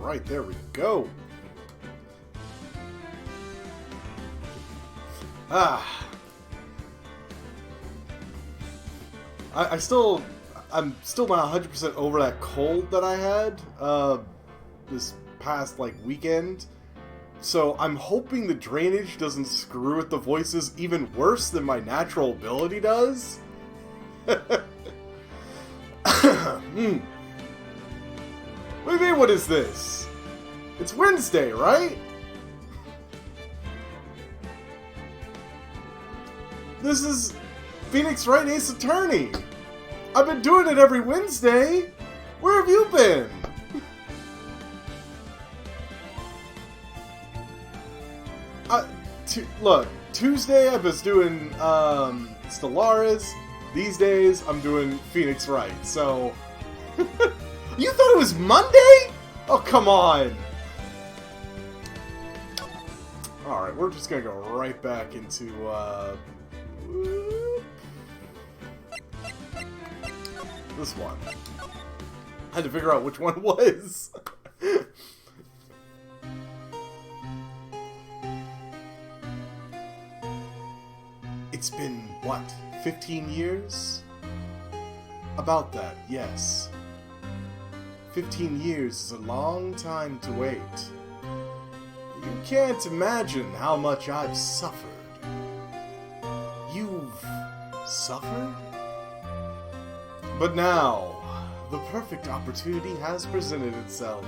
Alright, there we go. I'm still not 100% over that cold that I had this past weekend. So I'm hoping the drainage doesn't screw with the voices even worse than my natural ability does. What do you mean, what is this? It's Wednesday, right? This is Phoenix Wright Ace Attorney. I've been doing it every Wednesday. Where have you been? Look, Tuesday I was doing Stellaris. These days I'm doing Phoenix Wright. So, you thought it was Monday? Oh, come on. Alright, we're just gonna go right back into, this one. I had to figure out which one it was. It's been, what, 15 years? About that, yes. 15 years is a long time to wait. You can't imagine how much I've suffered. You've suffered? But now, the perfect opportunity has presented itself.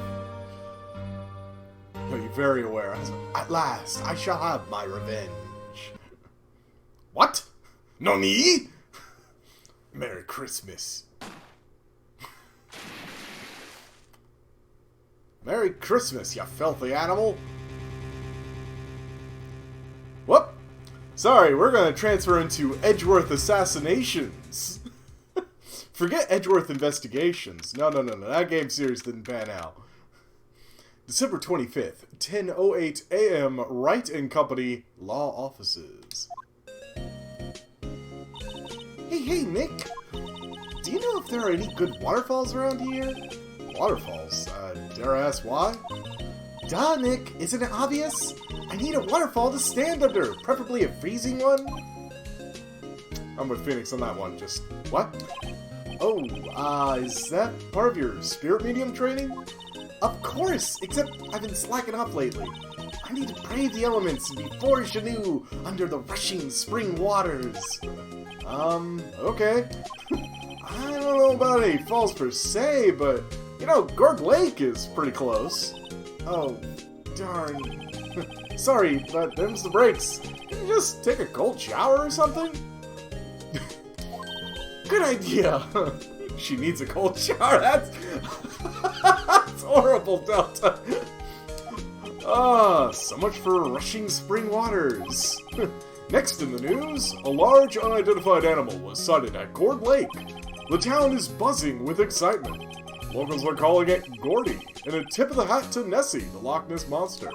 Are you very aware? At last, I shall have my revenge. What? Nani? Merry Christmas. Merry Christmas, you filthy animal. Whoop. Sorry, we're gonna transfer into Edgeworth Assassinations. Forget Edgeworth Investigations. No, that game series didn't pan out. December 25th, 10:08 a.m., Wright & Company, Law Offices. Hey, Nick. Do you know if there are any good waterfalls around here? Waterfalls? Dare I ask why? Duh, Nick. Isn't it obvious? I need a waterfall to stand under, preferably a freezing one. I'm with Phoenix on that one. Just, what? Oh, is that part of your spirit medium training? Of course, except I've been slacking off lately. I need to brave the elements and be forged anew under the rushing spring waters. Okay. I don't know about any falls per se, but, you know, Gorg Lake is pretty close. Oh, darn. Sorry, but them's the breaks. Can you just take a cold shower or something? Good idea. She needs a cold shower. That's horrible, Delta. So much for rushing spring waters. Next in the news, a large unidentified animal was sighted at Gorg Lake. The town is buzzing with excitement. Locals are calling it Gordy, and a tip of the hat to Nessie, the Loch Ness Monster.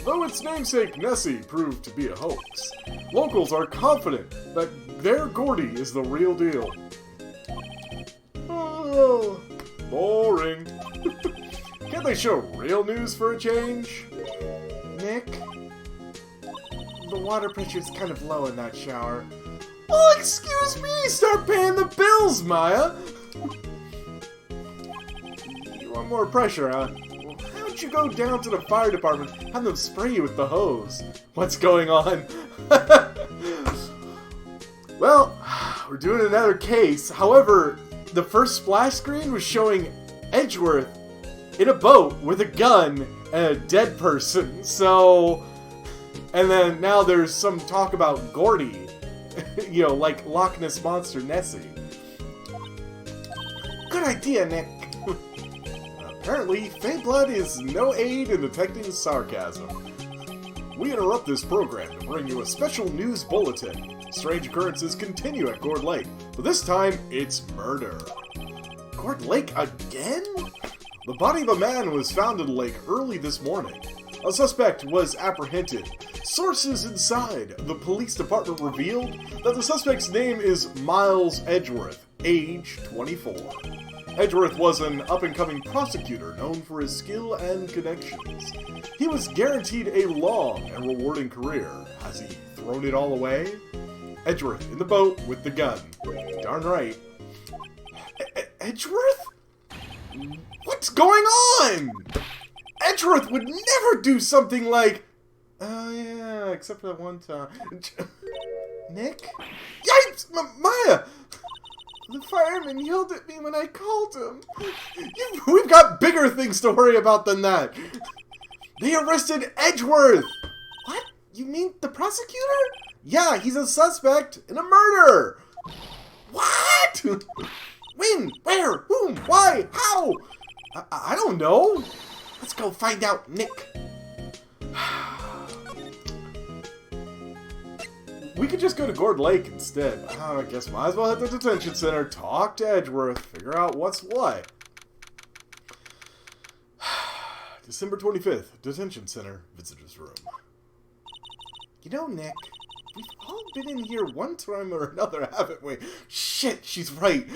Though its namesake Nessie proved to be a hoax, locals are confident that their Gordy is the real deal. Oh, boring. Can't they show real news for a change? Nick? The water pressure's kind of low in that shower. Oh, excuse me! Start paying the bills, Maya! You want more pressure, huh? Well, how don't you go down to the fire department, have them spray you with the hose? What's going on? Well, we're doing another case. However, the first splash screen was showing Edgeworth in a boat with a gun and a dead person, so... And then now there's some talk about Gordy, you know, like Loch Ness Monster Nessie. Good idea, Nick. Apparently, Faint Blood is no aid in detecting sarcasm. We interrupt this program to bring you a special news bulletin. Strange occurrences continue at Gorg Lake, but this time, it's murder. Gorg Lake again? The body of a man was found in the lake early this morning. A suspect was apprehended. Sources inside the police department revealed that the suspect's name is Miles Edgeworth, age 24. Edgeworth was an up-and-coming prosecutor known for his skill and connections. He was guaranteed a long and rewarding career. Has he thrown it all away? Edgeworth in the boat with the gun. Darn right. Edgeworth? What's going on? Edgeworth would never do something like... Oh yeah, except for that one time. Nick? Yipes! Maya! The fireman yelled at me when I called him. We've got bigger things to worry about than that. They arrested Edgeworth! What? You mean the prosecutor? Yeah, he's a suspect in a murder! What? When? Where? Whom? Why? How? I don't know. Let's go find out, Nick. We could just go to Gourd Lake instead. I guess might as well hit the detention center, talk to Edgeworth, figure out what's what. December 25th, detention center, visitor's room. You know, Nick, we've all been in here one time or another, haven't we? Shit, she's right.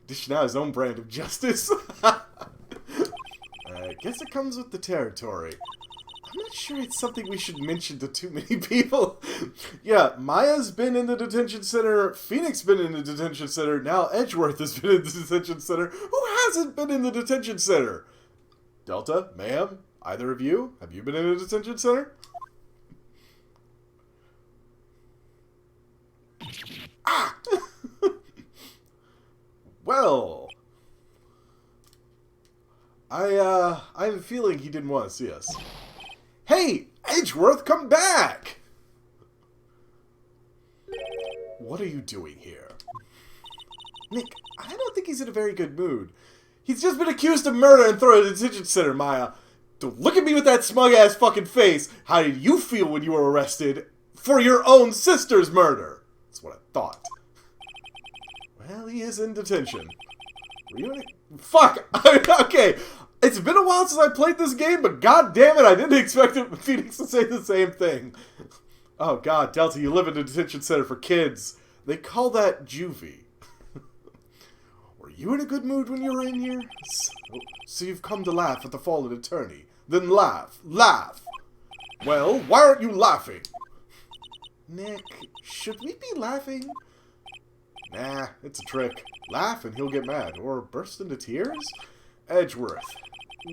Dishing out his own brand of justice. I guess it comes with the territory. I'm not sure it's something we should mention to too many people. Yeah, Maya's been in the detention center, Phoenix been in the detention center, now Edgeworth has been in the detention center. Who hasn't been in the detention center? Delta, ma'am, either of you? Have you been in a detention center? Ah! Well... I have a feeling he didn't want to see us. Hey! Edgeworth, come back! What are you doing here? Nick, I don't think he's in a very good mood. He's just been accused of murder and thrown in a detention center, Maya. Don't look at me with that smug-ass fucking face. How did you feel when you were arrested for your own sister's murder? That's what I thought. Well, he is in detention. Were you in it? Fuck! Okay, it's been a while since I played this game, but god damn it, I didn't expect Phoenix to say the same thing. Oh god, Delta, you live in a detention center for kids. They call that juvie. Were you in a good mood when you were in here? So you've come to laugh at the fallen attorney. Then laugh. Laugh! Well, why aren't you laughing? Nick, should we be laughing? Nah, it's a trick. Laugh and he'll get mad. Or burst into tears? Edgeworth,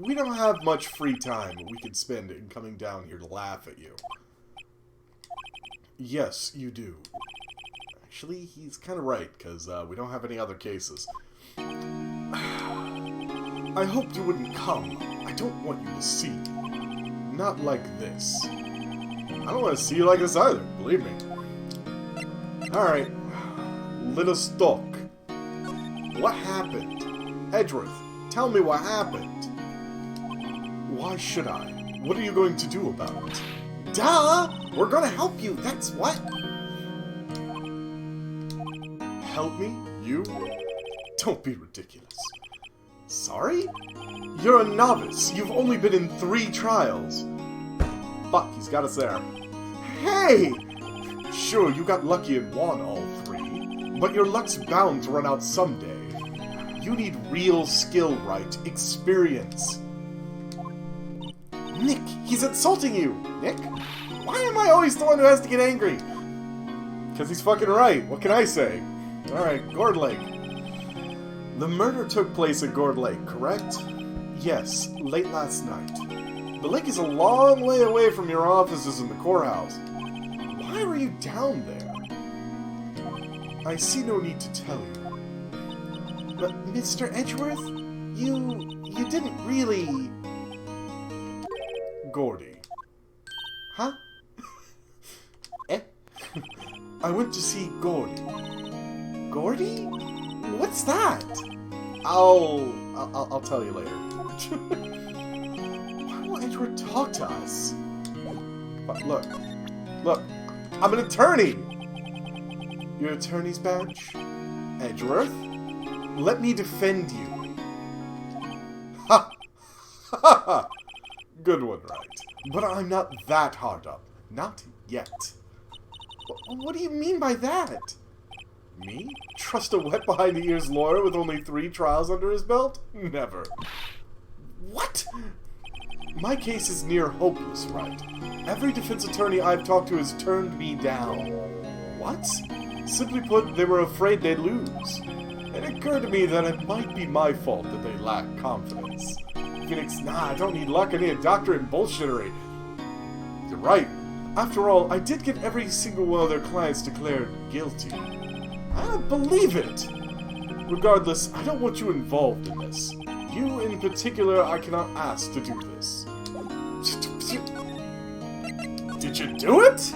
we don't have much free time we can spend in coming down here to laugh at you. Yes, you do. Actually, he's kind of right, because we don't have any other cases. I hoped you wouldn't come. I don't want you to see me. Not like this. I don't want to see you like this either, believe me. Alright. Let us talk. What happened? Edgeworth, tell me what happened. Why should I? What are you going to do about it? Duh! We're gonna help you, that's what! Help me? You? Don't be ridiculous. Sorry? You're a novice. You've only been in 3 trials. Fuck, he's got us there. Hey! Sure, you got lucky and won all 3, but your luck's bound to run out someday. You need real skill, Wright. Experience. Nick, he's insulting you! Nick? Why am I always the one who has to get angry? Because he's fucking right. What can I say? Alright, Gourd Lake. The murder took place at Gourd Lake, correct? Yes, late last night. The lake is a long way away from your offices in the courthouse. Why were you down there? I see no need to tell you. But, Mr. Edgeworth, you didn't really... Gordy. Huh? Eh? I went to see Gordy. Gordy? What's that? I'll tell you later. Why won't Edgeworth talk to us? But look, I'm an attorney! Your attorney's badge? Edgeworth? Let me defend you. Ha! Ha ha! Good one, Wright. But I'm not that hard up. Not yet. What do you mean by that? Me? Trust a wet behind-the-ears lawyer with only 3 trials under his belt? Never. What? My case is near hopeless, Wright. Every defense attorney I've talked to has turned me down. What? Simply put, they were afraid they'd lose. It occurred to me that it might be my fault that they lack confidence. Phoenix, nah, I don't need luck, I need a doctorate in bullshittery. You're right. After all, I did get every single one of their clients declared guilty. I don't believe it! Regardless, I don't want you involved in this. You, in particular, I cannot ask to do this. Did you do it?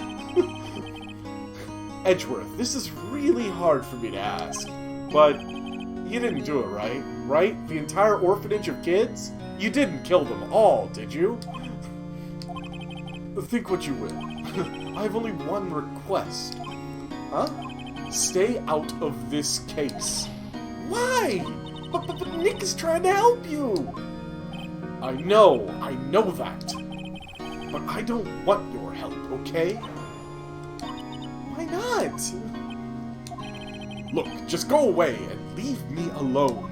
Edgeworth, this is really hard for me to ask. But you didn't do it, right? Right? The entire orphanage of kids? You didn't kill them all, did you? Think what you will. I have only one request. Huh? Stay out of this case. Why? But Nick is trying to help you. I know that. But I don't want your help, okay? Why not? Look, just go away and leave me alone.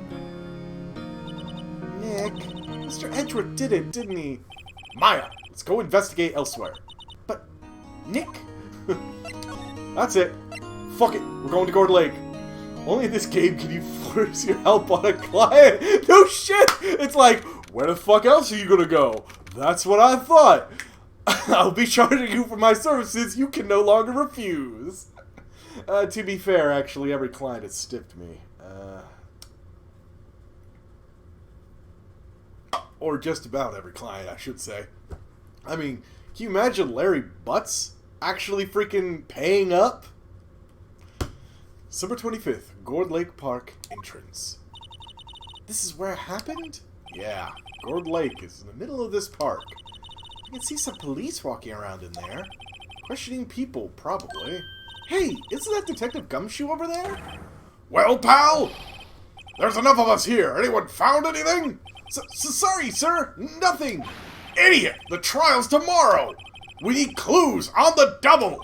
Nick, Mr. Edgeworth did it, didn't he? Maya, let's go investigate elsewhere. But, Nick... That's it. Fuck it, we're going to Gourd Lake. Only in this game can you force your help on a client. No shit! It's like, where the fuck else are you gonna go? That's what I thought. I'll be charging you for my services you can no longer refuse. To be fair, actually, every client has stiffed me. Or just about every client, I should say. I mean, can you imagine Larry Butts actually freaking paying up? December 25th, Gourd Lake Park entrance. This is where it happened? Yeah, Gourd Lake is in the middle of this park. I can see some police walking around in there. Questioning people, probably. Hey, isn't that Detective Gumshoe over there? Well, pal! There's enough of us here. Anyone found anything? Sorry, sir. Nothing. Idiot! The trial's tomorrow! We need clues on the double!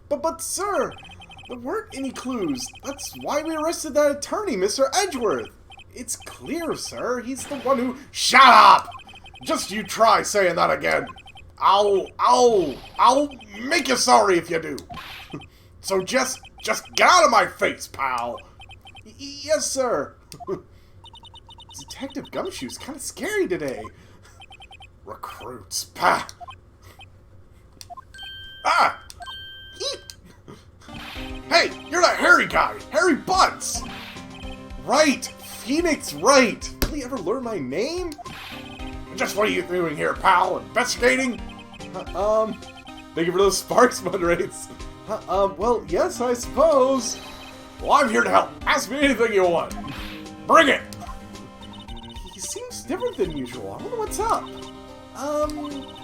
But sir, there weren't any clues. That's why we arrested that attorney, Mr. Edgeworth. It's clear, sir. He's the one who... Shut up! Just you try saying that again. I'll make you sorry if you do. So just get out of my face, pal. Yes, sir. Detective Gumshoe's kind of scary today. Recruits, pah. Ah! Hey, you're that hairy guy, Harry Butts. Right, Phoenix Wright. Really ever learn my name? Just what are you doing here, pal? Investigating? Thank you for those sparks mud rates. Well, yes, I suppose. Well, I'm here to help. Ask me anything you want. Bring it! He seems different than usual. I wonder what's up.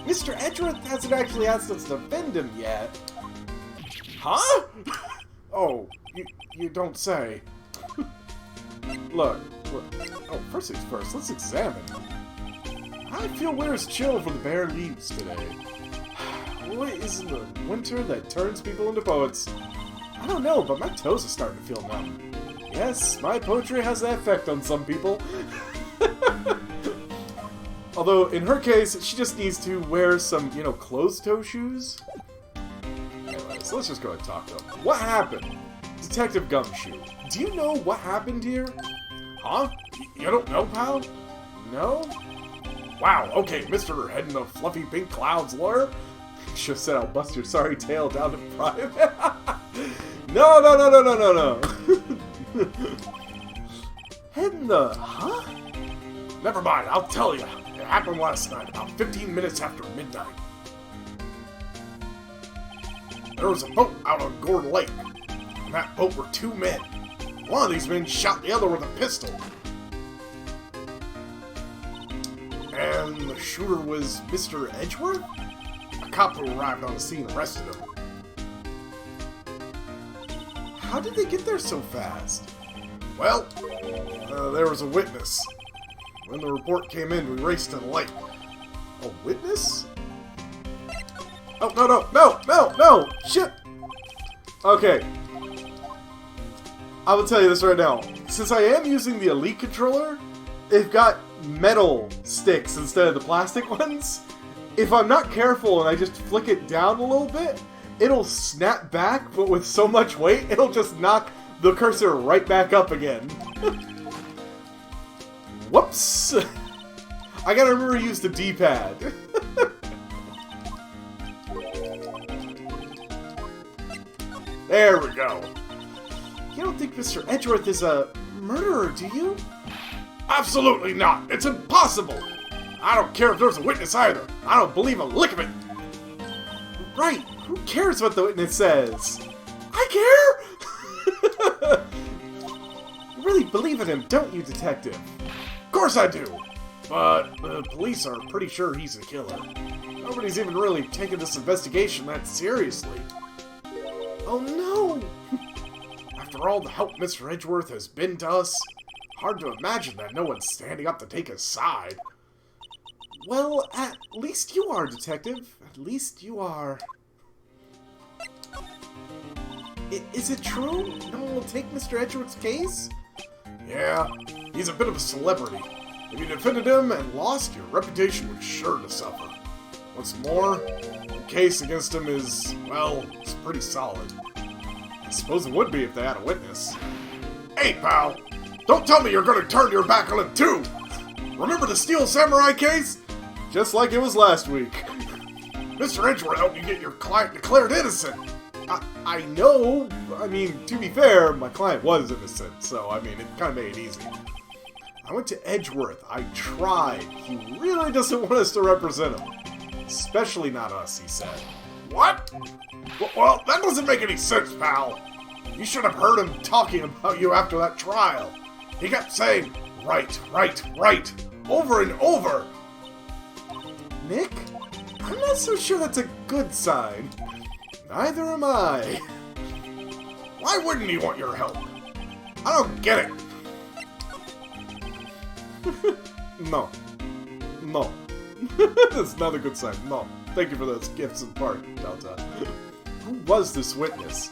Mr. Edgeworth hasn't actually asked us to defend him yet. Huh? Oh, you don't say. Look. Oh, first things first, let's examine. I feel we're as chill for the bare leaves today. What is in the winter that turns people into poets? I don't know, but my toes are starting to feel numb. Yes, my poetry has that effect on some people. Although, in her case, she just needs to wear some, closed-toe shoes. Anyway, so let's just go ahead and talk to him. What happened? Detective Gumshoe, do you know what happened here? Huh? You don't know, pal? No? Wow, okay, Mr. Head in the Fluffy Pink Clouds lawyer. Should have said I'll bust your sorry tail down to private. No. Head in the... Huh? Never mind, I'll tell you. It happened last night, about 15 minutes after midnight. There was a boat out on Gourd Lake. On that boat were 2 men. One of these men shot the other with a pistol. And the shooter was Mr. Edgeworth? A cop who arrived on the scene arrested him. How did they get there so fast? Well, there was a witness. When the report came in, we raced to the lake. A witness? Oh, no! Shit! Okay. I will tell you this right now. Since I am using the Elite controller, they've got metal sticks instead of the plastic ones. If I'm not careful and I just flick it down a little bit, it'll snap back, but with so much weight, it'll just knock the cursor right back up again. Whoops! I gotta remember to use the D-pad. There we go. You don't think Mr. Edgeworth is a murderer, do you? Absolutely not! It's impossible! I don't care if there's a witness either. I don't believe a lick of it. Right, who cares what the witness says? I care! You really believe in him, don't you, Detective? Of course I do! But the police are pretty sure he's a killer. Nobody's even really taken this investigation that seriously. Oh no! After all the help Mr. Edgeworth has been to us, hard to imagine that no one's standing up to take his side. Well, at least you are, Detective. At least you are. Is it true? No one will take Mr. Edgeworth's case? Yeah, he's a bit of a celebrity. If you defended him and lost, your reputation was sure to suffer. What's more, the case against him is, well, it's pretty solid. I suppose it would be if they had a witness. Hey, pal! Don't tell me you're gonna turn your back on him, too! Remember the Steel Samurai case? Just like it was last week. Mr. Edgeworth helped you get your client declared innocent. I know. I mean, to be fair, my client was innocent, so, I mean, it kind of made it easy. I went to Edgeworth. I tried. He really doesn't want us to represent him. Especially not us, he said. What? Well, that doesn't make any sense, pal. You should have heard him talking about you after that trial. He kept saying, right, right, right, over and over. Nick? I'm not so sure that's a good sign. Neither am I. Why wouldn't he want your help? I don't get it. No. No. That's not a good sign. No. Thank you for those gifts in part, Delta. Who was this witness?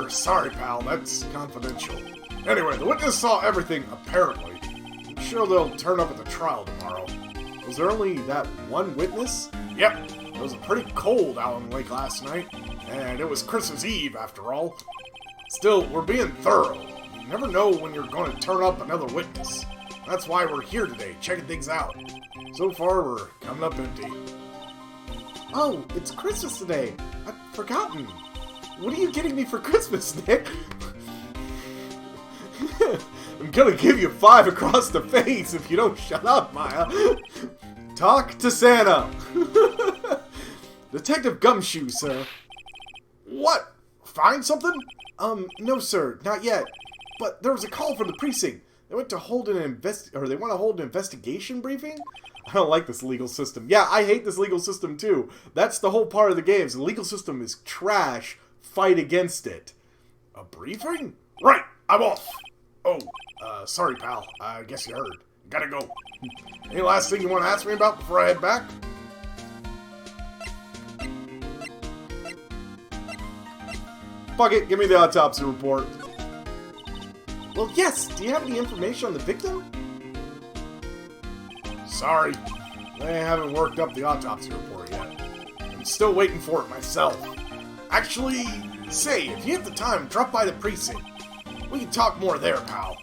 Sorry, pal. That's confidential. Anyway, the witness saw everything, apparently. I'm sure they'll turn up at the trial tomorrow. Was there only that one witness? Yep. It was pretty cold out on the lake last night, and it was Christmas Eve, after all. Still, we're being thorough. You never know when you're going to turn up another witness. That's why we're here today, checking things out. So far, we're coming up empty. Oh, it's Christmas today. I've forgotten. What are you getting me for Christmas, Nick? I'm gonna give you 5 across the face if you don't shut up, Maya. Talk to Santa. Detective Gumshoe, sir. What? Find something? No, sir, not yet. But there was a call from the precinct. They went to hold an they want to hold an investigation briefing? I don't like this legal system. Yeah, I hate this legal system too. That's the whole part of the game. The legal system is trash. Fight against it. A briefing? Right, I'm off. Oh, sorry, pal. I guess you heard. Gotta go. Any last thing you want to ask me about before I head back? Fuck it, give me the autopsy report. Well, yes. Do you have any information on the victim? Sorry. They haven't worked up the autopsy report yet. I'm still waiting for it myself. Actually, say, if you have the time, drop by the precinct. We can talk more there, pal.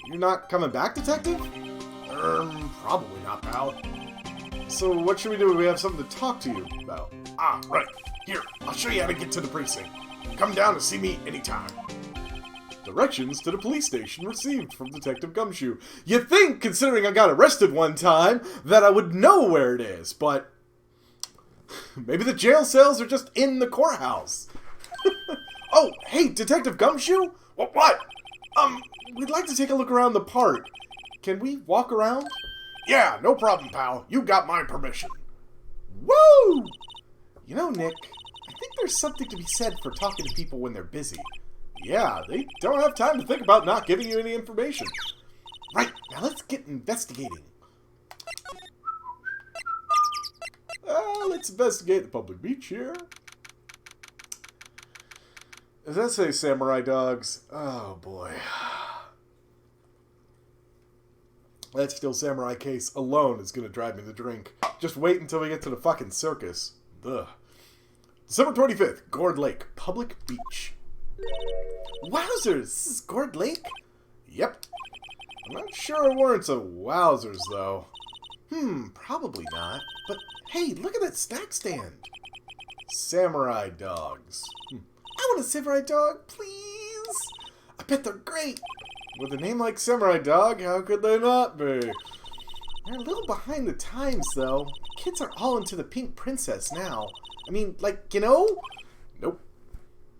You're not coming back, Detective? Probably not, pal. So what should we do when we have something to talk to you about? Ah, right. Here, I'll show you how to get to the precinct. Come down and see me anytime. Directions to the police station received from Detective Gumshoe. You'd think, considering I got arrested one time, that I would know where it is, but maybe the jail cells are just in the courthouse. Oh, hey, Detective Gumshoe? What? We'd like to take a look around the park. Can we walk around? Yeah, no problem, pal. You got my permission. Woo! You know, Nick, I think there's something to be said for talking to people when they're busy. Yeah, they don't have time to think about not giving you any information. Right, now let's get investigating. Let's investigate the public beach here. Does that say samurai dogs? Oh boy. That steel samurai case alone is gonna drive me to drink. Just wait until we get to the fucking circus. Ugh. December 25th, Gourd Lake, public beach. Wowzers! This is Gourd Lake? Yep. I'm not sure it warrants a wowzers, though. Probably not. But hey, look at that snack stand. Samurai dogs. I want a samurai dog, please. I bet they're great. With a name like Samurai Dog, how could they not be? They're a little behind the times, though. Kids are all into the Pink Princess now. I mean, like, you know? Nope.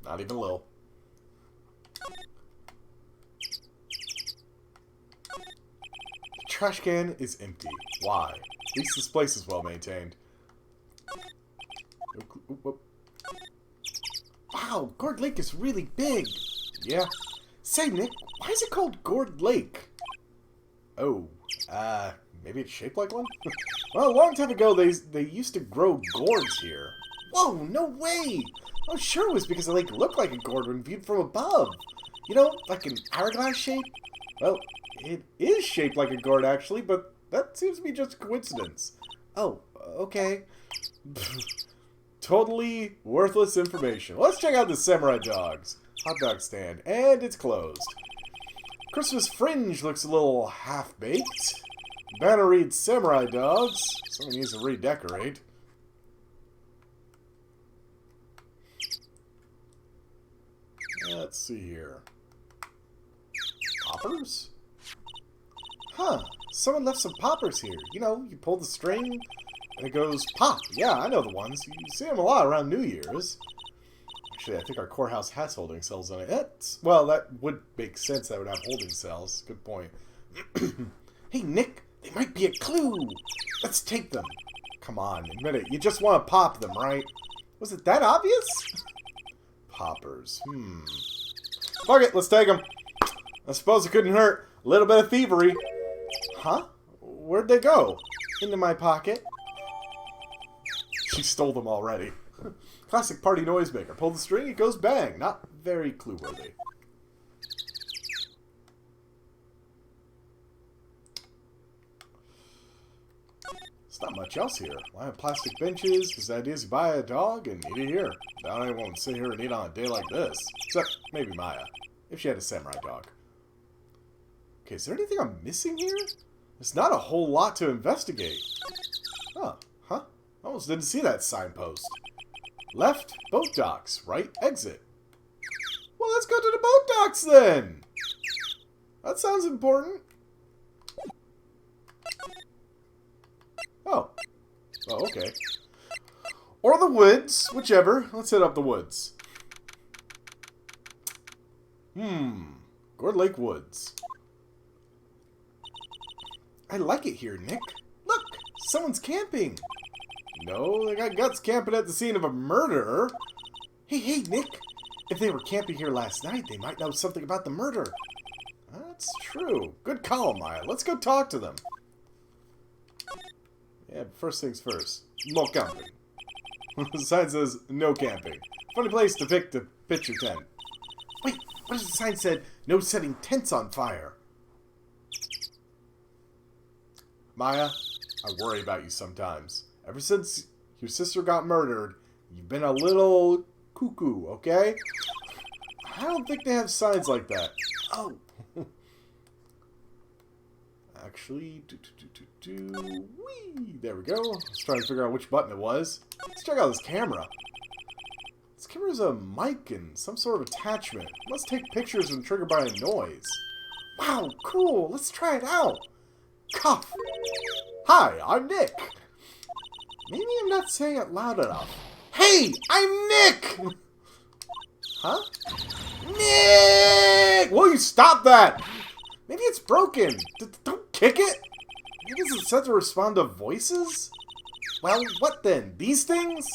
Not even a little. The trash can is empty. Why? At least this place is well maintained. Wow, Gourd Lake is really big. Yeah. Say, Nick, why is it called Gourd Lake? Oh, maybe it's shaped like one? Well, a long time ago, they used to grow gourds here. Whoa, no way! I'm sure it was because the lake looked like a gourd when viewed from above. You know, like an hourglass shape? Well, it is shaped like a gourd, actually, but that seems to be just a coincidence. Oh, okay. Totally worthless information. Let's check out the samurai dogs. Hot dog stand, and it's closed. Christmas fringe looks a little half-baked. Banner reads samurai dogs. Someone needs to redecorate. Let's see here. Poppers? Huh. Someone left some poppers here. You know, you pull the string, and it goes pop. Yeah, I know the ones. You see them a lot around New Year's. Actually, I think our courthouse has holding cells on it. Well, that would make sense. That would have holding cells. Good point. Hey, Nick, they might be a clue. Let's take them. Come on, admit it. You just want to pop them, right? Was it that obvious? Poppers. Fuck it, let's take them. I suppose it couldn't hurt. A little bit of thievery. Huh? Where'd they go? Into my pocket. She stole them already. Classic party noisemaker. Pull the string, it goes bang. Not very clue-worthy. There's not much else here. Line of plastic benches. His idea is you buy a dog and eat it here. Now I won't sit here and eat on a day like this. Except maybe Maya. If she had a samurai dog. Okay, is there anything I'm missing here? There's not a whole lot to investigate. Oh, huh? Almost didn't see that signpost. Left, boat docks. Right, exit. Well, let's go to the boat docks then. That sounds important. Oh. Oh, okay. Or the woods, whichever. Let's hit up the woods. Gourd Lake Woods. I like it here, Nick. Look, someone's camping. No, they got guts camping at the scene of a murder. Hey, Nick. If they were camping here last night, they might know something about the murder. That's true. Good call, Maya. Let's go talk to them. Yeah, first things first. No camping. The sign says, no camping. Funny place to pick to pitch your tent. Wait, what does the sign said? No setting tents on fire. Maya, I worry about you sometimes. Ever since your sister got murdered, you've been a little cuckoo, okay? I don't think they have signs like that. Oh. Actually, whee, there we go. I was trying to figure out which button it was. Let's check out this camera. This camera's a mic and some sort of attachment. Let's take pictures and trigger by a noise. Wow, cool. Let's try it out. Cough. Hi, I'm Nick. Maybe I'm not saying it loud enough. Hey, I'm Nick! Huh? Nick! Will you stop that? Maybe it's broken. Don't kick it. Maybe it's set to respond to voices? Well, what then? These things?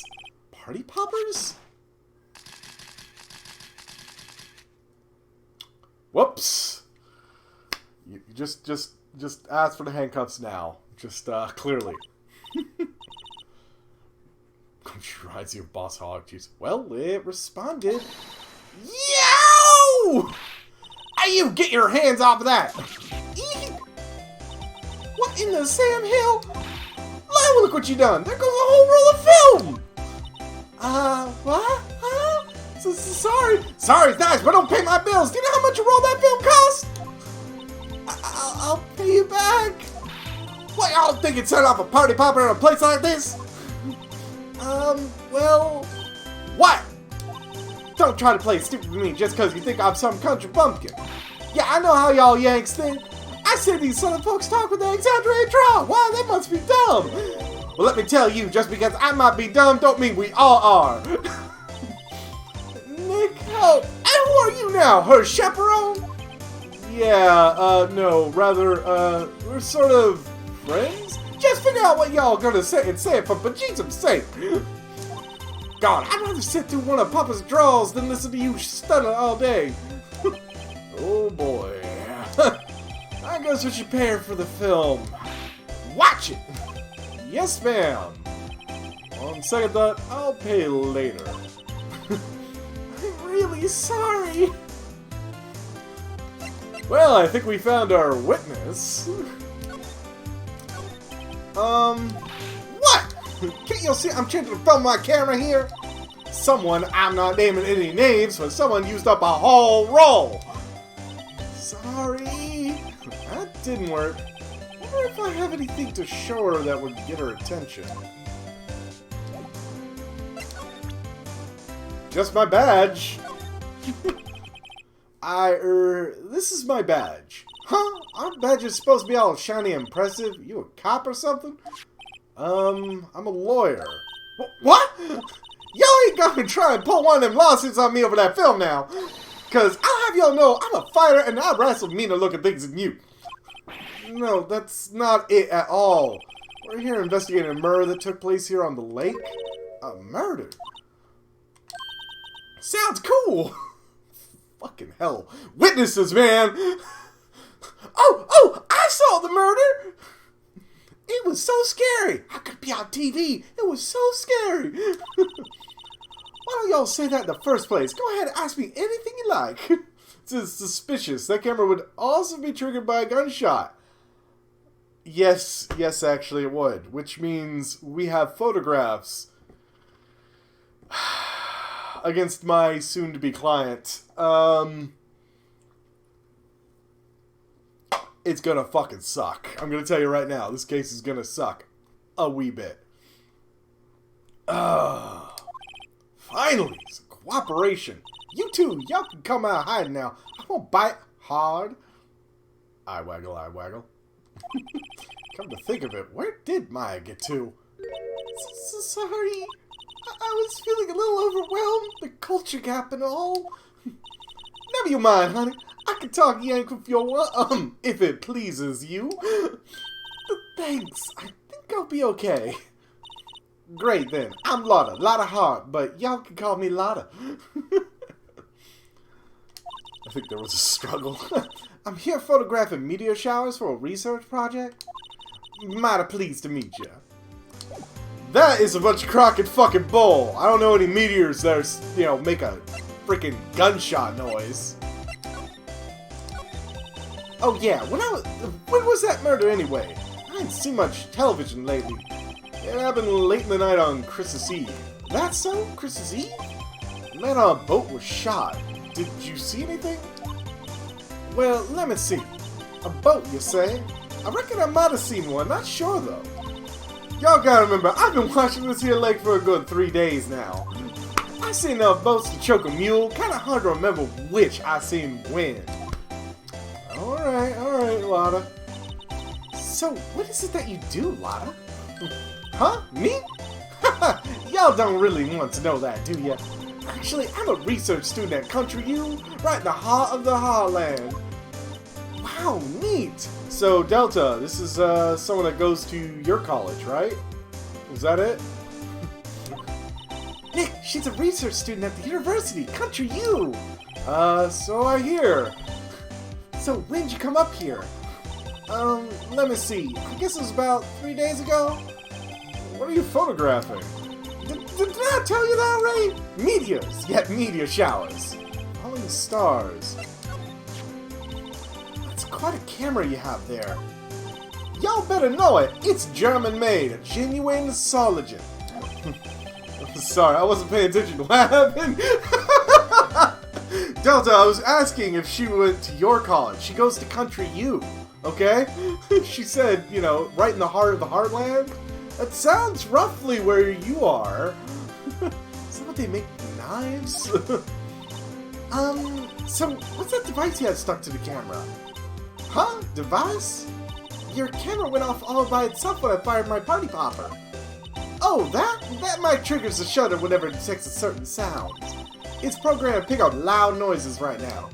Party poppers? Whoops. You just ask for the handcuffs now. Just, clearly. She rides you, boss hog. Jeez. Well, it responded. Yo! Hey, you get your hands off of that! Eek. What in the Sam Hill? Oh, look what you done! There goes a whole roll of film! What? Huh? Sorry, it's nice, but don't pay my bills. Do you know how much a roll that film cost? I'll pay you back. What, y'all think it's set off a party popper in a place like this? Well, what? Don't try to play stupid with me just because you think I'm some country bumpkin. Yeah, I know how y'all Yanks think. I say these Southern folks talk with an exaggerated drawl. Wow, they must be dumb. Well, let me tell you, just because I might be dumb don't mean we all are. Nick, help. And who are you now? Her chaperone? Yeah, no, rather, we're sort of friends? Just figure out what y'all gonna say and say it for bejesus sake. God, I'd rather sit through one of Papa's draws than listen to you stutter all day. Oh boy. I guess we should pay her for the film. Watch it! Yes, ma'am. On second thought, I'll pay later. I'm really sorry. Well, I think we found our witness. What? Can't you see I'm trying to film my camera here? Someone, I'm not naming any names, but someone used up a whole roll. Sorry. That didn't work. I wonder if I have anything to show her that would get her attention. Just my badge. This is my badge. Huh? Our badge is supposed to be all shiny and impressive. You a cop or something? I'm a lawyer. What? Y'all ain't gonna try and pull one of them lawsuits on me over that film now. Cause I'll have y'all know I'm a fighter and I wrestle meaner looking things than you. No, that's not it at all. We're here investigating a murder that took place here on the lake. A murder? Sounds cool! Fucking hell. Witnesses, man! Oh! I saw the murder! It was so scary! I could be on TV! It was so scary! Why don't y'all say that in the first place? Go ahead and ask me anything you like. It's suspicious. That camera would also be triggered by a gunshot. Yes, actually it would. Which means we have photographs against my soon-to-be client. It's gonna fucking suck. I'm gonna tell you right now, this case is gonna suck a wee bit. Finally, some cooperation. You two, y'all can come out hiding now. I won't bite hard. Eye waggle, eye waggle. Come to think of it, where did Maya get to? Sorry. I was feeling a little overwhelmed. The culture gap and all. Never you mind, honey. I can talk Yank if you want, if it pleases you. Thanks. I think I'll be okay. Great then. I'm Lotta. Lotta Hart, but y'all can call me Lotta. I think there was a struggle. I'm here photographing meteor showers for a research project. Mighty pleased to meet ya. That is a bunch of crockett fucking bull. I don't know any meteors that are, make a freaking gunshot noise. Oh yeah, when was that murder anyway? I didn't see much television lately. It happened late in the night on Christmas Eve. That's so? Christmas Eve? A man on a boat was shot. Did you see anything? Well, let me see. A boat, you say? I reckon I might have seen one, not sure though. Y'all gotta remember, I've been watching this here lake for a good 3 days now. I seen enough boats to choke a mule, kinda hard to remember which I seen when. Alright, Lotta. So, what is it that you do, Lotta? Huh? Me? Y'all don't really want to know that, do ya? Actually, I'm a research student at Country U, right in the heart of the heartland. Wow, neat! So, Delta, this is someone that goes to your college, right? Was that it? Nick, she's a research student at the university, Country U! So I hear. So, when'd you come up here? Let me see. I guess it was about 3 days ago? What are you photographing? Did I tell you that already? Meteors! Yeah, meteor showers. falling stars. That's quite a camera you have there. Y'all better know it. It's German-made, a genuine Trilogy. Sorry, I wasn't paying attention. What happened? Delta, I was asking if she went to your college. She goes to Country U, okay? She said, you know, right in the heart of the heartland. That sounds roughly where you are. Is that what they make knives? So what's that device you had stuck to the camera? Huh? Device? Your camera went off all by itself when I fired my party popper. Oh, that mic triggers the shutter whenever it detects a certain sound. It's programmed to pick up loud noises right now.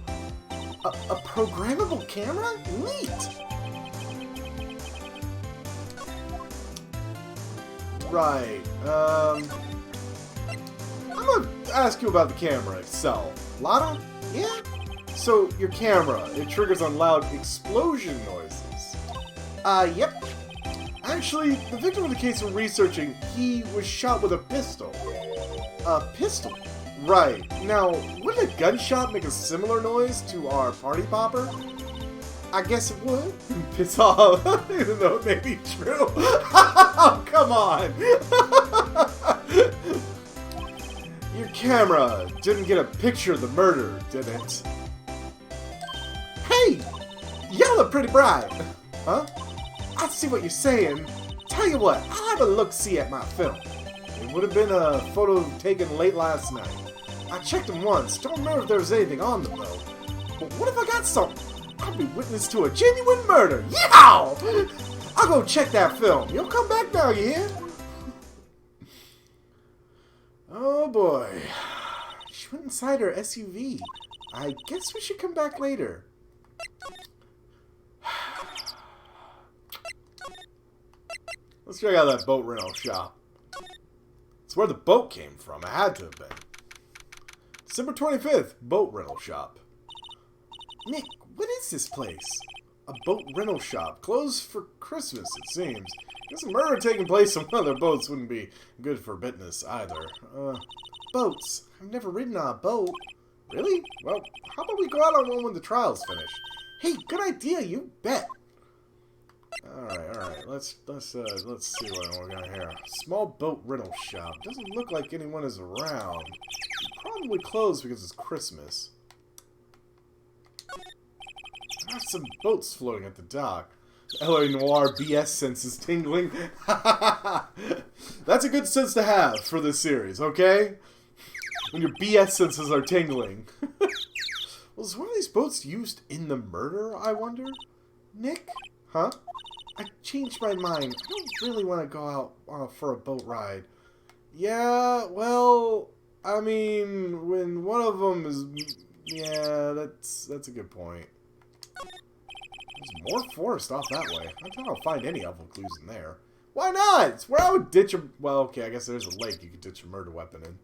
A programmable camera? Neat! Right, I'm gonna ask you about the camera itself. Lana? Yeah? So, your camera, it triggers on loud explosion noises. Yep. Actually, the victim of the case we're researching, he was shot with a pistol. A pistol? Right. Now, wouldn't a gunshot make a similar noise to our party popper? I guess it would. Piss off. Even though it may be true. Oh, come on. Your camera didn't get a picture of the murder, did it? Hey! Y'all look pretty bright. Huh? I see what you're saying. Tell you what, I'll have a look-see at my film. It would have been a photo taken late last night. I checked them once. Don't remember if there was anything on them, though. But what if I got something? I'll be witness to a genuine murder. Yow! I'll go check that film. You'll come back now, you hear? Oh, boy. She went inside her SUV. I guess we should come back later. Let's check out that boat rental shop. It's where the boat came from. It had to have been. December 25th, boat rental shop. Nick, what is this place? A boat rental shop. Closed for Christmas, it seems. Guess a murder taking place on one of their boats wouldn't be good for business either. Boats. I've never ridden on a boat. Really? Well, how about we go out on one when the trial's finished? Hey, good idea, you bet. Alright, let's see what we got here. Small boat rental shop. Doesn't look like anyone is around. Probably closed because it's Christmas. There's some boats floating at the dock. LA Noir BS sense is tingling. That's a good sense to have for this series, okay? When your BS senses are tingling. Was one of these boats used in the murder, I wonder? Nick? Huh? I changed my mind. I don't really want to go out for a boat ride. Yeah, well, I mean, when one of them is... Yeah, that's a good point. There's more forest off that way. I don't find any helpful clues in there. Why not? It's where I would ditch a... Well, okay, I guess there's a lake you could ditch a murder weapon in.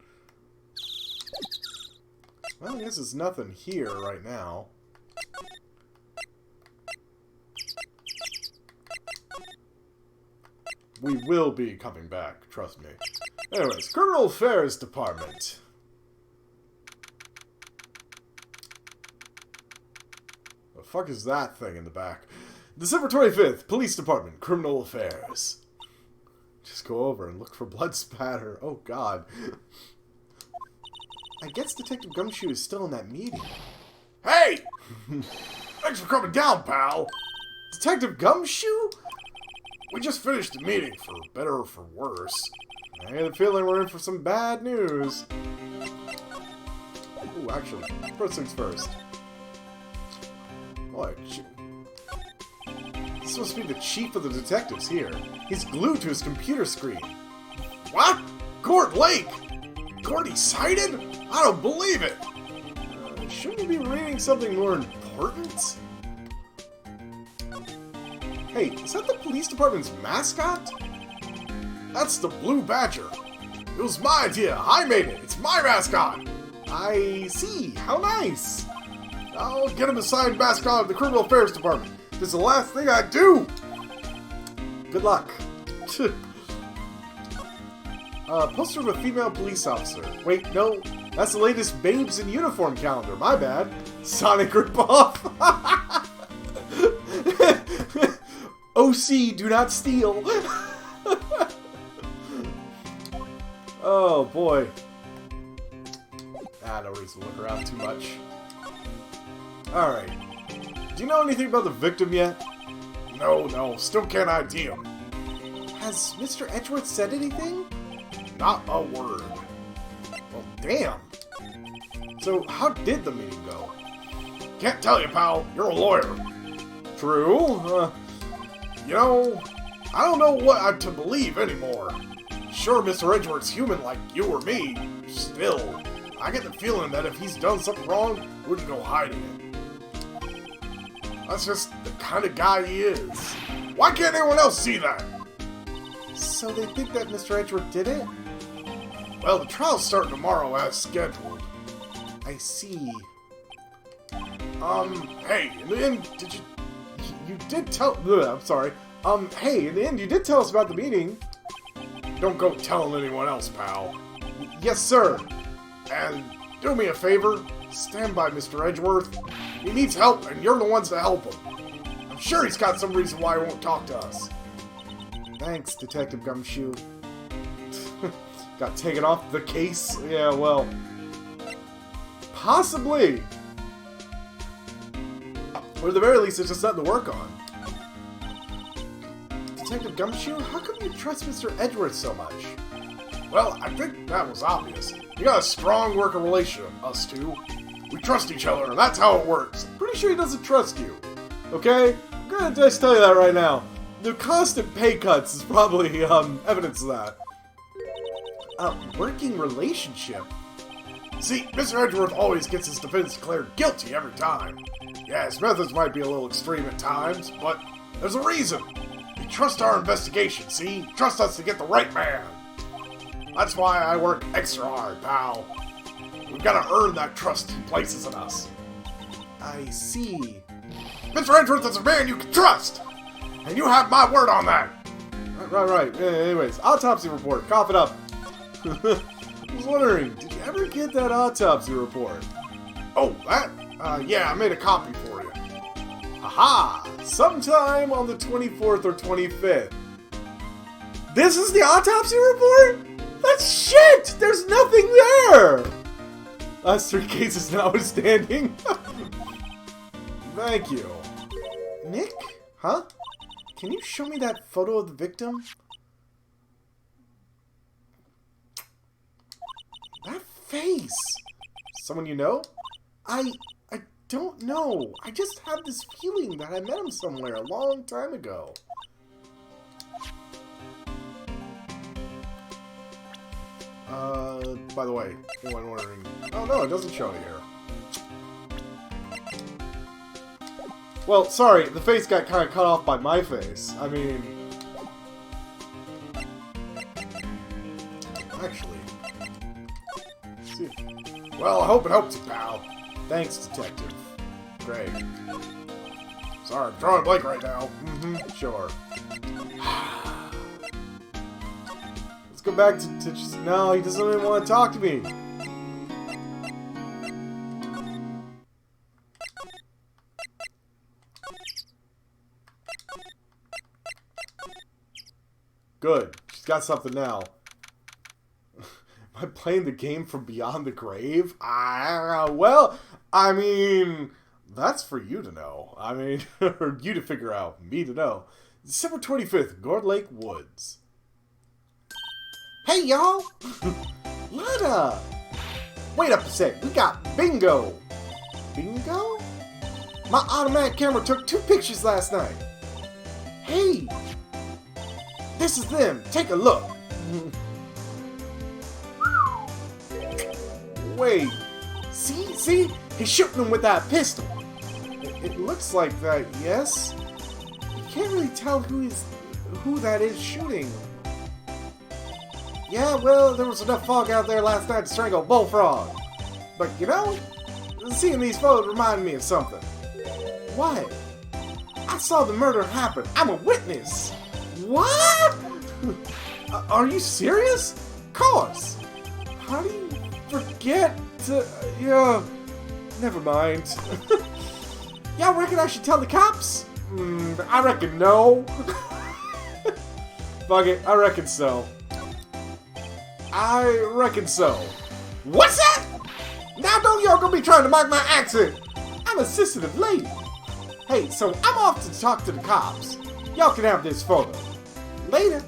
Well, I guess there's nothing here right now. We will be coming back, trust me. Anyways, Criminal Affairs Department. The fuck is that thing in the back? December 25th, Police Department, Criminal Affairs. Just go over and look for blood spatter. Oh, God. I guess Detective Gumshoe is still in that meeting. Hey! Thanks for coming down, pal. Detective Gumshoe? We just finished the meeting, for better or for worse. I had a feeling we're in for some bad news. Ooh, actually, first things first. What? This must be the chief of the detectives here. He's glued to his computer screen. What? Gord Lake? Gordy sighted? I don't believe it! Shouldn't he be reading something more important? Hey, is that the police department's mascot? That's the Blue Badger. It was my idea. I made it. It's my mascot. I see. How nice. I'll get him assigned mascot of the Criminal Affairs Department. This is the last thing I do. Good luck. Poster of a female police officer. Wait, no. That's the latest Babes in Uniform calendar. My bad. Sonic ripoff. OC, do not steal. Oh, boy. No reason to look around too much. Alright. Do you know anything about the victim yet? No. Still can't ID him. Has Mr. Edgeworth said anything? Not a word. Well, damn. So, how did the meeting go? Can't tell you, pal. You're a lawyer. True. You know, I don't know what to believe anymore. Sure, Mr. Edgeworth's human like you or me. Still, I get the feeling that if he's done something wrong, he wouldn't go hiding it. That's just the kind of guy he is. Why can't anyone else see that? So they think that Mr. Edgeworth did it? Well, the trial's starting tomorrow as scheduled. I see. Hey, in the end, you did tell... I'm sorry. Hey, in the end, you did tell us about the meeting. Don't go telling anyone else, pal. Yes, sir. And do me a favor. Stand by Mr. Edgeworth. He needs help, and you're the ones to help him. I'm sure he's got some reason why he won't talk to us. Thanks, Detective Gumshoe. Got taken off the case? Yeah, well... possibly! Or at the very least, it's just something to work on. Detective Gumshoe, how come you trust Mr. Edgeworth so much? Well, I think that was obvious. We got a strong working relationship, us two. We trust each other, and that's how it works. I'm pretty sure he doesn't trust you. Okay? I'm gonna just tell you that right now. The constant pay cuts is probably, evidence of that. A working relationship? See, Mr. Edgeworth always gets his defense declared guilty every time. Yeah, his methods might be a little extreme at times, but there's a reason. You trust our investigation, see? Trust us to get the right man. That's why I work extra hard, pal. We've got to earn that trust he places in us. I see. Mr. Edgeworth is a man you can trust! And you have my word on that! Right. Anyways, autopsy report. Cough it up. I was wondering, did you ever get that autopsy report? Oh, that? Yeah, I made a copy for you. Aha! Sometime on the 24th or 25th. This is the autopsy report? That's shit! There's nothing there! Last 3 cases notwithstanding. Thank you. Nick? Huh? Can you show me that photo of the victim? That face! Someone you know? I don't know. I just have this feeling that I met him somewhere a long time ago. By the way, anyone wondering... Oh no, it doesn't show it here. Well, sorry, the face got kind of cut off by my face. I mean... Actually... See. Well, I hope it helps you, pal. Thanks, Detective. Great. Sorry, I'm drawing a blank right now. Sure. Let's go back to just... No, he doesn't even want to talk to me. Good. She's got something now. Am I playing the game from beyond the grave? Well, I mean, that's for you to know. I mean, or you to figure out. Me to know. December 25th, Gourd Lake Woods. Hey, y'all! Lada! Wait up a sec. We got bingo. Bingo? My automatic camera took 2 pictures last night. Hey! This is them. Take a look. Wait. See? He's shooting them with that pistol. It looks like that, yes? You can't really tell who that is shooting. Yeah, well, there was enough fog out there last night to strangle a bullfrog. But, you know, seeing these photos reminded me of something. What? I saw the murder happen. I'm a witness. What? Are you serious? Of course. How do you forget to... yeah, never mind. Y'all reckon I should tell the cops? I reckon no. Fuck it, I reckon so. I reckon so. What's that? Now don't y'all gonna be trying to mock my accent. I'm a sensitive lady. Hey, so I'm off to talk to the cops. Y'all can have this photo. Later.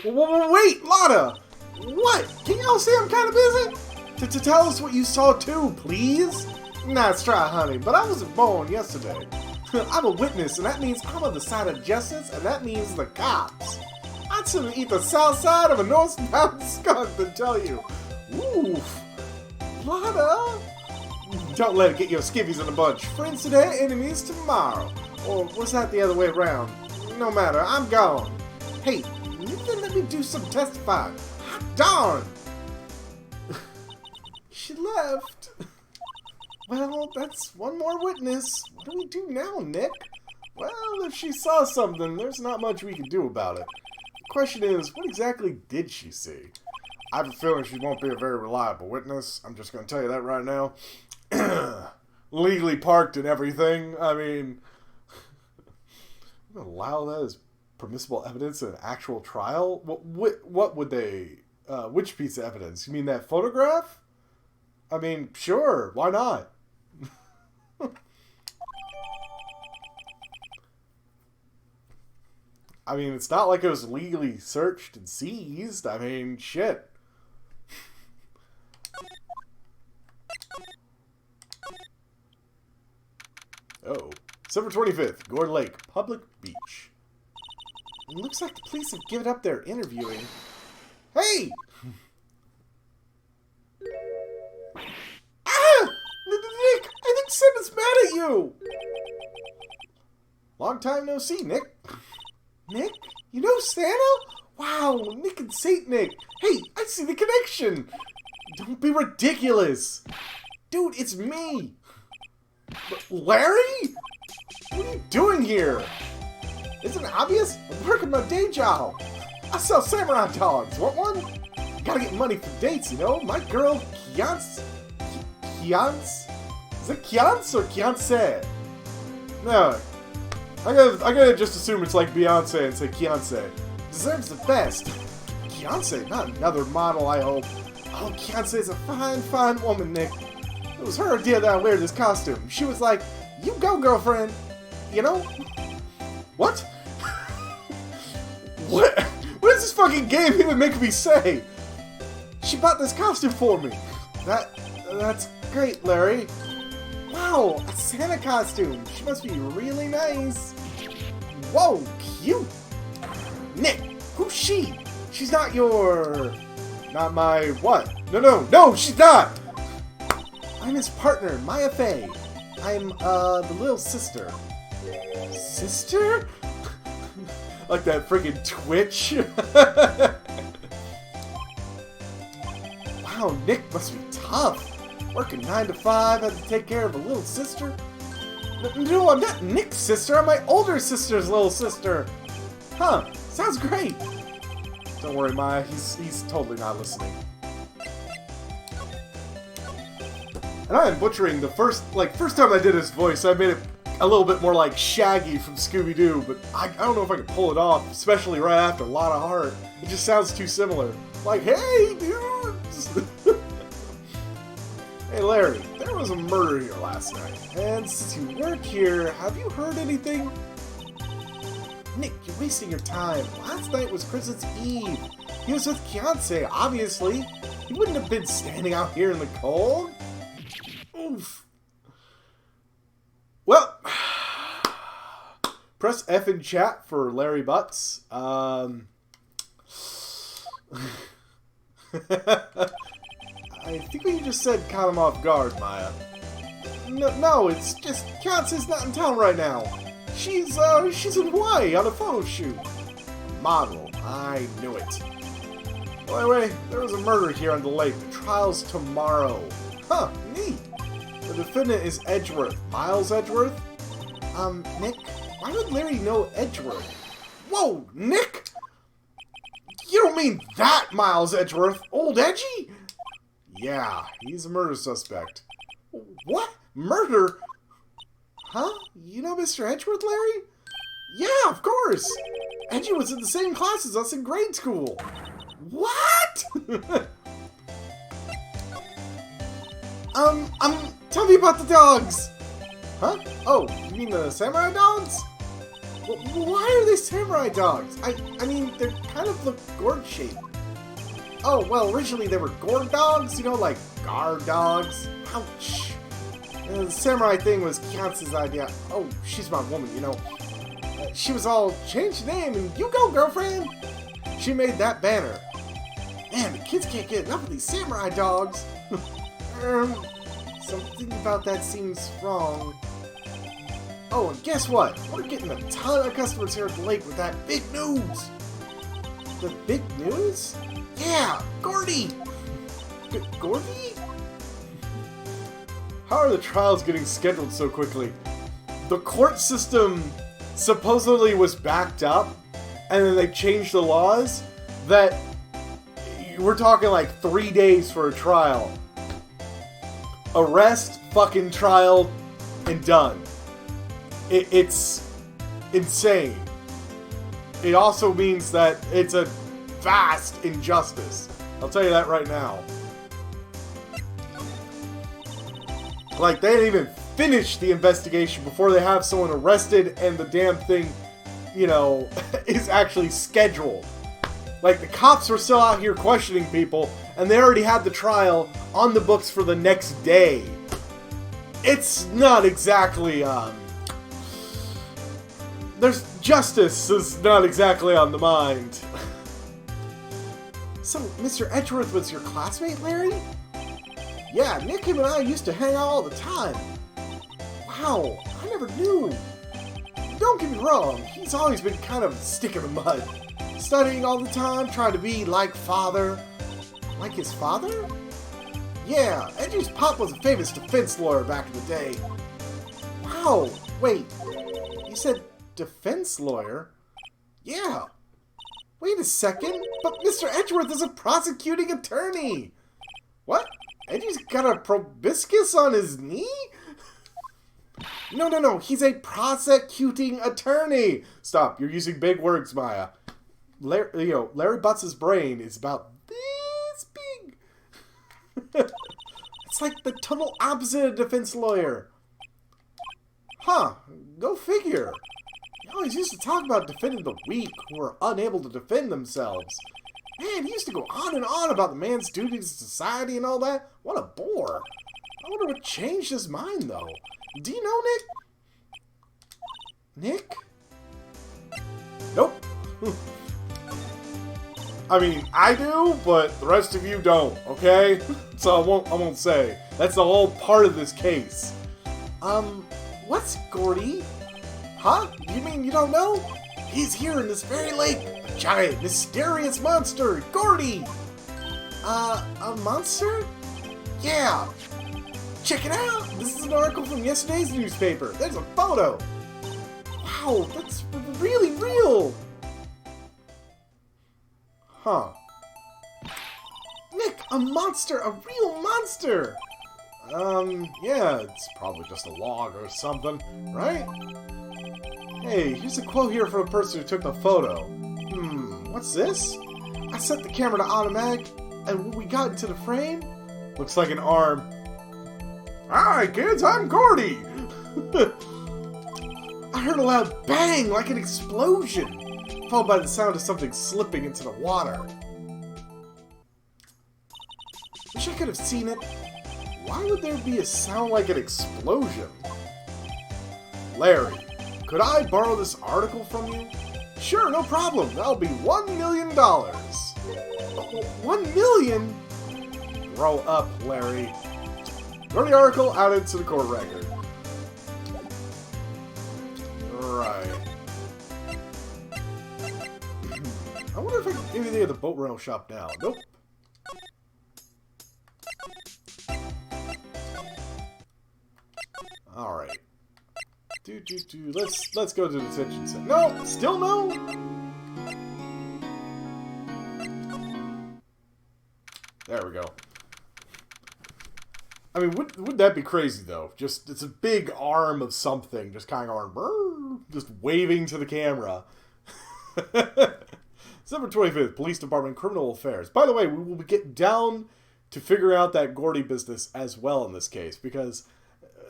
Wait, Lotta! What? Can y'all see I'm kind of busy? To tell us what you saw too, please? Nice try, honey, but I wasn't born yesterday. I'm a witness, and that means I'm on the side of justice, and that means the cops. I'd sooner eat the south side of a north-bound skunk than tell you. Oof. Lotta! Don't let it get your skivvies in a bunch. Friends today, enemies tomorrow. Or was that the other way around? No matter, I'm gone. Hey, let me do some testifying. Hot darn! She left. Well, that's one more witness. What do we do now, Nick? Well, if she saw something, there's not much we can do about it. The question is, what exactly did she see? I have a feeling she won't be a very reliable witness. I'm just going to tell you that right now. Legally parked and everything. I mean, I'm going to allow that as permissible evidence in an actual trial? What would they... which piece of evidence? You mean that photograph? I mean, sure. Why not? I mean, it's not like it was legally searched and seized. I mean, shit. Oh. December 25th, Gore Lake, Public Beach. It looks like the police have given up their interviewing. Hey! Ah! Nick, I think Santa's mad at you! Long time no see, Nick. Nick? You know Santa? Wow, Nick and Saint Nick. Hey, I see the connection. Don't be ridiculous. Dude, it's me. Larry? What are you doing here? Isn't it obvious? I'm working my day job. I sell samurai dogs. Want one? Gotta get money for dates, you know? My girl, Kiance? Is it Kiance or Kiance? No. I gotta just assume it's like Beyonce and say Kiance. Deserves the best. Kiance, not another model, I hope. Oh, Kiance is a fine, fine woman, Nick. It was her idea that I wear this costume. She was like, you go, girlfriend. You know? What? What? What is this fucking game even making me say? She bought this costume for me. That's great, Larry. Wow, a Santa costume. She must be really nice. Whoa, cute. Nick, who's she? She's not your... Not my what? No, she's not. I'm his partner, Maya Fey. I'm, the little sister. Sister? Like that freaking Twitch. Wow, Nick must be tough. Working 9 to 5, had to take care of a little sister. No, I'm not Nick's sister. I'm my older sister's little sister. Huh? Sounds great. Don't worry, Maya. He's totally not listening. And I am butchering the first time I did his voice, I made it a little bit more like Shaggy from Scooby-Doo, but I don't know if I can pull it off, especially right after Lot of Heart. It just sounds too similar. Like, hey, dudes! Hey, Larry, there was a murder here last night, and since you weren't here, have you heard anything? Nick, you're wasting your time. Last night was Christmas Eve. He was with Kiance, obviously. He wouldn't have been standing out here in the cold. Oof. Well, press F in chat for Larry Butts. I think what you just said caught him off guard, Maya. No, it's just Kiance's not in town right now. She's in Hawaii on a photo shoot. Model, I knew it. Well, anyway, there was a murder here on the lake. The trial's tomorrow. Huh, neat. The defendant is Edgeworth. Miles Edgeworth? Nick, why would Larry know Edgeworth? Whoa, Nick! You don't mean that Miles Edgeworth? Old Edgy? Yeah, he's a murder suspect. What? Murder? Huh? You know Mr. Edgeworth, Larry? Yeah, of course! Edgy was in the same class as us in grade school. What? Tell me about the dogs! Huh? Oh, you mean the samurai dogs? Well, why are they samurai dogs? I mean, they kind of look gourd-shaped. Oh, well, originally they were gourd dogs, you know, like guard dogs. Ouch. The samurai thing was Kiance's idea. Oh, she's my woman, you know. She was all, change the name and you go, girlfriend. She made that banner. Man, the kids can't get enough of these samurai dogs. Something about that seems wrong. Oh, and guess what? We're getting a ton of customers here at the lake with that big news. The big news? Yeah, Gordy! Gordy? How are the trials getting scheduled so quickly? The court system supposedly was backed up, and then they changed the laws that we're talking like 3 days for a trial. Arrest, fucking trial, and done. It's insane. It also means that it's a vast injustice. I'll tell you that right now. Like, they didn't even finish the investigation before they have someone arrested and the damn thing, you know, is actually scheduled. Like, the cops were still out here questioning people, and they already had the trial on the books for the next day. It's not exactly, there's justice is not exactly on the mind. So, Mr. Edgeworth was your classmate, Larry? Yeah, Nick, him, and I used to hang out all the time. Wow, I never knew. Don't get me wrong, he's always been kind of a stick in the mud. Studying all the time, trying to be like father. Like his father? Yeah, Edgy's pop was a famous defense lawyer back in the day. Wow, wait, you said defense lawyer? Yeah. Wait a second, but Mr. Edgeworth is a prosecuting attorney! What? Edgy's got a proboscis on his knee? No, he's a prosecuting attorney! Stop, you're using big words, Maya. Larry Butts' brain is about this big. It's like the total opposite of defense lawyer. Huh, go figure. He always used to talk about defending the weak who are unable to defend themselves. Man, he used to go on and on about the man's duties to society and all that. What a bore. I wonder what changed his mind, though. Do you know Nick? Nick? Nope. I mean, I do, but the rest of you don't, okay? So I won't say. That's the whole part of this case. What's Gordy? Huh? You mean you don't know? He's here in this very lake. A giant, mysterious monster, Gordy! A monster? Yeah. Check it out! This is an article from yesterday's newspaper. There's a photo. Wow, that's really real. Huh. Nick, a monster, a real monster! Yeah, it's probably just a log or something, right? Hey, here's a quote here from a person who took the photo. What's this? I set the camera to automatic, and when we got into the frame... Looks like an arm. Hi, kids, I'm Gordy! I heard a loud bang, like an explosion, followed by the sound of something slipping into the water. Wish I could have seen it. Why would there be a sound like an explosion? Larry, could I borrow this article from you? Sure, no problem. That'll be $1 million. $1 million? Grow up, Larry. Throw the article out into the court record. Right. I wonder if I can do anything at the boat rental shop now. Nope. Alright. Let's go to the detention center. No! Still no? There we go. I mean, wouldn't that be crazy, though? Just, it's a big arm of something, just kind of going, just waving to the camera. December 25th, Police Department, Criminal Affairs. By the way, we will get down to figure out that Gordy business as well in this case, because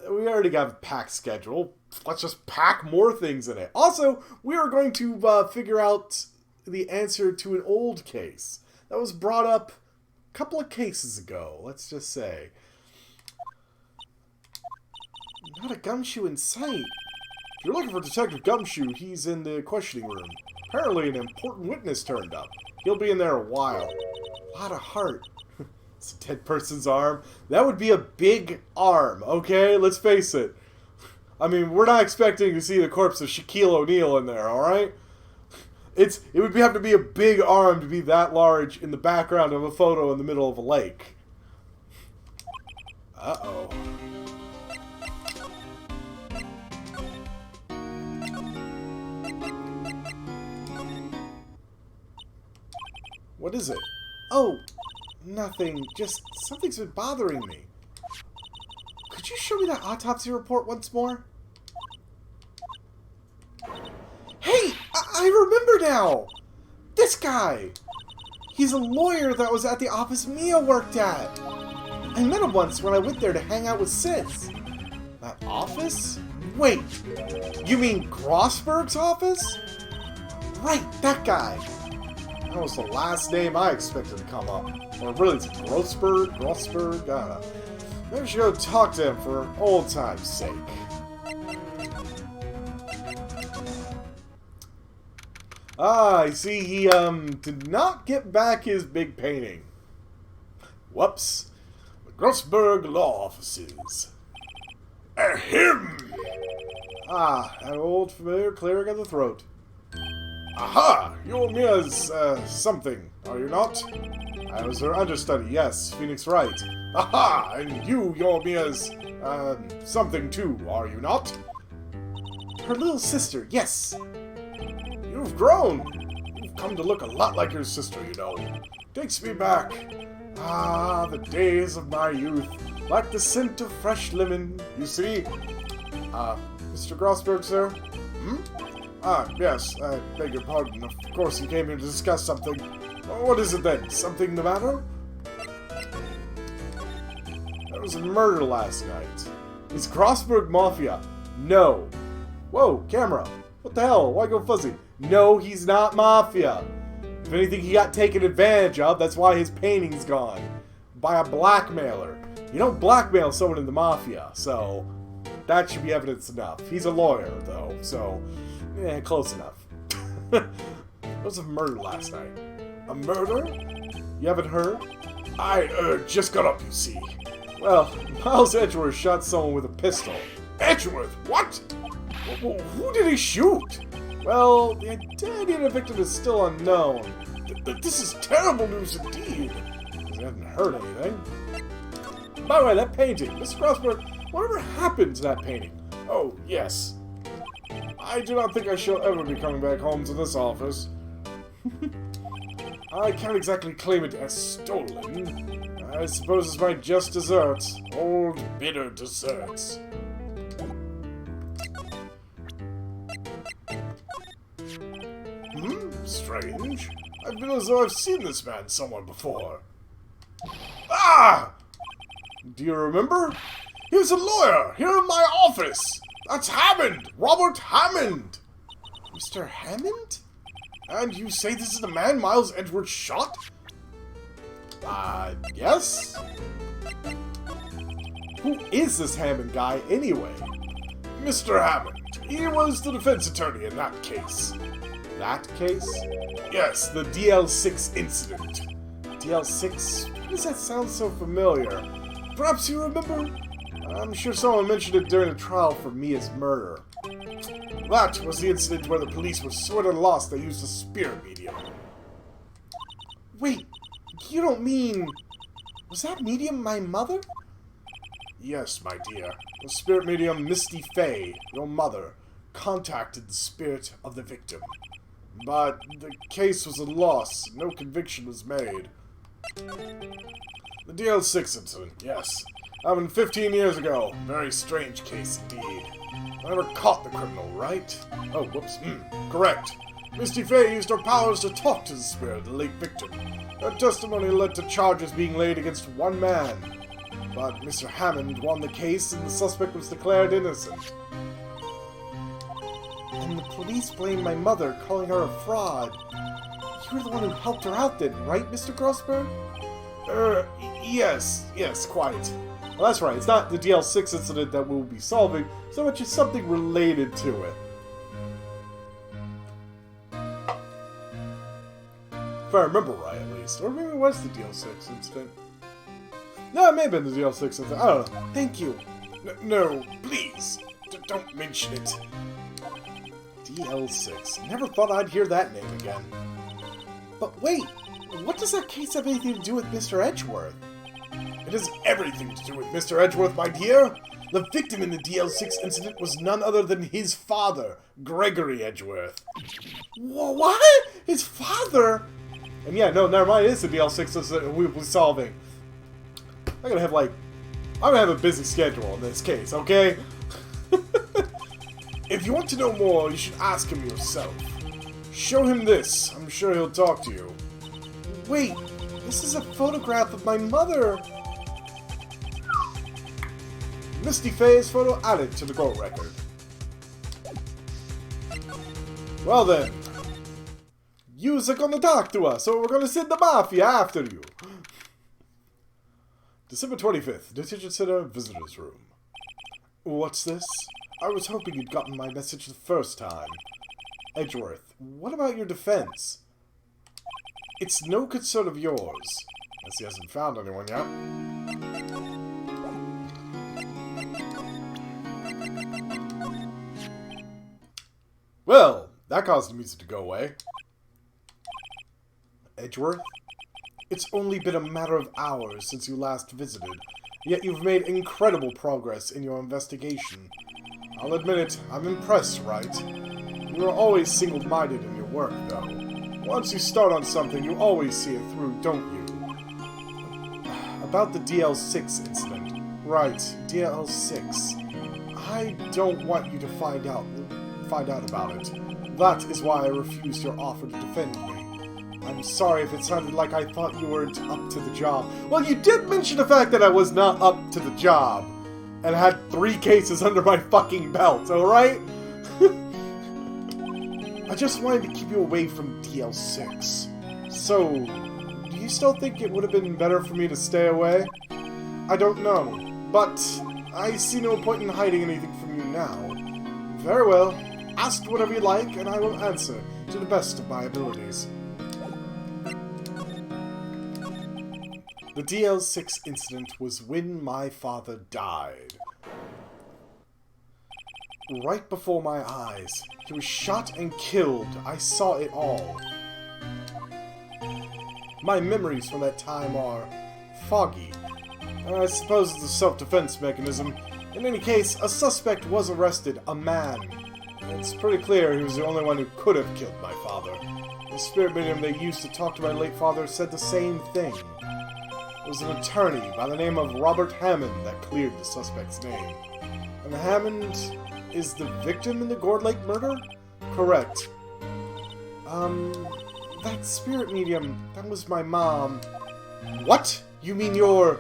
we already got a packed schedule. Let's just pack more things in it. Also, we are going to figure out the answer to an old case that was brought up a couple of cases ago, let's just say. Not a Gumshoe in sight. If you're looking for Detective Gumshoe, he's in the questioning room. Apparently an important witness turned up. He'll be in there a while. A lot of heart. It's a dead person's arm. That would be a big arm, okay? Let's face it. I mean, we're not expecting to see the corpse of Shaquille O'Neal in there, alright? It would have to be a big arm to be that large in the background of a photo in the middle of a lake. Uh-oh. What is it? Oh, nothing. Just something's been bothering me. Could you show me that autopsy report once more? Hey! I remember now! This guy! He's a lawyer that was at the office Mia worked at. I met him once when I went there to hang out with Sis. That office? Wait, you mean Grossberg's office? Right, that guy. That was the last name I expected to come up. Or really, it's Grossberg? I don't know. Maybe we should go talk to him for old time's sake. Ah, I see he, did not get back his big painting. Whoops. The Grossberg Law Offices. Ahem! Ah, an old familiar clearing of the throat. Aha! You're Mia's, something, are you not? I was her understudy, yes, Phoenix Wright. Aha! And you're Mia's, something too, are you not? Her little sister, yes. You've grown. You've come to look a lot like your sister, you know. Takes me back. Ah, the days of my youth. Like the scent of fresh lemon, you see. Mr. Grossberg, sir? Hmm? Ah, yes, I beg your pardon. Of course you came here to discuss something. What is it then? Something the matter? There was a murder last night. Is Grossberg Mafia? No. Whoa, camera. What the hell? Why go fuzzy? No, he's not Mafia. If anything, he got taken advantage of. That's why his painting's gone. By a blackmailer. You don't blackmail someone in the Mafia, so that should be evidence enough. He's a lawyer, though, so close enough. There was a murder last night. A murder? You haven't heard? I, just got up, you see. Well, Miles Edgeworth shot someone with a pistol. Edgeworth? What? Who did he shoot? Well, the identity of the victim is still unknown. This is terrible news indeed. He hasn't heard anything. By the way, that painting, Mr. Grossberg, whatever happened to that painting? Oh, yes. I do not think I shall ever be coming back home to this office. I can't exactly claim it as stolen. I suppose it's my just desserts. Old, bitter desserts. Strange. I feel as though I've seen this man somewhere before. Ah! Do you remember? He was a lawyer here in my office. That's Hammond! Robert Hammond! Mr. Hammond? And you say this is the man Miles Edgeworth shot? Yes? Who is this Hammond guy, anyway? Mr. Hammond. He was the defense attorney in that case. That case? Yes, the DL6 incident. DL6? Why does that sound so familiar? Perhaps you remember? I'm sure someone mentioned it during the trial for Mia's murder. That was the incident where the police were sort of lost. They used a spirit medium. Wait, you don't mean... Was that medium my mother? Yes, my dear. The spirit medium Misty Fey, your mother, contacted the spirit of the victim. But the case was a loss. No conviction was made. The DL6 incident, yes. Happened 15 years ago. Very strange case indeed. I never caught the criminal, right? Oh, whoops. Correct. Misty Fey used her powers to talk to the spirit of the late victim. Her testimony led to charges being laid against one man. But Mr. Hammond won the case and the suspect was declared innocent. And the police blamed my mother, calling her a fraud. You were the one who helped her out then, right, Mr. Grossberg? Yes, quite. Well, that's right, it's not the DL6 incident that we'll be solving, so much as something related to it. If I remember right, at least. Or maybe it was the DL6 incident. No, it may have been the DL6 incident. I don't know. Thank you. No, please. Don't mention it. DL6. Never thought I'd hear that name again. But wait, what does that case have anything to do with Mr. Edgeworth? It has everything to do with Mr. Edgeworth, my dear. The victim in the DL6 incident was none other than his father, Gregory Edgeworth. What? His father? And yeah, no, never mind, it is the DL6 incident we'll be solving. I'm gonna have a busy schedule in this case, okay? If you want to know more, you should ask him yourself. Show him this. I'm sure he'll talk to you. Wait, this is a photograph of my mother. Misty Fey's photo added to the court record. Well then, you're gonna talk to us, so we're gonna send the mafia after you. December 25th, Detention Center, Visitor's Room. What's this? I was hoping you'd gotten my message the first time. Edgeworth, what about your defense? It's no concern of yours. Guess he hasn't found anyone yet. Well, that caused the music to go away. Edgeworth? It's only been a matter of hours since you last visited, yet you've made incredible progress in your investigation. I'll admit it, I'm impressed, Wright. You are always single-minded in your work, though. Once you start on something, you always see it through, don't you? About the DL6 incident. Right, DL6. I don't want you to find out about it. That is why I refused your offer to defend me. I'm sorry if it sounded like I thought you weren't up to the job. Well, you did mention the fact that I was not up to the job. And had 3 cases under my fucking belt, alright? I just wanted to keep you away from DL6. So, do you still think it would have been better for me to stay away? I don't know, but I see no point in hiding anything from you now. Very well, ask whatever you like, and I will answer to the best of my abilities. The DL6 incident was when my father died. Right before my eyes. He was shot and killed. I saw it all. My memories from that time are foggy. I suppose it's a self-defense mechanism. In any case, a suspect was arrested, a man. It's pretty clear he was the only one who could have killed my father. The spirit medium they used to talk to my late father said the same thing. It was an attorney by the name of Robert Hammond that cleared the suspect's name. And Hammond is the victim in the Gourd Lake murder? Correct. That spirit medium, that was my mom. What? You mean your...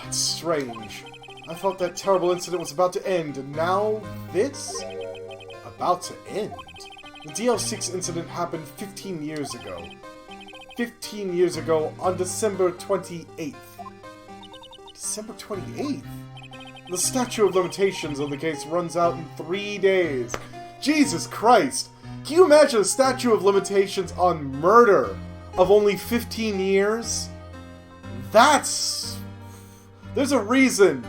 it's strange. I thought that terrible incident was about to end, and now this? About to end? The DL6 incident happened 15 years ago. 15 years ago on December 28th. December 28th? The statute of limitations on the case runs out in 3 days. Jesus Christ! Can you imagine a statute of limitations on murder of only 15 years? That's... There's a reason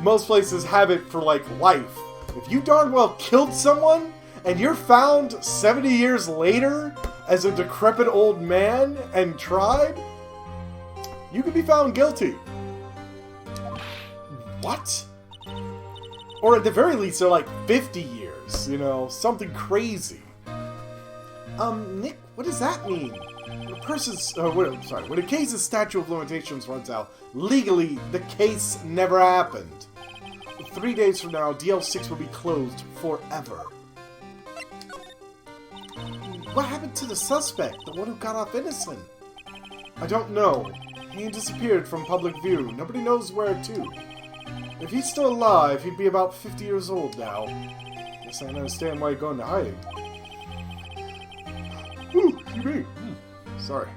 most places have it for, like, life. If you darn well killed someone, and you're found 70 years later as a decrepit old man and tried, you could be found guilty. What? Or at the very least, they're like 50 years, you know, something crazy. Nick, what does that mean? When a case's statute of limitations runs out, legally, the case never happened. 3 days from now, DL6 will be closed forever. What happened to the suspect, the one who got off innocent? I don't know. He disappeared from public view. Nobody knows where to. If he's still alive, he'd be about 50 years old now. Guess I understand why he'd go into hiding. Ooh, me. Sorry.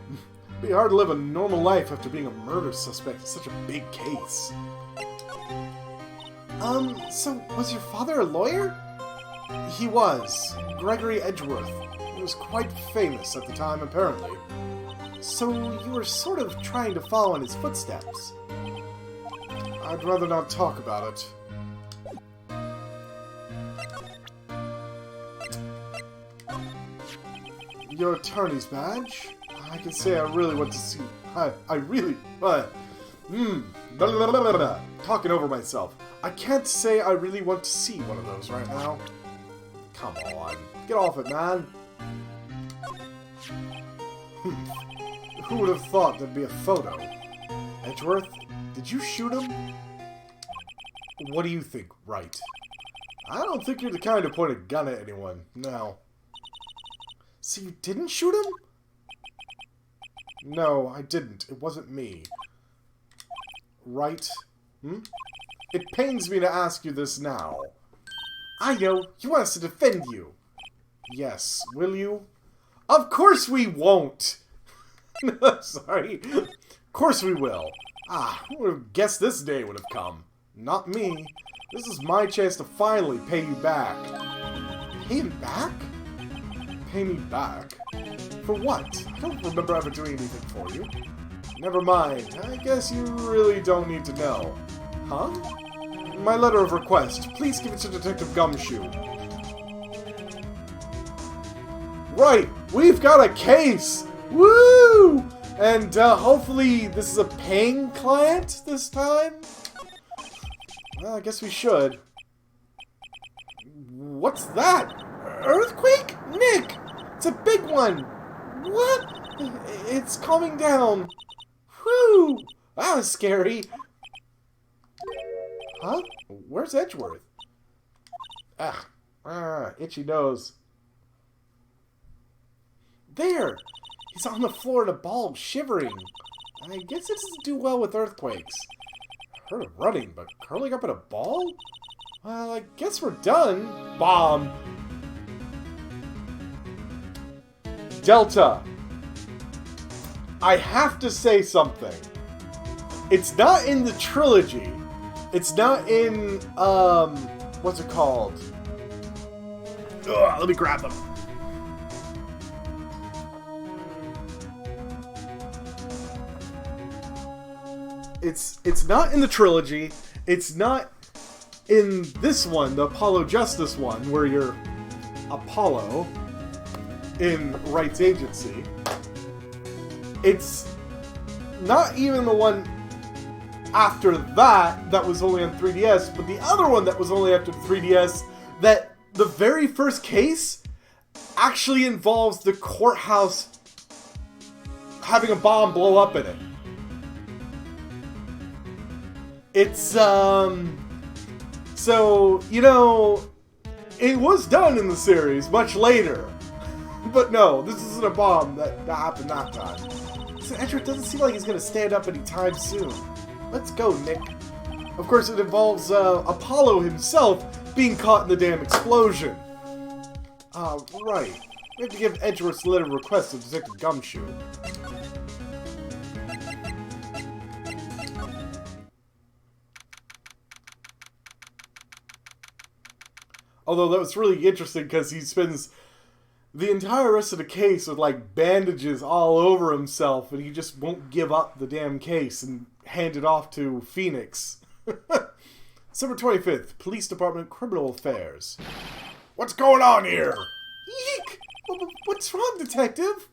It'd be hard to live a normal life after being a murder suspect in such a big case. So was your father a lawyer? He was. Gregory Edgeworth. He was quite famous at the time, apparently. So you were sort of trying to follow in his footsteps. I'd rather not talk about it. Your attorney's badge? I can say I really want to see... Talking over myself. I can't say I really want to see one of those right now. Come on. Get off it, man. Who would have thought there'd be a photo? Edgeworth, did you shoot him? What do you think, Wright? I don't think you're the kind to point a gun at anyone. No. So you didn't shoot him? No, I didn't. It wasn't me. Wright? It pains me to ask you this now. I know. You want us to defend you. Yes. Will you? Of course we won't! Sorry. Of course we will. Who would have guessed this day would have come? Not me. This is my chance to finally pay you back. Pay him back? Pay me back? For what? I don't remember ever doing anything for you. Never mind. I guess you really don't need to know. Huh? My letter of request. Please give it to Detective Gumshoe. Right! We've got a case! Woo! And hopefully this is a paying client this time? Well, I guess we should. What's that? Earthquake? Nick! It's a big one! What? It's calming down. Whew! That was scary. Huh? Where's Edgeworth? Itchy nose. There! He's on the floor in a ball, shivering. I guess it doesn't do well with earthquakes. I heard him running, but curling up in a ball? Well, I guess we're done. Bomb! Delta! I have to say something. It's not in the trilogy. It's not in, what's it called? Ugh, let me grab them. It's not in the trilogy. It's not in this one, the Apollo Justice one, where you're Apollo in Wright's agency. It's not even the one after that was only on 3DS, but the other one that was only after 3DS, that the very first case actually involves the courthouse having a bomb blow up in it. It's, so, you know, it was done in the series much later. But no, this isn't a bomb that happened that time. So Edgeworth doesn't seem like he's going to stand up anytime soon. Let's go, Nick. Of course, it involves Apollo himself being caught in the damn explosion. Right. We have to give Edgeworth's letter of request to Detective Gumshoe. Although that was really interesting because he spends the entire rest of the case with like bandages all over himself, and he just won't give up the damn case and hand it off to Phoenix. December 25th, Police Department, Criminal Affairs. What's going on here? Eek! What's wrong, Detective?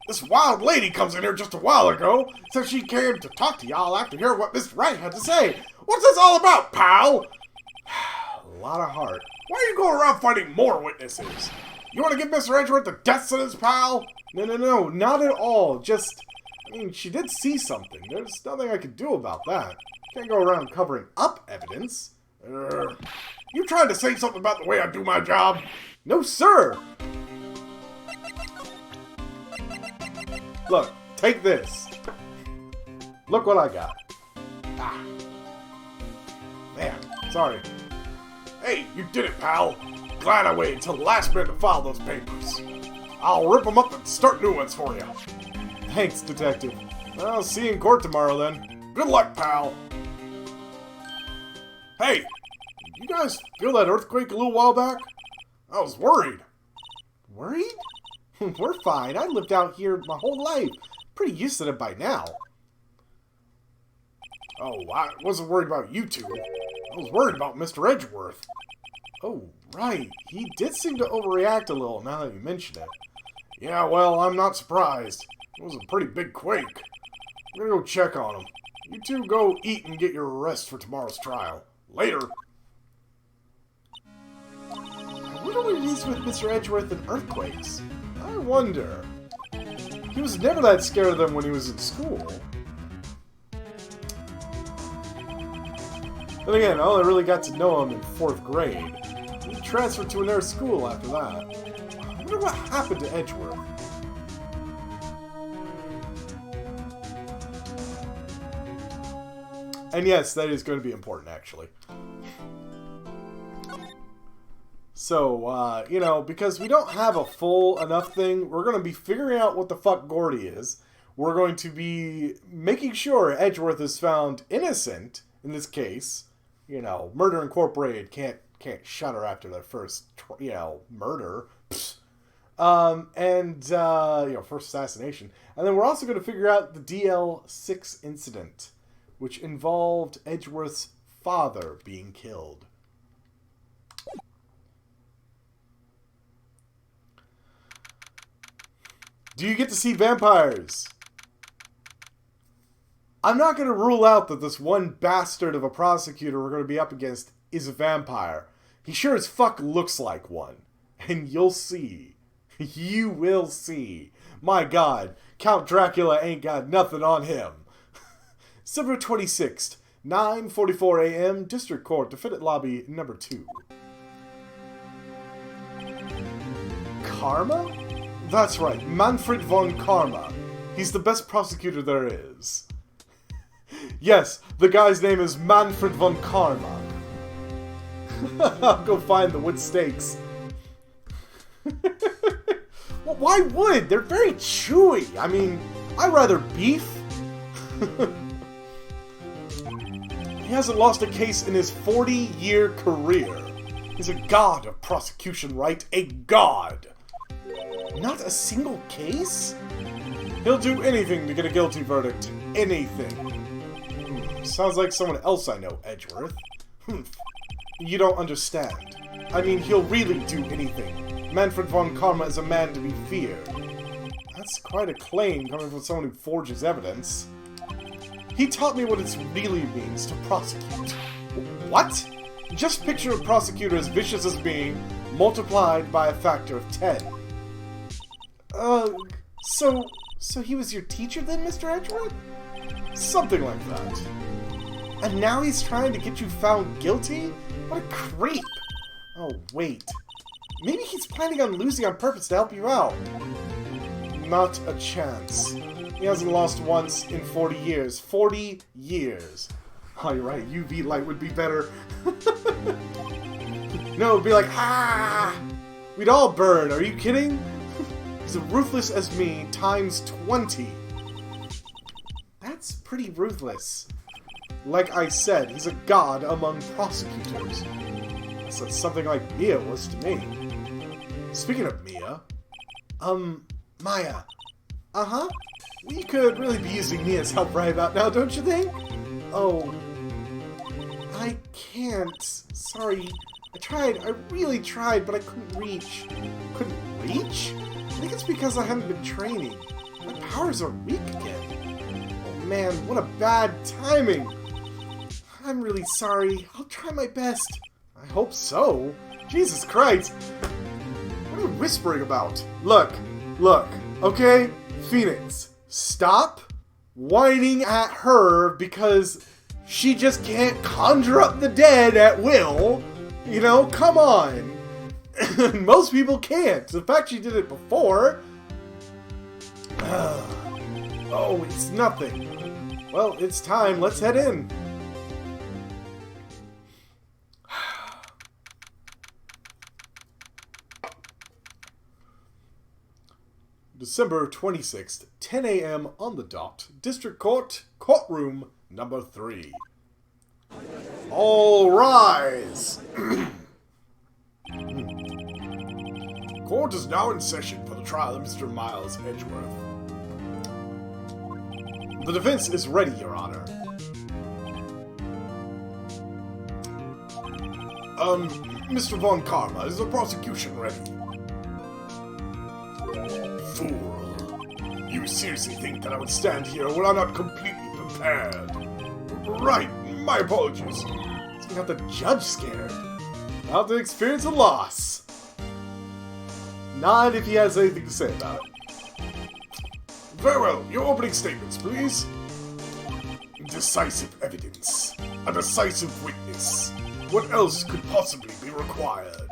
This wild lady comes in here just a while ago, said she came to talk to y'all after hearing what Miss Wright had to say. What's this all about, pal? A lot of heart. Why are you going around finding more witnesses? You want to give Mr. Edgeworth the death sentence, pal? No, not at all. Just, I mean, she did see something. There's nothing I could do about that. Can't go around covering up evidence. You trying to say something about the way I do my job? No, sir! Look, take this. Look what I got. Ah. Man, sorry. Hey, you did it, pal. Glad I waited until the last minute to file those papers. I'll rip them up and start new ones for you. Thanks, Detective. I'll see you in court tomorrow, then. Good luck, pal. Hey, you guys feel that earthquake a little while back? I was worried. Worried? We're fine. I lived out here my whole life. Pretty used to it by now. Oh, I wasn't worried about you two. I was worried about Mr. Edgeworth. Oh, right. He did seem to overreact a little now that you mention it. Yeah, well, I'm not surprised. It was a pretty big quake. I'm gonna go check on him. You two go eat and get your rest for tomorrow's trial. Later. I wonder what it is with Mr. Edgeworth and earthquakes. I wonder. He was never that scared of them when he was in school. Then again, I only really got to know him in 4th grade. He transferred to another school after that. I wonder what happened to Edgeworth. And yes, that is going to be important, actually. So, you know, because we don't have a full enough thing, we're going to be figuring out what the fuck Gordy is. We're going to be making sure Edgeworth is found innocent in this case. You know, Murder Incorporated can't shut her after their first, you know, murder. You know, first assassination. And then we're also going to figure out the DL6 incident, which involved Edgeworth's father being killed. Do you get to see vampires? I'm not going to rule out that this one bastard of a prosecutor we're going to be up against is a vampire. He sure as fuck looks like one. And you'll see. You will see. My God, Count Dracula ain't got nothing on him. December 26th, 9:44 a.m., District Court, Defendant Lobby, number 2. Karma? That's right, Manfred von Karma. He's the best prosecutor there is. Yes, the guy's name is Manfred von Karma. I'll go find the wood stakes. Well, why wood? They're very chewy. I mean, I'd rather beef. He hasn't lost a case in his 40-year career. He's a god of prosecution, right? A god. Not a single case? He'll do anything to get a guilty verdict. Anything. Sounds like someone else I know, Edgeworth. You don't understand. I mean, he'll really do anything. Manfred von Karma is a man to be feared. That's quite a claim coming from someone who forges evidence. He taught me what it really means to prosecute. What? Just picture a prosecutor as vicious as me, multiplied by a factor of 10. So he was your teacher then, Mr. Edgeworth? Something like that. And now he's trying to get you found guilty? What a creep! Oh, wait. Maybe he's planning on losing on purpose to help you out. Not a chance. He hasn't lost once in 40 years. 40 years. Oh, you're right. UV light would be better. No, it would be like, ah! We'd all burn. Are you kidding? He's as ruthless as me times 20. That's pretty ruthless. Like I said, he's a god among prosecutors. That's something like Mia was to me. Speaking of Mia, Maya. Uh-huh. We could really be using Mia's help right about now, don't you think? Oh, I can't. Sorry. I tried. I really tried, but I couldn't reach. Couldn't reach? I think it's because I haven't been training. My powers are weak again. Oh man, what a bad timing. I'm really sorry. I'll try my best. I hope so. Jesus Christ. What are you whispering about? Look. Okay, Phoenix, stop whining at her because she just can't conjure up the dead at will. You know, come on. Most people can't. The fact she did it before... oh, it's nothing. Well, it's time. Let's head in. December 26th, 10 a.m. on the dot. District Court, courtroom number 3. All rise! Court is now in session for the trial of Mr. Miles Edgeworth. The defense is ready, Your Honor. Mr. Von Karma, is the prosecution ready? Fool. You seriously think that I would stand here when I'm not completely prepared? Right, my apologies. We got the judge scared. I'll have to experience a loss. Not if he has anything to say about it. Very well, your opening statements, please. Decisive evidence. A decisive witness. What else could possibly be required?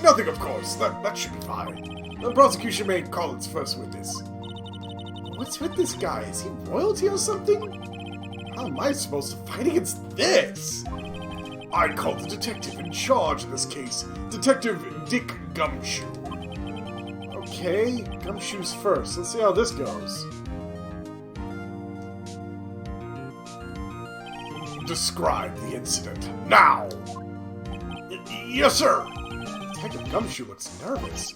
Nothing, of course. That should be fine. The prosecution may call its first witness. What's with this guy? Is he royalty or something? How am I supposed to fight against this? I call the detective in charge of this case, Detective Dick Gumshoe. Okay, Gumshoe's first. Let's see how this goes. Describe the incident, now! Yes, sir! Detective Gumshoe looks nervous.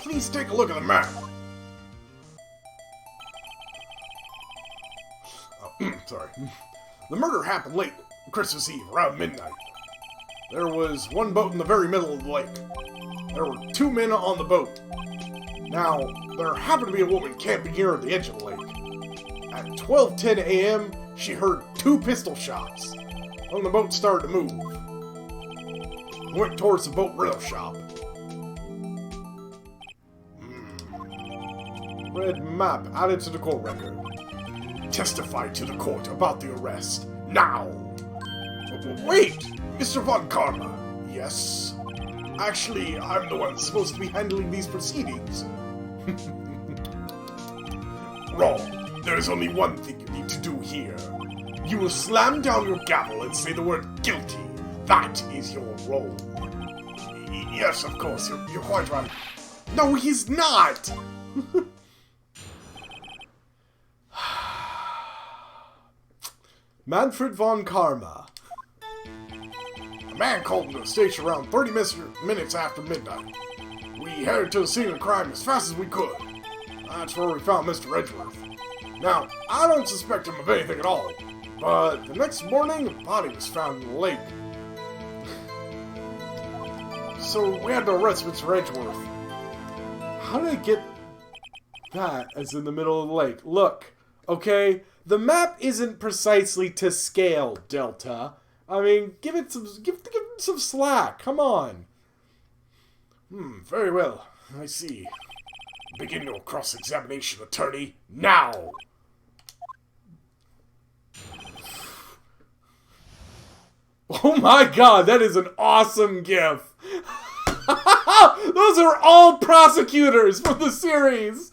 Please take a look at the map. Oh, sorry. The murder happened late Christmas Eve, around midnight. There was one boat in the very middle of the lake. There were 2 men on the boat. Now, there happened to be a woman camping here at the edge of the lake. At 12:10 a.m., she heard 2 pistol shots. When the boat started to move, went towards the boat rental shop. Red map added to the court record. Testify to the court about the arrest. Now! Wait! Mr. Von Karma. Yes? Actually, I'm the one supposed to be handling these proceedings. Wrong. There is only one thing you need to do here. You will slam down your gavel and say the word guilty. That is your role. Yes, of course, you're quite right. No, he's not! Manfred von Karma. A man called into the station around 30 minutes after midnight. We headed to the scene of the crime as fast as we could. That's where we found Mr. Edgeworth. Now, I don't suspect him of anything at all, but the next morning, a body was found in the lake. So we had to arrest Mr. Edgeworth. How did I get that as in the middle of the lake? Look, okay, the map isn't precisely to scale, Delta. I mean, give it some slack. Come on. Very well. I see. Begin your cross-examination, attorney, now! Oh my god, that is an awesome gif! Those are all prosecutors from the series!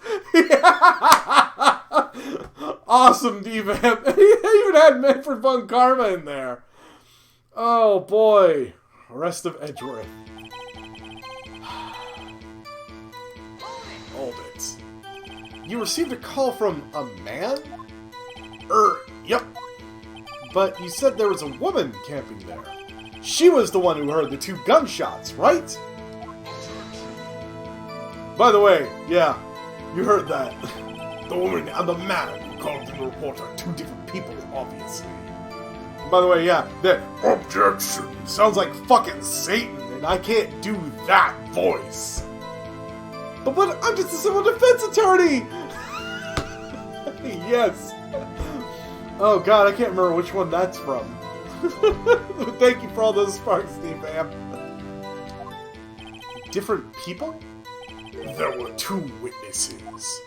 Awesome, D-Vamp. He even had Manfred von Karma in there. Oh boy. Arrest of Edgeworth. Hold it. You received a call from a man? Yep. But you said there was a woman camping there. She was the one who heard the 2 gunshots, right? By the way, yeah, you heard that. The woman and the man who called in the report are 2 different people, obviously. By the way, yeah, that objection sounds like fucking Satan, and I can't do that voice. But I'm just a civil defense attorney! Yes. Oh god, I can't remember which one that's from. Thank you for all those sparks, Steve Vamp. Different people? There were 2 witnesses.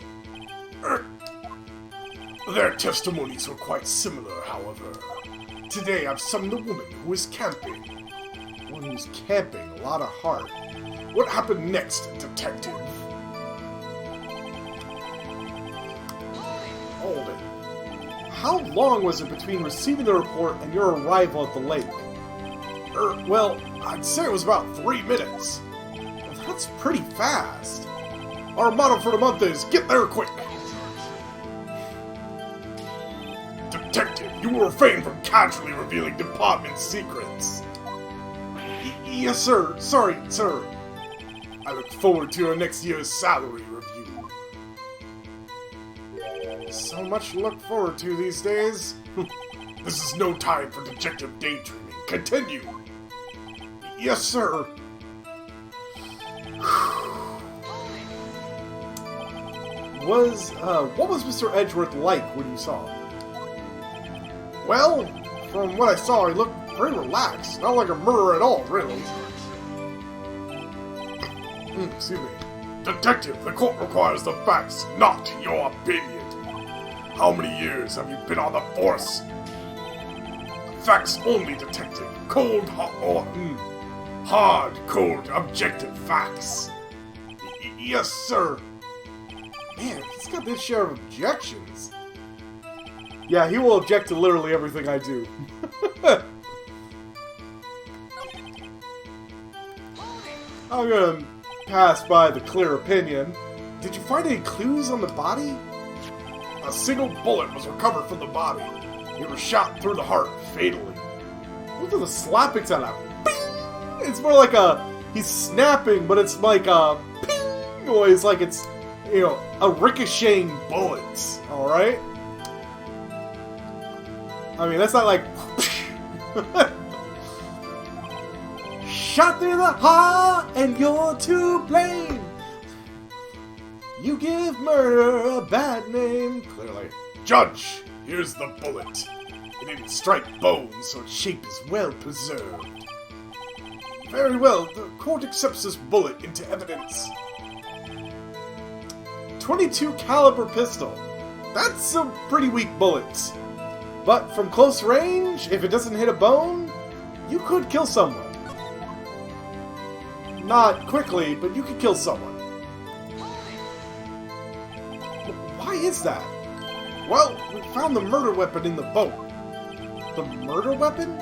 Their testimonies were quite similar, however. Today I've summoned a woman who is camping. One who's camping, a lot of heart. What happened next, detective? Hold it. How long was it between receiving the report and your arrival at the lake? Well, I'd say it was about 3 minutes. That's pretty fast. Our motto for the month is, get there quick! Detective, you will refrain from casually revealing department secrets. Yes, sir. Sorry, sir. I look forward to your next year's salary review. So much to look forward to these days. This is no time for detective daydreaming. Continue. Yes, sir. What was Mr. Edgeworth like when you saw him? Well, from what I saw, he looked pretty relaxed. Not like a murderer at all, really. Excuse me. Detective, the court requires the facts, not your opinion. How many years have you been on the force? Facts only, detective. Hard, cold, objective facts. Yes, sir. Man, he's got this share of objections. Yeah, he will object to literally everything I do. I'm gonna pass by the clear opinion. Did you find any clues on the body? A single bullet was recovered from the body. It was shot through the heart, fatally. What are the slapping sound out? Ping! It's more like he's snapping, but it's like a ping noise, like it's, you know, a ricocheting bullets. Alright? I mean, that's not like... Shot through the heart, and you're to blame. You give murder a bad name. Clearly. Judge, here's the bullet. It didn't strike bones, so its shape is well preserved. Very well, the court accepts this bullet into evidence. 22 caliber pistol. That's a pretty weak bullet. But from close range, if it doesn't hit a bone, you could kill someone. Not quickly, but you could kill someone. Why is that? Well, we found the murder weapon in the boat. The murder weapon?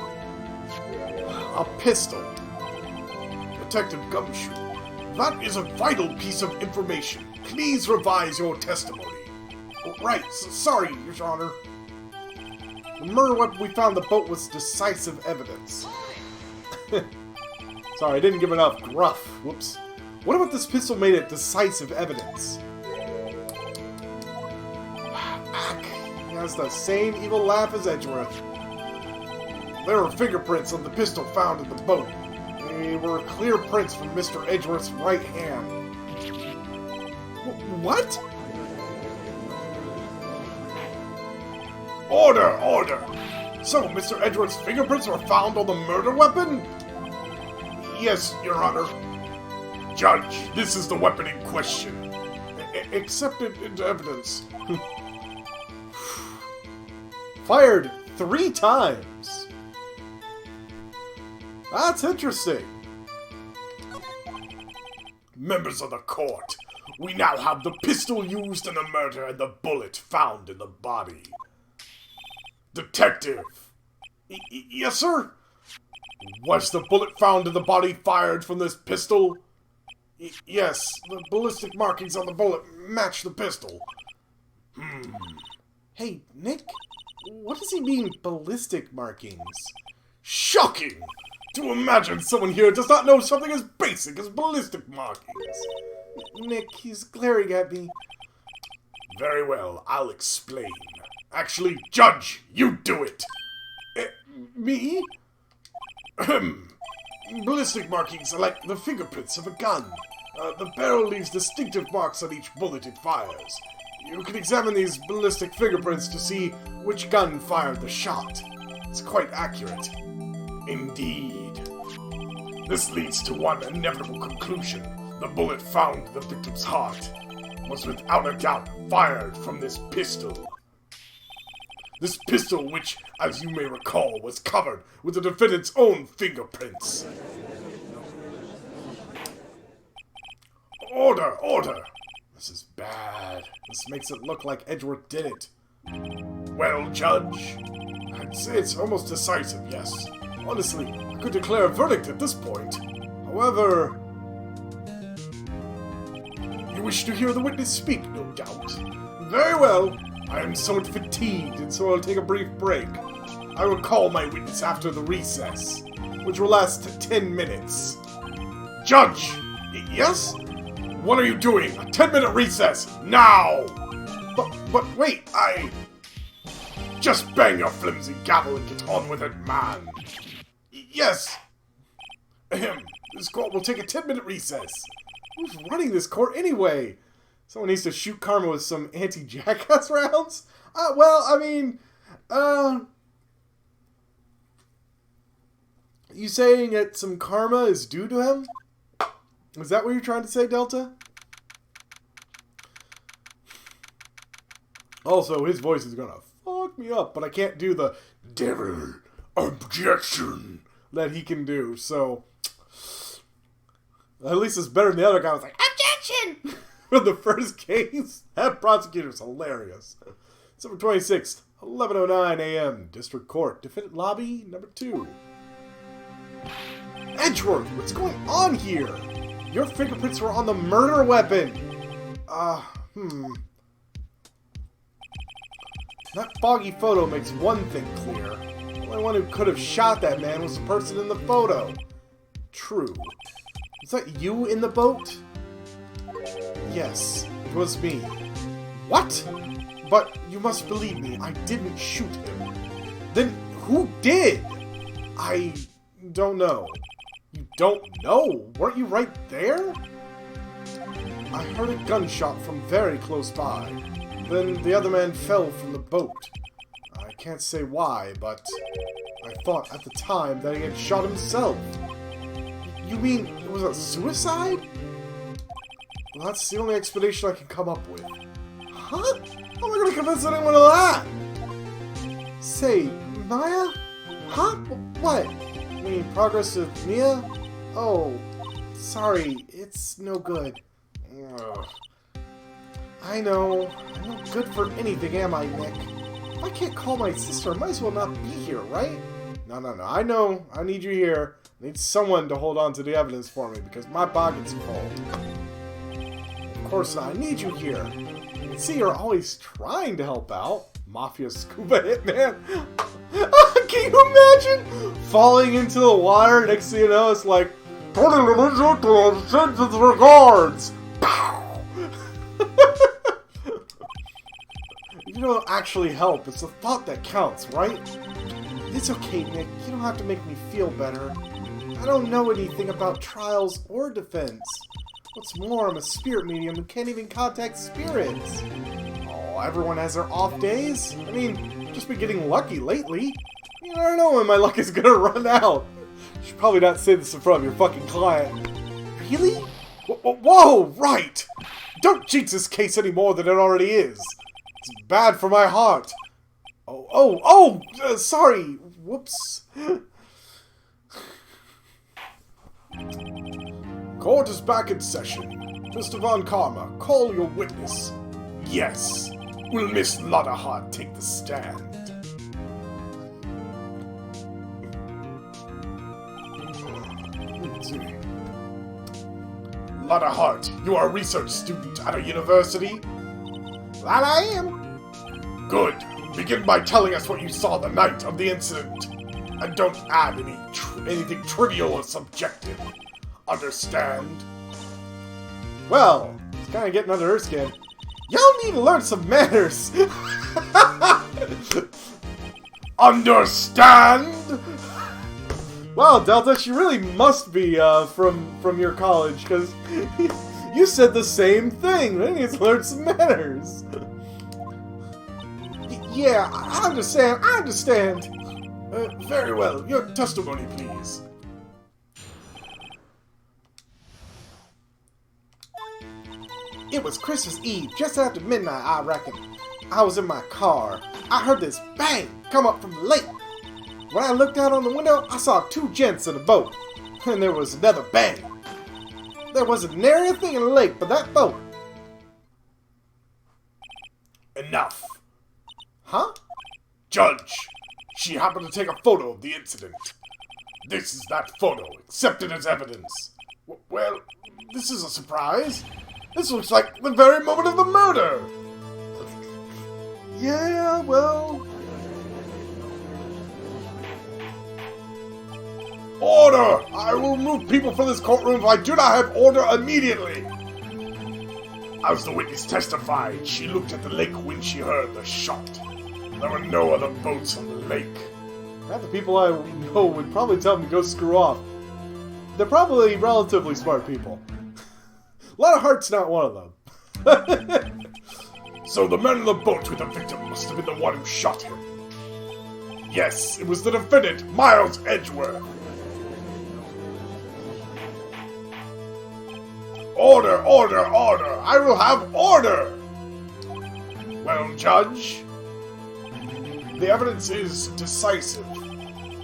A pistol. Detective Gumshoe, that is a vital piece of information. Please revise your testimony. Right, sorry, Your Honor. The murder weapon we found in the boat was decisive evidence. Sorry, I didn't give enough gruff. Whoops. What about this pistol made it decisive evidence? He has the same evil laugh as Edgeworth. There were fingerprints on the pistol found in the boat. They were clear prints from Mr. Edgeworth's right hand. What? Order! Order! So, Mr. Edgeworth's fingerprints were found on the murder weapon? Yes, Your Honor. Judge, this is the weapon in question. Accepted into evidence. Fired 3 times. That's interesting. Members of the court, we now have the pistol used in the murder and the bullet found in the body. Detective! Yes, sir? Was the bullet found in the body fired from this pistol? Yes, the ballistic markings on the bullet match the pistol. Hey, Nick? What does he mean, ballistic markings? Shocking! To imagine someone here does not know something as basic as ballistic markings. Nick, he's glaring at me. Very well, I'll explain. Actually, Judge, you do it! Me? Ballistic markings are like the fingerprints of a gun. The barrel leaves distinctive marks on each bullet it fires. You can examine these ballistic fingerprints to see which gun fired the shot. It's quite accurate. Indeed. This leads to one inevitable conclusion. The bullet found the victim's heart was without a doubt fired from this pistol. This pistol, which, as you may recall, was covered with the defendant's own fingerprints. Order, order! This is bad. This makes it look like Edgeworth did it. Well, Judge, I'd say it's almost decisive, yes. Honestly, I could declare a verdict at this point. However... You wish to hear the witness speak, no doubt. Very well. I am somewhat fatigued, and so I'll take a brief break. I will call my witness after the recess, which will last 10 minutes. Judge! Yes? What are you doing? A 10-minute recess, now! But wait, Just bang your flimsy gavel and get on with it, man! Yes! Ahem. This court will take a 10-minute recess. Who's running this court anyway? Someone needs to shoot Karma with some anti-jackass rounds? Well, I mean, you saying that some karma is due to him? Is that what you're trying to say, Delta? Also, his voice is gonna fuck me up, but I can't do the devil objection that he can do, so... At least it's better than the other guy was like, objection! For the first case. That prosecutor's hilarious. December 26th, 11:09 a.m. District Court. Defendant Lobby, number 2. Edgeworth, what's going on here? Your fingerprints were on the murder weapon. That foggy photo makes one thing clear. The only one who could have shot that man was the person in the photo. True. Is that you in the boat? Yes, it was me. What? But you must believe me, I didn't shoot him. Then who did? I don't know. You don't know? Weren't you right there? I heard a gunshot from very close by. Then the other man fell from the boat. I can't say why, but I thought at the time that he had shot himself. You mean it was a suicide? Well, that's the only explanation I can come up with. Huh? How am I going to convince anyone of that? Say, Maya? Huh? What? You mean progress of Mia? Oh, sorry, it's no good. Ugh. I know. I'm not good for anything, am I, Nick? If I can't call my sister, I might as well not be here, right? No. I know. I need you here. I need someone to hold on to the evidence for me, because my pocket's full. Of course not. I need you here. You can see you're always trying to help out. Mafia scuba hitman. Can you imagine falling into the water? Next thing you know, it's like, sends its regards. You don't actually help. It's the thought that counts, right? It's okay, Nick. You don't have to make me feel better. I don't know anything about trials or defense. What's more, I'm a spirit medium who can't even contact spirits. Oh, everyone has their off days. I mean, just been getting lucky lately. You never know when my luck is gonna run out. You should probably not say this in front of your fucking client. Really? Whoa, right! Don't jinx this case any more than it already is. It's bad for my heart. Sorry. Whoops. Court is back in session. Mr. Von Karma, call your witness. Yes. Will Miss Ladderheart take the stand? Ladderheart, you are a research student at a university? That I am. Good. Begin by telling us what you saw the night of the incident. And don't add anything trivial or subjective. Understand? Well, it's kind of getting under her skin. Y'all need to learn some manners. Understand? Wow, Delta, she really must be from your college, because you said the same thing. They need to learn some manners. Yeah, I understand. Very well. Your testimony, please. It was Christmas Eve, just after midnight, I reckon. I was in my car. I heard this bang come up from the lake. When I looked out on the window, I saw two gents in a boat. And there was another bang. There wasn't nary a thing in the lake but that boat. Enough. Huh? Judge, she happened to take a photo of the incident. This is that photo, accepted as evidence. Well, this is a surprise. This looks like the very moment of the murder. Yeah, well... Order! I will remove people from this courtroom if I do not have order immediately. As the witness testified, she looked at the lake when she heard the shot. There were no other boats on the lake. Half the people I know would probably tell them to go screw off. They're probably relatively smart people. A lot of hearts, not one of them. So the man in the boat with the victim must have been the one who shot him. Yes, it was the defendant, Miles Edgeworth. Order, order, order! I will have order! Well, Judge, the evidence is decisive.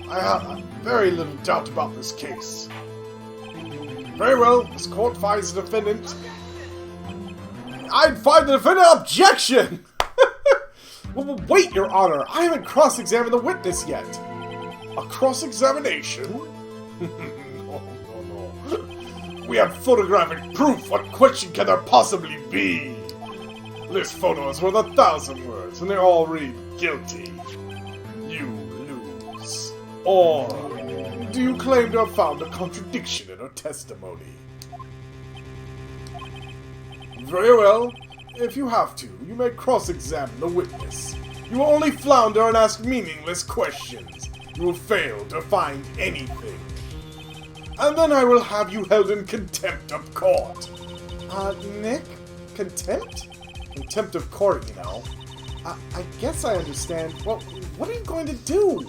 I have very little doubt about this case. Very well, this court finds the defendant. I'd find the defendant objection! Well, wait, Your Honor, I haven't cross-examined the witness yet. A cross-examination? No. We have photographic proof. What question can there possibly be? This photo is worth 1,000 words, and they all read guilty. You lose. Or do you claim to have found a contradiction in her testimony? Very well. If you have to, you may cross-examine the witness. You will only flounder and ask meaningless questions. You will fail to find anything. And then I will have you held in contempt of court. Nick? Contempt? Contempt of court, you know. I guess I understand. Well, what are you going to do?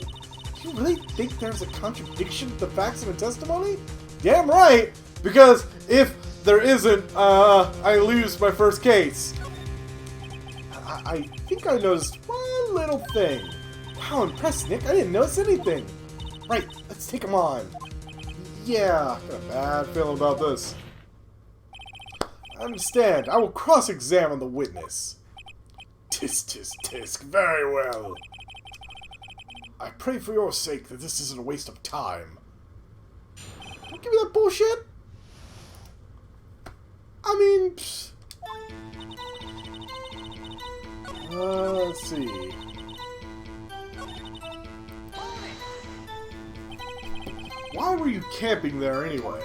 Do you really think there's a contradiction to the facts in the testimony? Damn right! Because if there isn't, I lose my first case. I think I noticed one little thing. How impressed, Nick. I didn't notice anything. Right, let's take him on. Yeah, got a bad feeling about this. I understand. I will cross-examine the witness. Tisk. Very well. I pray for your sake that this isn't a waste of time. Don't give me that bullshit. I mean, let's see. Why were you camping there anyway?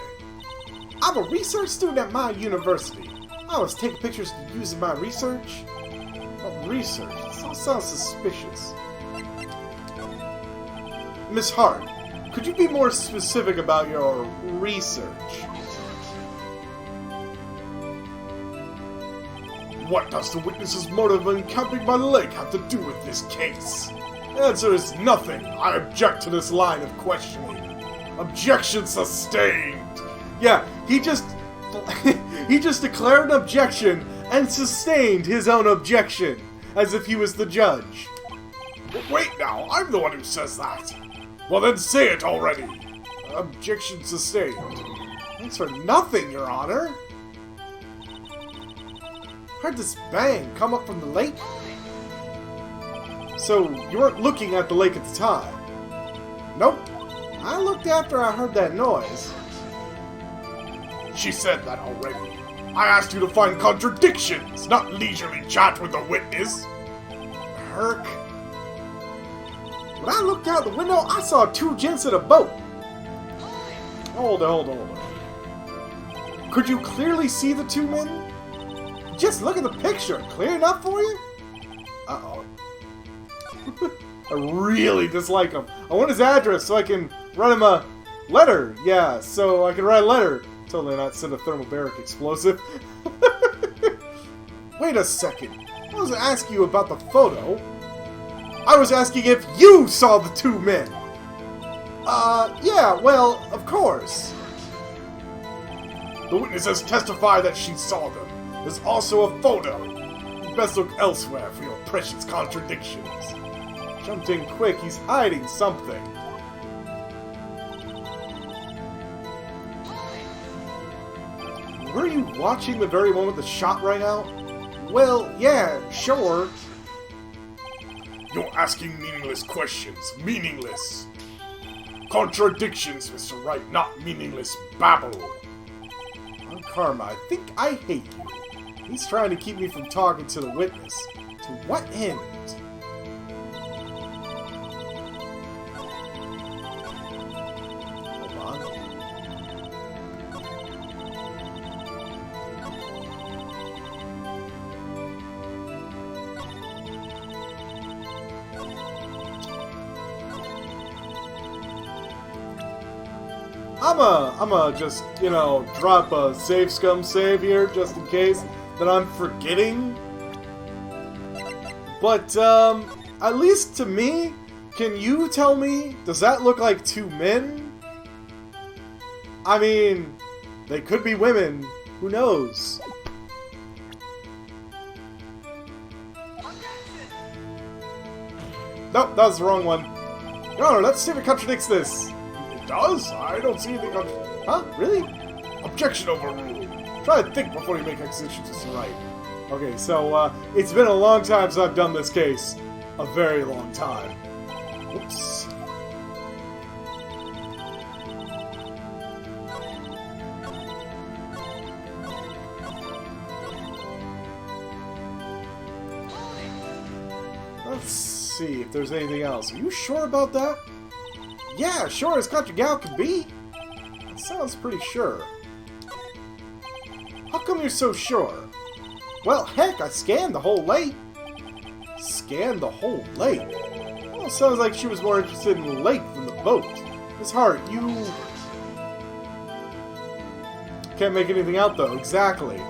I'm a research student at my university. I was taking pictures to use in my research. Research? This all sounds suspicious. Miss Hart, could you be more specific about your research? What does the witness's motive in camping by the lake have to do with this case? The answer is nothing. I object to this line of questioning. Objection sustained. Yeah, he just declared an objection and sustained his own objection, as if he was the judge. Wait now, I'm the one who says that. Well then say it already. Objection sustained. Thanks for nothing, Your Honor. Heard this bang come up from the lake? So, you weren't looking at the lake at the time? Nope. I looked after I heard that noise. She said that already. I asked you to find contradictions, not leisurely chat with the witness. Herc. When I looked out the window, I saw two gents in a boat. Hold on. Could you clearly see the two men? Just look at the picture. Clear enough for you? Uh-oh. I really dislike him. I want his address so I can write him a letter. Yeah, so I can write a letter. Totally not send a thermobaric explosive. Wait a second. I wasn't asking you about the photo. I was asking if you saw the two men. Yeah, well, of course. The witness has testified that she saw them. There's also a photo. You best look elsewhere for your precious contradictions. Jumped in quick, he's hiding something. Were you watching the very moment the shot rang out? Well, yeah, sure. You're asking meaningless questions. Meaningless. Contradictions, Mr. Wright, not meaningless babble. On Karma, I think I hate you. He's trying to keep me from talking to the witness. To what end? Hold on. I'ma just, you know, drop a save scum save here just in case that I'm forgetting. But, at least to me, can you tell me, does that look like two men? I mean, they could be women. Who knows? Nope, that was the wrong one. Your Honor, let's see if it contradicts this. Does? I don't see anything. Huh? Really? Objection overruled. Try to think before you make accusations, Mr. Wright. Okay, so, it's been a long time since I've done this case. A very long time. Oops. Let's see if there's anything else. Are you sure about that? Yeah, sure as country gal can be. That sounds pretty sure. How come you're so sure? Well, heck, I scanned the whole lake. Scanned the whole lake? Well, sounds like she was more interested in the lake than the boat. Miss Hart, you... Can't make anything out, though. Exactly.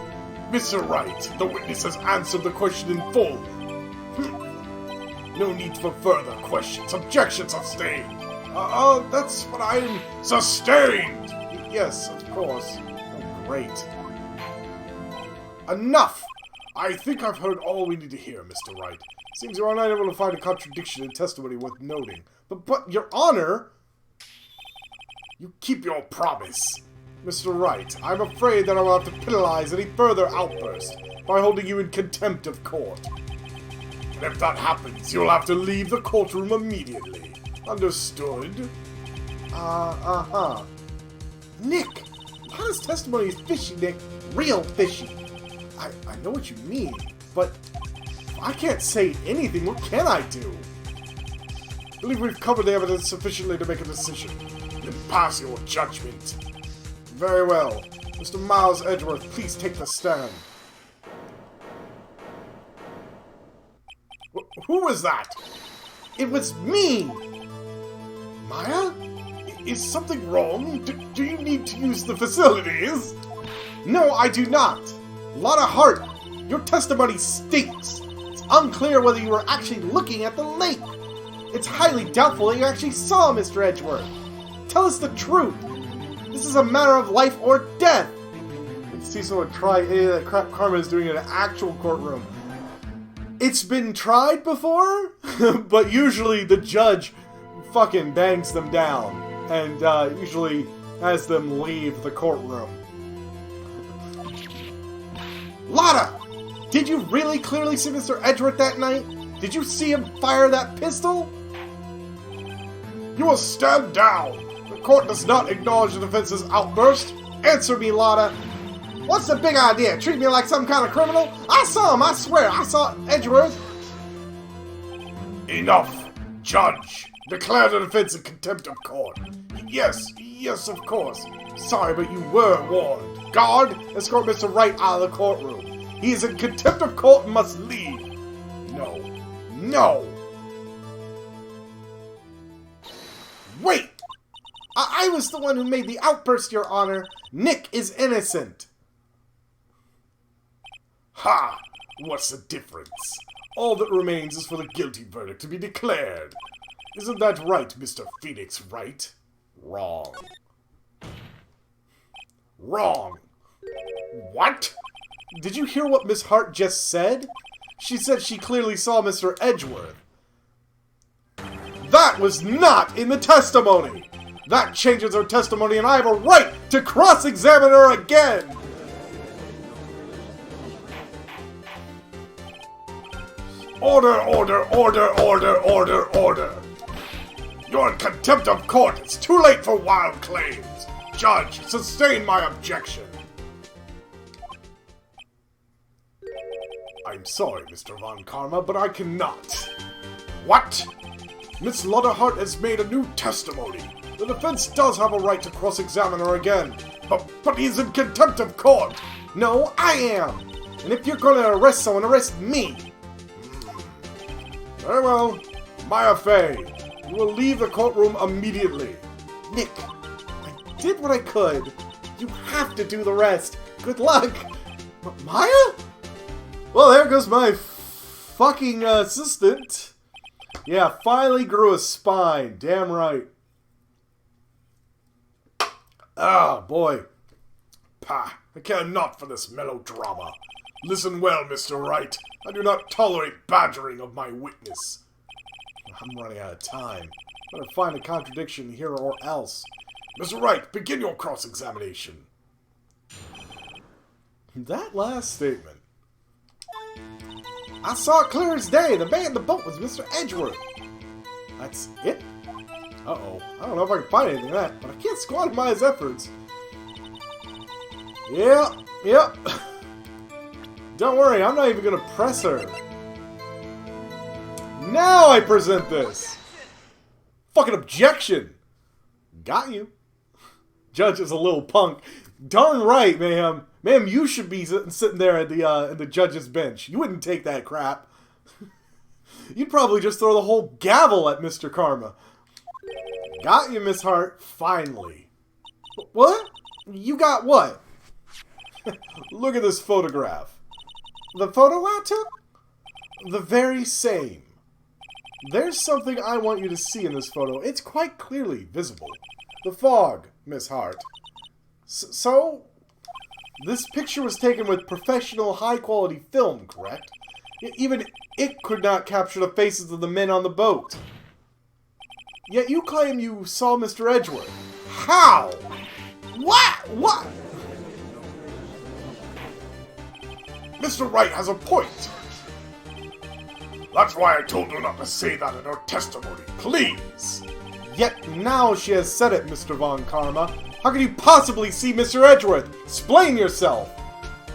Mr. Wright, the witness has answered the question in full. No need for further questions. Objection sustained. That's what I'm... Sustained! Yes, of course. Oh, great. Enough! I think I've heard all we need to hear, Mr. Wright. Seems you are not able to find a contradiction in testimony worth noting. But, Your Honor... You keep your promise. Mr. Wright, I'm afraid that I will have to penalize any further outburst by holding you in contempt of court. And if that happens, you'll have to leave the courtroom immediately. Understood? Uh-huh. Nick! His testimony is fishy, Nick. Real fishy. I know what you mean, but if I can't say anything, what can I do? I believe we've covered the evidence sufficiently to make a decision. Then pass your judgment. Very well. Mr. Miles Edgeworth, please take the stand. Who was that? It was me! Maya? Is something wrong? Do you need to use the facilities? No, I do not! Lotta Hart, your testimony stinks! It's unclear whether you were actually looking at the lake! It's highly doubtful that you actually saw Mr. Edgeworth! Tell us the truth! This is a matter of life or death! Let's see someone try any of that crap Karma is doing in an actual courtroom. It's been tried before, but usually the judge fucking bangs them down and usually has them leave the courtroom. Lotta! Did you really clearly see Mr. Edgeworth that night? Did you see him fire that pistol? You will stand down! The court does not acknowledge the defense's outburst. Answer me, Lotta! What's the big idea? Treat me like some kind of criminal? I saw him, I swear! I saw Edgeworth! Enough! Judge! Declare the defense in contempt of court. Yes, of course. Sorry, but you were warned. Guard, escort Mr. Wright out of the courtroom. He is in contempt of court and must leave. No! Wait! I was the one who made the outburst, Your Honor. Nick is innocent. Ha! What's the difference? All that remains is for the guilty verdict to be declared. Isn't that right, Mr. Phoenix Wright? Wrong. Wrong! What? Did you hear what Miss Hart just said? She said she clearly saw Mr. Edgeworth. That was not in the testimony! That changes her testimony and I have a right to cross-examine her again! Order, order, order, order, order, order! You're in contempt of court! It's too late for wild claims! Judge, sustain my objection! I'm sorry, Mr. Von Karma, but I cannot. What? Miss Lutterhart has made a new testimony. The defense does have a right to cross-examine her again. But he's in contempt of court! No, I am! And if you're gonna arrest someone, arrest me! Very well. Maya Fey, you will leave the courtroom immediately. Nick, I did what I could. You have to do the rest. Good luck! But Maya? Well, there goes my fucking assistant. Yeah, finally grew a spine. Damn right. Ah, boy. Pah, I care not for this melodrama. Listen well, Mr. Wright. I do not tolerate badgering of my witness. I'm running out of time. Better find a contradiction here or else. Mr. Wright, begin your cross-examination. That last statement. I saw it clear as day. The man in the boat was Mr. Edgeworth. That's it? Uh-oh. I don't know if I can find anything like that, but I can't squander Maya's efforts. Yep. Don't worry, I'm not even gonna press her. Now I present this! Fucking objection! Got you. Judge is a little punk. Darn right, ma'am. Ma'am, you should be sitting there at the judge's bench. You wouldn't take that crap. You'd probably just throw the whole gavel at Mr. Karma. Got you, Miss Hart. Finally. What? You got what? Look at this photograph. The photo I took? The very same. There's something I want you to see in this photo. It's quite clearly visible. The fog, Miss Hart. So, this picture was taken with professional, high-quality film, correct? Even it could not capture the faces of the men on the boat. Yet you claim you saw Mr. Edgeworth. How? What? Mr. Wright has a point. That's why I told her not to say that in her testimony. Please! Yet now she has said it, Mr. Von Karma. How could you possibly see Mr. Edgeworth? Explain yourself!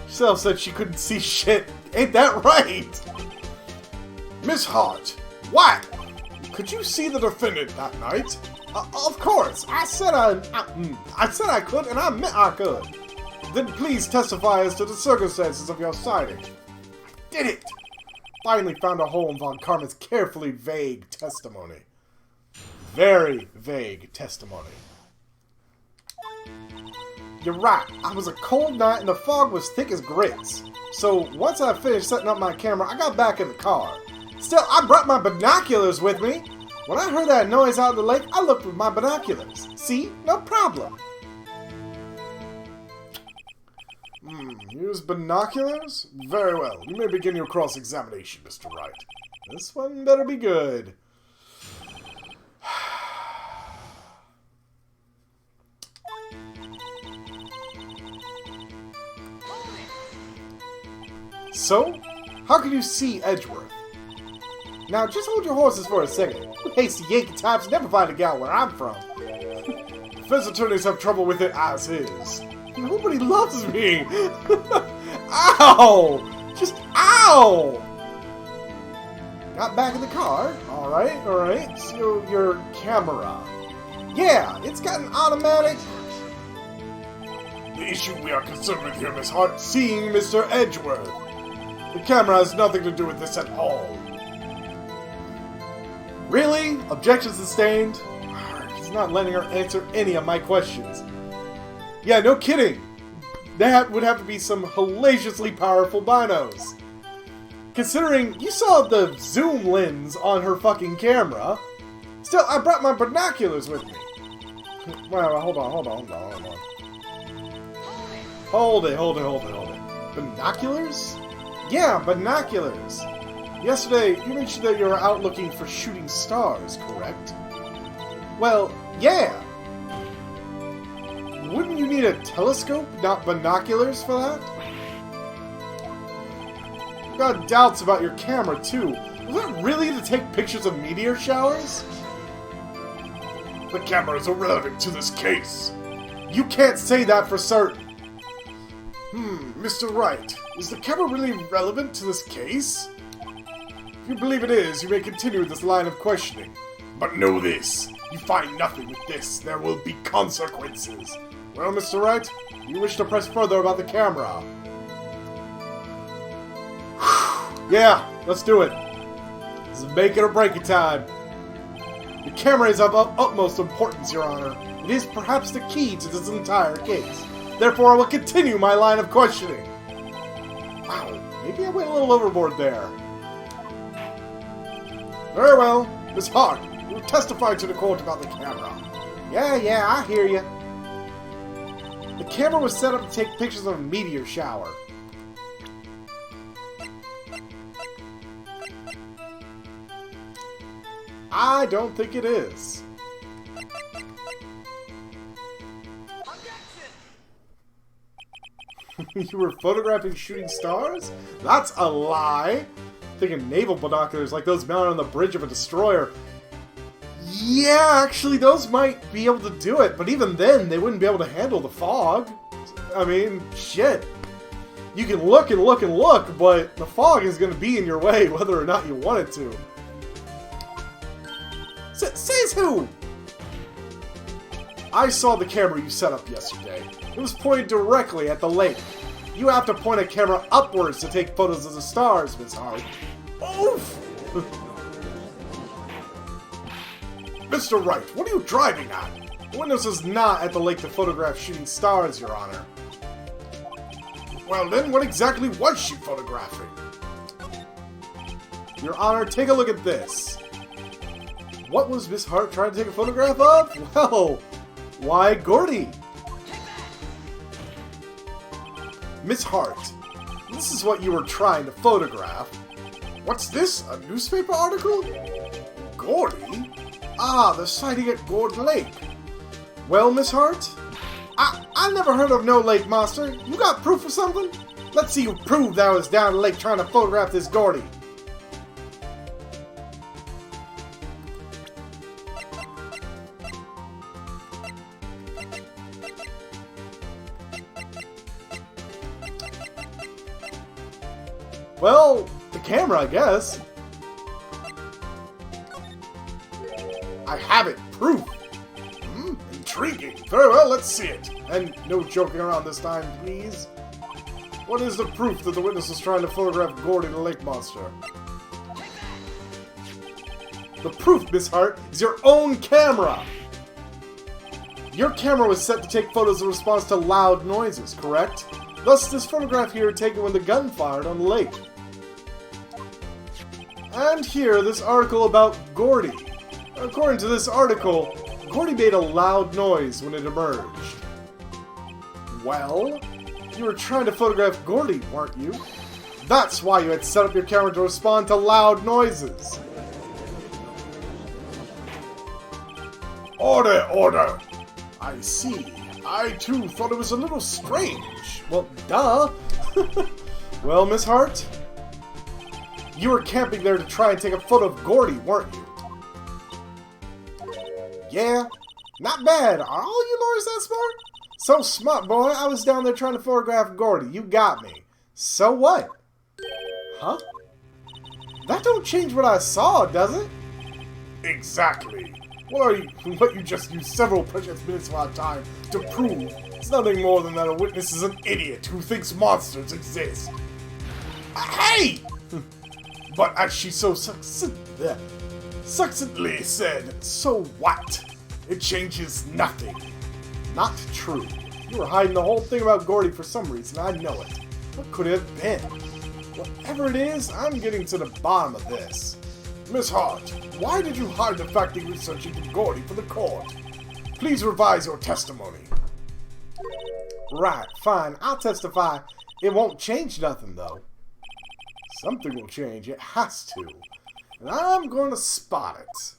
She said she couldn't see shit. Ain't that right? Miss Hart, what? Could you see the defendant that night? Of course. I said I could, and I meant I could. Then please testify as to the circumstances of your sighting. I did it! Finally found a hole in Von Karma's carefully vague testimony. Very vague testimony. You're right. I was a cold night and the fog was thick as grits. So once I finished setting up my camera, I got back in the car. Still, I brought my binoculars with me. When I heard that noise out in the lake, I looked with my binoculars. See? No problem. Use binoculars? Very well. You may begin your cross-examination, Mr. Wright. This one better be good. So, how can you see Edgeworth? Now, just hold your horses for a second. You hasty Yankee types never find a gal where I'm from. Defense attorneys have trouble with it as is. Nobody loves me! Ow! Just ow! Got back in the car. Alright. So, your camera. Yeah, it's got an automatic... The issue we are concerned with here, Miss Hart, seeing Mr. Edgeworth. The camera has nothing to do with this at all. Really? Objection sustained? He's not letting her answer any of my questions. Yeah, no kidding. That would have to be some hellaciously powerful binos. Considering you saw the zoom lens on her fucking camera. Still, I brought my binoculars with me. Well, hold on. Hold it. Binoculars? Yeah, binoculars. Yesterday, you mentioned that you were out looking for shooting stars, correct? Well, yeah. Wouldn't you need a telescope, not binoculars, for that? I've got doubts about your camera, too. Was it really to take pictures of meteor showers? The camera is irrelevant to this case. You can't say that for certain. Mr. Wright, is the camera really relevant to this case? If you believe it is, you may continue with this line of questioning. But know this, you find nothing with this, there will be consequences. Well, Mr. Wright, you wish to press further about the camera. Yeah, let's do it. This is make it or break it time. The camera is of utmost importance, Your Honor. It is perhaps the key to this entire case. Therefore, I will continue my line of questioning. Wow, maybe I went a little overboard there. Very well, Miss Hart, you testify to the court about the camera. Yeah, I hear you. The camera was set up to take pictures of a meteor shower. I don't think it is. You were photographing shooting stars? That's a lie! Thinking naval binoculars like those mounted on the bridge of a destroyer. Yeah, actually, those might be able to do it, but even then, they wouldn't be able to handle the fog. I mean, shit. You can look and look and look, but the fog is going to be in your way whether or not you want it to. Says who? I saw the camera you set up yesterday. It was pointed directly at the lake. You have to point a camera upwards to take photos of the stars, Miss Hart. Oof! Mr. Wright, what are you driving at? The witness is not at the lake to photograph shooting stars, Your Honor. Well then, what exactly was she photographing? Your Honor, take a look at this. What was Miss Hart trying to take a photograph of? Well, why, Gordy? Miss Hart, this is what you were trying to photograph. What's this? A newspaper article? Gordy? Ah, the sighting at Gourd Lake. Well, Miss Hart? I never heard of no lake monster. You got proof or something? Let's see you prove that I was down the lake trying to photograph this Gordy. Well, the camera, I guess. I have it. Proof. Intriguing. Very well, let's see it. And no joking around this time, please. What is the proof that the witness was trying to photograph Gordy the lake monster? The proof, Miss Hart, is your own camera. Your camera was set to take photos in response to loud noises, correct? Thus, this photograph here taken when the gun fired on the lake. And here, this article about Gordy. According to this article, Gordy made a loud noise when it emerged. Well, you were trying to photograph Gordy, weren't you? That's why you had set up your camera to respond to loud noises. Order, order! I see. I, too, thought it was a little strange. Well, duh. Well, Miss Hart, you were camping there to try and take a photo of Gordy, weren't you? Yeah, not bad. Are all you lawyers that smart? So smart, boy. I was down there trying to photograph Gordy. You got me. So what? Huh? That don't change what I saw, does it? Exactly. What you just used several precious minutes of our time to prove is nothing more than that a witness is an idiot who thinks monsters exist. Hey! But as she so succinctly said, so what? It changes nothing. Not true. You were hiding the whole thing about Gordy for some reason. I know it. What could it have been? Whatever it is, I'm getting to the bottom of this. Miss Hart, why did you hide the fact that you researched into Gordy for the court? Please revise your testimony. Right, fine. I'll testify It won't change nothing, though. Something will change. It has to. And I'm going to spot it.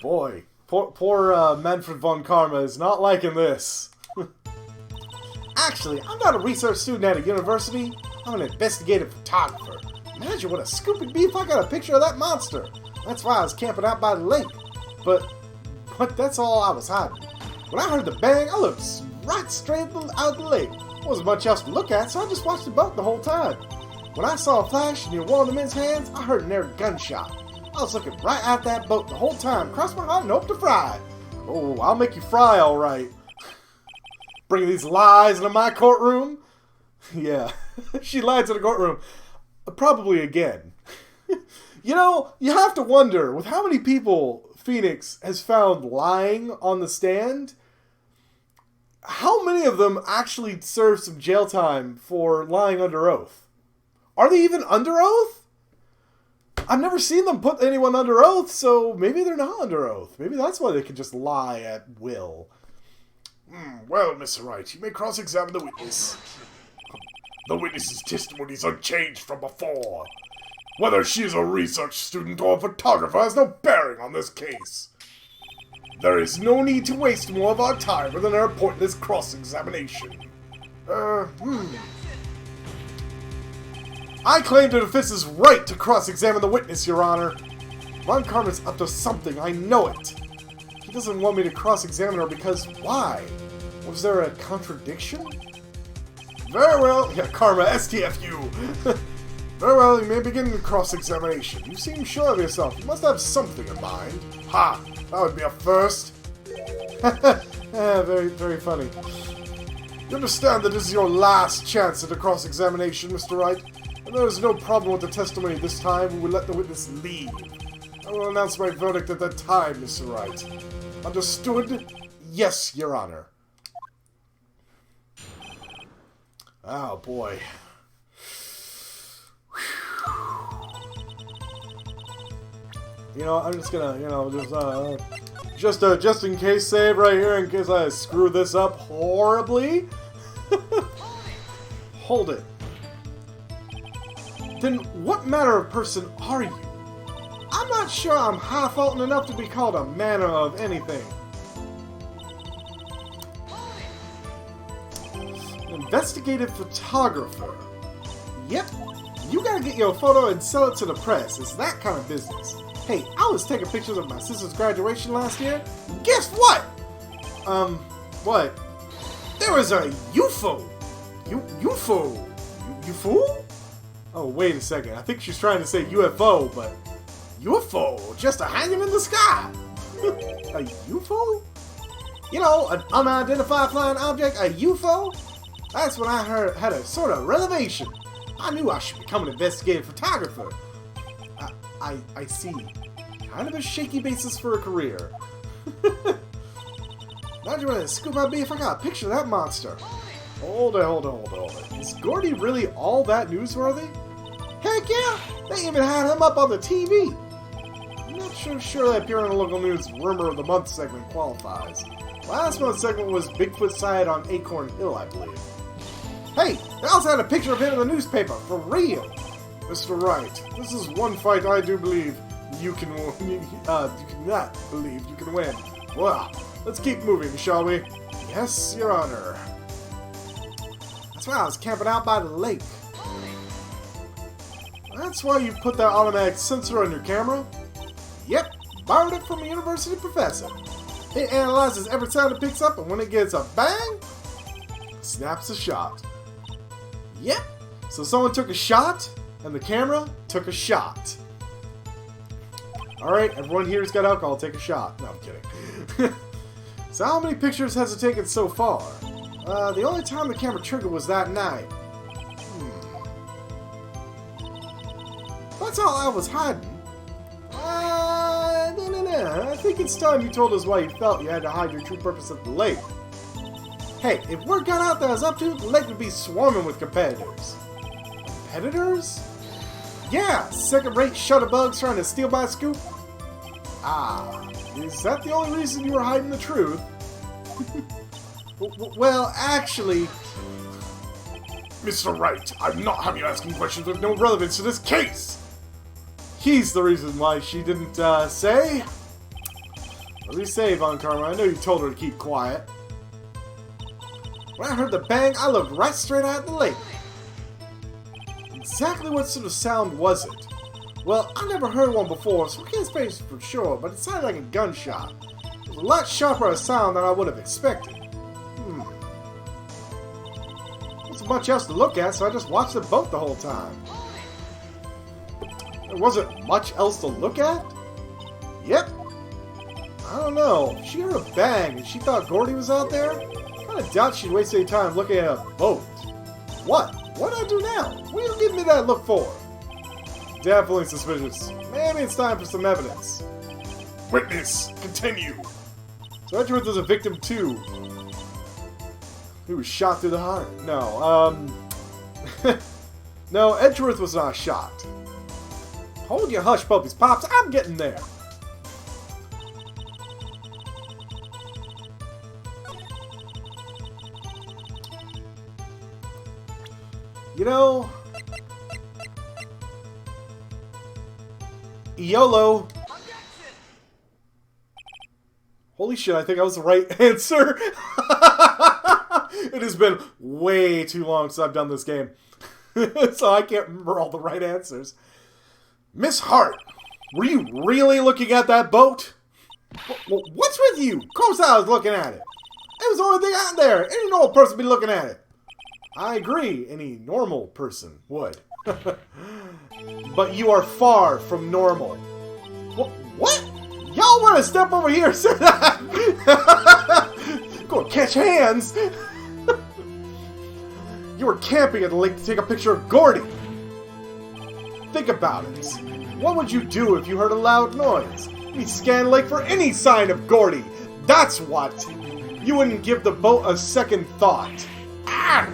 Boy, poor Manfred von Karma is not liking this. Actually, I'm not a research student at a university. I'm an investigative photographer. Imagine what a scoop it'd be if I got a picture of that monster. That's why I was camping out by the lake. But that's all I was hiding. When I heard the bang, I looked right straight out the lake. There wasn't much else to look at, so I just watched the boat the whole time. When I saw a flash near one of the men's hands, I heard an air gunshot. I was looking right at that boat the whole time. Cross my heart and hope to fry. Oh, I'll make you fry, all right. Bringing these lies into my courtroom? Yeah, she lied to the courtroom. Probably again. You know, you have to wonder, with how many people Phoenix has found lying on the stand, how many of them actually serve some jail time for lying under oath? Are they even under oath? I've never seen them put anyone under oath, so maybe they're not under oath. Maybe that's why they can just lie at will. Well, Mr. Wright, you may cross-examine the witness. The witness's testimony is unchanged from before. Whether she is a research student or a photographer has no bearing on this case. There is no need to waste more of our time with another pointless cross-examination. I claim the defense's right to cross-examine the witness, Your Honor. Von Karma's up to something, I know it. He doesn't want me to cross-examine her because why? Was there a contradiction? Very well. Yeah, Karma, STFU. Very well, you may begin the cross-examination. You seem sure of yourself. You must have something in mind. Ha! That would be a first. Very, very funny. You understand that this is your last chance at a cross-examination, Mr. Wright? And there is no problem with the testimony this time. We will let the witness leave. I will announce my verdict at that time, Mr. Wright. Understood? Yes, Your Honor. Oh, boy. You know, I'm just gonna, you know, just in case save right here in case I screw this up horribly. Hold it. Then what manner of person are you? I'm not sure I'm high-faultin' enough to be called a manner of anything. Investigative photographer. Yep, you gotta get your photo and sell it to the press. It's that kind of business. Hey, I was taking pictures of my sister's graduation last year. Guess what? What? There was a UFO. UFO? UFO? Oh, wait a second. I think she's trying to say UFO, but UFO, just a hanging in the sky. A UFO? You know, an unidentified flying object, a UFO? That's when I had a sort of revelation. I knew I should become an investigative photographer. I see. Kind of a shaky basis for a career. Imagine what a scoop I'd be if I got a picture of that monster. Hold it. Is Gordy really all that newsworthy? Heck yeah! They even had him up on the TV. I'm not sure that appearing on the local news Rumor of the Month segment qualifies. Last month's segment was Bigfoot sighted on Acorn Hill, I believe. Hey, they also had a picture of him in the newspaper, for real! Mr. Wright, this is one fight I do believe you can not believe you can win. Well, let's keep moving, shall we? Yes, Your Honor. That's why I was camping out by the lake. That's why you put that automatic sensor on your camera? Yep, borrowed it from a university professor. It analyzes every sound it picks up, and when it gets a bang, snaps a shot. Yep, so someone took a shot, and the camera took a shot. Alright, everyone here's got alcohol, take a shot. No, I'm kidding. So how many pictures has it taken so far? The only time the camera triggered was that night. That's all I was hiding. No. I think it's time you told us why you felt you had to hide your true purpose at the lake. Hey, if word got out that I was up to, the lake would be swarming with competitors. Competitors? Yeah, second-rate shutterbugs trying to steal my scoop. Ah, is that the only reason you were hiding the truth? Well, actually... Mr. Wright, I'm not having you asking questions with no relevance to this case! He's the reason why she didn't, say. What do you say, Von Karma? I know you told her to keep quiet. When I heard the bang, I looked right straight at the lake. Exactly what sort of sound was it? Well, I never heard one before, so I can't say for sure, but it sounded like a gunshot. It was a lot sharper a sound than I would have expected. There wasn't much else to look at, so I just watched the boat the whole time. There wasn't much else to look at? Yep. I don't know. She heard a bang and she thought Gordy was out there? I kind of doubt she'd waste any time looking at a boat. What? What do I do now? What are you giving me that look for? Definitely suspicious. Maybe it's time for some evidence. Witness, continue. So Edgeworth was a victim too. He was shot through the heart. No, no, Edgeworth was not shot. Hold your hush puppies, Pops. I'm getting there. You know, YOLO. Holy shit, I think I was the right answer. It has been way too long since I've done this game. So I can't remember all the right answers. Miss Hart, were you really looking at that boat? What's with you? Of course I was looking at it. It was the only thing out there. Any normal person would be looking at it. I agree, any normal person would. But you are far from normal. What? Y'all want to step over here and say that? Go catch hands. You were camping at the lake to take a picture of Gordy. Think about it. What would you do if you heard a loud noise? You'd scan the lake for any sign of Gordy. That's what. You wouldn't give the boat a second thought. Ah!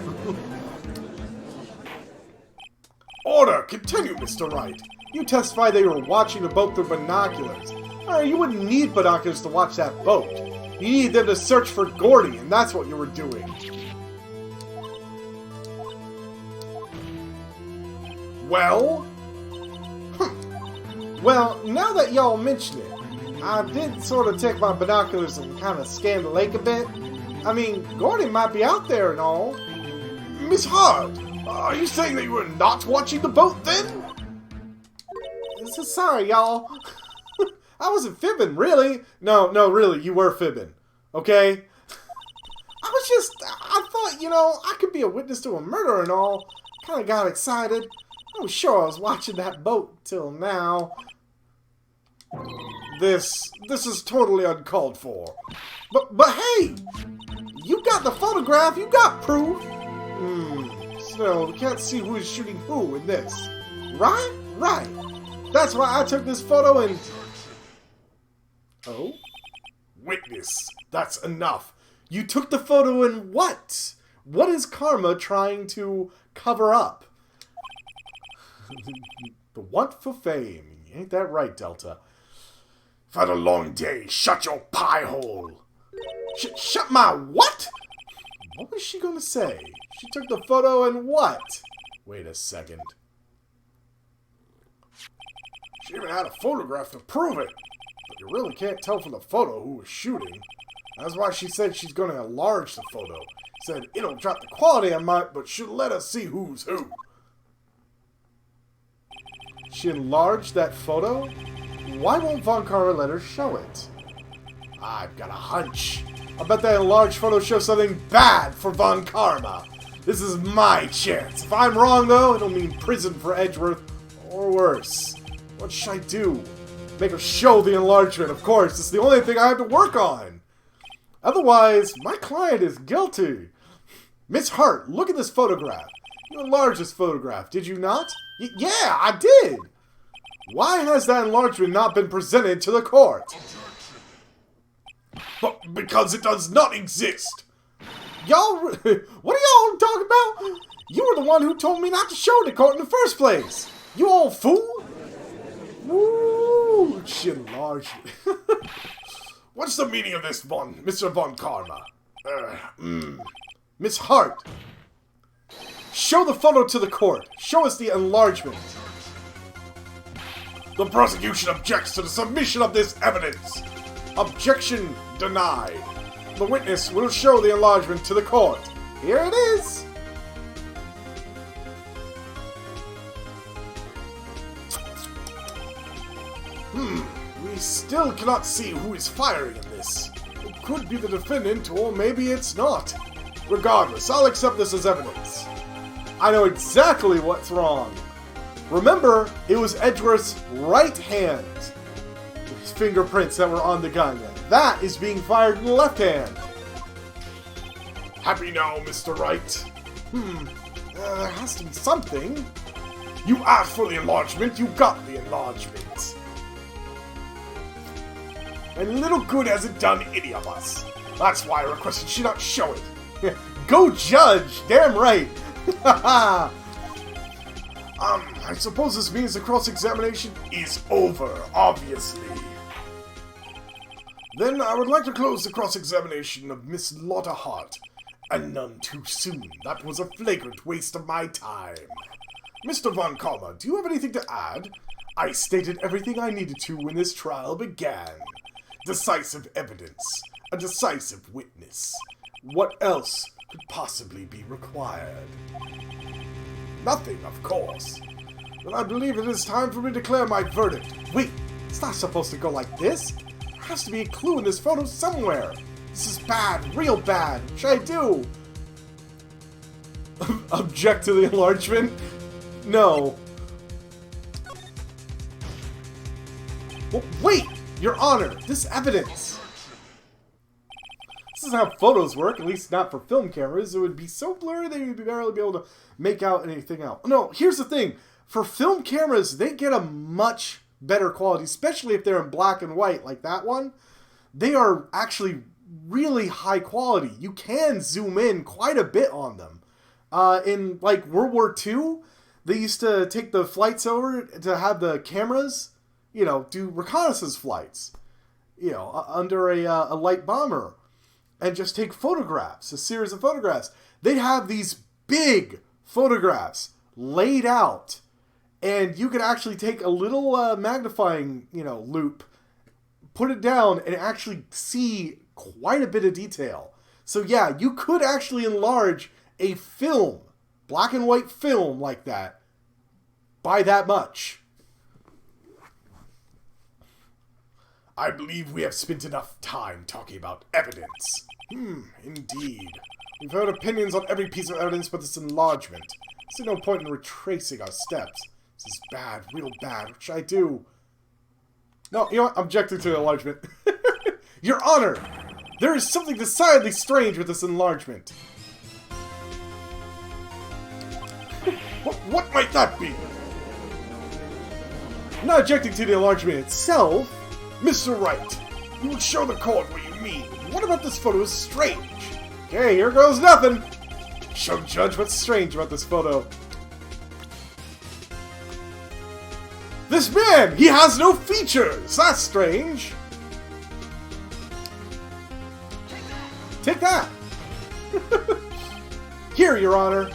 Order! Continue, Mr. Wright. You testified that you were watching the boat through binoculars. You wouldn't need binoculars to watch that boat. You needed them to search for Gordy, and that's what you were doing. Well? Well, now that y'all mention it, I did sort of take my binoculars and kind of scan the lake a bit. I mean, Gordy might be out there and all. Miss Hart, are you saying that you were not watching the boat then? So sorry, y'all. I wasn't fibbing, really. No, really, you were fibbing. Okay? I thought, you know, I could be a witness to a murder and all. Kind of got excited. I was sure I was watching that boat till now. This is totally uncalled for. But hey! You got the photograph, you got proof! So, we can't see who is shooting who in this. Right? Right. That's why I took this photo and... Oh? Witness, that's enough. You took the photo and what? What is Karma trying to cover up? The want for fame. Ain't that right, Delta? I've had a long day. Shut your pie hole. Shut my what? What was she gonna say? She took the photo and what? Wait a second. She even had a photograph to prove it. But you really can't tell from the photo who was shooting. That's why she said she's gonna enlarge the photo. Said it'll drop the quality I might, but she'll let us see who's who. She enlarged that photo? Why won't Von Karma let her show it? I've got a hunch. I bet that enlarged photo shows something bad for Von Karma. This is my chance. If I'm wrong, though, it'll mean prison for Edgeworth, or worse. What should I do? Make her show the enlargement, of course. It's the only thing I have to work on. Otherwise, my client is guilty. Miss Hart, look at this photograph. You enlarged this photograph, did you not? Yeah, I did. Why has that enlargement not been presented to the court? But because it does not exist. Y'all, what are y'all talking about? You were the one who told me not to show the court in the first place. You old fool. Woo, she enlarged it. What's the meaning of this, Mr. Von Karma? Miss Hart, show the photo to the court. Show us the enlargement. The prosecution objects to the submission of this evidence. Objection denied. The witness will show the enlargement to the court. Here it is. We still cannot see who is firing in this. It could be the defendant, or maybe it's not. Regardless, I'll accept this as evidence. I know exactly what's wrong. Remember, it was Edgeworth's right hand. His fingerprints that were on the gun. That is being fired in the left hand. Happy now, Mr. Wright? There has to be something. You asked for the enlargement, you got the enlargement. And little good has it done any of us. That's why I requested she not show it. Go judge! Damn right! I suppose this means the cross-examination is over, obviously. Then I would like to close the cross-examination of Miss Lotta Hart. And none too soon. That was a flagrant waste of my time. Mr. Von Kalma, do you have anything to add? I stated everything I needed to when this trial began. Decisive evidence. A decisive witness. What else could possibly be required? Nothing, of course. But I believe it is time for me to declare my verdict. Wait, it's not supposed to go like this. There has to be a clue in this photo somewhere. This is bad, real bad. What should I do? Object to the enlargement? No. Well, wait! Your Honor, this evidence! This is how photos work, at least not for film cameras. It would be so blurry that you'd barely be able to make out anything else. No, here's the thing. For film cameras, they get a much better quality, especially if they're in black and white like that one. They are actually really high quality. You can zoom in quite a bit on them. In like World War II, they used to take the flights over to have the cameras, you know, do reconnaissance flights, you know, under a light bomber, and just take photographs, a series of photographs. They'd have these big photographs laid out, and you could actually take a little magnifying, you know, loop, put it down, and actually see quite a bit of detail. So yeah, you could actually enlarge a film, black and white film like that, by that much. I believe we have spent enough time talking about evidence. Indeed. We've heard opinions on every piece of evidence but this enlargement. There's no point in retracing our steps. This is bad, real bad. What should I do? No, you know what? Objecting to the enlargement. Your Honor, there is something decidedly strange with this enlargement. What might that be? I'm not objecting to the enlargement itself. Mr. Wright, you will show the court what you mean. What about this photo is strange? Okay, here goes nothing. Show judge what's strange about this photo. This man, he has no features. That's strange. Take that. Here, Your Honor.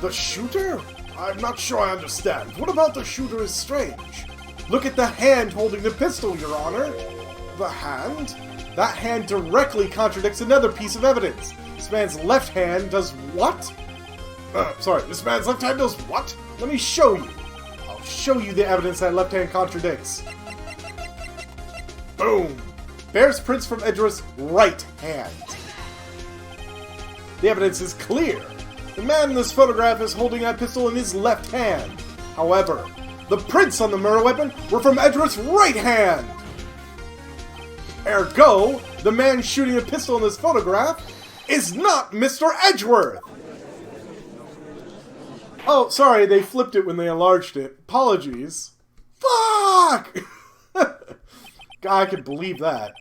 The shooter? I'm not sure I understand. What about the shooter is strange? Look at the hand holding the pistol, Your Honor. The hand? That hand directly contradicts another piece of evidence. This man's left hand does what? This man's left hand does what? Let me show you. I'll show you the evidence that left hand contradicts. Boom! Bears prints from Edgeworth's right hand. The evidence is clear. The man in this photograph is holding that pistol in his left hand. However, the prints on the murder weapon were from Edgeworth's right hand. Ergo, the man shooting a pistol in this photograph is not Mr. Edgeworth. Oh, sorry, they flipped it when they enlarged it. Apologies. Fuck! I could believe that.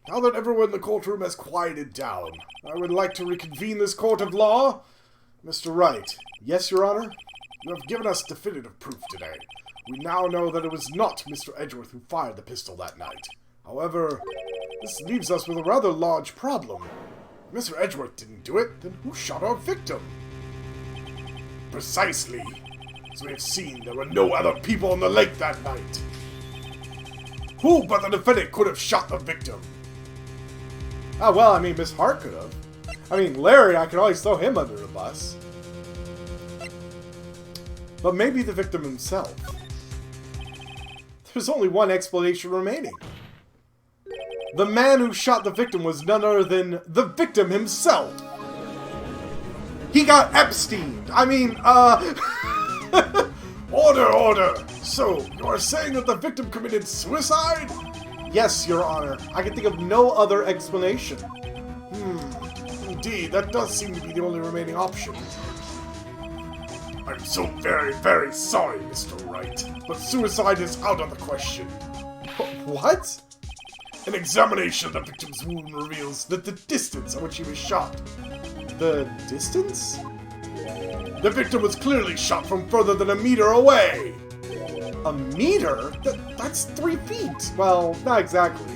Now that everyone in the courtroom has quieted down, I would like to reconvene this court of law. Mr. Wright. Yes, Your Honor? You have given us definitive proof today. We now know that it was not Mr. Edgeworth who fired the pistol that night. However, this leaves us with a rather large problem. Mr. Edgeworth didn't do it, then who shot our victim? Precisely. As we have seen, there were no other people on the lake that night. Who but the defendant could have shot the victim? Oh, well, I mean, Miss Hart could have. I mean, Larry, I could always throw him under the bus. But maybe the victim himself. There's only one explanation remaining. The man who shot the victim was none other than the victim himself. He got Epsteined. I mean, Order, order! So, you are saying that the victim committed suicide? Yes, Your Honor. I can think of no other explanation. Indeed, that does seem to be the only remaining option. I'm so very, very sorry, Mr. Wright, but suicide is out of the question. What? An examination of the victim's wound reveals that the distance at which he was shot. The distance? The victim was clearly shot from further than a meter away. A meter? That's 3 feet. Well, not exactly.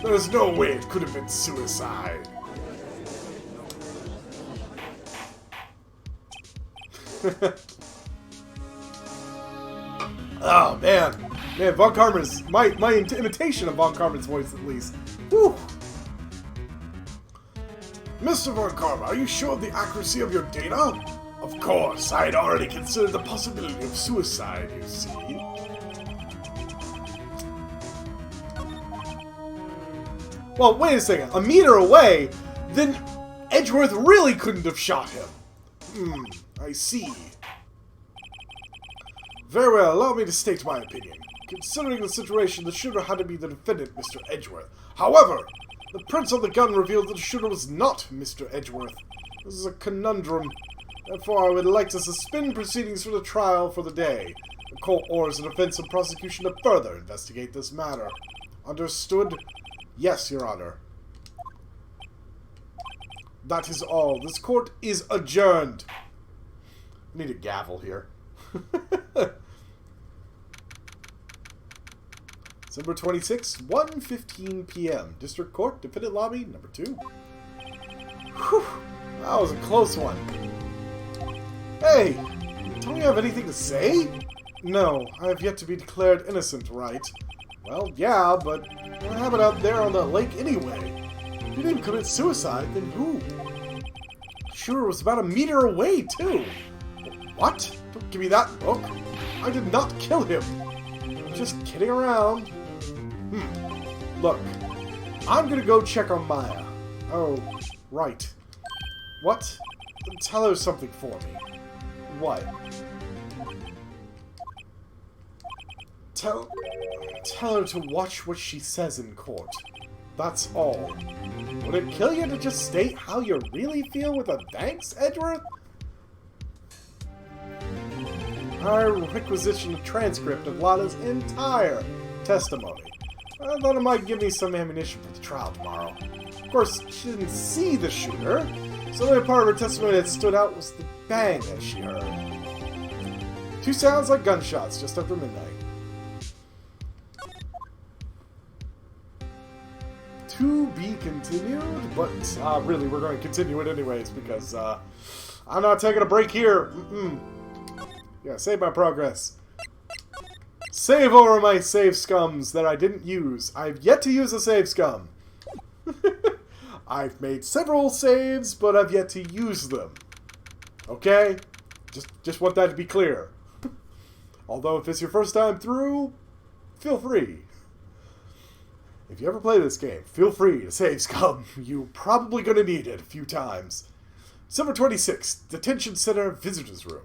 There's no way it could have been suicide. Oh, man. Man, Von Karman's... My imitation of Von Karman's voice, at least. Whew. Mr. Von Karma, are you sure of the accuracy of your data? Of course, I had already considered the possibility of suicide, you see. Well, wait a second. A meter away? Then Edgeworth really couldn't have shot him. I see. Very well, allow me to state my opinion. Considering the situation, the shooter had to be the defendant, Mr. Edgeworth. However, the prints on the gun revealed that the shooter was not Mr. Edgeworth. This is a conundrum. Therefore, I would like to suspend proceedings for the trial for the day. The court orders the defense and prosecution to further investigate this matter. Understood? Yes, Your Honor. That is all. This court is adjourned. I need a gavel here. December 26, 1:15 p.m. District Court, Defendant Lobby, number 2. Whew, that was a close one. Hey, don't you have anything to say? No, I have yet to be declared innocent, Wright. Well, yeah, but what happened out there on the lake anyway? If you didn't commit suicide, then who? Sure, was about a meter away, too. What? Don't give me that book. I did not kill him. I'm just kidding around. Look, I'm gonna go check on Maya. Oh, right. What? Tell her something for me. What? Tell her to watch what she says in court. That's all. Would it kill you to just state how you really feel with a thanks, Edgeworth? I requisition a transcript of Lada's entire testimony. I thought it might give me some ammunition for the trial tomorrow. Of course, she didn't see the shooter, so the only part of her testimony that stood out was the bang that she heard. 2 sounds like gunshots just after midnight. To be continued, but really, we're going to continue it anyways because I'm not taking a break here. Yeah, save my progress. Save over my save scums that I didn't use. I've yet to use a save scum. I've made several saves, but I've yet to use them. Okay? Just want that to be clear. Although, if it's your first time through, feel free. If you ever play this game, feel free to save scum. You're probably going to need it a few times. December 26th, Detention Center Visitors Room.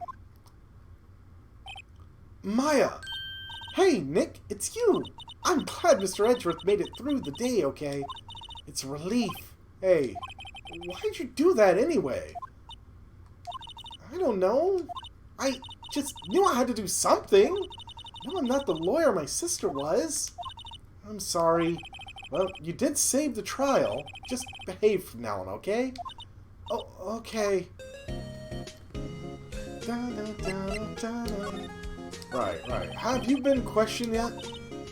Maya! Hey, Nick, it's you! I'm glad Mr. Edgeworth made it through the day, okay? It's a relief. Hey, why'd you do that anyway? I don't know. I just knew I had to do something. No, I'm not the lawyer my sister was. I'm sorry. Well, you did save the trial. Just behave from now on, okay? Oh, okay. Right. Have you been questioned yet?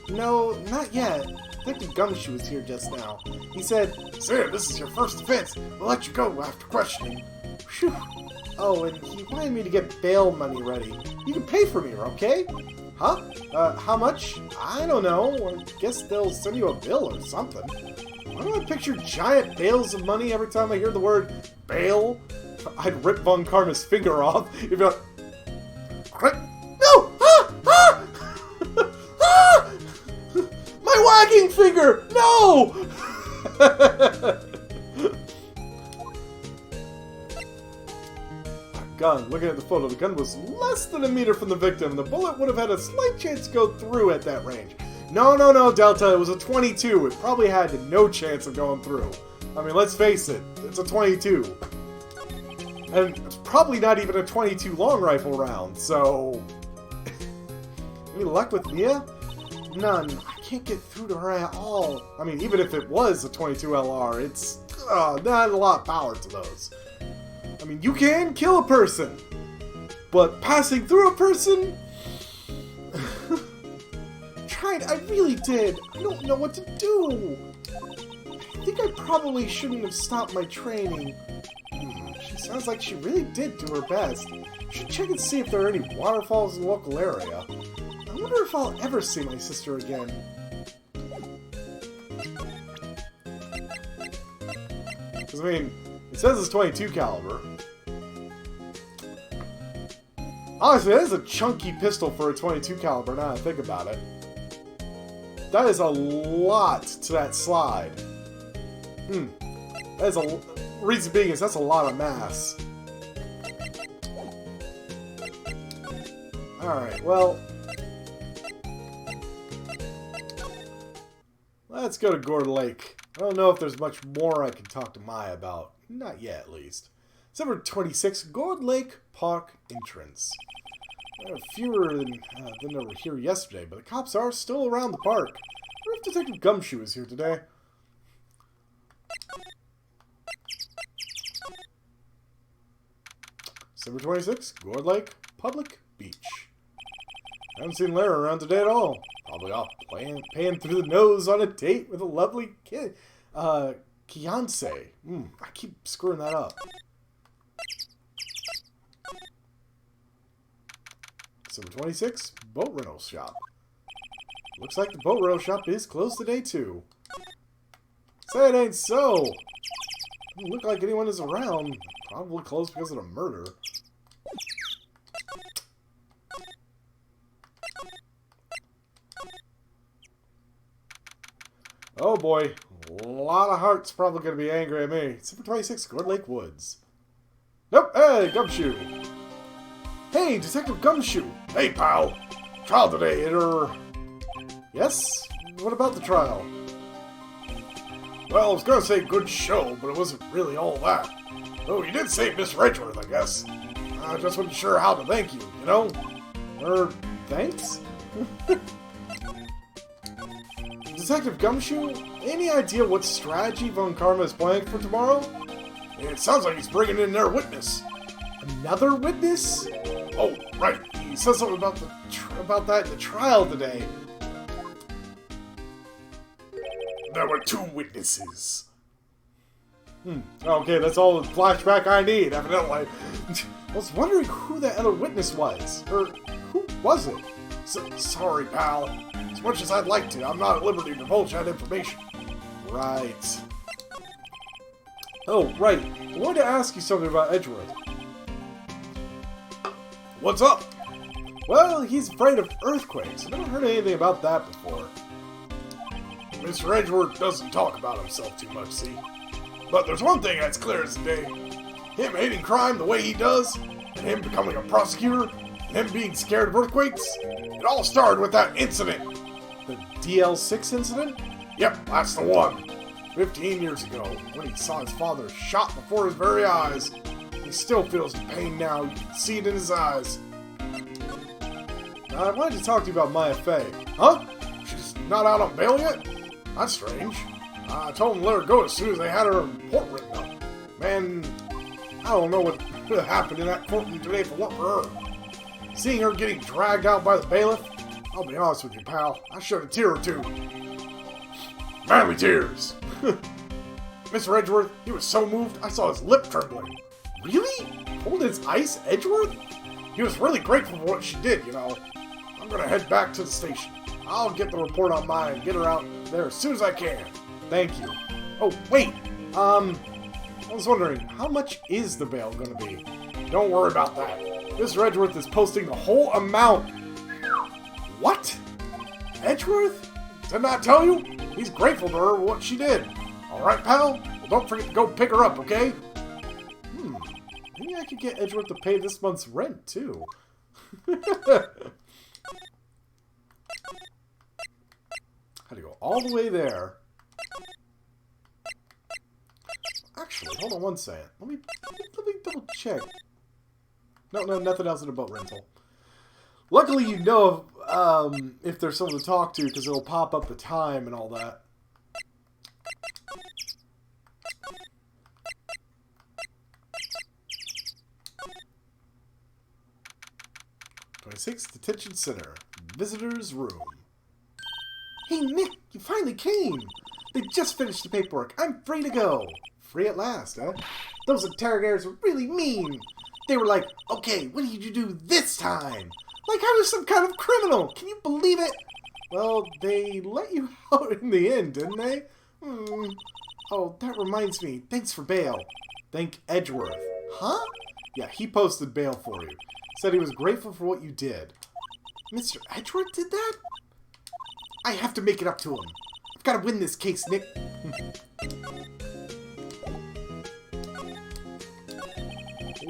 No, not yet. Detective Gumshoe was here just now. He said, "Sir, this is your first offense. We'll let you go after questioning." phew. Oh, and he wanted me to get bail money ready. You can pay for me, okay? Huh? How much? I don't know. I guess they'll send you a bill or something. Why do I picture giant bales of money every time I hear the word bail? I'd rip Von Karma's finger off if you're like, no! Ah! Ah! Ah! My wagging finger! No! Gun. Looking at the photo, the gun was less than a meter from the victim. The bullet would have had a slight chance to go through at that range. No, Delta. It was a 22. It probably had no chance of going through. I mean, let's face it. It's a 22. And it's probably not even a 22 long rifle round, so... Any luck with Mia? None. I can't get through to her at all. I mean, even if it was a 22 LR, it's not a lot of power to those. I mean, you can kill a person, but passing through a person? Tried, I really did. I don't know what to do. I think I probably shouldn't have stopped my training. She sounds like she really did do her best. Should check and see if there are any waterfalls in the local area. I wonder if I'll ever see my sister again. Because, I mean, it says it's 22 caliber. Honestly, that is a chunky pistol for a 22 caliber, now that I think about it. That is a lot to that slide. That is a... Reason being is that's a lot of mass. Alright, well... Let's go to Gourd Lake. I don't know if there's much more I can talk to Maya about. Not yet, at least. December 26, Gourd Lake Park entrance. There are fewer than there were here yesterday, but the cops are still around the park. I wonder if Detective Gumshoe is here today. December 26, Gourd Lake Public Beach. I haven't seen Lara around today at all. Probably off paying through the nose on a date with a lovely kid. Fiancé. I keep screwing that up. December 26, boat rental shop. Looks like the boat rental shop is closed today too. Say it ain't so. Doesn't look like anyone is around. Probably closed because of a murder. Oh boy, a lot of hearts probably going to be angry at me. December 26, Gourd Lake Woods. Nope, hey, Gumshoe. Hey, Detective Gumshoe. Hey, pal. Trial today, Yes? What about the trial? Well, I was gonna say good show, but it wasn't really all that. Oh, you did save Miss Redgeworth, I guess. I just wasn't sure how to thank you, you know? Thanks? Detective Gumshoe, any idea what strategy Von Karma is playing for tomorrow? It sounds like he's bringing in their witness. Another witness? Oh, right. He said something about that in the trial today. There were 2 witnesses. Okay, that's all the flashback I need, evidently. I was wondering who that other witness was. Or, who was it? Sorry, pal. As much as I'd like to, I'm not at liberty to divulge that information. Right. Oh, right. I wanted to ask you something about Edgeworth. What's up? Well, he's afraid of earthquakes. I've never heard anything about that before. Mr. Edgeworth doesn't talk about himself too much, see? But there's one thing that's clear as day. Him hating crime the way he does, and him becoming a prosecutor, and him being scared of earthquakes, it all started with that incident. The DL6 incident? Yep, that's the one. 15 years ago, when he saw his father shot before his very eyes. He still feels the pain now. You can see it in his eyes. I wanted to talk to you about Maya Fey. Huh? She's not out on bail yet? That's strange. I told them to let her go as soon as they had her report written up. Man, I don't know what happened in that courtroom today if it weren't for her. Seeing her getting dragged out by the bailiff, I'll be honest with you, pal, I shed a tear or two. Manly tears. Mr. Edgeworth, he was so moved, I saw his lip trembling. Really? Cold as ice, Edgeworth? He was really grateful for what she did, you know. I'm gonna head back to the station. I'll get the report on mine and get her out there as soon as I can. Thank you. Oh, wait. I was wondering, how much is the bail gonna be? Don't worry about that. Mr. Edgeworth is posting the whole amount. What? Edgeworth? Didn't I tell you? He's grateful to her for what she did. Alright, pal? Well, don't forget to go pick her up, okay? Maybe I could get Edgeworth to pay this month's rent, too. Had to go all the way there. Actually, hold on one second. Let me double check. No, nothing else in a boat rental. Luckily, you know if there's someone to talk to, because it'll pop up the time and all that. '26 Detention Center. Visitor's room. Hey, Nick, you finally came! They just finished the paperwork. I'm free to go. Free at last, huh? Those interrogators were really mean. They were like, okay, what did you do this time? Like I was some kind of criminal. Can you believe it? Well, they let you out in the end, didn't they? Oh, that reminds me. Thanks for bail. Thank Edgeworth. Huh? Yeah, he posted bail for you. Said he was grateful for what you did. Mr. Edgeworth did that? I have to make it up to him. I've got to win this case, Nick.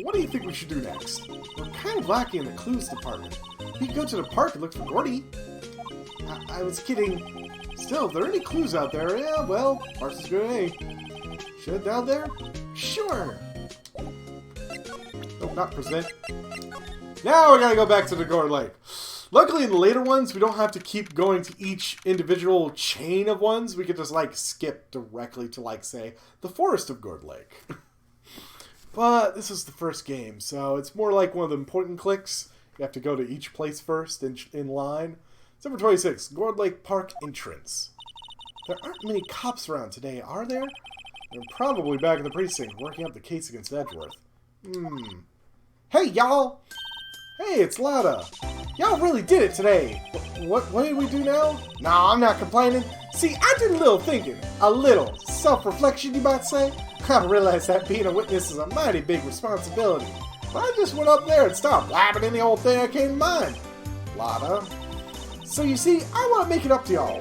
What do you think we should do next? We're kind of lacking in the clues department. We could go to the park and look for Gordy. I was kidding. Still, if there are any clues out there, yeah, well, park's as good as any. Should head down there? Sure. Oh, not present. Now we gotta go back to the Gordy Lake. Luckily, in the later ones, we don't have to keep going to each individual chain of ones. We could just, like, skip directly to, like, say, the Forest of Gordy Lake. But this is the first game, so it's more like one of the important clicks. You have to go to each place first in line. Number 26, Gordy Lake Park entrance. There aren't many cops around today, are there? They're probably back in the precinct working up the case against Edgeworth. Hey, y'all! Hey, it's Lotta. Y'all really did it today. What did we do now? Nah, I'm not complaining. See, I did a little thinking. A little self-reflection, you might say. I realize that being a witness is a mighty big responsibility. But I just went up there and started blabbing any old thing that came to mind. Lotta. So you see, I want to make it up to y'all.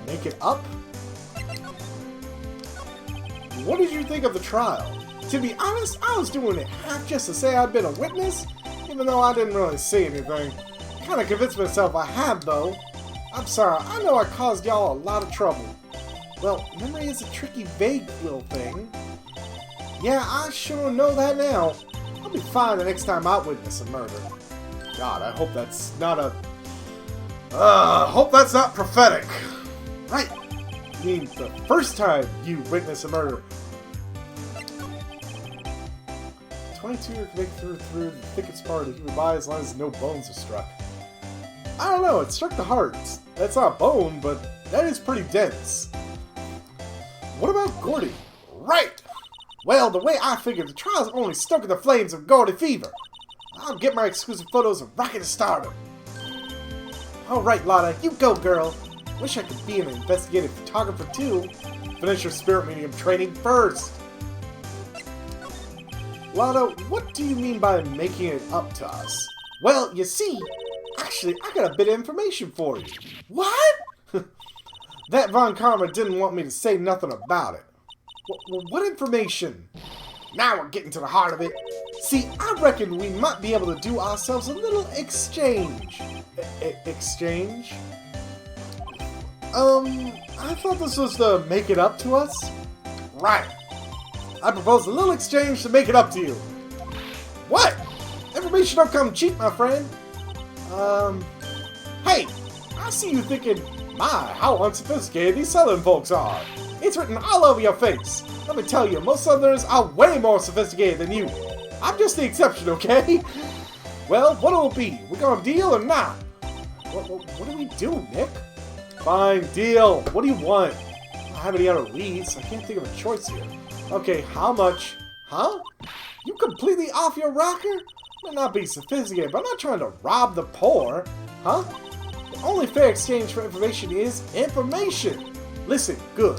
Make it up? What did you think of the trial? To be honest, I was doing it half just to say I'd been a witness, even though I didn't really see anything. Kinda convinced myself I had, though. I'm sorry, I know I caused y'all a lot of trouble. Well, memory is a tricky, vague little thing. Yeah, I sure know that now. I'll be fine the next time I witness a murder. God, I hope that's not a... hope that's not prophetic. Right. I mean, the first time you witness a murder. 22 can make through the thickest part of the human body as long as no bones are struck. I don't know, it struck the heart. That's not bone, but that is pretty dense. What about Gordy? Right! Well, the way I figured, the trial's only stoking the flames of Gordy fever. I'll get my exclusive photos and rocket to stardom. Alright, Lotta, you go, girl. Wish I could be an investigative photographer, too. Finish your spirit medium training first. Lotta, what do you mean by making it up to us? Well, you see, actually, I got a bit of information for you. What? That Von Karma didn't want me to say nothing about it. What information? Now we're getting to the heart of it. See, I reckon we might be able to do ourselves a little exchange. Exchange? I thought this was to make it up to us? Right. I propose a little exchange to make it up to you. What? Information don't come cheap, my friend. Hey, I see you thinking, my, how unsophisticated these southern folks are. It's written all over your face. Let me tell you, most southerners are way more sophisticated than you. I'm just the exception, okay? Well, what'll it be? We gonna deal or not? What do we do, Nick? Fine, deal. What do you want? have any other leads. I can't think of a choice here. Okay, how much? Huh? You completely off your rocker? Might not be sophisticated, but I'm not trying to rob the poor. Huh? The only fair exchange for information is information. Listen, good.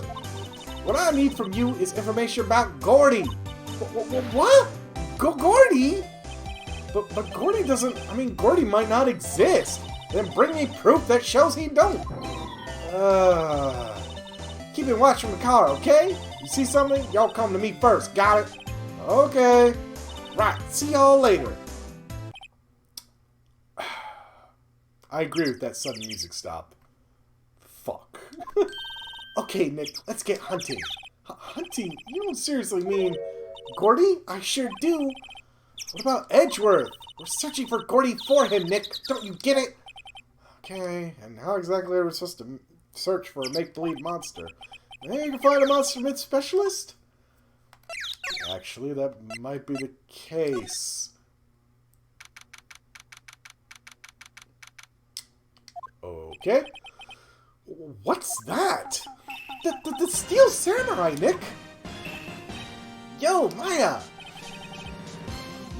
What I need from you is information about Gordy. What? Gordy? But Gordy doesn't... I mean, Gordy might not exist. Then bring me proof that shows he don't. Keep it watch from the car, okay? You see something? Y'all come to me first. Got it? Okay. Right. See y'all later. I agree with that sudden music stop. Fuck. Okay, Nick, let's get hunting. Hunting? You don't seriously mean Gordy? I sure do. What about Edgeworth? We're searching for Gordy for him, Nick. Don't you get it? Okay, and how exactly are we supposed to search for a make-believe monster? Maybe you can find a monster myth specialist? Actually, that might be the case. Okay. What's that? The Steel Samurai, Nick! Yo, Maya!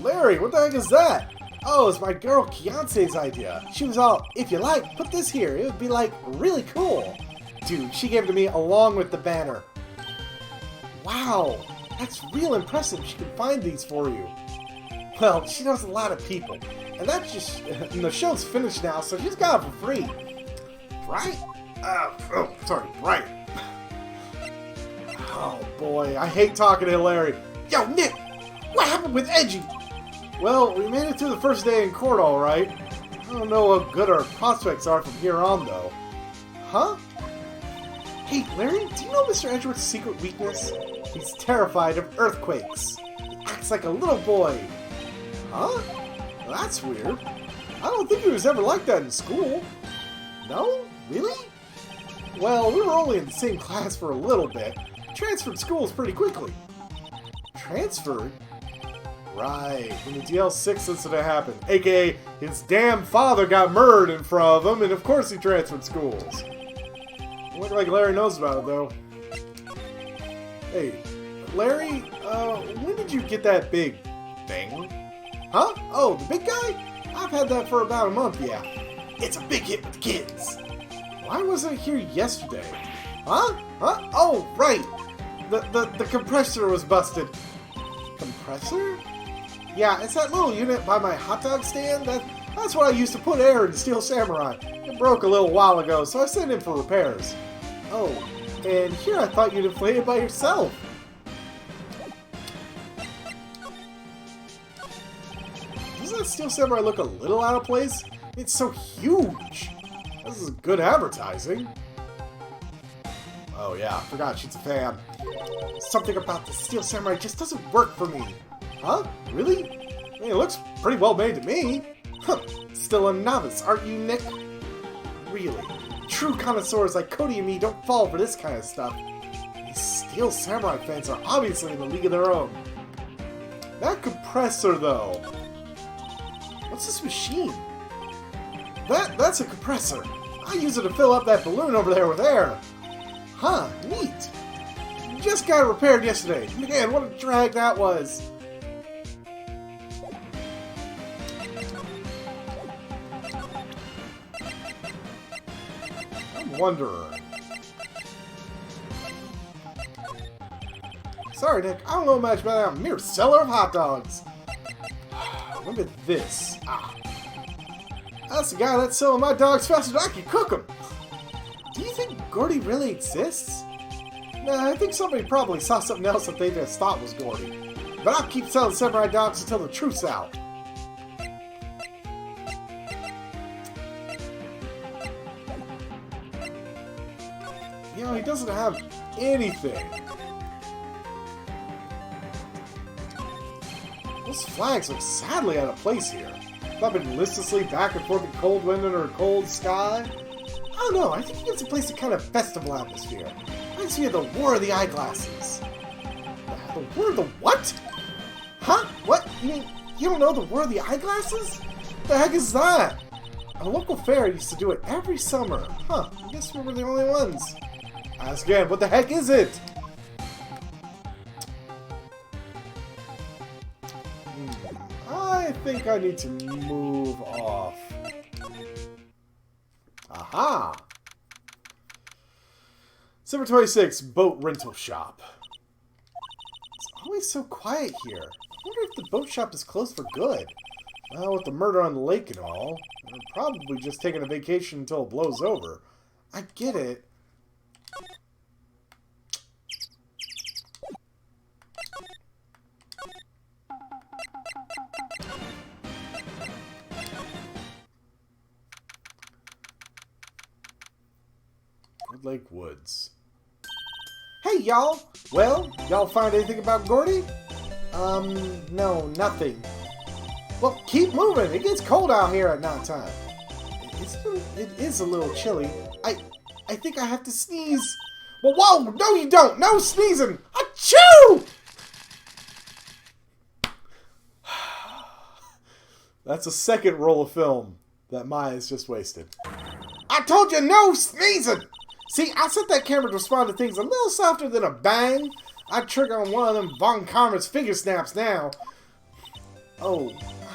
Larry, what the heck is that? Oh, it's my girl Kiance's idea. She was all, if you like, put this here. It would be, like, really cool. Dude, she gave it to me along with the banner. Wow, that's real impressive. She can find these for you. Well, she knows a lot of people. And that's just... and the show's finished now, so she's got it for free. Right? Right. Oh, boy, I hate talking to Larry. Yo, Nick, what happened with Edgy? Well, we made it through the first day in court, all right. I don't know what good our prospects are from here on, though. Huh? Hey, Larry, do you know Mr. Edgeworth's secret weakness? He's terrified of earthquakes. He acts like a little boy. Huh? Well, that's weird. I don't think he was ever like that in school. No? Really? Well, we were only in the same class for a little bit. Transferred schools pretty quickly. Transferred? Right, when the DL6 incident happened, aka his damn father got murdered in front of him, and of course he transferred schools. Look like Larry knows about it, though. Hey, Larry, when did you get that big thing? Huh? Oh, the big guy? I've had that for about a month, yeah. It's a big hit with the kids. Why wasn't it here yesterday? Huh? Huh? Oh, right. The compressor was busted. Compressor? Yeah, it's that little unit by my hot dog stand. That's what I used to put air in Steel Samurai. It broke a little while ago, so I sent in for repairs. Oh, and here I thought you'd inflate it by yourself. Doesn't that Steel Samurai look a little out of place? It's so huge. This is good advertising. Oh yeah, I forgot she's a fan. Something about the Steel Samurai just doesn't work for me. Huh? Really? I mean, it looks pretty well made to me. Huh. Still a novice, aren't you, Nick? Really? True connoisseurs like Cody and me don't fall for this kind of stuff. These Steel Samurai fans are obviously in a league of their own. That compressor, though. What's this machine? That's a compressor. I use it to fill up that balloon over there with air. Huh, neat. Just got it repaired yesterday. Man, what a drag that was. I'm wondering. Sorry, Nick. I don't know much about that. I'm a mere seller of hot dogs. Look at this. Ah. That's the guy that's selling my dogs faster than I can cook them. Do you think Gordy really exists? Nah, I think somebody probably saw something else that they just thought was Gordy. But I'll keep selling samurai dogs until the truth's out. You know, he doesn't have anything. Those flags look sadly out of place here. Bumping listlessly back and forth in cold wind under a cold sky. I don't know, I think he gives the place a kind of festival atmosphere. Reminds me of the War of the Eyeglasses. The War of the what? Huh? What? You mean, you don't know the War of the Eyeglasses? The heck is that? A local fair used to do it every summer. Huh, I guess we were the only ones. Ask again, what the heck is it? I think I need to move off. Aha! Number 26, boat rental shop. It's always so quiet here. I wonder if the boat shop is closed for good. Well, with the murder on the lake and all, I'm probably just taking a vacation until it blows over. I get it. Good Lake Woods. Hey, y'all! Well, y'all find anything about Gordy? No, nothing. Well, keep moving. It gets cold out here at nighttime. It is a little chilly. I think I have to sneeze. Well, whoa! No, you don't! No sneezing! Achoo! That's a second roll of film that Maya's just wasted. I told you no sneezing! See, I set that camera to respond to things a little softer than a bang. I'd trigger on one of them Von Karma's finger snaps now. Oh,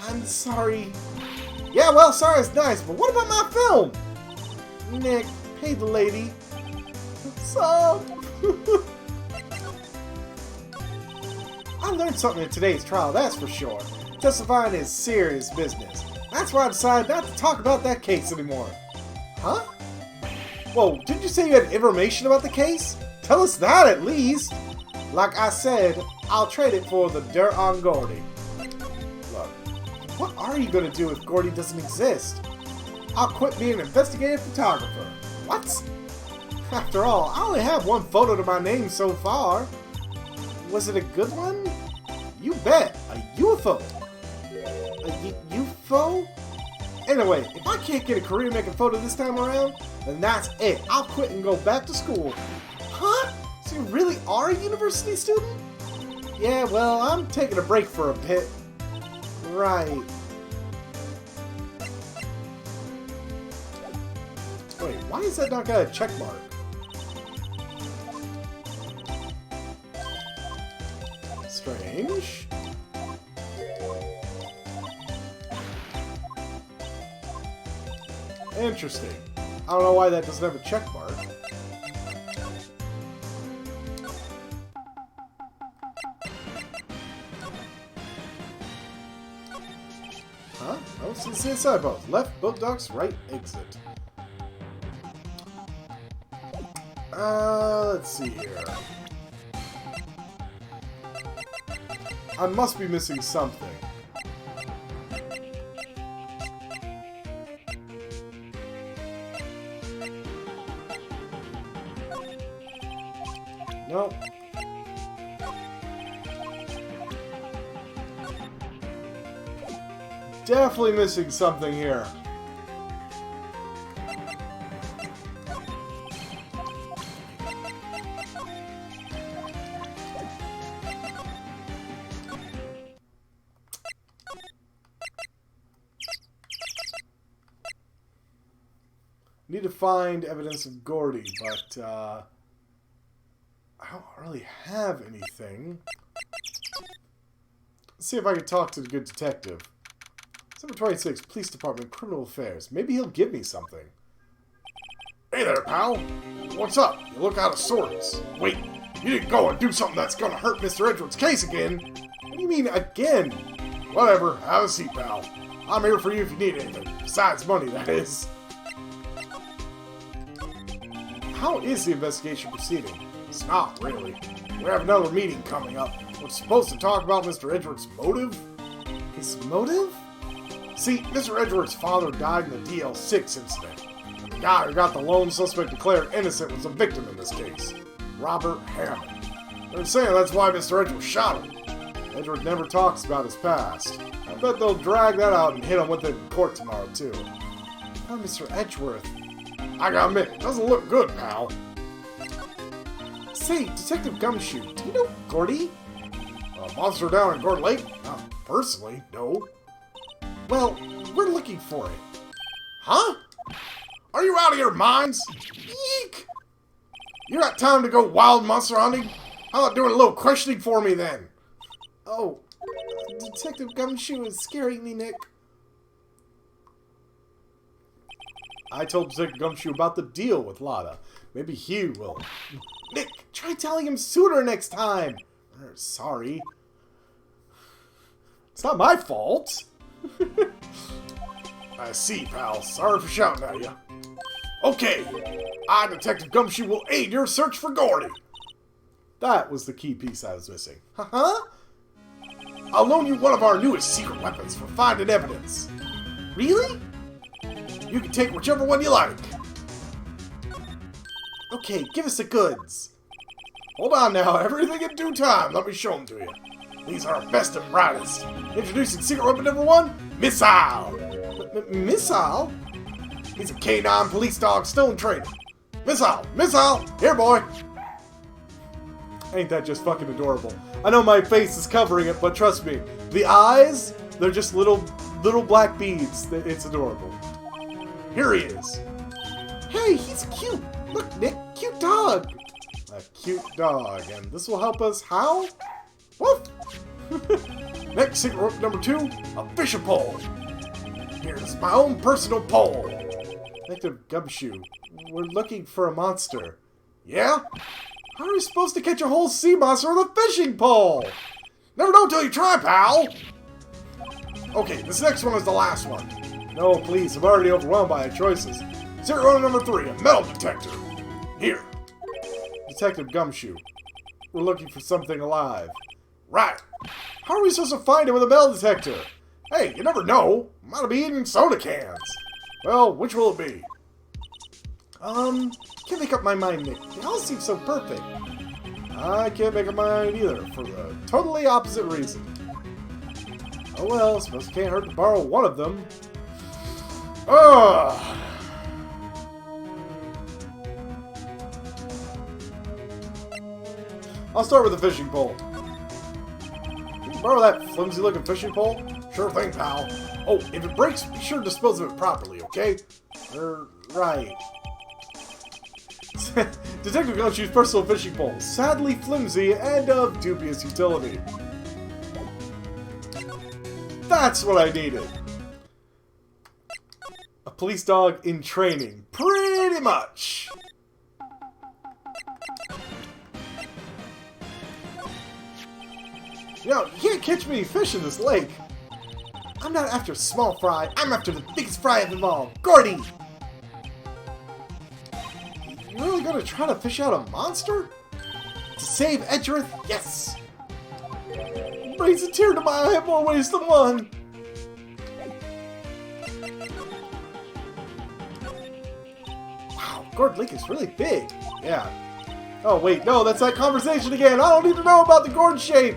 I'm sorry. Yeah, well, sorry is nice, but what about my film? Nick, pay the lady. So... I learned something in today's trial, that's for sure. Testifying is serious business. That's why I decided not to talk about that case anymore. Huh? Whoa, didn't you say you had information about the case? Tell us that at least. Like I said, I'll trade it for the dirt on Gordy. Look, what are you going to do if Gordy doesn't exist? I'll quit being an investigative photographer. What? After all, I only have one photo to my name so far. Was it a good one? You bet. A UFO. A UFO? Anyway, if I can't get a career making photo this time around, then that's it. I'll quit and go back to school. Huh? So you really are a university student? Yeah, well, I'm taking a break for a bit. Right. Wait, why is that not got a check mark? Strange. Interesting. I don't know why that doesn't have a check mark. Huh? Oh, it's the inside boat. Left boat docks, right exit. Let's see here. I must be missing something. Nope. Definitely missing something here. Need to find evidence of Gordy, but I don't really have anything. Let's see if I can talk to the good detective. Number 26, Police Department, Criminal Affairs. Maybe he'll give me something. Hey there, pal. What's up? You look out of sorts. Wait, you didn't go and do something that's gonna hurt Mr. Edwards' case again. What do you mean, again? Whatever, have a seat, pal. I'm here for you if you need anything. Besides money, that is. How is the investigation proceeding? It's not really. We have another meeting coming up. We're supposed to talk about Mr. Edwards' motive. His motive? See, Mr. Edwards' father died in the DL6 incident. And the guy who got the lone suspect declared innocent was a victim in this case. Robert Hammond. They're saying that's why Mr. Edwards shot him. Edward never talks about his past. I bet they'll drag that out and hit him with it in court tomorrow, too. Poor Mr. Edgeworth. I gotta admit, it doesn't look good, pal. Say, Detective Gumshoe, do you know Gordy? A monster down in Gord Lake? Not personally, no. Well, we're looking for it. Huh? Are you out of your minds? Eek! You got time to go wild monster hunting? How about doing a little questioning for me then? Oh, Detective Gumshoe is scaring me, Nick. I told Detective Gumshoe about the deal with Lotta. Maybe he will. Nick, try telling him sooner next time. Sorry. It's not my fault. I see, pal. Sorry for shouting at you. Okay, I, Detective Gumshoe, will aid your search for Gordy. That was the key piece I was missing. Huh? I'll loan you one of our newest secret weapons for finding evidence. Really? You can take whichever one you like. Okay, give us the goods. Hold on now, everything in due time. Let me show them to you. These are our best and brightest. Introducing secret weapon number 1, Missile. Missile? He's a K9 police dog stone trainer. Missile! Missile! Here, boy! Ain't that just fucking adorable? I know my face is covering it, but trust me, the eyes, they're just little black beads. It's adorable. Here he is. Hey, he's cute. Look, Nick, cute dog. A cute dog, and this will help us how? Woof! Next secret weapon number 2, a fishing pole. Here's my own personal pole. Detective Gumshoe, we're looking for a monster. Yeah? How are we supposed to catch a whole sea monster with a fishing pole? Never know till you try, pal! Okay, this next one is the last one. No, please, I'm already overwhelmed by our choices. Secret weapon number 3, a metal detector. Here. Detective Gumshoe, we're looking for something alive. Right. How are we supposed to find it with a metal detector? Hey, you never know. Might be eating soda cans. Well, which will it be? Can't make up my mind, Nick. They all seem so perfect. I can't make up my mind either, for the totally opposite reason. Oh well, suppose it can't hurt to borrow one of them. Ugh. I'll start with the fishing pole. Can you borrow that flimsy-looking fishing pole? Sure thing, pal. Oh, if it breaks, be sure to dispose of it properly, okay? Right. Detective Gumshoe's personal fishing pole. Sadly flimsy and of dubious utility. That's what I needed. A police dog in training. Pretty much. You know, you can't catch many fish in this lake. I'm not after small fry, I'm after the biggest fry of them all, Gordy! You really gonna try to fish out a monster? To save Edgerith? Yes! Brings a tear to my eye in more ways than one! Wow, Gourd Lake is really big. Yeah. Oh wait, no, that's that conversation again! I don't need to know about the gourd shape!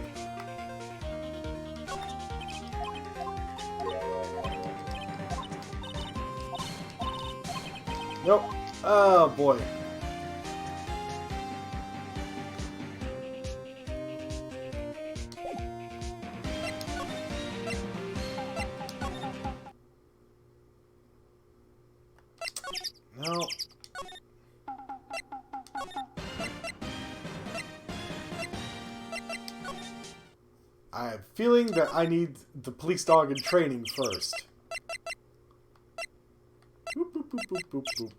Nope. Oh boy. No. I have a feeling that I need the police dog in training first. Boop, boop, boop, boop, boop, boop.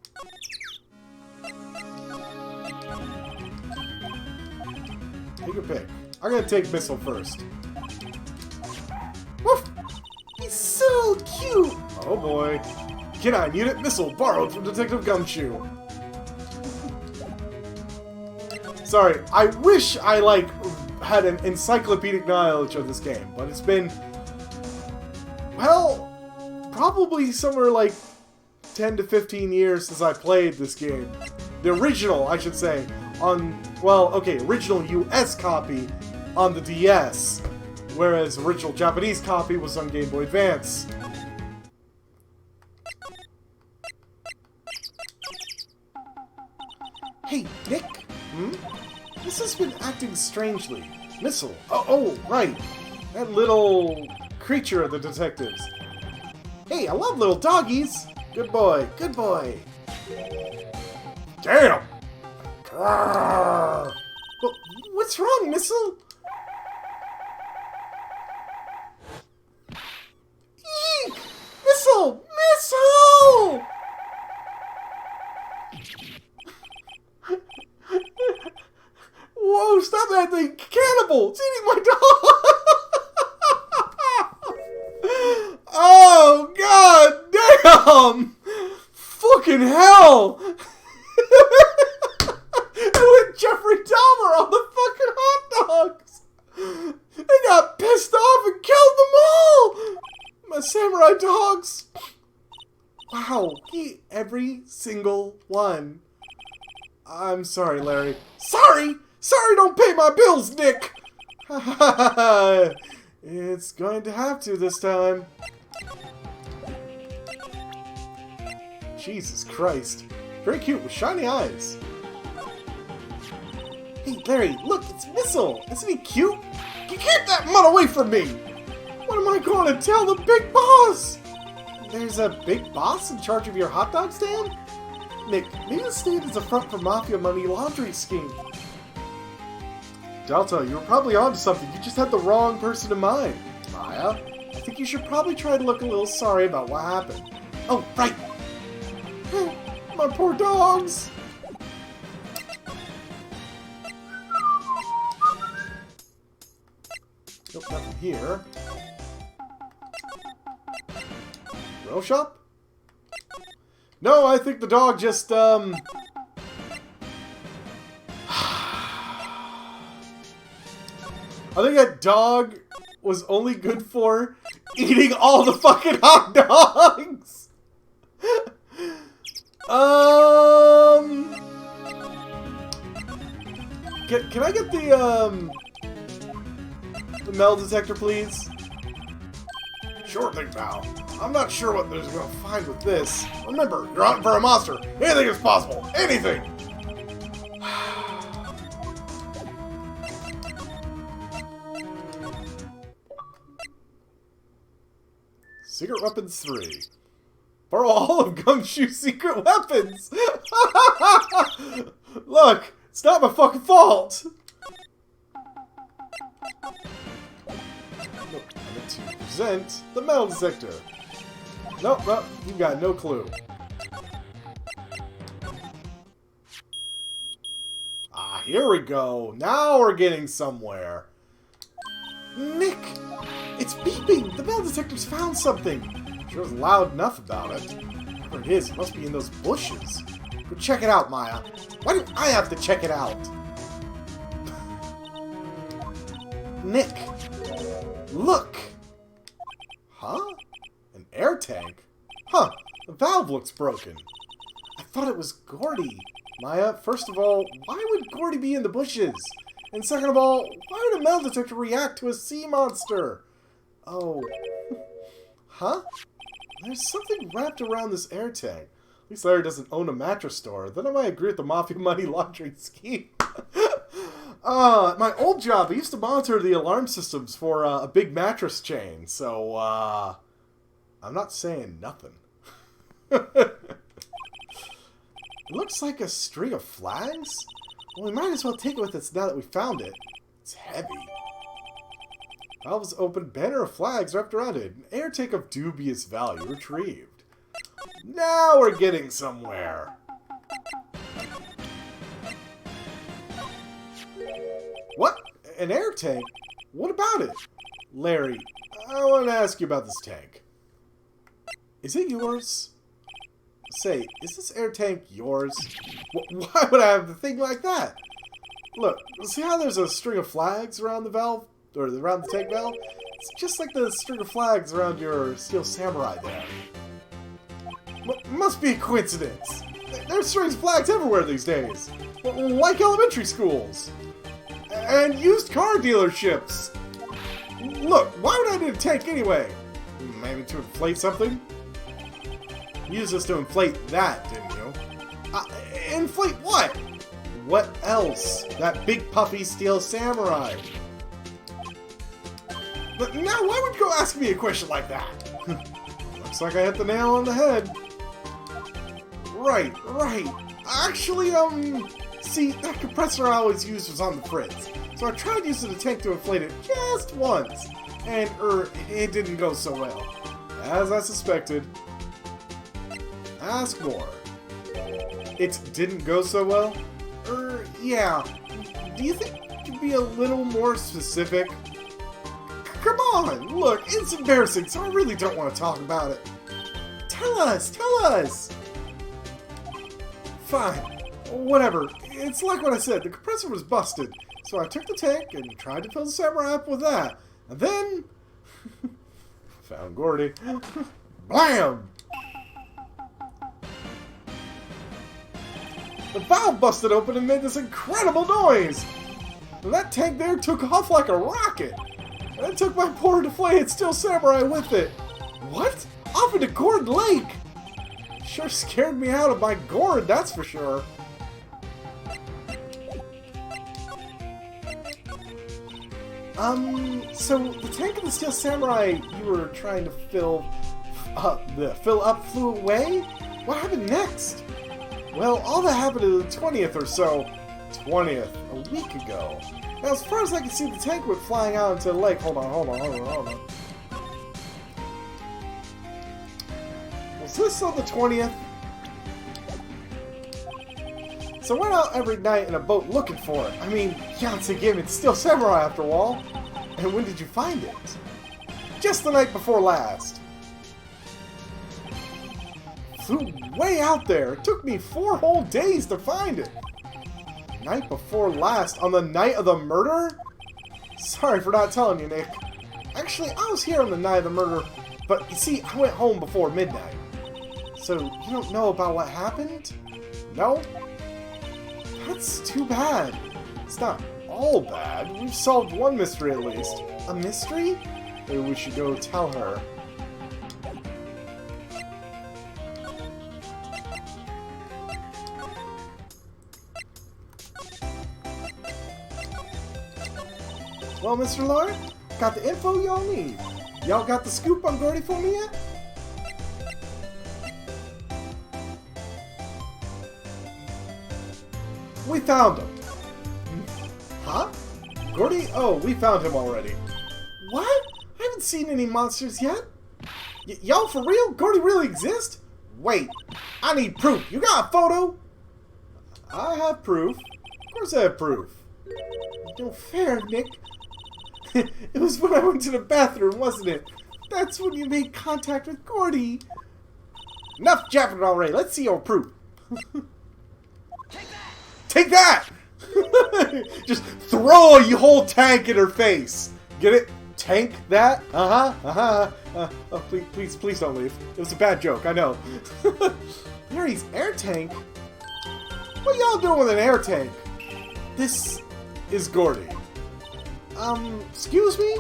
Take your pick. I'm gonna take Missile first. Woof! He's so cute! Oh boy. K9 Unit Missile borrowed from Detective Gumshoe. Sorry, I wish I, like, had an encyclopedic knowledge of this game, but it's been, well, probably somewhere like 10 to 15 years since I played this game. The original, I should say, on, well, okay, original US copy on the DS, whereas original Japanese copy was on Game Boy Advance. Hey, Nick? Hmm? This has been acting strangely. Missile. Oh, right. That little creature of the detectives. Hey, I love little doggies. Good boy, good boy. Damn! But what's wrong, Missile? Eek! Missile! Missile! Whoa, stop that thing! Cannibal! It's eating my dog! Oh, god damn! Fucking hell! I went Jeffrey Dahmer on the fucking hot dogs! They got pissed off and killed them all! My samurai dogs! Wow, he ate every single one. I'm sorry, Larry. Sorry! Sorry, don't pay my bills, Nick! It's going to have to this time. Jesus Christ. Very cute with shiny eyes. Hey, Larry, look, it's Missile. Isn't he cute? Get that mutt away from me! What am I going to tell the big boss? There's a big boss in charge of your hot dog stand? Nick, maybe the stand is a front for mafia money laundering scheme. Delta, you were probably onto something. You just had the wrong person in mind. Maya, I think you should probably try to look a little sorry about what happened. Oh, right. My poor dogs. Nope, nothing here. Grill shop? No, I think the dog just, I think that dog was only good for eating all the fucking hot dogs. Can I get the metal detector, please? Sure thing, pal. I'm not sure what there's gonna find with this. Remember, you're hunting for a monster. Anything is possible. Anything! Secret Weapons 3. Borrow all of Gumshoe's secret weapons! Look, it's not my fucking fault! Look, I meant to present the metal detector. Nope, nope, you got no clue. Ah, here we go. Now we're getting somewhere. Nick! It's beeping! The metal detector's found something! Sure was loud enough about it. Whatever it is, it must be in those bushes. Go check it out, Maya. Why do I have to check it out? Nick! Look! Huh? An air tank? Huh, the valve looks broken. I thought it was Gordy. Maya, first of all, why would Gordy be in the bushes? And second of all, why would a metal detector react to a sea monster? Oh. Huh? There's something wrapped around this air tank. At least Larry doesn't own a mattress store. Then I might agree with the mafia money laundering scheme. At my old job, I used to monitor the alarm systems for a big mattress chain. So, I'm not saying nothing. It looks like a string of flags? Well, we might as well take it with us now that we found it. It's heavy. Valve was open, banner of flags wrapped around it. An air tank of dubious value retrieved. Now we're getting somewhere. What? An air tank? What about it? Larry, I want to ask you about this tank. Is it yours? Say, is this air tank yours? Why would I have a thing like that? Look, see how there's a string of flags around the valve? Or around the tank valve? It's just like the string of flags around your steel samurai there. Must be a coincidence. There's strings of flags everywhere these days. Like elementary schools. And used car dealerships. Look, why would I need a tank anyway? Maybe to inflate something? You used this to inflate that, didn't you? Inflate what? What else? That big puffy steel samurai. But now, why would you go ask me a question like that? Looks like I hit the nail on the head. Right. Actually, See, that compressor I always used was on the fritz, so I tried using the tank to inflate it just once, and it didn't go so well. As I suspected. Ask more. It didn't go so well? Yeah. Do you think you could be a little more specific? Come on, look, it's embarrassing, so I really don't want to talk about it. Tell us! Fine. Whatever. It's like what I said, the compressor was busted. So I took the tank and tried to fill the samurai up with that. And then... found Gordy. Blam! The valve busted open and made this incredible noise! And that tank there took off like a rocket! And it took my poor deflated steel samurai with it! What? Off into Gourd Lake! Sure scared me out of my gourd, that's for sure. So the tank of the steel samurai you were trying to fill up flew away? What happened next? Well, all that happened to the 20th or so. 20th, a week ago. Now, as far as I can see, the tank went flying out into the lake. Hold on. Was this on the 20th? So I went out every night in a boat looking for it. I mean, Yancey gave me the steel samurai after all. And when did you find it? Just the night before last. Flew way out there. It took me 4 whole days to find it. Night before last? On the night of the murder? Sorry for not telling you, Nick. Actually, I was here on the night of the murder, but you see, I went home before midnight. So, you don't know about what happened? No? That's too bad. It's not all bad. We've solved one mystery at least. A mystery? Maybe we should go tell her. Well, Mr. Lord, got the info y'all need. Y'all got the scoop on Gordy for me yet? We found him. Huh? Gordy? Oh, we found him already. What? I haven't seen any monsters yet. Y'all for real? Gordy really exists? Wait, I need proof. You got a photo? I have proof. Of course I have proof. No fair, Nick. It was when I went to the bathroom, wasn't it? That's when you made contact with Gordy. Enough jabbering already. Let's see your proof. Take that! Just throw a whole tank in her face. Get it? Tank that? Oh, please don't leave. It was a bad joke, I know. Mary's air tank? What y'all doing with an air tank? This is Gordy. Excuse me?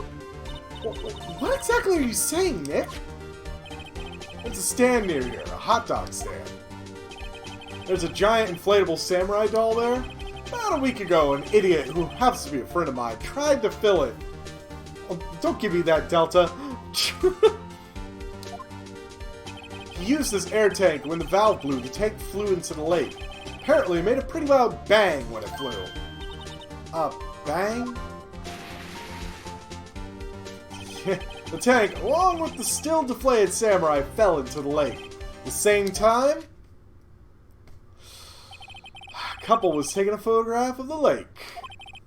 What exactly are you saying, Nick? There's a stand near here, a hot dog stand. There's a giant inflatable samurai doll there. About a week ago, an idiot who happens to be a friend of mine tried to fill it. Oh, don't give me that, Delta. He used this air tank. When the valve blew, the tank flew into the lake. Apparently, it made a pretty loud bang when it flew. A bang? The tank, along with the still deflated samurai, fell into the lake. At the same time, a couple was taking a photograph of the lake.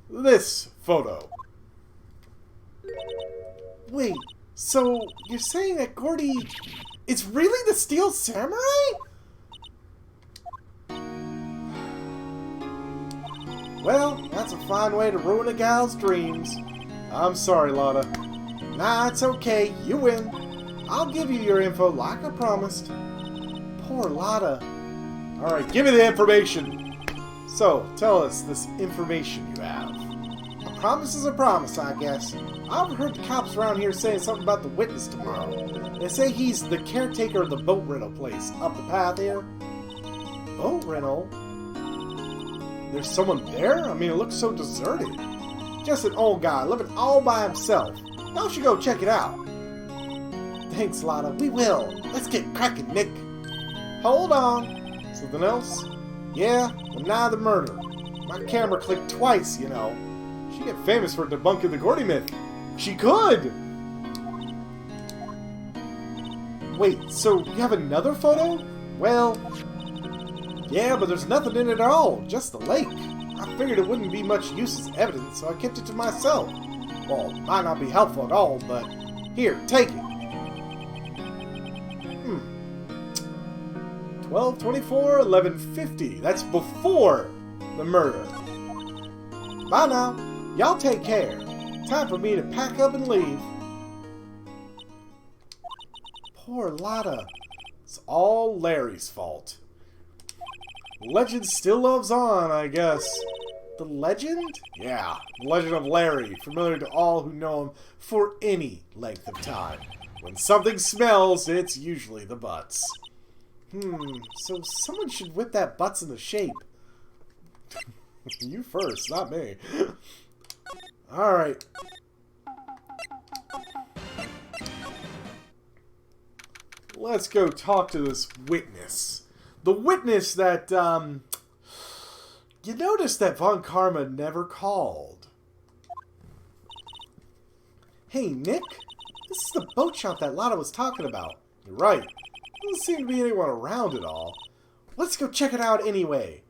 This photo. Wait, so you're saying that Gordy is really the steel samurai? Well, that's a fine way to ruin a gal's dreams. I'm sorry, Lotta. Nah, it's okay. You win. I'll give you your info like I promised. Poor Lotta. Alright, give me the information. So, tell us this information you have. A promise is a promise, I guess. I've heard the cops around here saying something about the witness tomorrow. They say he's the caretaker of the boat rental place up the path here. Boat rental? There's someone there? I mean, it looks so deserted. Just an old guy living all by himself. Y'all should go check it out. Thanks, Lotta. We will. Let's get cracking, Nick. Hold on. Something else? Yeah, the night of the murder. my camera clicked twice, you know. She'd get famous for debunking the Gordy myth. She could! Wait, so you have another photo? Well, yeah, but there's nothing in it at all, just the lake. I figured it wouldn't be much use as evidence, so I kept it to myself. Well, might not be helpful at all, but here, take it. 12:24, 11:50. That's before the murder. Bye now. Y'all take care. Time for me to pack up and leave. Poor Lotta. It's all Larry's fault. Legend still lives on, I guess. The legend? Yeah, the legend of Larry, familiar to all who know him for any length of time. When something smells, it's usually the butts. So someone should whip that butts into shape. You first, not me. Alright. Let's go talk to this witness. The witness that, you notice that Von Karma never called. Hey, Nick? This is the boat shop that Lotta was talking about. You're right. Doesn't seem to be anyone around at all. Let's go check it out anyway.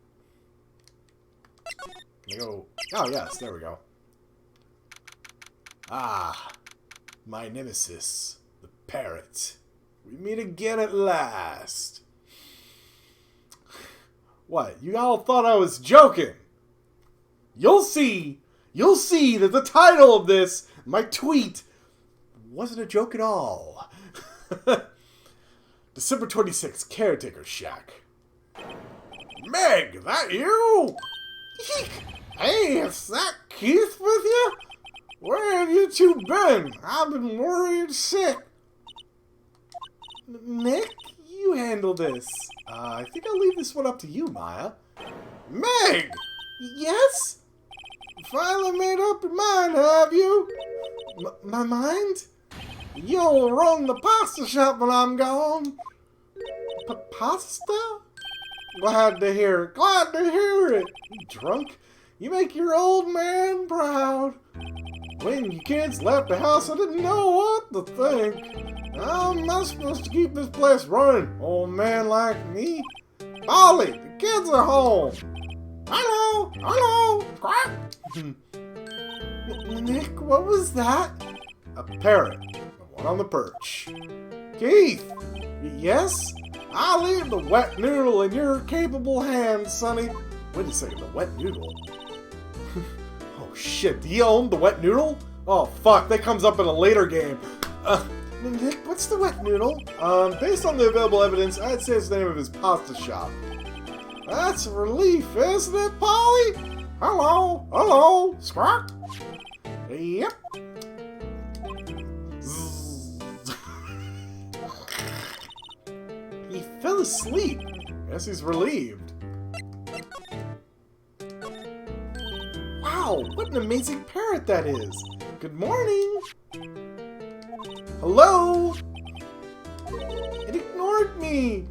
Oh, yes, there we go. Ah, my nemesis, the parrot. We meet again at last. What, you all thought I was joking? You'll see that the title of this, my tweet, wasn't a joke at all. December 26th, Caretaker Shack. Meg, that you? Eek. Hey, is that Keith with you? Where have you two been? I've been worried sick. Nick, you handle this. I think I'll leave this one up to you, Maya. Meg! Yes? Finally made up your mind, have you? My mind? You'll run the pasta shop when I'm gone. Pasta? Glad to hear it. Glad to hear it. You drunk? You make your old man proud. When you kids left the house, I didn't know what to think. How am I supposed to keep this place running? Old man like me? Ollie, the kids are home. Hello, hello, quack. Nick, what was that? A parrot. The one on the perch. Keith! Yes? I'll leave the wet noodle in your capable hands, Sonny. Wait a second, the wet noodle? Oh shit, do you own the wet noodle? Oh fuck, that comes up in a later game. Nick, what's the wet noodle? Based on the available evidence, I'd say it's the name of his pasta shop. That's a relief, isn't it, Polly? Hello, hello, squawk. Yep. He fell asleep. Guess he's relieved. Wow, what an amazing parrot that is. Good morning. Hello? It ignored me.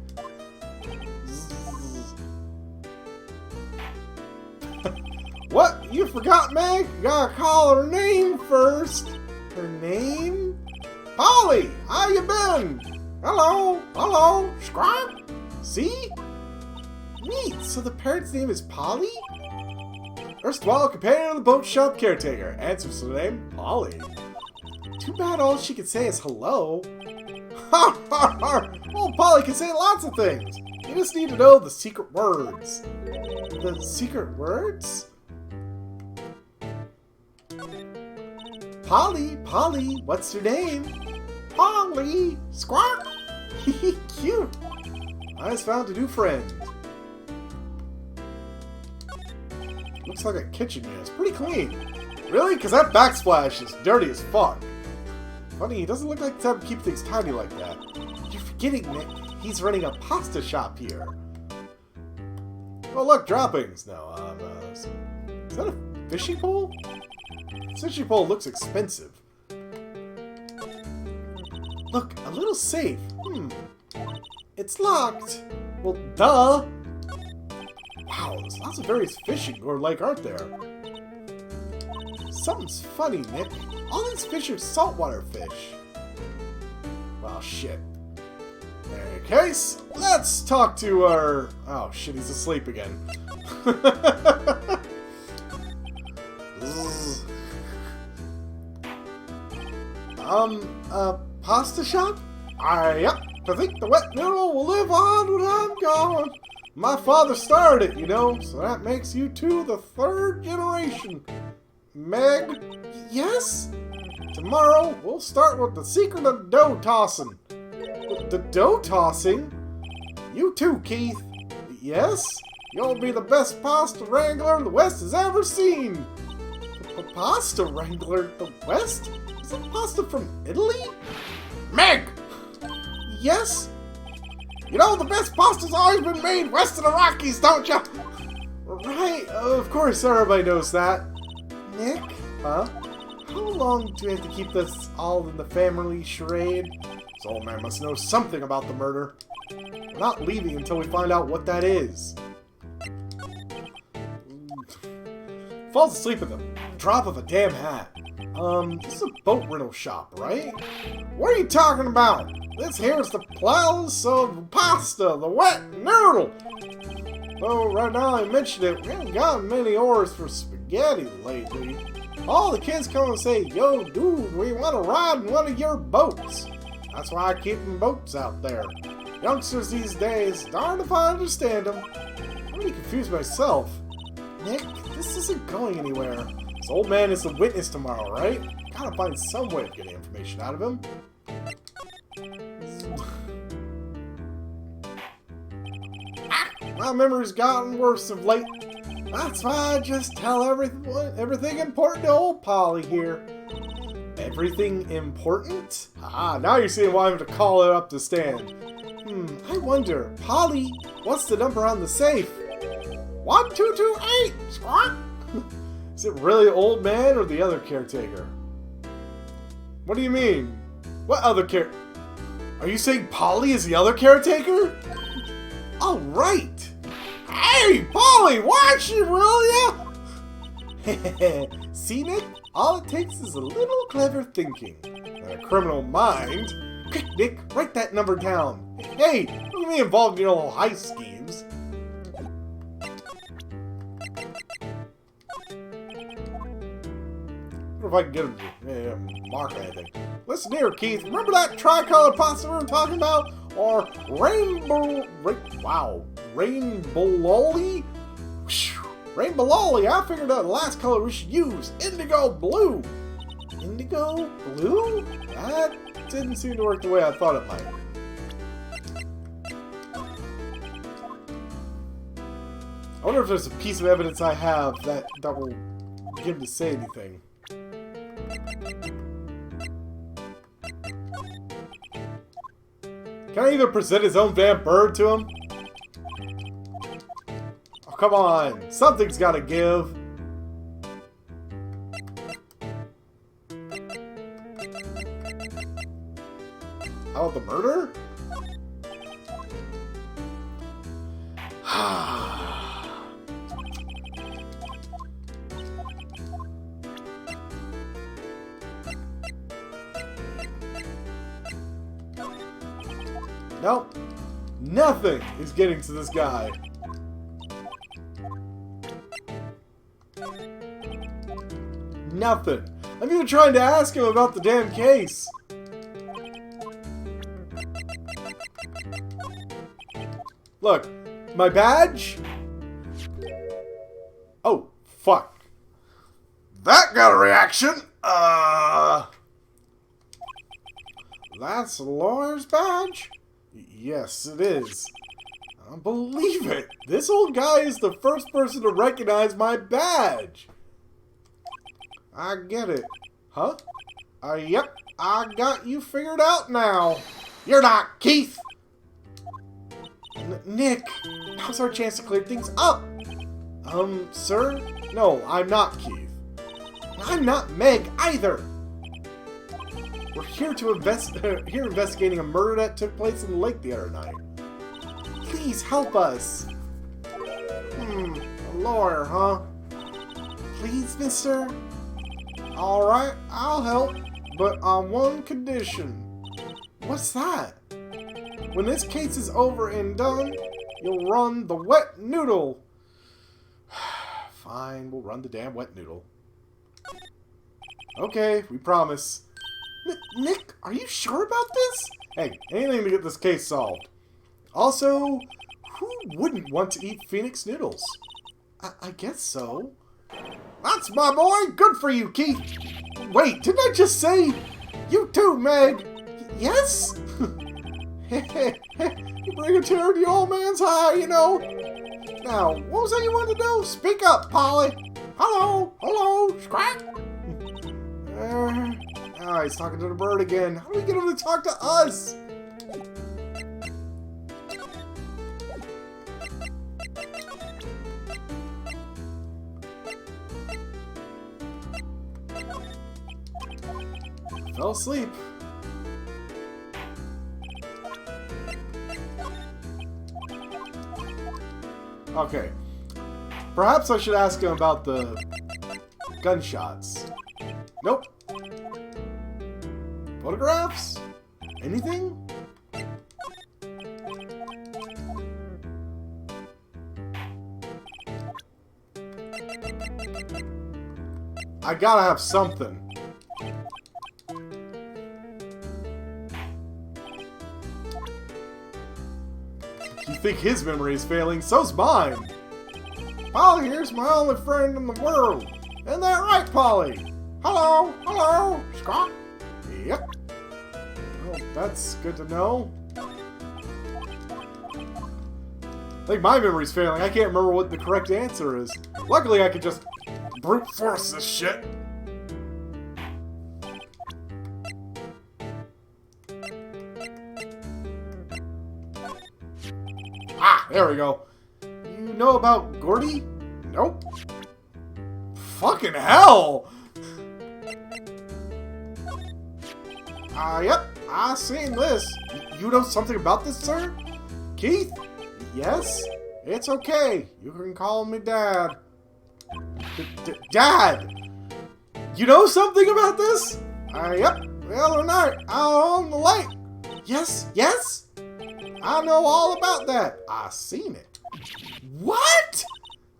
What? You forgot, Meg? You gotta call her name first. Her name? Polly, how you been? Hello, hello, squawk. See? Neat, so the parrot's name is Polly? Erstwhile companion of the boat shop caretaker. Answers to the name Polly. Too bad all she could say is hello. Ha ha ha! Well, Polly can say lots of things. You just need to know the secret words. The secret words? Polly, Polly, what's your name? Polly, squawk. Cute. I just found a new friend. Looks like a kitchen here. It's pretty clean. Really? Because that backsplash is dirty as fuck. Funny, he doesn't look like the type to keep things tidy like that. You're forgetting, Nick. He's running a pasta shop here. Oh, look, droppings. No, is that a fishing pole? Fishing pole looks expensive. Look, a little safe. It's locked. Well, duh. Wow, there's lots of various fish or lake, aren't there? Something's funny, Nick. All these fish are saltwater fish. Well, shit. In any case, let's talk to our... Oh, shit, he's asleep again. Pasta shop? Yep. I think the wet noodle will live on when I'm gone. My father started it, you know, so that makes you two the third generation. Meg? Yes? Tomorrow, we'll start with the secret of dough tossing. The dough tossing? You too, Keith. Yes? You'll be the best pasta wrangler the West has ever seen. Pasta wrangler the West? Is that pasta from Italy? Meg! Yes? You know the best pasta's always been made west of the Rockies, don't you? Right, of course everybody knows that. Nick? Huh? How long do we have to keep this all in the family charade? This old man must know something about the murder. We're not leaving until we find out what that is. Falls asleep at the drop of a damn hat. This is a boat rental shop, right? What are you talking about? This here's the palace of pasta, the wet noodle. Though right now I mentioned it, we haven't gotten many orders for spaghetti lately. All the kids come and say, yo, dude, we want to ride in one of your boats. That's why I keep them boats out there. Youngsters these days, darned if I understand them. I'm really confused myself. Nick, this isn't going anywhere. This old man is the witness tomorrow, right? Gotta find some way of getting information out of him. My memory's gotten worse of late. That's why I just tell everything important to old Polly here. Everything important? Ah, now you're seeing why I'm to call it up to stand. I wonder, Polly, what's the number on the safe? 1228, squawk! Is it really old man or the other caretaker? What do you mean? What other Are you saying Polly is the other caretaker? Oh, right! Hey, Polly, watch it, will ya? See, Nick? All it takes is a little clever thinking. And a criminal mind. Quick, Nick, write that number down. Hey, don't get me involved in your little heist schemes. I wonder if I can get him to mark anything. Listen here, Keith. Remember that tricolor pasta we were talking about? Or rainbow... Rainbow-lolly? Rainbow-lolly, I figured out the last color we should use. Indigo blue. Indigo blue? That didn't seem to work the way I thought it might. I wonder if there's a piece of evidence I have that will get him to say anything. Can I even present his own damn bird to him? Oh, come on. Something's gotta give. How about the murder? Nope. Nothing is getting to this guy. Nothing. I'm even trying to ask him about the damn case. Look, my badge? Oh, fuck. That got a reaction. That's a lawyer's badge? Yes, it is. I don't believe it. This old guy is the first person to recognize my badge. I get it. Huh? Yep, I got you figured out now. You're not Keith. Nick, now's our chance to clear things up. Sir? No, I'm not Keith. I'm not Meg either. We're here to investigating a murder that took place in the lake the other night. Please help us. A lawyer, huh? Please, mister? Alright, I'll help, but on one condition. What's that? When this case is over and done, you'll run the wet noodle. Fine, we'll run the damn wet noodle. Okay, we promise. Nick, are you sure about this? Hey, anything to get this case solved. Also, who wouldn't want to eat Phoenix noodles? I guess so. That's my boy! Good for you, Keith! Wait, didn't I just say... You too, Meg! Yes? You bring a tear to the old man's eye, you know. Now, what was that you wanted to do? Speak up, Polly! Hello! Hello! Scrack! Ah, he's talking to the bird again. How do we get him to talk to us? Fell asleep. Okay. Perhaps I should ask him about the gunshots. Nope. Photographs? Anything? I gotta have something. You think his memory is failing? So's mine! Polly here's my only friend in the world. Isn't that right, Polly? Hello? Hello? Scott? Yep. Well, that's good to know. I think my memory's failing. I can't remember what the correct answer is. Luckily, I could just brute force this shit. Ah, there we go. You know about Gordy? Nope. Fucking hell! Yep, I seen this. You know something about this, sir? Keith? Yes? It's okay. You can call me Dad. Dad! You know something about this? Yep. The other night, out on the lake. Yes? Yes? I know all about that. I seen it. What?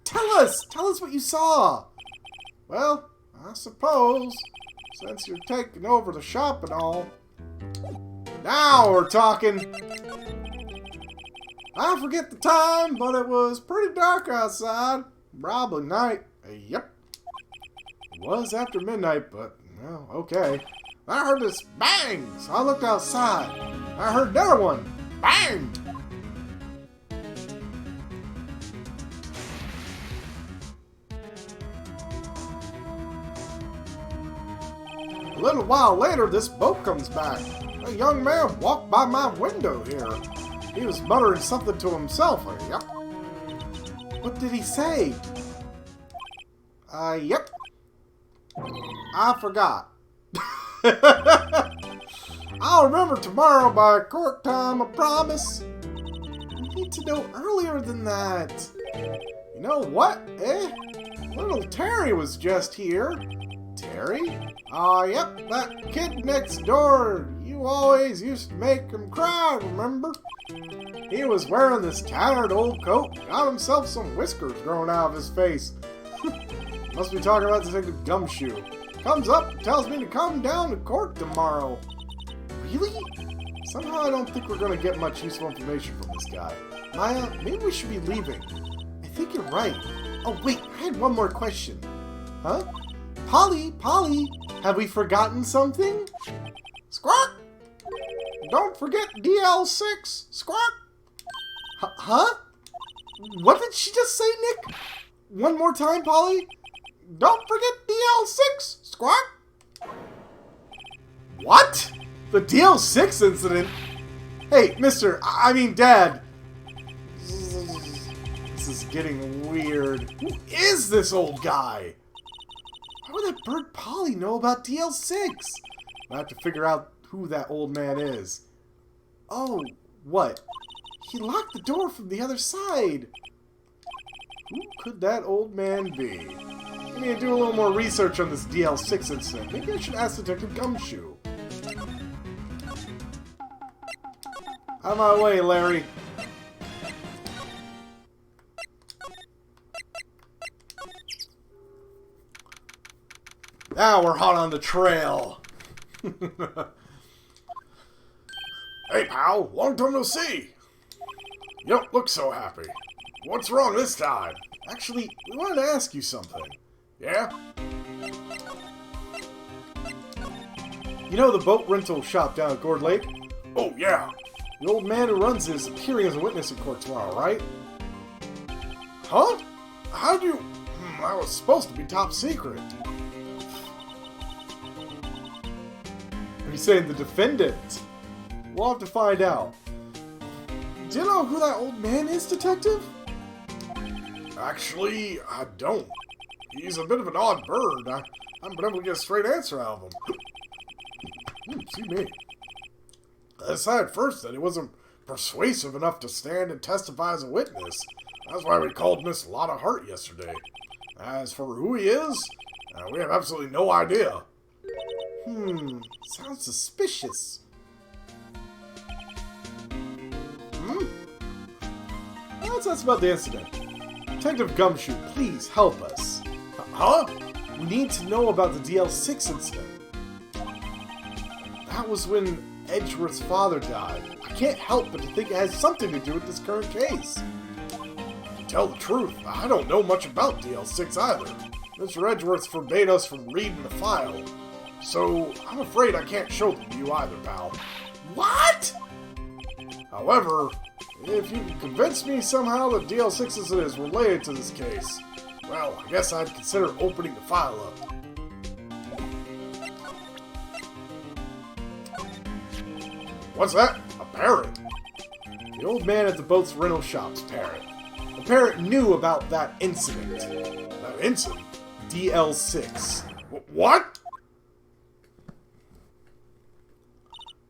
Tell us what you saw. Well, I suppose, since you're taking over the shop and all. Now we're talking. I forget the time, but it was pretty dark outside. Probably night. Yep. It was after midnight, but, well, okay. I heard this bang, so I looked outside. I heard another one. Bang! A little while later, this boat comes back. A young man walked by my window here. He was muttering something to himself. Yep. What did he say? Yep. I forgot. I'll remember tomorrow by court time, I promise. We need to know earlier than that. You know what, Little Terry was just here. Terry? Yep, that kid next door. You always used to make him cry, remember? He was wearing this tattered old coat, got himself some whiskers growing out of his face. Must be talking about this thing gumshoe. Comes up, tells me to come down to court tomorrow. Really? Somehow I don't think we're going to get much useful information from this guy. Maya, maybe we should be leaving. I think you're right. Oh wait, I had one more question. Huh? Polly, have we forgotten something? Squawk! Don't forget DL6, squawk! Huh? What did she just say, Nick? One more time, Polly? Don't forget DL6, squawk! What? The DL6 incident? Hey, Dad. This is getting weird. Who is this old guy? How would that bird Polly know about DL6? I have to figure out who that old man is. Oh, what? He locked the door from the other side. Who could that old man be? I need to do a little more research on this DL6 incident. Maybe I should ask Detective Gumshoe. Out of my way, Larry. Now we're hot on the trail. Hey, pal. Long time no see. You don't look so happy. What's wrong this time? Actually, we wanted to ask you something. Yeah? You know the boat rental shop down at Gourd Lake? Oh, yeah. The old man who runs it is appearing as a witness in court tomorrow, right? Huh? How'd you... that was supposed to be top secret. Are you saying the defendant? We'll have to find out. Do you know who that old man is, Detective? Actually, I don't. He's a bit of an odd bird. I haven't been able to get a straight answer out of him. See me. I decided first that he wasn't persuasive enough to stand and testify as a witness. That's why we called Miss Lotta Hart yesterday. As for who he is, we have absolutely no idea. Sounds suspicious. Let's ask about the incident. Detective Gumshoe, please help us. Huh? We need to know about the DL6 incident. That was when Edgeworth's father died. I can't help but to think it has something to do with this current case. To tell the truth, I don't know much about DL6 either. Mr. Edgeworth forbade us from reading the file. So, I'm afraid I can't show them to you either, pal. What? However, if you can convince me somehow that DL6 is related to this case, well, I guess I'd consider opening the file up. What's that? A parrot? The old man at the boat's rental shop's parrot. The parrot knew about that incident. That incident? DL6. What?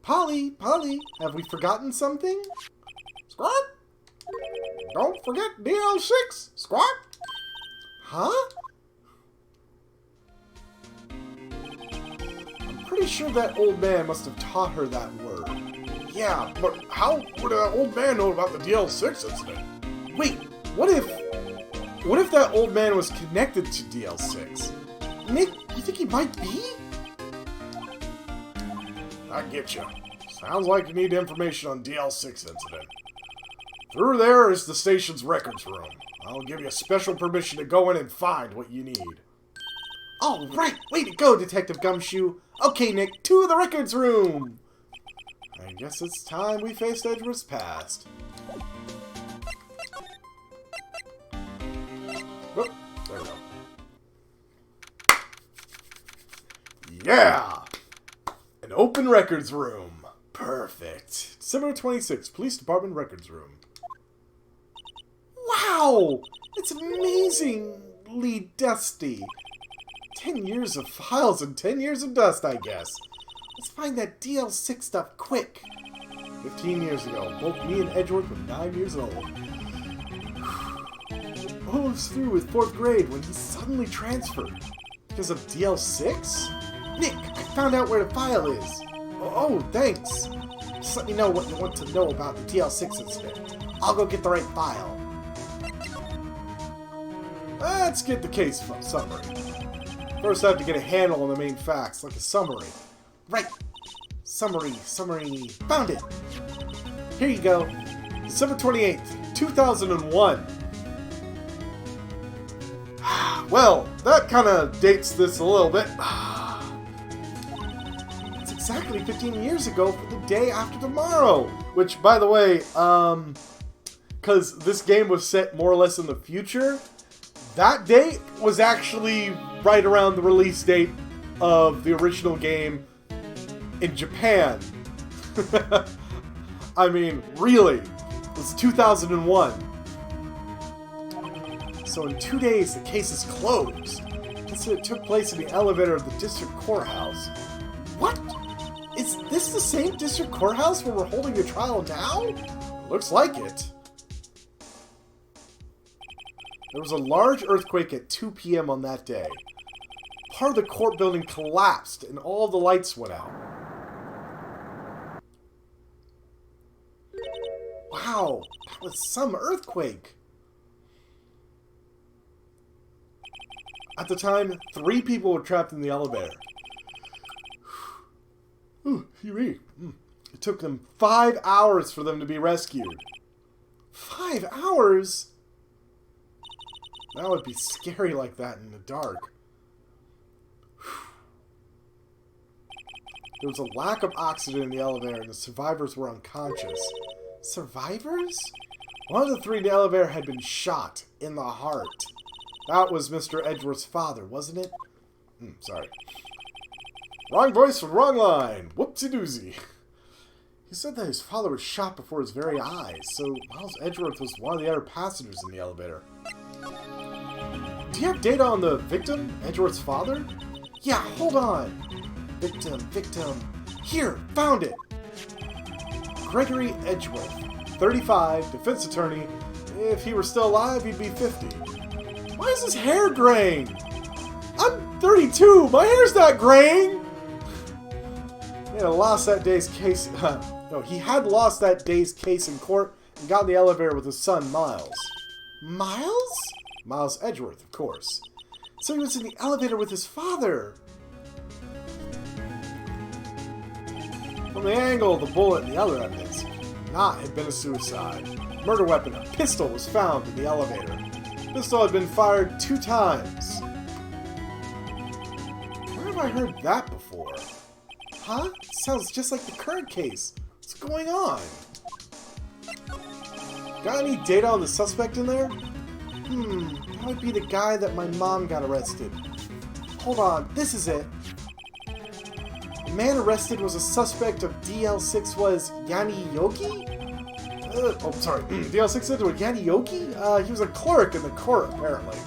Polly, have we forgotten something? Squawk? Don't forget DL6, Squawk. Huh? I'm pretty sure that old man must have taught her that word. Yeah, but how would that old man know about the DL6 incident? Wait, what if that old man was connected to DL6? Nick, you think he might be? I get you. Sounds like you need information on DL6 incident. Through there is the station's records room. I'll give you special permission to go in and find what you need. All right, way to go, Detective Gumshoe. Okay, Nick, to the records room. I guess it's time we faced Edgeworth's past. Oh, there we go. Yeah! An open records room. Perfect. December 26th, Police Department Records Room. Wow! It's amazingly dusty. 10 years of files and 10 years of dust, I guess. Let's find that DL6 stuff quick. 15 years ago, both me and Edgeworth were 9 years old. Almost through with 4th grade when he suddenly transferred. Because of DL6? Nick, I found out where the file is. Oh, thanks. Just let me know what you want to know about the DL6 incident. I'll go get the right file. Let's get the case summary. First, I have to get a handle on the main facts, like a summary. Right. Summary. Found it. Here you go. December 28th, 2001. Well, that kind of dates this a little bit. It's exactly 15 years ago for the day after tomorrow. Which, by the way, because this game was set more or less in the future, that date was actually right around the release date of the original game in Japan. I mean, really. It was 2001. So in 2 days, the case is closed. It took place in the elevator of the district courthouse. What? Is this the same district courthouse where we're holding the trial now? Looks like it. There was a large earthquake at 2 p.m. on that day. Part of the court building collapsed and all the lights went out. Wow, that was some earthquake. At the time, 3 people were trapped in the elevator. It took them 5 hours for them to be rescued. 5 hours? That would be scary like that in the dark. There was a lack of oxygen in the elevator and the survivors were unconscious. Survivors? One of the 3 in the elevator had been shot in the heart. That was Mr. Edgeworth's father, wasn't it? Sorry. Wrong voice, wrong line. Whoopsie-doozy. He said that his father was shot before his very eyes, so Miles Edgeworth was one of the other passengers in the elevator. Do you have data on the victim, Edgeworth's father? Yeah, hold on. Victim. Here, found it. Gregory Edgeworth, 35, defense attorney. If he were still alive, he'd be 50. Why is his hair graying? I'm 32. My hair's not graying. He had lost that day's case. He had lost that day's case in court and got in the elevator with his son, Miles. Miles? Miles Edgeworth, of course. So he was in the elevator with his father. From the angle of the bullet and the other evidence, not had been a suicide. Murder weapon, a pistol, was found in the elevator. The pistol had been fired 2 times. Where have I heard that before? Huh? Sounds just like the current case. What's going on? Got any data on the suspect in there? That would be the guy that my mom got arrested. Hold on, this is it. The man arrested was a suspect of DL6 was Yanni Yogi? DL6 said to a Yanni Yogi? He was a clerk in the court, apparently.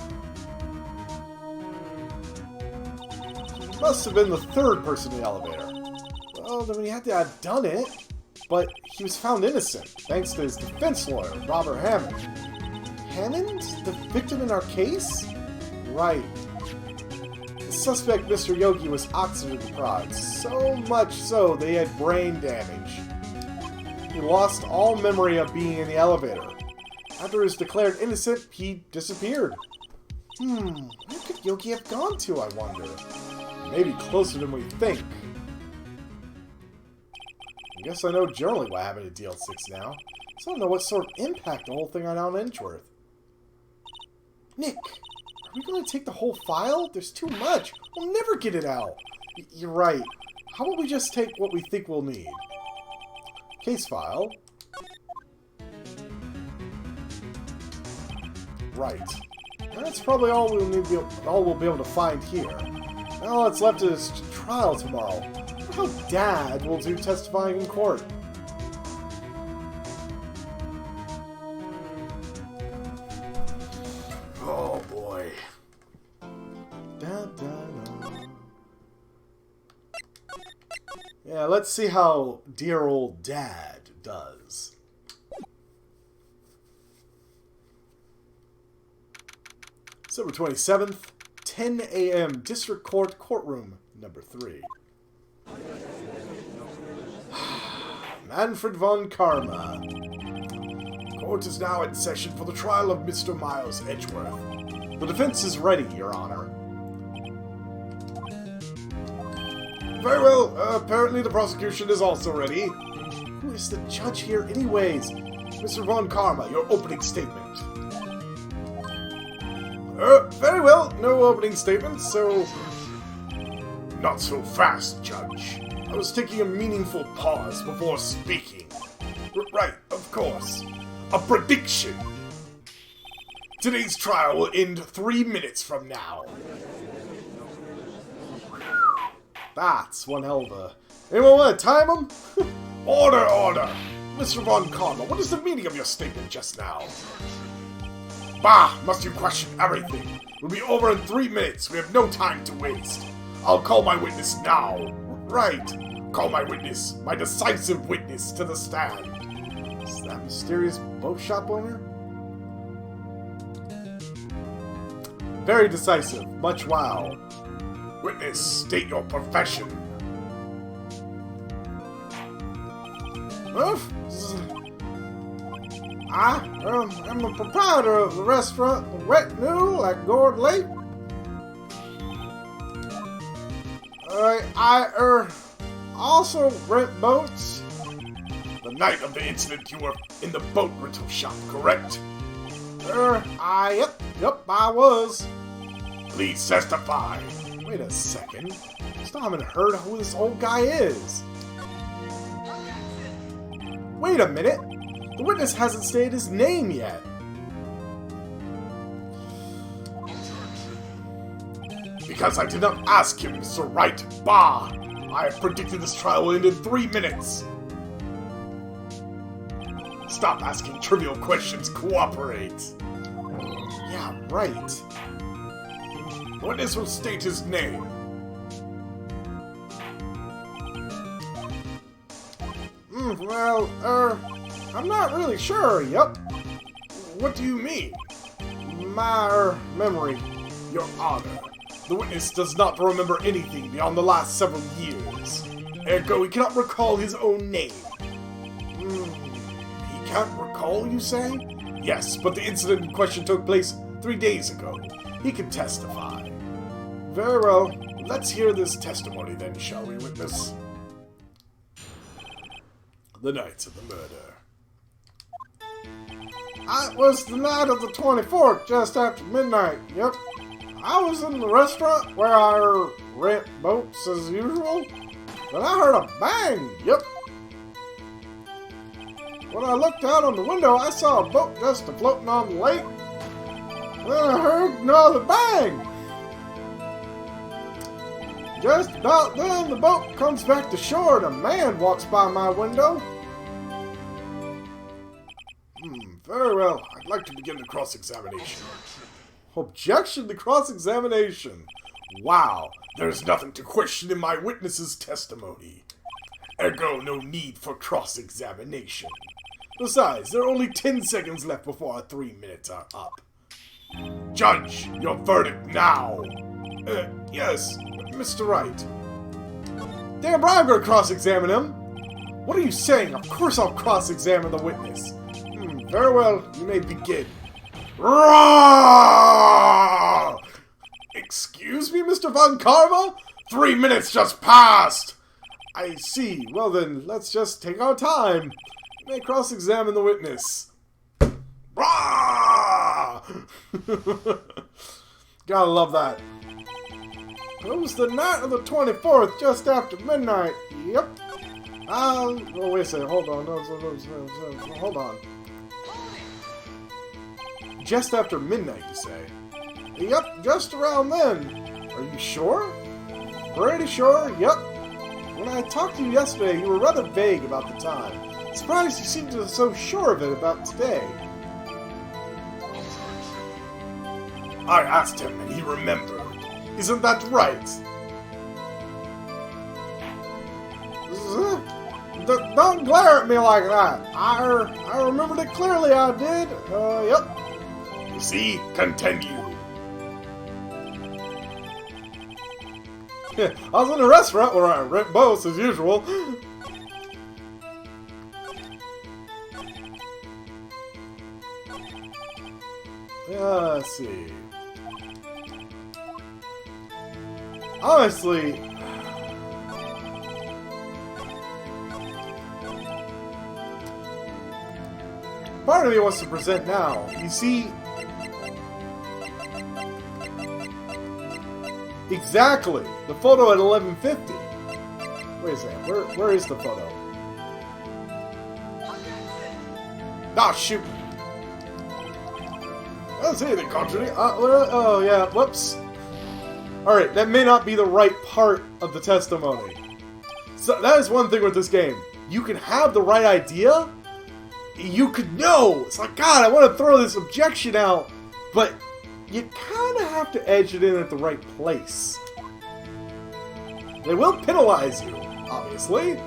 He must have been the 3rd person in the elevator. Well, then he had to have done it. But he was found innocent, thanks to his defense lawyer, Robert Hammond. Hammond? The victim in our case? Right. The suspect, Mr. Yogi, was oxygen deprived, so much so they had brain damage. He lost all memory of being in the elevator. After he was declared innocent, he disappeared. Where could Yogi have gone to, I wonder? Maybe closer than we think. I guess I know generally what happened to DL6 now, so I don't know what sort of impact the whole thing had on Edgeworth. Nick, are we going to take the whole file? There's too much. We'll never get it out. You're right. How about we just take what we think we'll need? Case file. Right. That's probably all we'll need. All we'll be able to find here. Now all that's left is trial tomorrow. I wonder how Dad will do testifying in court. Oh boy. Yeah, let's see how dear old Dad does. December 27th, 10 a.m. District Court, courtroom number 3. Manfred von Karma. Court is now in session for the trial of Mr. Miles Edgeworth. The defense is ready, Your Honor. Very well. Apparently the prosecution is also ready. Who is the judge here anyways? Mr. von Karma, your opening statement. Very well. No opening statement, so... Not so fast, Judge. I was taking a meaningful pause before speaking. Right, of course. A prediction. Today's trial will end 3 minutes from now. That's one hell of a... Anyone want to time him? Order, order! Mr. von Karma, what is the meaning of your statement just now? Bah! Must you question everything? We'll be over in 3 minutes. We have no time to waste. I'll call my witness now. Right. Call my witness, my decisive witness, to the stand. Is that mysterious boat shop owner? Very decisive. Much wow. Witness, state your profession. I am the proprietor of the restaurant, the Wet Noodle at Gourd Lake. I also rent boats. The night of the incident, you were in the boat rental shop, correct? Yep, I was. Please testify. Wait a second. Still haven't heard who this old guy is. Wait a minute. The witness hasn't stated his name yet. Because I did not ask him, Mr. Wright. Bah! I have predicted this trial will end in 3 minutes. Stop asking trivial questions. Cooperate. Yeah, right. The witness will state his name. I'm not really sure. Yep. What do you mean? My memory. Your Honor, the witness does not remember anything beyond the last several years. Ergo, he cannot recall his own name. He can't recall, you say? Yes, but the incident in question took place 3 days ago. He can testify. Very well. Let's hear this testimony then, shall we, witness? The night of the murder. It was the night of the 24th, just after midnight. Yep. I was in the restaurant where I rent boats as usual, but I heard a bang. Yep. When I looked out on the window, I saw a boat just floating on the lake. Then I heard another bang. Just about then, the boat comes back to shore and a man walks by my window. Very well. I'd like to begin the cross-examination. Objection to cross-examination. Wow, there's nothing to question in my witness's testimony. Ergo, no need for cross-examination. Besides, there are only 10 seconds left before our 3 minutes are up. Judge, your verdict now! Yes, Mr. Wright. Damn right I'm gonna cross-examine him! What are you saying? Of course I'll cross-examine the witness. Very well, you may begin. Roar! Excuse me, Mr. Von Karma? 3 minutes just passed! I see. Well then, let's just take our time. You may cross-examine the witness. Roar! Gotta love that. It was the night of the 24th, just after midnight. Yep. Oh, wait a second. Hold on. Hold on. Just after midnight, you say? Yep, just around then. Are you sure? Pretty sure, yep. When I talked to you yesterday, you were rather vague about the time. Surprised you seemed so sure of it about today. I asked him and he remembered. Isn't that right? Don't glare at me like that. I remembered it clearly, I did. Yep. You see? Continue. I was in a restaurant where I rent boats as usual. Let's see. Honestly, part of me wants to present now. You see, exactly the photo at 11:50. Wait a second. Where is the photo? Ah, shoot. I don't see anything contrary. Oh yeah. Whoops. All right, that may not be the right part of the testimony. So that is one thing with this game. You can have the right idea. You could know. It's like, God, I want to throw this objection out, but you kind of have to edge it in at the right place. They will penalize you, obviously.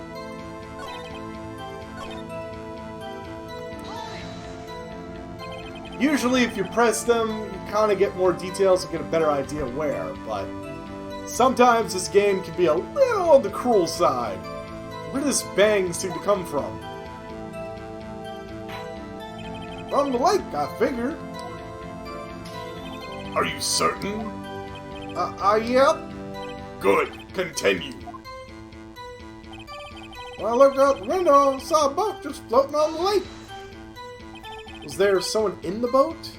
Usually if you press them, you kind of get more details and get a better idea where, but sometimes this game can be a little on the cruel side. Where does this bang seem to come from? From the lake, I figured. Are you certain? Yep. Good. Continue. When I looked out the window, I saw a boat just floating on the lake. Was there someone in the boat?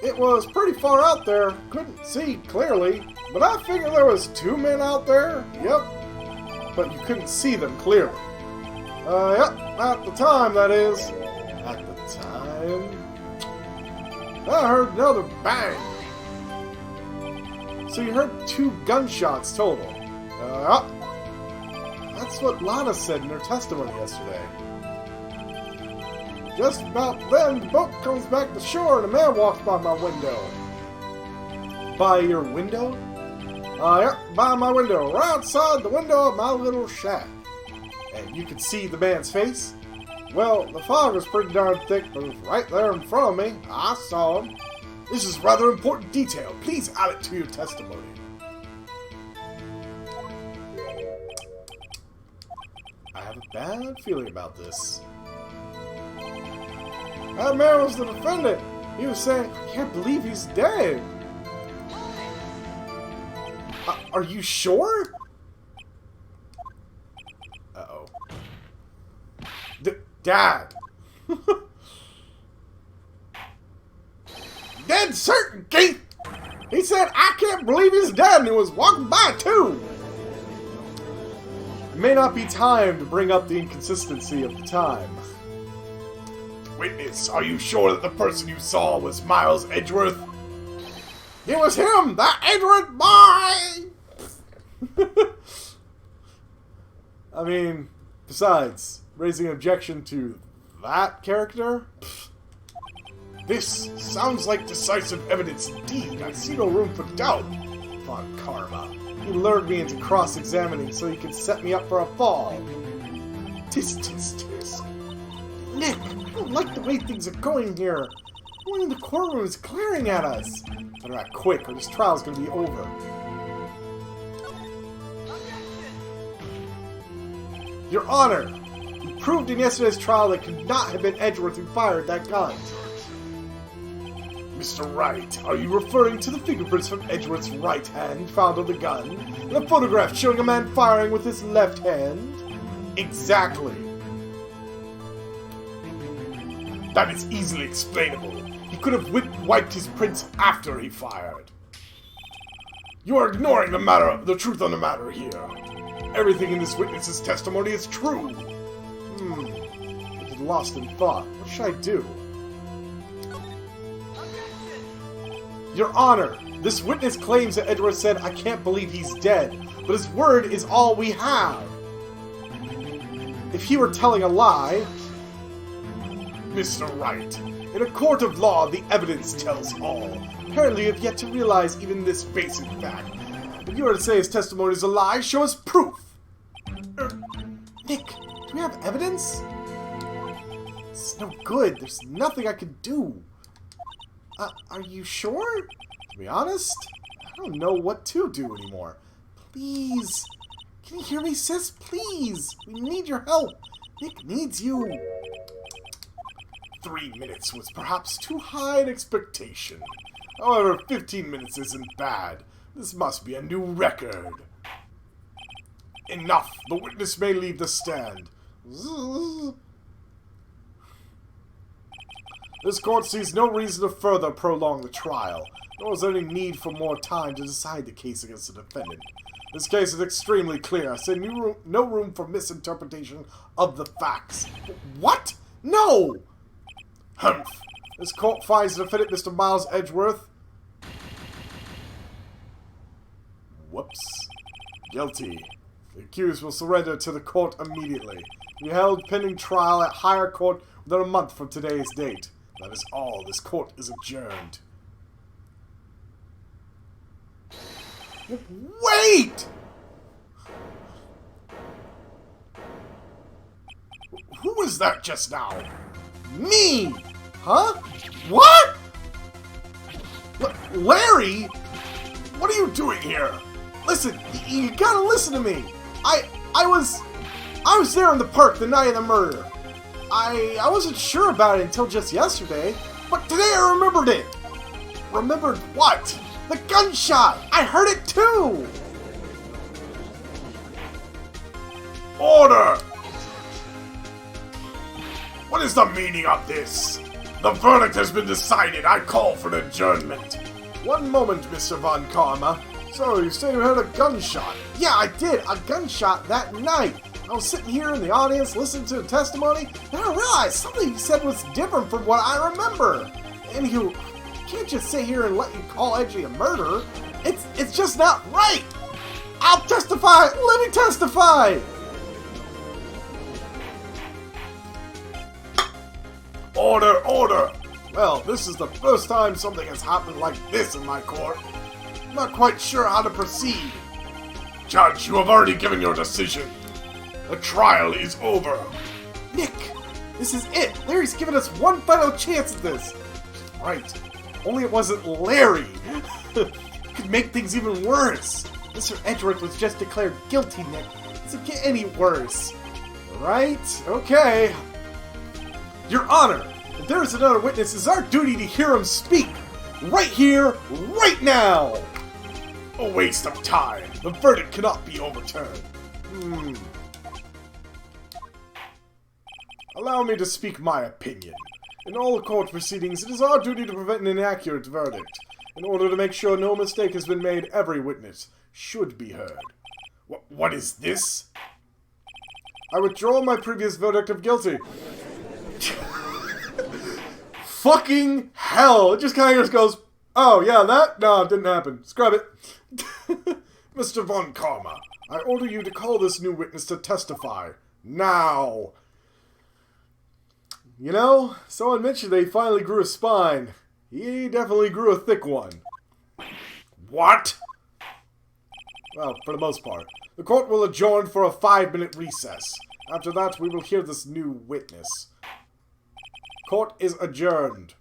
It was pretty far out there. Couldn't see clearly, but I figured there was 2 men out there. Yep. But you couldn't see them clearly. Yep. At the time, that is. At the time. I heard another bang. So you heard 2 gunshots total. Yep. That's what Lana said in her testimony yesterday. Just about then, the boat comes back to shore and a man walks by my window. By your window? Yep, by my window, right outside the window of my little shack. And you could see the man's face? Well, the fog was pretty darn thick, but it was right there in front of me. I saw him. This is rather important detail. Please add it to your testimony. I have a bad feeling about this. That man was the defendant. He was saying, I can't believe he's dead. Are you sure? Uh-oh. Dad! Dead certain, Keith! He said, I can't believe he's dead, and he was walking by, too! It may not be time to bring up the inconsistency of the time. Witness, are you sure that the person you saw was Miles Edgeworth? It was him, that Edgeworth boy! I mean, besides, raising an objection to that character? This sounds like decisive evidence indeed. I see no room for doubt. Von Karma. He lured me into cross-examining so he could set me up for a fall. Tisk, tisk, tisk. Nick, I don't like the way things are going here. Everyone in the courtroom is glaring at us. Better act quick or this trial's gonna be over. Your Honor, you proved in yesterday's trial that it could not have been Edgeworth who fired that gun. Mr. Wright, Are you referring to the fingerprints from Edgeworth's right hand found on the gun, and a photograph showing a man firing with his left hand? Exactly. That is easily explainable. He could have wiped his prints after he fired. You are ignoring the truth on the matter here. Everything in this witness's testimony is true. I get lost in thought. What should I do? Your Honor, this witness claims that Edgeworth said, I can't believe he's dead, but his word is all we have. If he were telling a lie... Mr. Wright, In a court of law, the evidence tells all. Apparently you have yet to realize even this basic fact. If you were to say his testimony is a lie, show us proof! Nick, do we have evidence? It's no good. There's nothing I can do. Are you sure? To be honest, I don't know what to do anymore. Please. Can you hear me, sis? Please. We need your help. Nick needs you. 3 minutes was perhaps too high an expectation. However, 15 minutes isn't bad. This must be a new record. Enough. The witness may leave the stand. This court sees no reason to further prolong the trial, nor is there any need for more time to decide the case against the defendant. This case is extremely clear. I say no room for misinterpretation of the facts. What? No! Humph. This court finds the defendant, Mr. Miles Edgeworth. Whoops. Guilty. The accused will surrender to the court immediately. Be held pending trial at higher court within a month from today's date. That is all. This court is adjourned. Wait! Who was that just now? Me! Huh? What? Larry? What are you doing here? Listen, you gotta listen to me. I was there in the park the night of the murder. I wasn't sure about it until just yesterday, but today I remembered it. Remembered what? The gunshot! I heard it too! Order! What is the meaning of this? The verdict has been decided. I call for an adjournment. One moment, Mr. Von Karma. So, you say you heard a gunshot? Yeah, I did. A gunshot that night. I was sitting here in the audience listening to the testimony, and I realized something he said was different from what I remember. Anywho, I can't just sit here and let you call Edgy a murderer. It's just not right. I'll testify. Let me testify. Order, order! Well, this is the first time something has happened like this in my court. I'm not quite sure how to proceed. Judge, you have already given your decision. The trial is over. Nick, this is it. Larry's given us one final chance at this. Right. Only it wasn't Larry. Could make things even worse. Mr. Edgeworth was just declared guilty, Nick. It doesn't get any worse. Right? Okay. Your Honor, if there is another witness, it's our duty to hear him speak. Right here, right now. A waste of time. The verdict cannot be overturned. Allow me to speak my opinion. In all court proceedings, it is our duty to prevent an inaccurate verdict. In order to make sure no mistake has been made, every witness should be heard. What is this? I withdraw my previous verdict of guilty. Fucking hell! It just kind of goes, oh yeah, that? No, it didn't happen. Scrub it. Mr. Von Karma, I order you to call this new witness to testify. Now! You know, someone mentioned that he finally grew a spine. He definitely grew a thick one. What? Well, for the most part. The court will adjourn for a 5-minute recess. After that, we will hear this new witness. Court is adjourned.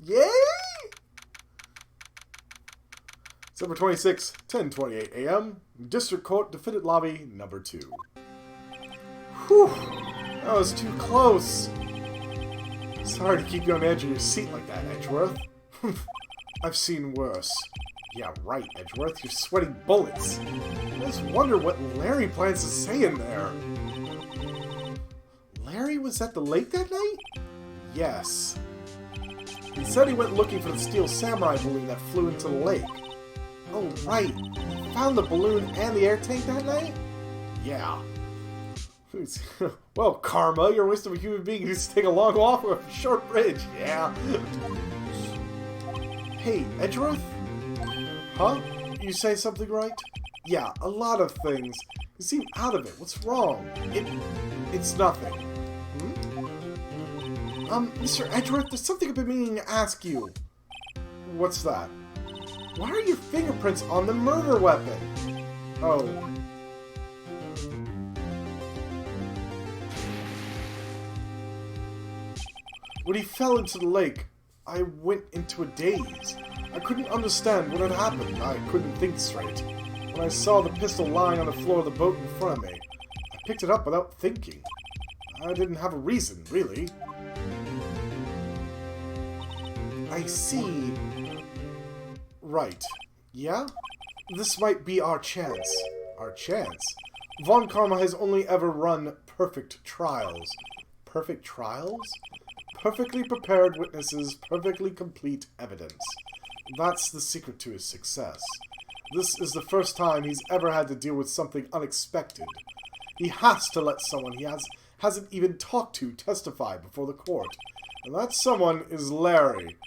Yay! December 26, 10:28 a.m. District Court, Defendant Lobby, number 2. Whew! That was too close. Sorry to keep you on the edge of your seat like that, Edgeworth. I've seen worse. Yeah, right, Edgeworth. You're sweating bullets. I just wonder what Larry plans to say in there. Larry was at the lake that night? Yes. He said he went looking for the steel samurai balloon that flew into the lake. Oh, right. He found the balloon and the air tank that night? Yeah. Well, Karma, you're a waste of a human being who just take a long walk with a short bridge. Yeah. Hey, Edgeworth? Huh? You say something right? Yeah, a lot of things. You seem out of it. What's wrong? It's nothing. Mr. Edgeworth, there's something I've been meaning to ask you. What's that? Why are your fingerprints on the murder weapon? Oh. When he fell into the lake, I went into a daze. I couldn't understand what had happened. I couldn't think straight. When I saw the pistol lying on the floor of the boat in front of me, I picked it up without thinking. I didn't have a reason, really. I see. Right. Yeah? This might be our chance. Our chance? Von Karma has only ever run perfect trials. Perfect trials? Perfectly prepared witnesses, perfectly complete evidence. That's the secret to his success. This is the first time he's ever had to deal with something unexpected. He has to let someone he hasn't even talked to testify before the court. And that someone is Larry.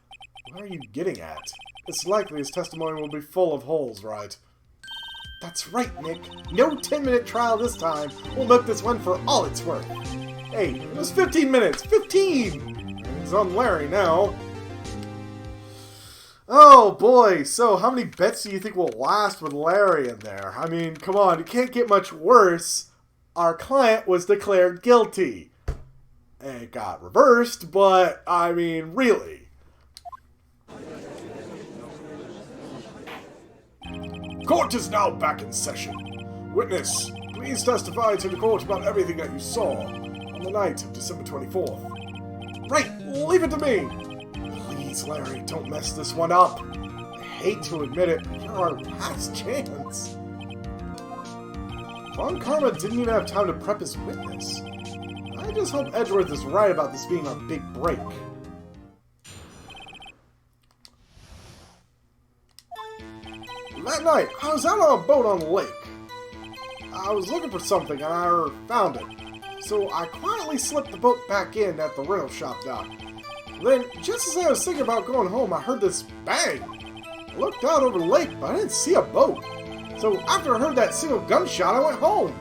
What are you getting at? It's likely his testimony will be full of holes, right? That's right, Nick. No 10-minute trial this time. We'll milk this one for all it's worth. Hey, it was 15 minutes. 15! It's on Larry now. Oh boy, so how many bets do you think will last with Larry in there? I mean, come on, it can't get much worse. Our client was declared guilty. It got reversed, but, I mean, really. Court is now back in session. Witness, please testify to the court about everything that you saw on the night of December 24th. Right, leave it to me. Please, Larry, don't mess this one up. I hate to admit it, but you're our last chance. Von Karma didn't even have time to prep his witness. I just hope Edgeworth is right about this being our big break. That night, I was out on a boat on the lake. I was looking for something and I found it. So I quietly slipped the boat back in at the rental shop dock. Then, just as I was thinking about going home, I heard this bang. I looked out over the lake, but I didn't see a boat. So after I heard that single gunshot, I went home.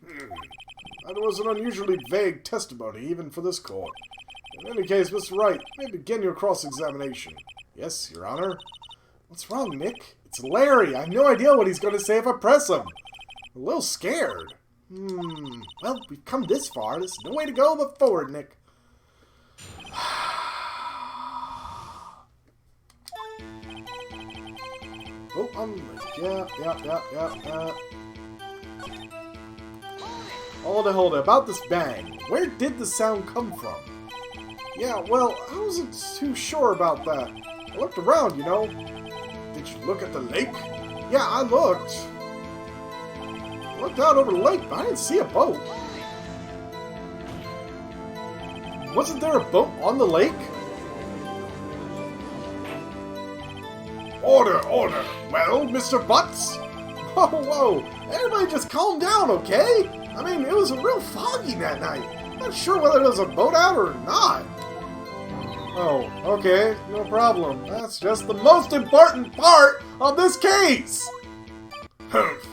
That was an unusually vague testimony, even for this court. In any case, Mr. Wright, may begin your cross-examination. Yes, Your Honor. What's wrong, Nick? It's Larry. I have no idea what he's going to say if I press him. I'm a little scared. Well, we've come this far. There's no way to go but forward, Nick. Oh, I'm... Yeah. Hold it. About this bang. Where did the sound come from? Yeah, well, I wasn't too sure about that. I looked around, you know. Did you look at the lake? Yeah, I looked. Looked out over the lake, but I didn't see a boat. Wasn't there a boat on the lake? Order! Well, Mr. Butts? Whoa! Everybody just calm down, okay? I mean, it was real foggy that night. Not sure whether there was a boat out or not. Oh, okay, no problem. That's just the most important part of this case! Humph.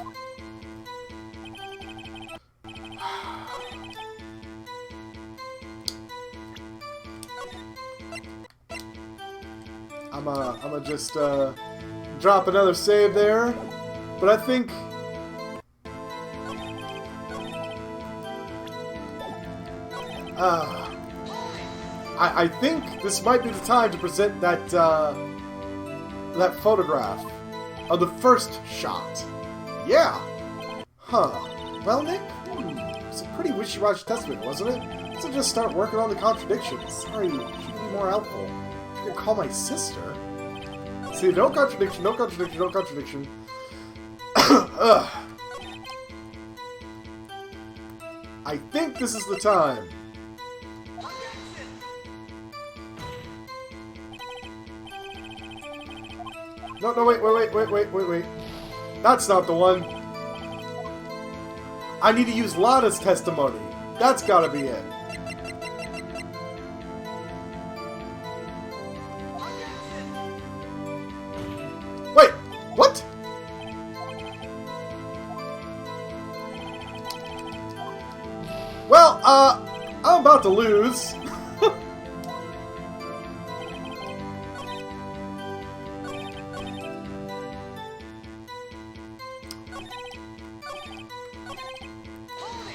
I'm gonna just drop another save there, but I think I think this might be the time to present that that photograph of the first shot. Yeah. Huh. Well, Nick, it's a pretty wishy-washy testament, wasn't it? So just start working on the contradictions. Sorry, should be more helpful. You can call my sister. See, no contradiction. Ugh. I think this is the time. No, wait. That's not the one. I need to use Lana's testimony. That's gotta be it. Wait, what? Well, I'm about to lose.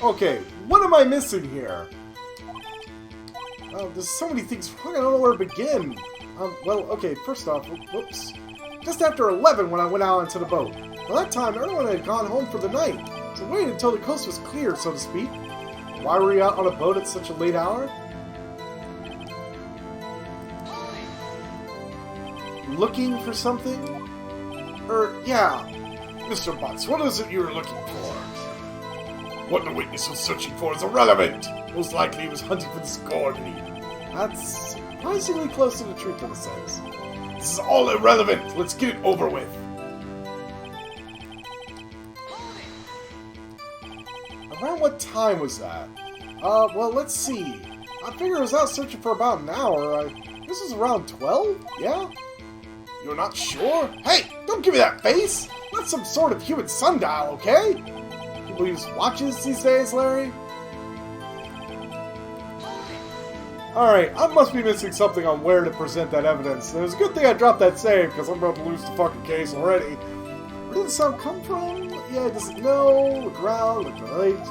Okay, what am I missing here? Oh, there's so many things wrong, I don't know where to begin. Well, okay, first off, whoops. Just after 11 when I went out onto the boat. By that time, everyone had gone home for the night, so I waited until the coast was clear, so to speak. Why were you out on a boat at such a late hour? Looking for something? Yeah. Mr. Butts, what is it you're looking for? What the witness was searching for is irrelevant. Most likely he was hunting for the score meat. That's surprisingly close to the truth of the says. This is all irrelevant. Let's get it over with. Around what time was that? Well, let's see. I figure I was out searching for about an hour. This was around 12? Yeah? You're not sure? Hey, don't give me that face! Not some sort of human sundial, okay? People use watches these days, Larry? Alright, I must be missing something on where to present that evidence. And it was a good thing I dropped that save, because I'm about to lose the fucking case already. Where did the sound come from? Yeah, does it know? Look around, look right.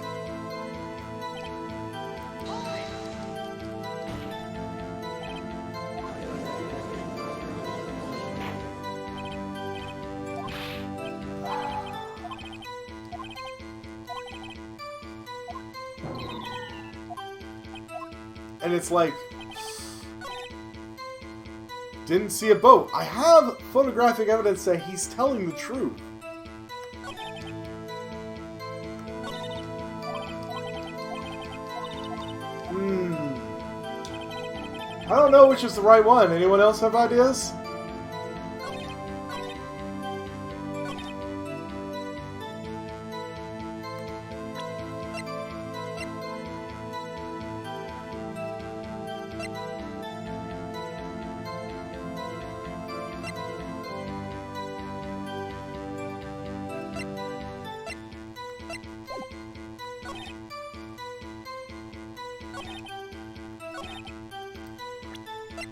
and it's like... Didn't see a boat. I have photographic evidence that he's telling the truth. I don't know which is the right one. Anyone else have ideas?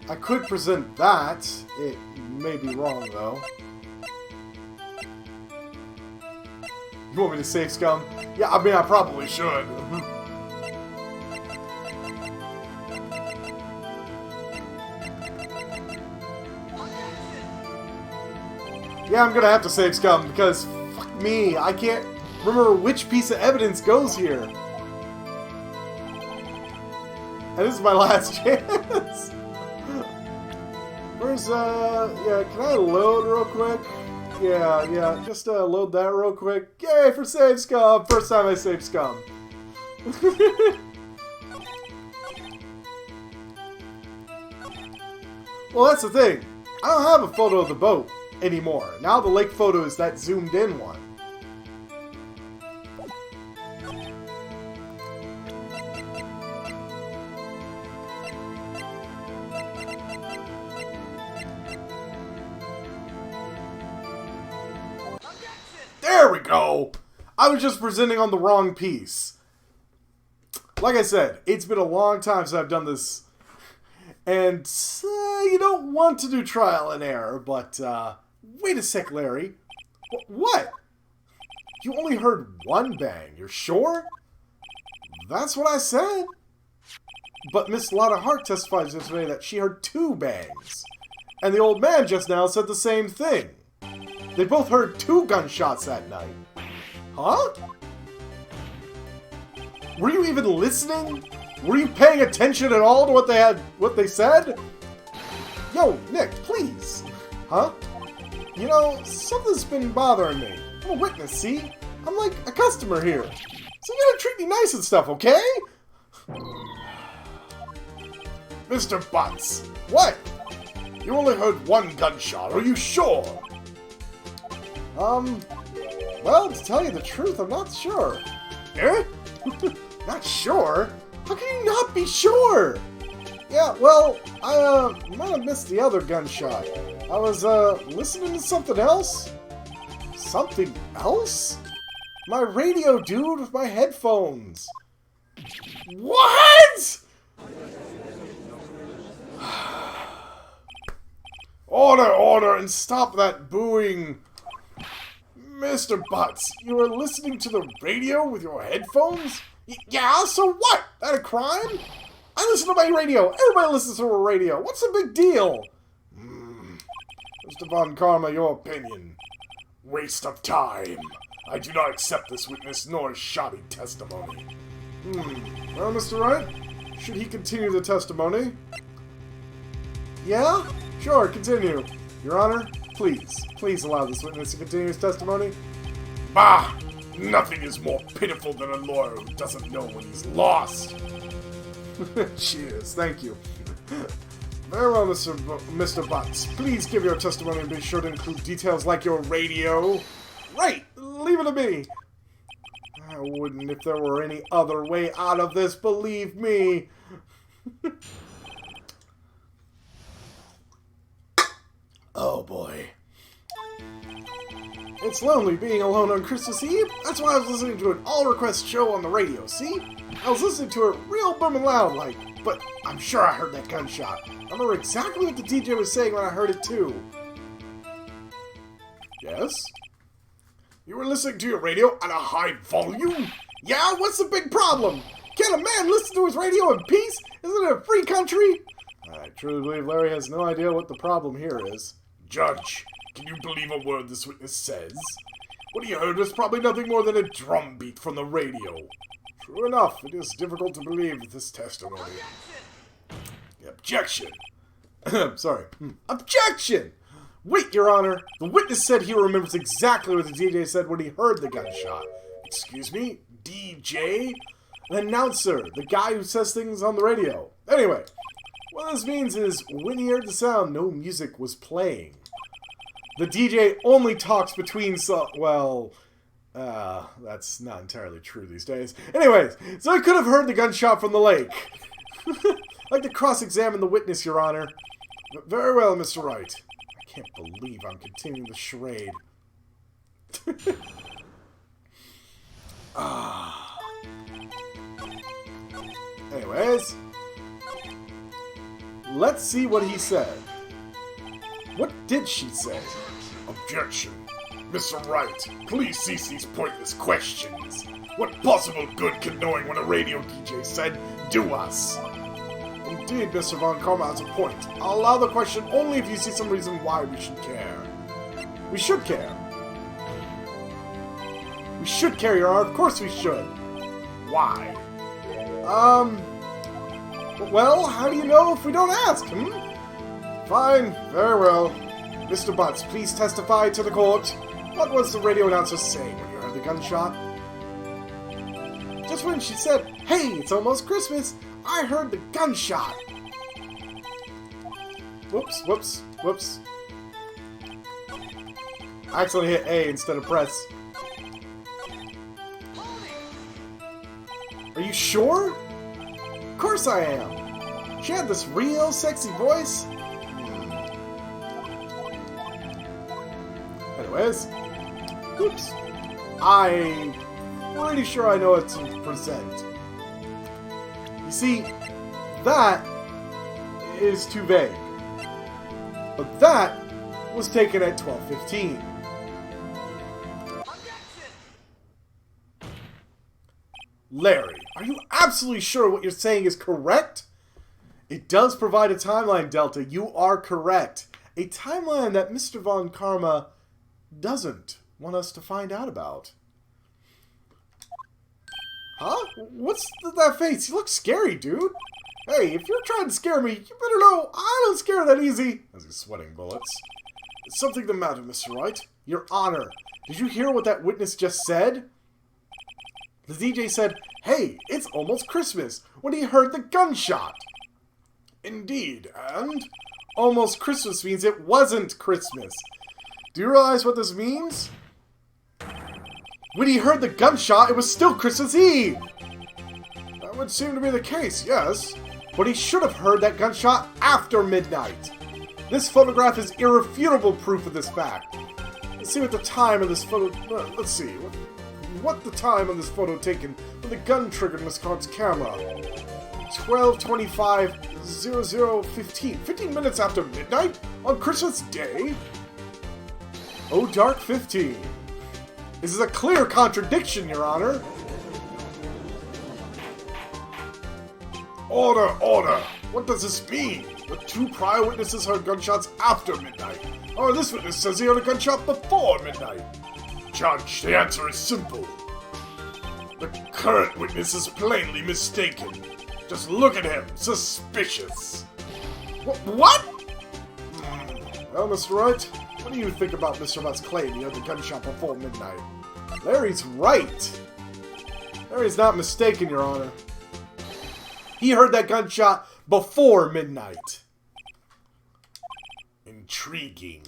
I could present that. It may be wrong, though. You want me to save scum? Yeah, I mean, I probably should. Yeah, I'm gonna have to save scum, because fuck me, I can't remember which piece of evidence goes here. And this is my last chance. Where's, yeah, can I load real quick? Yeah, just, load that real quick. Yay, for save scum! First time I save scum. Well, that's the thing. I don't have a photo of the boat anymore. Now the lake photo is that zoomed in one. There we go! I was just presenting on the wrong piece. Like I said, it's been a long time since I've done this. And you don't want to do trial and error, but wait a sec, Larry. What? You only heard one bang, you're sure? That's what I said. But Miss Lotta Hart testified yesterday that she heard 2 bangs. And the old man just now said the same thing. They both heard 2 gunshots that night. Huh? Were you even listening? Were you paying attention at all to what they said? Yo, Nick, please. Huh? You know, something's been bothering me. I'm a witness, see? I'm like a customer here. So you gotta treat me nice and stuff, okay? Mr. Butts, What? you only heard 1 gunshot, are you sure? Well, to tell you the truth, I'm not sure. Eh? Not sure? How can you not be sure? Yeah, well, I, might have missed the other gunshot. I was, listening to something else? Something else? My radio, dude, with my headphones. What? Order, and stop that booing. Mr. Butts, you were listening to the radio with your headphones? Yeah, so what? That a crime? I listen to my radio. Everybody listens to a radio. What's the big deal? Mr. Von Karma, your opinion. Waste of time. I do not accept this witness nor his shoddy testimony. Well, Mr. Wright, should he continue the testimony? Yeah? Sure, continue. Your Honor, please allow this witness to continue his testimony. Bah! Nothing is more pitiful than a lawyer who doesn't know when he's lost. Cheers, thank you. Very well, Mr. Butts. Please give your testimony and be sure to include details like your radio. Right, leave it to me. I wouldn't if there were any other way out of this, believe me. Oh boy. It's lonely being alone on Christmas Eve. That's why I was listening to an all-request show on the radio, see? I was listening to it real booming loud like, but I'm sure I heard that gunshot. I remember exactly what the DJ was saying when I heard it too. Yes? You were listening to your radio at a high volume? Yeah, what's the big problem? Can't a man listen to his radio in peace? Isn't it a free country? I truly believe Larry has no idea what the problem here is. Judge, can you believe a word this witness says? What he heard was probably nothing more than a drum beat from the radio. True enough, it is difficult to believe this testimony. Objection! Sorry. Objection! Wait, Your Honor. The witness said he remembers exactly what the DJ said when he heard the gunshot. Excuse me? DJ? An announcer, the guy who says things on the radio. Anyway, what this means is when he heard the sound, no music was playing. The DJ only talks between that's not entirely true these days. Anyways, so I could have heard the gunshot from the lake. I'd like to cross-examine the witness, Your Honor. Very well, Mr. Wright. I can't believe I'm continuing the charade. Anyways, let's see what he said. What did she say? Objection. Mr. Wright, please cease these pointless questions. What possible good can knowing what a radio DJ said do us? Indeed, Mr. Von Karma has a point. I'll allow the question only if you see some reason why we should care. We should care. We should care, Your Honor. Of course we should. Why? Well, how do you know if we don't ask, Fine, very well. Mr. Butts, please testify to the court. What was the radio announcer saying when you heard the gunshot? Just when she said, "Hey, it's almost Christmas," I heard the gunshot. Whoops. I accidentally hit A instead of press. Are you sure? Of course I am. She had this real sexy voice. Anyways, oops. I'm pretty sure I know what to present. You see, that is too vague. But that was taken at 12:15. Larry, are you absolutely sure what you're saying is correct? It does provide a timeline, Delta. You are correct. A timeline that Mr. Von Karma doesn't want us to find out about. Huh? What's that face? You look scary, dude. Hey, if you're trying to scare me, you better know I don't scare that easy. As he's sweating bullets. Is something the matter, Mr. Wright? Your Honor, did you hear what that witness just said? The DJ said, "Hey, it's almost Christmas," when he heard the gunshot. Indeed, and? Almost Christmas means it wasn't Christmas. Do you realize what this means? When he heard the gunshot, it was still Christmas Eve. That would seem to be the case, yes. But he should have heard that gunshot after midnight. This photograph is irrefutable proof of this fact. Let's see what the time of this photo... let's see. What the time of this photo taken when the gun triggered Miss Card's camera. 12:25:00:15. 15 minutes after midnight? On Christmas Day? Oh, dark 15. This is a clear contradiction, Your Honor. Order, order! What does this mean? The two prior witnesses heard gunshots after midnight. Or this witness says he heard a gunshot before midnight. Judge, the answer is simple. The current witness is plainly mistaken. Just look at him. Suspicious. What? Well, Mr. Wright, what do you think about Mr. Butt's claim he heard the gunshot before midnight? Larry's right. Larry's not mistaken, Your Honor. He heard that gunshot before midnight. Intriguing.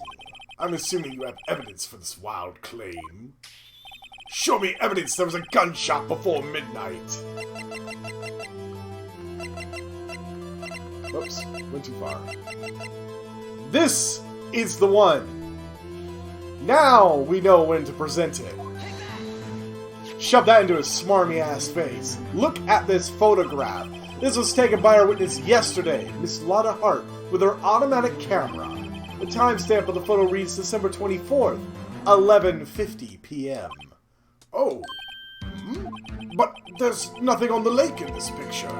I'm assuming you have evidence for this wild claim. Show me evidence there was a gunshot before midnight. Whoops, went too far. This is the one. Now we know when to present it. Shove that into his smarmy ass face. Look at this photograph. This was taken by our witness yesterday, Miss Lotta Hart, with her automatic camera. The timestamp of the photo reads December 24th, 11:50 p.m. Oh. But there's nothing on the lake in this picture.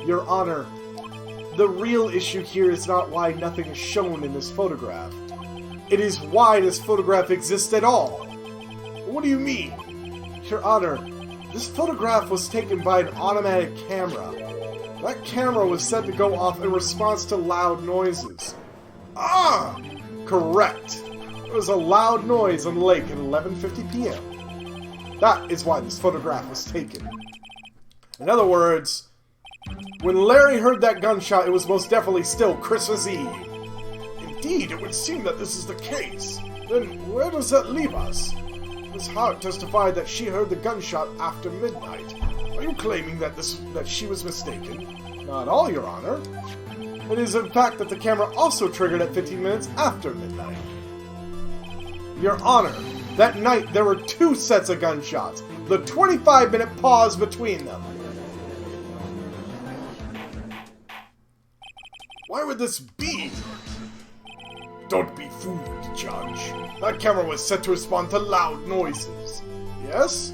Your Honor, the real issue here is not why nothing is shown in this photograph. It is why this photograph exists at all. What do you mean? Your Honor, this photograph was taken by an automatic camera. That camera was said to go off in response to loud noises. Ah! Correct. There was a loud noise on the lake at 11:50 p.m. That is why this photograph was taken. In other words, when Larry heard that gunshot, it was most definitely still Christmas Eve. Indeed, it would seem that this is the case. Then where does that leave us? Miss Hart testified that she heard the gunshot after midnight. Are you claiming that she was mistaken? Not all, Your Honor. It is in fact that the camera also triggered at 15 minutes after midnight. Your Honor, that night there were 2 sets of gunshots, the 25-minute pause between them. Why would this be? Don't be fooled, Judge. That camera was set to respond to loud noises. Yes?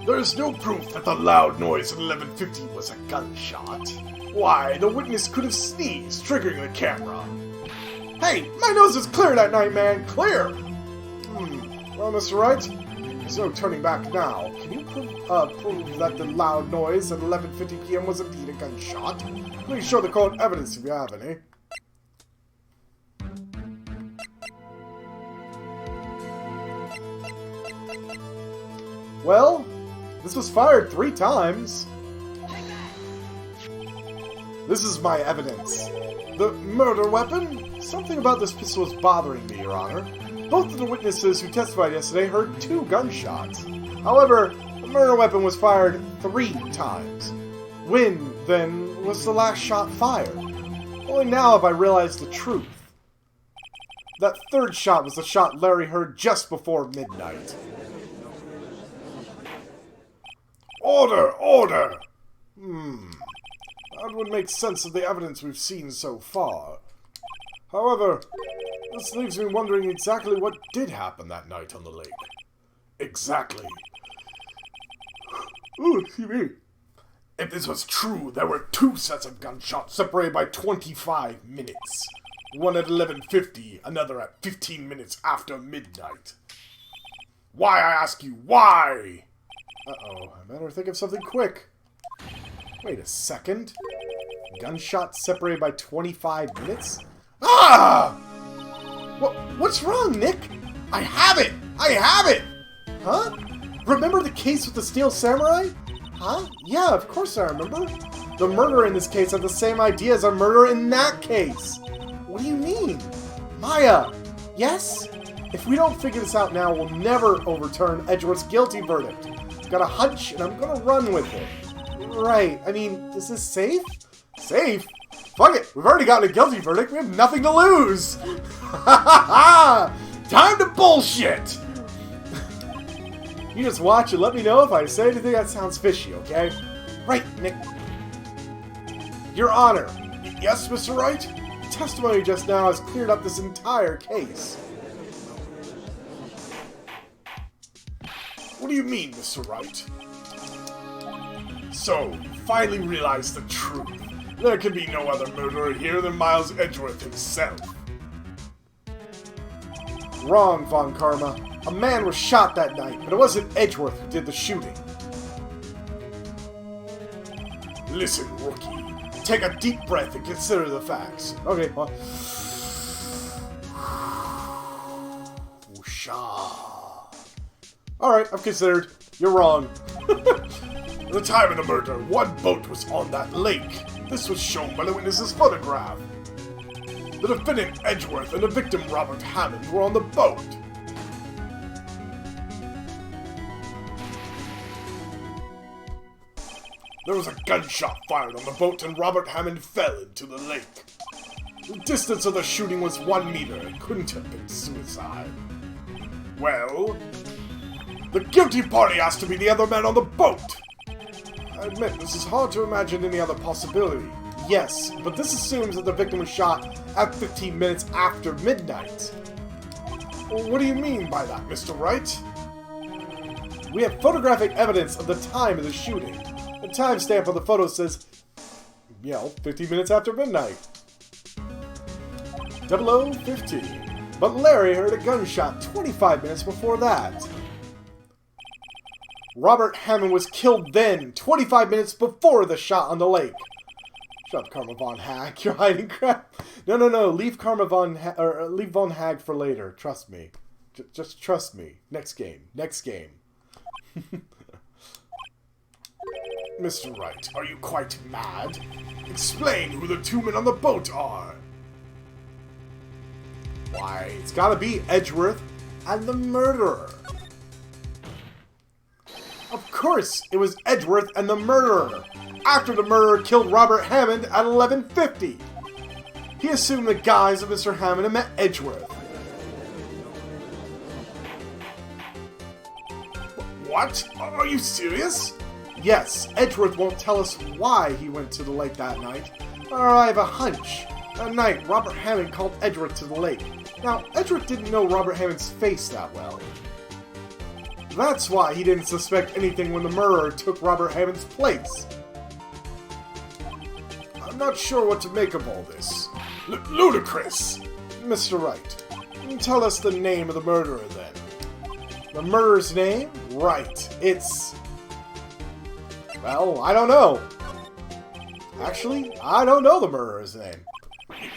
There is no proof that the loud noise at 11:50 was a gunshot. Why, the witness could have sneezed, triggering the camera. Hey, my nose was clear that night, man. Clear! Well, Mr. Wright, there's no turning back now. Can you prove that the loud noise at 11:50 p.m. was indeed a gunshot? Please show the court evidence if you have any. Well, this was fired 3 times. This is my evidence. The murder weapon? Something about this pistol is bothering me, Your Honor. Both of the witnesses who testified yesterday heard 2 gunshots. However, the murder weapon was fired 3 times. When, then, was the last shot fired? Only now have I realized the truth. That 3rd shot was the shot Larry heard just before midnight. Order! Order! That would make sense of the evidence we've seen so far. However, this leaves me wondering exactly what did happen that night on the lake. Exactly. Ooh, excuse me. If this was true, there were 2 sets of gunshots separated by 25 minutes. One at 11:50, another at 15 minutes after midnight. Why, I ask you, why? Uh-oh, I better think of something quick. Wait a second. Gunshot separated by 25 minutes? Ah! What's wrong, Nick? I have it! I have it! Huh? Remember the case with the Steel Samurai? Huh? Yeah, of course I remember. The murderer in this case had the same idea as a murderer in that case. What do you mean? Maya! Yes? If we don't figure this out now, we'll never overturn Edgeworth's guilty verdict. Got a hunch, and I'm gonna run with it. Right, I mean, is this safe? Safe? Fuck it, we've already gotten a guilty verdict, we have nothing to lose! Ha ha ha! Time to bullshit! You just watch and let me know if I say anything that sounds fishy, okay? Right, Nick. Your Honor. Yes, Mr. Wright? The testimony just now has cleared up this entire case. What do you mean, Mr. Wright? So, you finally realized the truth. There can be no other murderer here than Miles Edgeworth himself. Wrong, Von Karma. A man was shot that night, but it wasn't Edgeworth who did the shooting. Listen, rookie. Take a deep breath and consider the facts. Okay, well. Whoosha. Alright, I've considered. You're wrong. At the time of the murder, 1 boat was on that lake. This was shown by the witness's photograph. The defendant, Edgeworth, and the victim, Robert Hammond, were on the boat. There was a gunshot fired on the boat and Robert Hammond fell into the lake. The distance of the shooting was 1 meter. It couldn't have been suicide. Well, the guilty party has to be the other man on the boat. I admit, this is hard to imagine any other possibility. Yes, but this assumes that the victim was shot at 15 minutes after midnight. Well, what do you mean by that, Mr. Wright? We have photographic evidence of the time of the shooting. The timestamp on the photo says, 15 minutes after midnight. 00:15. But Larry heard a gunshot 25 minutes before that. Robert Hammond was killed then, 25 minutes before the shot on the lake. Shut up, Karma Von Hag. You're hiding crap. No. Leave Karma Von leave Von Hag for later. Trust me. Just trust me. Next game. Mr. Wright, are you quite mad? Explain who the two men on the boat are. Why, it's gotta be Edgeworth and the murderer. Of course, it was Edgeworth and the murderer. After the murderer killed Robert Hammond at 11:50. He assumed the guise of Mr. Hammond and met Edgeworth. What? Are you serious? Yes, Edgeworth won't tell us why he went to the lake that night. Or I have a hunch. That night, Robert Hammond called Edgeworth to the lake. Now, Edgeworth didn't know Robert Hammond's face that well. That's why he didn't suspect anything when the murderer took Robert Hammond's place. I'm not sure what to make of all this. Ludicrous! Mr. Wright, tell us the name of the murderer then. The murderer's name? Wright. It's... well, I don't know. Actually, I don't know the murderer's name.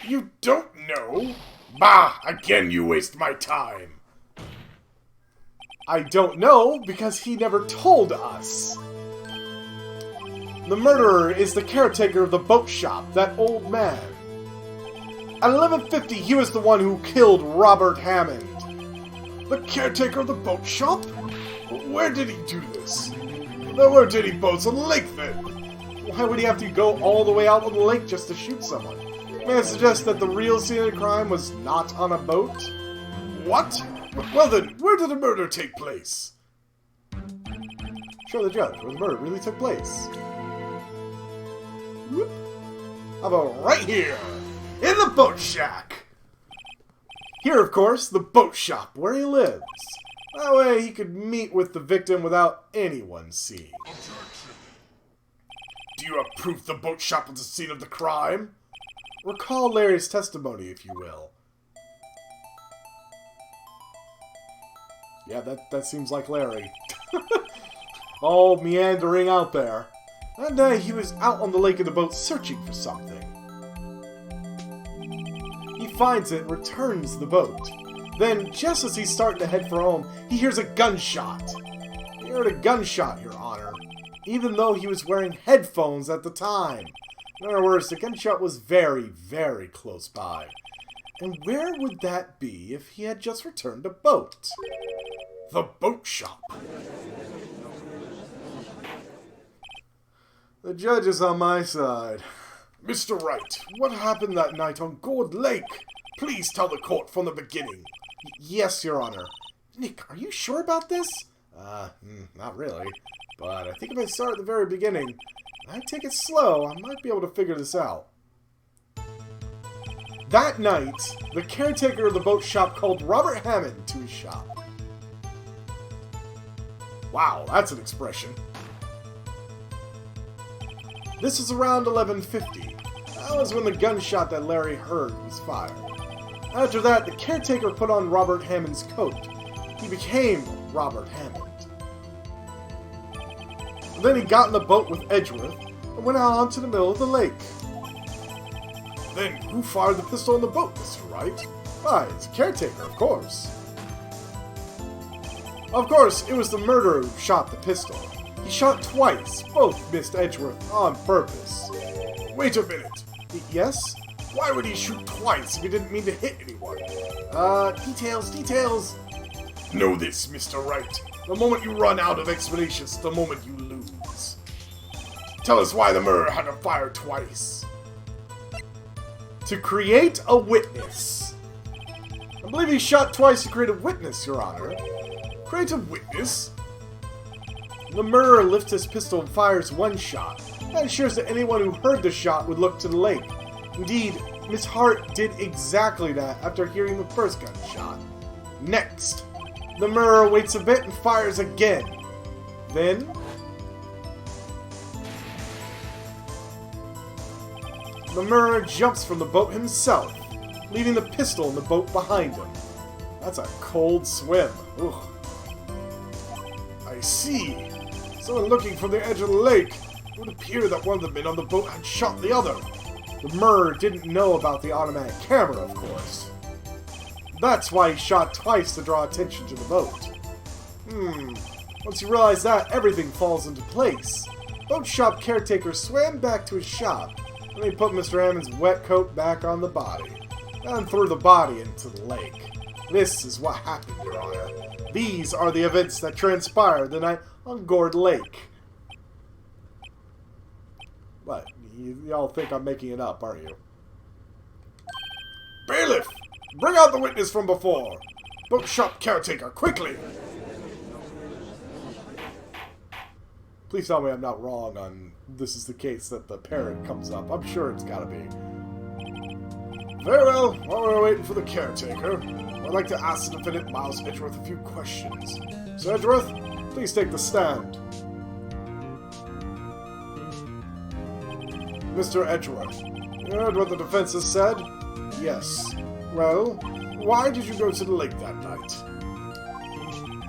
You don't know? Bah! Again you waste my time. I don't know because he never told us. The murderer is the caretaker of the boat shop, that old man. At 11:50, he was the one who killed Robert Hammond. The caretaker of the boat shop? Where did he do this? There weren't any boats on the lake then. Why would he have to go all the way out on the lake just to shoot someone? May I suggest that the real scene of the crime was not on a boat? What? Well then, where did the murder take place? Show the judge where the murder really took place. Whoop. How about right here? In the boat shack! Here, of course, the boat shop, where he lives. That way he could meet with the victim without anyone seeing. Do you have proof the boat shop was the scene of the crime? Recall Larry's testimony, if you will. Yeah, that seems like Larry. All meandering out there. That night he was out on the lake in the boat searching for something. He finds it and returns the boat. Then, just as he's starting to head for home, he hears a gunshot. He heard a gunshot, Your Honor, even though he was wearing headphones at the time. In other words, the gunshot was very, very close by. And where would that be if he had just returned a boat? The boat shop. The judge is on my side. Mr. Wright, what happened that night on Gourd Lake? Please tell the court from the beginning. Yes, Your Honor. Nick, are you sure about this? Not really. But I think if I start at the very beginning, and I take it slow, I might be able to figure this out. That night, the caretaker of the boat shop called Robert Hammond to his shop. Wow, that's an expression. This is around 11:50. That was when the gunshot that Larry heard was fired. After that, the caretaker put on Robert Hammond's coat. He became Robert Hammond. And then he got in the boat with Edgeworth and went out onto the middle of the lake. Then who fired the pistol on the boat, Mr. Wright? Why, it's the caretaker, of course. Of course, it was the murderer who shot the pistol. He shot twice. Both missed Edgeworth on purpose. Wait a minute. Yes? Why would he shoot twice if he didn't mean to hit anyone? Details. Know this, Mr. Wright. The moment you run out of explanations, the moment you lose. Tell us why the murderer had to fire twice. To create a witness. I believe he shot twice to create a witness, Your Honor. Create a witness? The murderer lifts his pistol and fires one shot. That ensures that anyone who heard the shot would look to the lake. Indeed, Miss Hart did exactly that after hearing the first gunshot. Next, the murderer waits a bit and fires again. Then, the murderer jumps from the boat himself, leaving the pistol in the boat behind him. That's a cold swim. Ugh. I see. Someone looking from the edge of the lake. It would appear that one of the men on the boat had shot the other. The murderer didn't know about the automatic camera, of course. That's why he shot twice to draw attention to the boat. Once you realize that, everything falls into place. Boat shop caretaker swam back to his shop, and he put Mr. Hammond's wet coat back on the body, and threw the body into the lake. This is what happened, Your Honor. These are the events that transpired the night on Gourd Lake. What? Y'all think I'm making it up, aren't you? Bailiff! Bring out the witness from before! Bookshop caretaker, quickly! Please tell me I'm not wrong on this is the case that the parrot comes up. I'm sure it's gotta be. Very well. While we're waiting for the caretaker, I'd like to ask the defendant Miles Edgeworth a few questions. Sir Edgeworth, please take the stand. Mr. Edgeworth, you heard what the defense has said? Yes. Well, why did you go to the lake that night?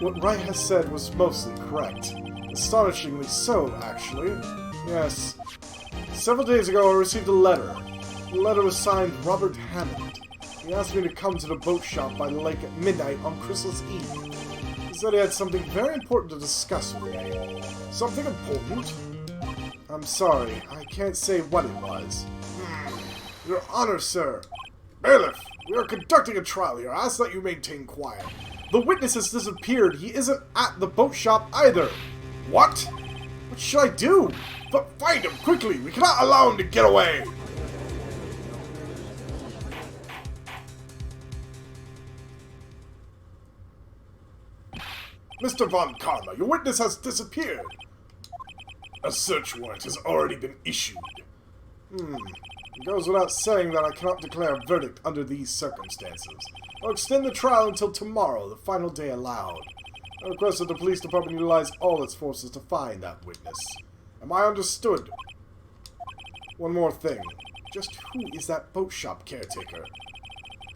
What Wright has said was mostly correct. Astonishingly so, actually. Yes. Several days ago I received a letter. The letter was signed Robert Hammond. He asked me to come to the boat shop by the lake at midnight on Christmas Eve. He said he had something very important to discuss with me. Something important? I'm sorry, I can't say what it was. Your Honor, sir. Bailiff, we are conducting a trial here. I ask that you maintain quiet. The witness has disappeared. He isn't at the boat shop either. What? What should I do? But find him, quickly! We cannot allow him to get away! Mr. Von Karma, your witness has disappeared. A search warrant has already been issued. It goes without saying that I cannot declare a verdict under these circumstances. I'll extend the trial until tomorrow, the final day allowed. I request that the police department utilize all its forces to find that witness. Am I understood? One more thing. Just who is that boat shop caretaker?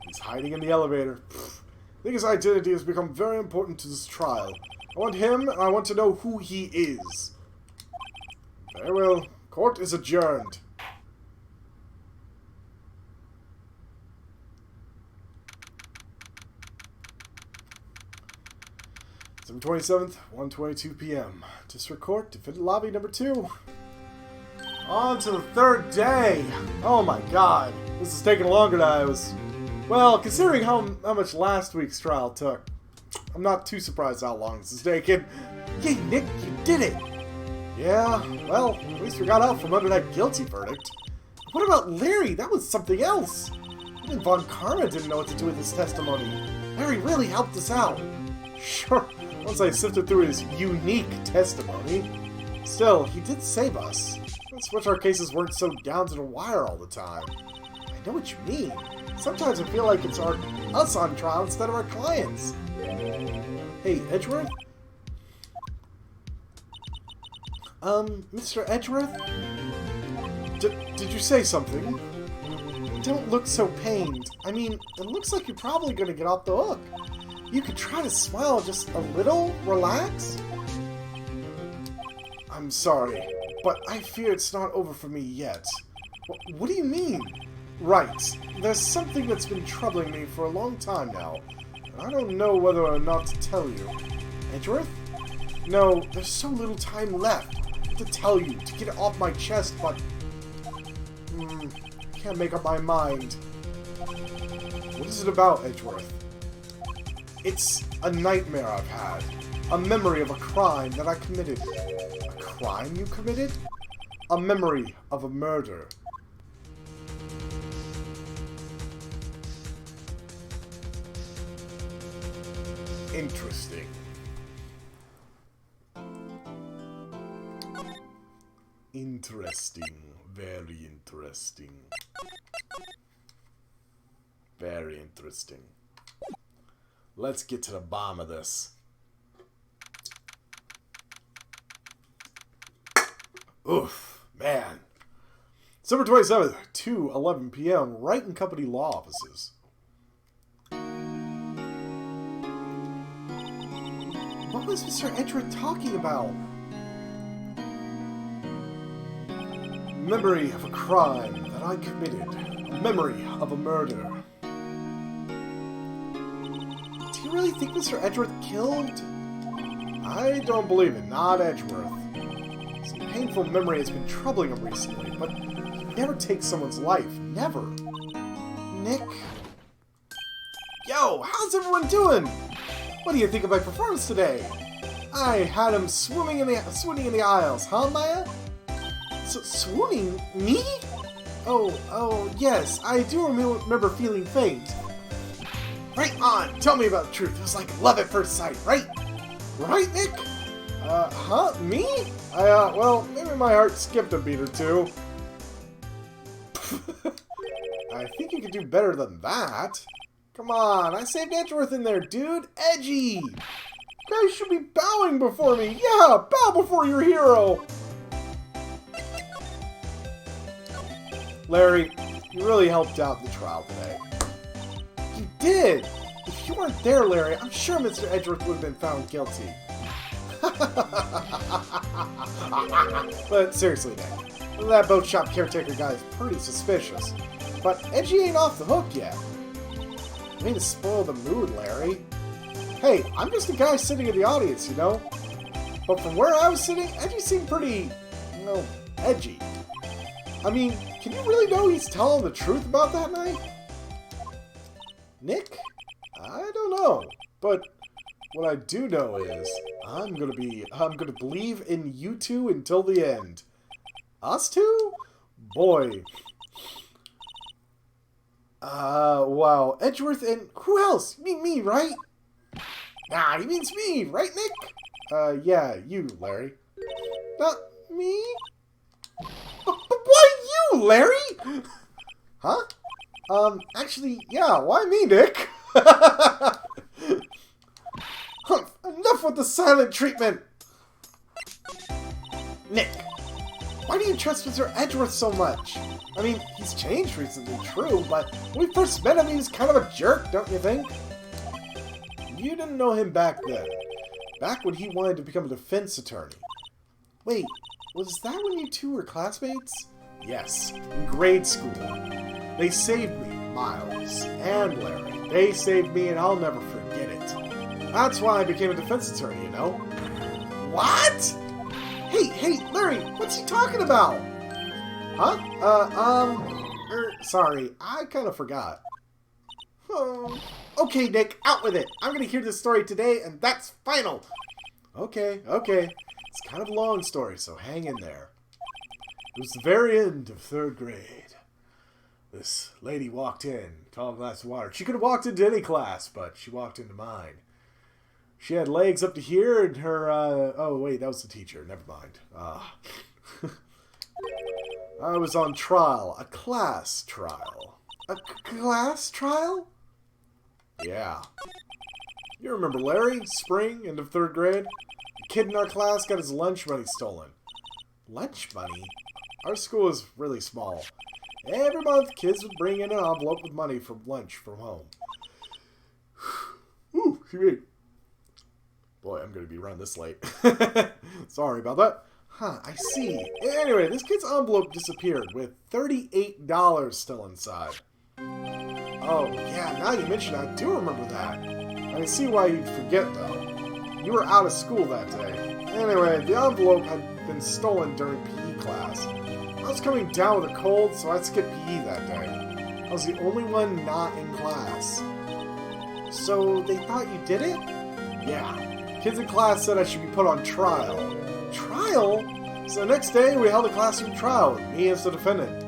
He's hiding in the elevator. I think his identity has become very important to this trial. I want him, and I want to know who he is. Very well. Court is adjourned. December 27th, 1:22 p.m. District Court, Defendant Lobby number 2. On to the third day! Oh my god. This is taking longer than I was... Well, considering how much last week's trial took, I'm not too surprised how long this is taking. Yay, Nick, you did it! Yeah, well, at least we got out from under that guilty verdict. What about Larry? That was something else! Even Von Karma didn't know what to do with his testimony. Larry really helped us out. Sure, once I sifted through his unique testimony. Still, he did save us. Let's wish our cases weren't so down to the wire all the time. I know what you mean. Sometimes I feel like it's us on trial instead of our clients. Hey, Edgeworth? Mr. Edgeworth? Did you say something? You don't look so pained. I mean, it looks like you're probably gonna get off the hook. You could try to smile just a little, relax. I'm sorry, but I fear it's not over for me yet. What do you mean? Right, there's something that's been troubling me for a long time now, and I don't know whether or not to tell you. Edgeworth? No, there's so little time left to tell you, to get it off my chest, but... can't make up my mind. What is it about, Edgeworth? It's a nightmare I've had. A memory of a crime that I committed. A crime you committed? A memory of a murder. Interesting. Interesting. Very interesting. Very interesting. Let's get to the bottom of this. Oof, man. December 27th, 2:11 p.m., Wright and Company Law Offices. What was Mr. Edgeworth talking about? memory of a crime that I committed. A memory of a murder. Do you really think Mr. Edgeworth killed? I don't believe it. Not Edgeworth. Some painful memory has been troubling him recently, but he never takes someone's life. Never. Nick? Yo, how's everyone doing? What do you think of my performance today? I had him swooning in the aisles, huh, Maya? Swooning? Me? Oh, yes, I do remember feeling faint. Right on, tell me about the truth. It was like love at first sight, right? Right, Nick? Huh? Me? Well, maybe my heart skipped a beat or two. I think you could do better than that. Come on, I saved Edgeworth in there, dude. Edgy! You guys should be bowing before me. Yeah, bow before your hero. Larry, you really helped out in the trial today. You did! If you weren't there, Larry, I'm sure Mr. Edgeworth would have been found guilty. But seriously, Nick, that boat shop caretaker guy is pretty suspicious. But Edgy ain't off the hook yet. I mean to spoil the mood, Larry. Hey, I'm just a guy sitting in the audience, you know? But from where I was sitting, Edgy seemed pretty, edgy. I mean, can you really know he's telling the truth about that night? Nick? I don't know. But what I do know is, I'm gonna believe in you two until the end. Us two? Boy. Wow. Edgeworth and who else? You mean me, right? Nah, he means me, right, Nick? Yeah, you, Larry. Not me? But why you, Larry? Huh? Actually, yeah, why me, Nick? Enough with the silent treatment! Nick, why do you trust Mr. Edgeworth so much? I mean, he's changed recently, true, but when we first met him, he was kind of a jerk, don't you think? You didn't know him back then. Back when he wanted to become a defense attorney. Wait, was that when you two were classmates? Yes, in grade school. They saved me, Miles, and Larry. They saved me, and I'll never forget it. That's why I became a defense attorney, you know? What? Hey, Larry, what's he talking about? Huh? Sorry, I kind of forgot. Oh. Okay, Nick, out with it. I'm gonna hear this story today, and that's final. Okay. It's kind of a long story, so hang in there. It was the very end of 3rd grade. This lady walked in, tall glass of water. She could have walked into any class, but she walked into mine. She had legs up to here, and her, oh wait, that was the teacher. Never mind. I was on trial. A class trial. A class trial? Yeah. You remember Larry? Spring, end of 3rd grade? The kid in our class got his lunch money stolen. Lunch money? Our school is really small. Every month, kids would bring in an envelope with money for lunch from home. Ooh, excuse me. Boy, I'm going to be running this late. Sorry about that. Huh, I see. Anyway, this kid's envelope disappeared with $38 still inside. Oh, yeah, now you mention it, I do remember that. I can see why you'd forget, though. You were out of school that day. Anyway, the envelope had been stolen during PE class. I was coming down with a cold, so I skipped PE that day. I was the only one not in class. So, they thought you did it? Yeah. Kids in class said I should be put on trial. Trial? So the next day, we held a classroom trial with me as the defendant.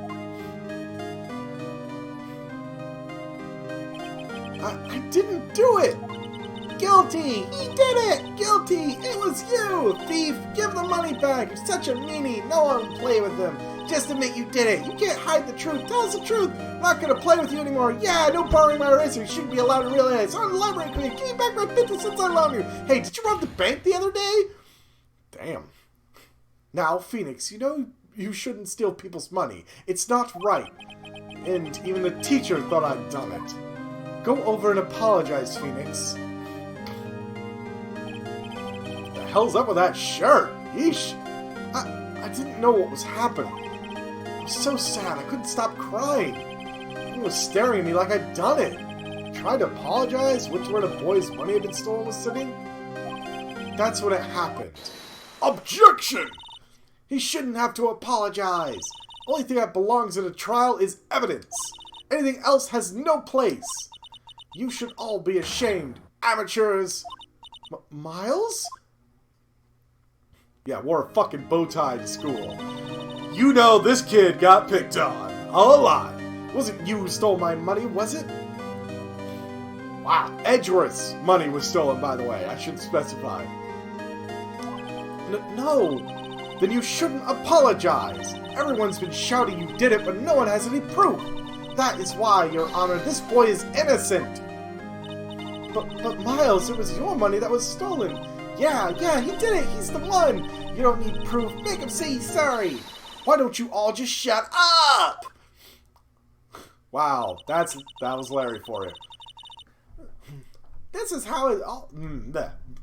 I didn't do it! Guilty! He did it! Guilty! It was you! Thief! Give the money back! You're such a meanie! No one will play with him! Just admit you did it! You can't hide the truth! Tell us the truth! I'm not gonna play with you anymore! Yeah, no borrowing my eraser! You shouldn't be allowed to realize! I'm the library queen! Give me back my 50 cents I loaned you! Hey, did you rob the bank the other day? Damn. Now, Phoenix, you know you shouldn't steal people's money. It's not right. And even the teacher thought I'd done it. Go over and apologize, Phoenix. What the hell's up with that shirt? Yeesh. I didn't know what was happening. was so sad, I couldn't stop crying. He was staring at me like I'd done it. I tried to apologize, which where the boy's money had been stolen was sitting. That's when it happened. Objection! He shouldn't have to apologize. Only thing that belongs in a trial is evidence. Anything else has no place. You should all be ashamed, amateurs. Miles? Yeah, wore a fucking bow tie to school. You know this kid got picked on. A lot. Wasn't you who stole my money, was it? Wow, Edgeworth's money was stolen, by the way. I should specify. No. Then you shouldn't apologize. Everyone's been shouting you did it, but no one has any proof. That is why, Your Honor, this boy is innocent. But Miles, it was your money that was stolen. Yeah, he did it. He's the one. You don't need proof. Make him say he's sorry. Why don't you all just shut up? Wow, that was Larry for you. This is how it all.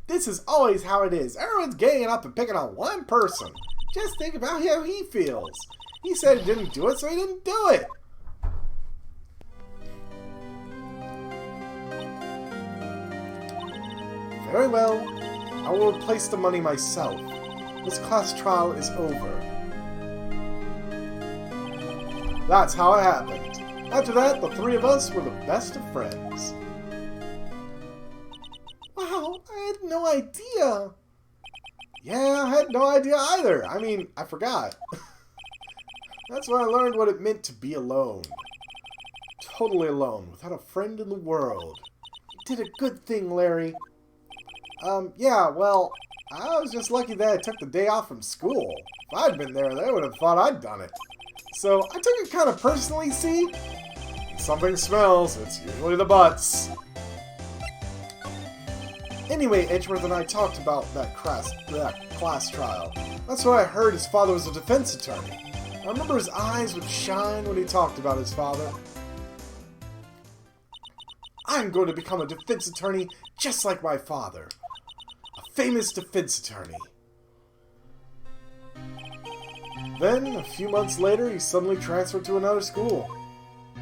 This is always how it is. Everyone's ganging up and picking on one person. Just think about how he feels. He said he didn't do it, so he didn't do it. Very well. I will replace the money myself. This class trial is over. That's how it happened. After that, the three of us were the best of friends. Wow, I had no idea. Yeah, I had no idea either. I mean, I forgot. That's when I learned what it meant to be alone. Totally alone, without a friend in the world. You did a good thing, Larry. Yeah, well, I was just lucky that I took the day off from school. If I'd been there, they would have thought I'd done it. So, I took it kind of personally, see? When something smells, it's usually the butts. Anyway, Edgeworth and I talked about that class trial. That's what I heard his father was a defense attorney. I remember his eyes would shine when he talked about his father. I'm going to become a defense attorney just like my father. A famous defense attorney. Then, a few months later, he suddenly transferred to another school.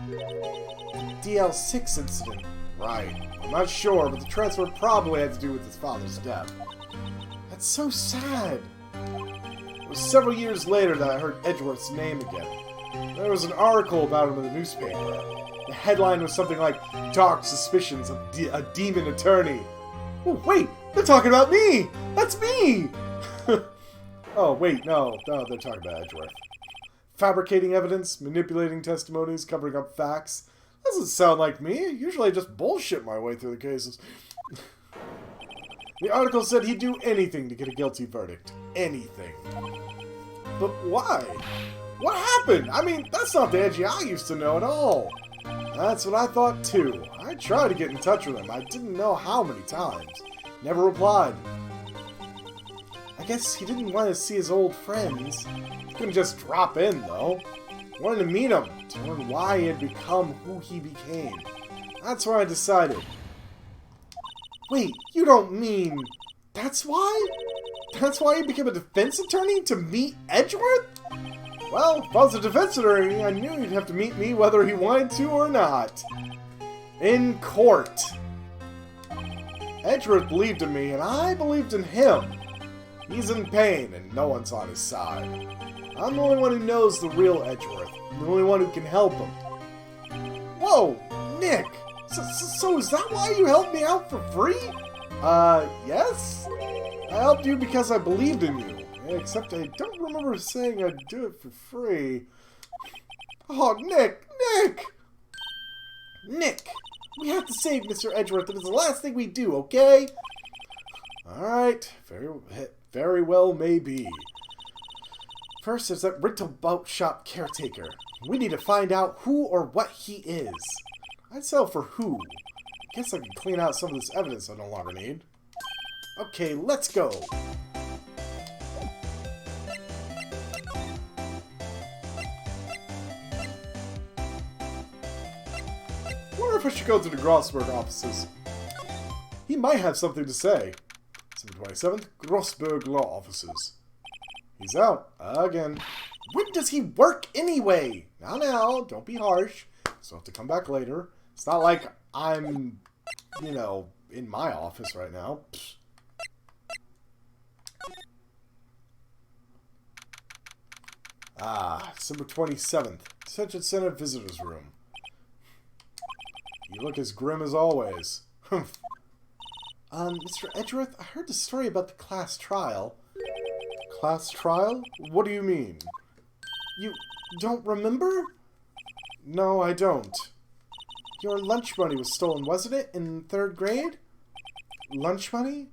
The DL6 incident. Right. I'm not sure, but the transfer probably had to do with his father's death. That's so sad. It was several years later that I heard Edgeworth's name again. There was an article about him in the newspaper. The headline was something like, Dark Suspicions of a Demon Attorney. Oh, wait! They're talking about me! That's me! Oh, wait, no, they're talking about Edgeworth. Fabricating evidence, manipulating testimonies, covering up facts. Doesn't sound like me. Usually I just bullshit my way through the cases. The article said he'd do anything to get a guilty verdict. Anything. But why? What happened? I mean, that's not the Edgy I used to know at all. That's what I thought too. I tried to get in touch with him. I didn't know how many times. Never replied. I guess he didn't want to see his old friends. He couldn't just drop in, though. Wanted to meet him, to learn why he had become who he became. That's why I decided. Wait, you don't mean... That's why? That's why you became a defense attorney? To meet Edgeworth? Well, if I was a defense attorney, I knew he'd have to meet me whether he wanted to or not. In court. Edgeworth believed in me, and I believed in him. He's in pain, and no one's on his side. I'm the only one who knows the real Edgeworth. I'm the only one who can help him. Whoa, Nick! So is that why you helped me out for free? Yes? I helped you because I believed in you. Except I don't remember saying I'd do it for free. Oh, Nick! We have to save Mr. Edgeworth. It is the last thing we do, okay? Alright, very well may be. First, there's that rental boat shop caretaker. We need to find out who or what he is. I'd sell for who. Guess I can clean out some of this evidence I no longer need. Okay, let's go. Wonder if I should go to the Grossberg offices. He might have something to say. 727th, Grossberg Law Offices. He's out. Again. When does he work anyway? Now, don't be harsh. So I'll have to come back later. It's not like I'm, you know, in my office right now. Pfft. Ah, December 27th. Detention Center Visitors Room. You look as grim as always. Mr. Edgeworth, I heard the story about the class trial. Class trial? What do you mean? You don't remember? No, I don't. Your lunch money was stolen, wasn't it, in 3rd grade? Lunch money?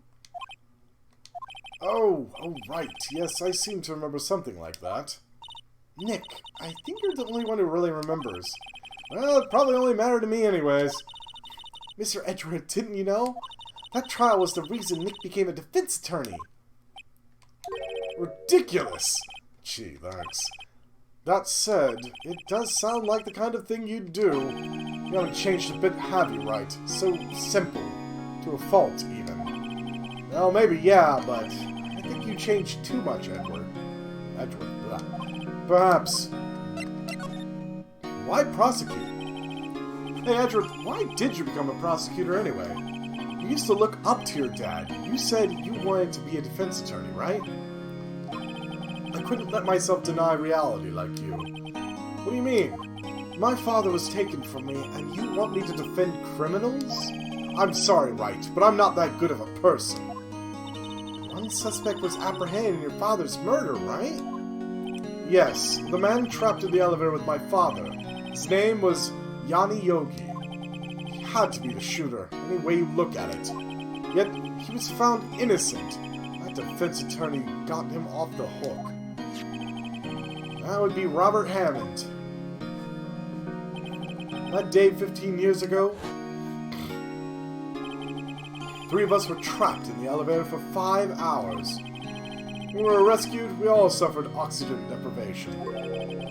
Oh, right. Yes, I seem to remember something like that. Nick, I think you're the only one who really remembers. Well, it probably only mattered to me anyways. Mr. Edgeworth, didn't you know? That trial was the reason Nick became a defense attorney. Ridiculous! Gee, thanks. That said, it does sound like the kind of thing you'd do. You haven't changed a bit, have you, Wright? So simple. To a fault, even. Well, maybe yeah, but I think you changed too much, Edward. Blah. Perhaps. Why prosecute? Hey, Edward, why did you become a prosecutor anyway? You used to look up to your dad. You said you wanted to be a defense attorney, right? I couldn't let myself deny reality like you. What do you mean? My father was taken from me, and you want me to defend criminals? I'm sorry, Wright, but I'm not that good of a person. One suspect was apprehended in your father's murder, right? Yes, the man trapped in the elevator with my father. His name was Yanni Yogi. He had to be the shooter, any way you look at it. Yet, he was found innocent. That defense attorney got him off the hook. That would be Robert Hammond. That day 15 years ago, 3 of us were trapped in the elevator for 5 hours. When we were rescued, we all suffered oxygen deprivation.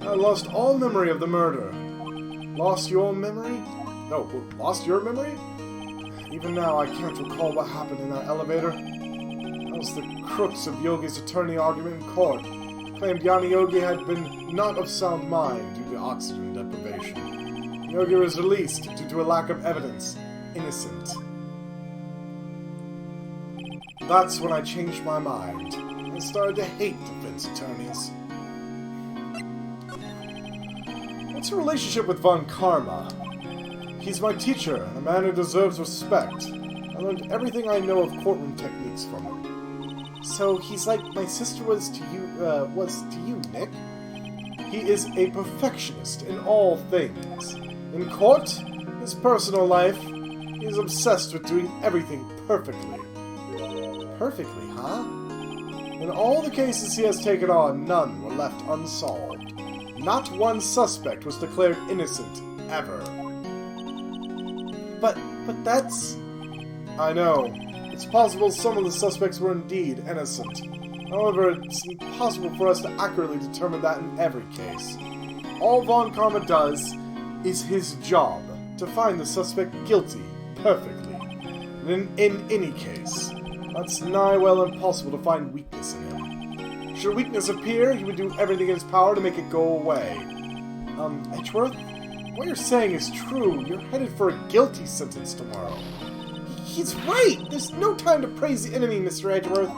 I lost all memory of the murder. Lost your memory? No, lost your memory? Even now, I can't recall what happened in that elevator. That was the crux of Yogi's attorney argument in court. Claimed Yanni Yogi had been not of sound mind due to oxygen deprivation. Yogi was released due to a lack of evidence. Innocent. That's when I changed my mind. I started to hate defense attorneys. What's your relationship with Von Karma? He's my teacher, and a man who deserves respect. I learned everything I know of courtroom techniques from him. So he's like my sister was to you, Nick? He is a perfectionist in all things. In court, his personal life, he is obsessed with doing everything perfectly. Perfectly, huh? In all the cases he has taken on, none were left unsolved. Not one suspect was declared innocent, ever. But that's... I know. It's possible some of the suspects were indeed innocent. However, it's impossible for us to accurately determine that in every case. All Von Karma does is his job, to find the suspect guilty, perfectly. And in any case, that's nigh well impossible to find weakness in him. Should weakness appear, he would do everything in his power to make it go away. Edgeworth? What you're saying is true. You're headed for a guilty sentence tomorrow. He's right! There's no time to praise the enemy, Mr. Edgeworth.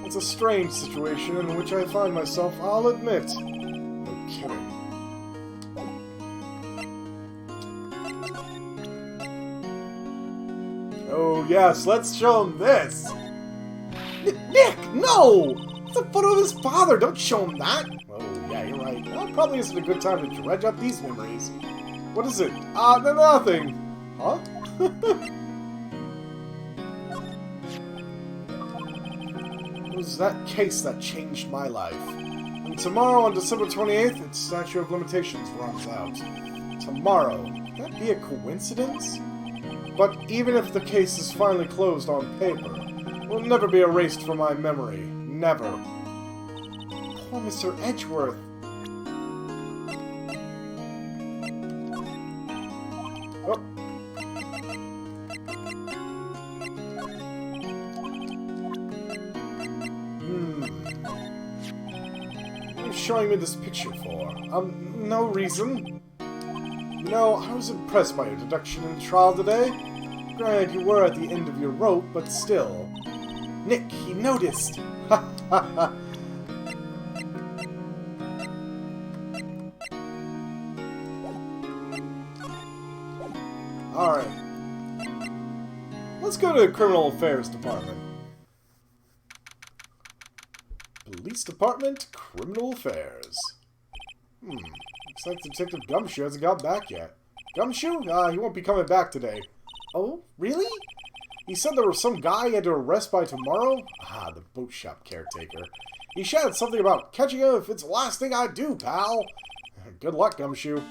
It's a strange situation in which I find myself, I'll admit. No kidding. Oh yes, let's show him this! Nick, no! It's a photo of his father, don't show him that! Oh yeah, you're right. Well, probably isn't a good time to dredge up these memories. What is it? Nothing! Huh? It was that case that changed my life. And tomorrow, on December 28th, its statute of limitations runs out. Tomorrow. Could that be a coincidence? But even if the case is finally closed on paper, it will never be erased from my memory. Never. Poor Mr. Edgeworth. Oh. showing me this picture for? No reason. You know, I was impressed by your deduction in the trial today. Granted, you were at the end of your rope, but still. Nick, he noticed. Ha ha ha. Alright. Let's go to the Criminal Affairs Department. Police Department, Criminal Affairs. Looks like Detective Gumshoe hasn't got back yet. Gumshoe? He won't be coming back today. Oh, really? He said there was some guy he had to arrest by tomorrow? Ah, the boat shop caretaker. He shouted something about catching him if it's the last thing I do, pal. Good luck, Gumshoe.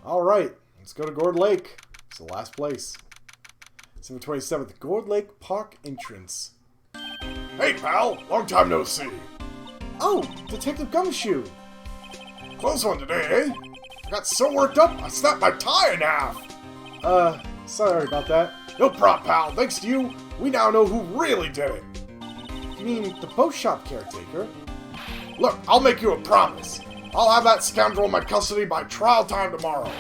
Alright, let's go to Gourd Lake. It's the last place. 727th, Gourd Lake Park entrance. Hey, pal! Long time no see. Oh, Detective Gumshoe. Close one today, eh? I got so worked up, I snapped my tie in half. Sorry about that. No problem, pal. Thanks to you, we now know who really did it. You mean the boat shop caretaker? Look, I'll make you a promise. I'll have that scoundrel in my custody by trial time tomorrow.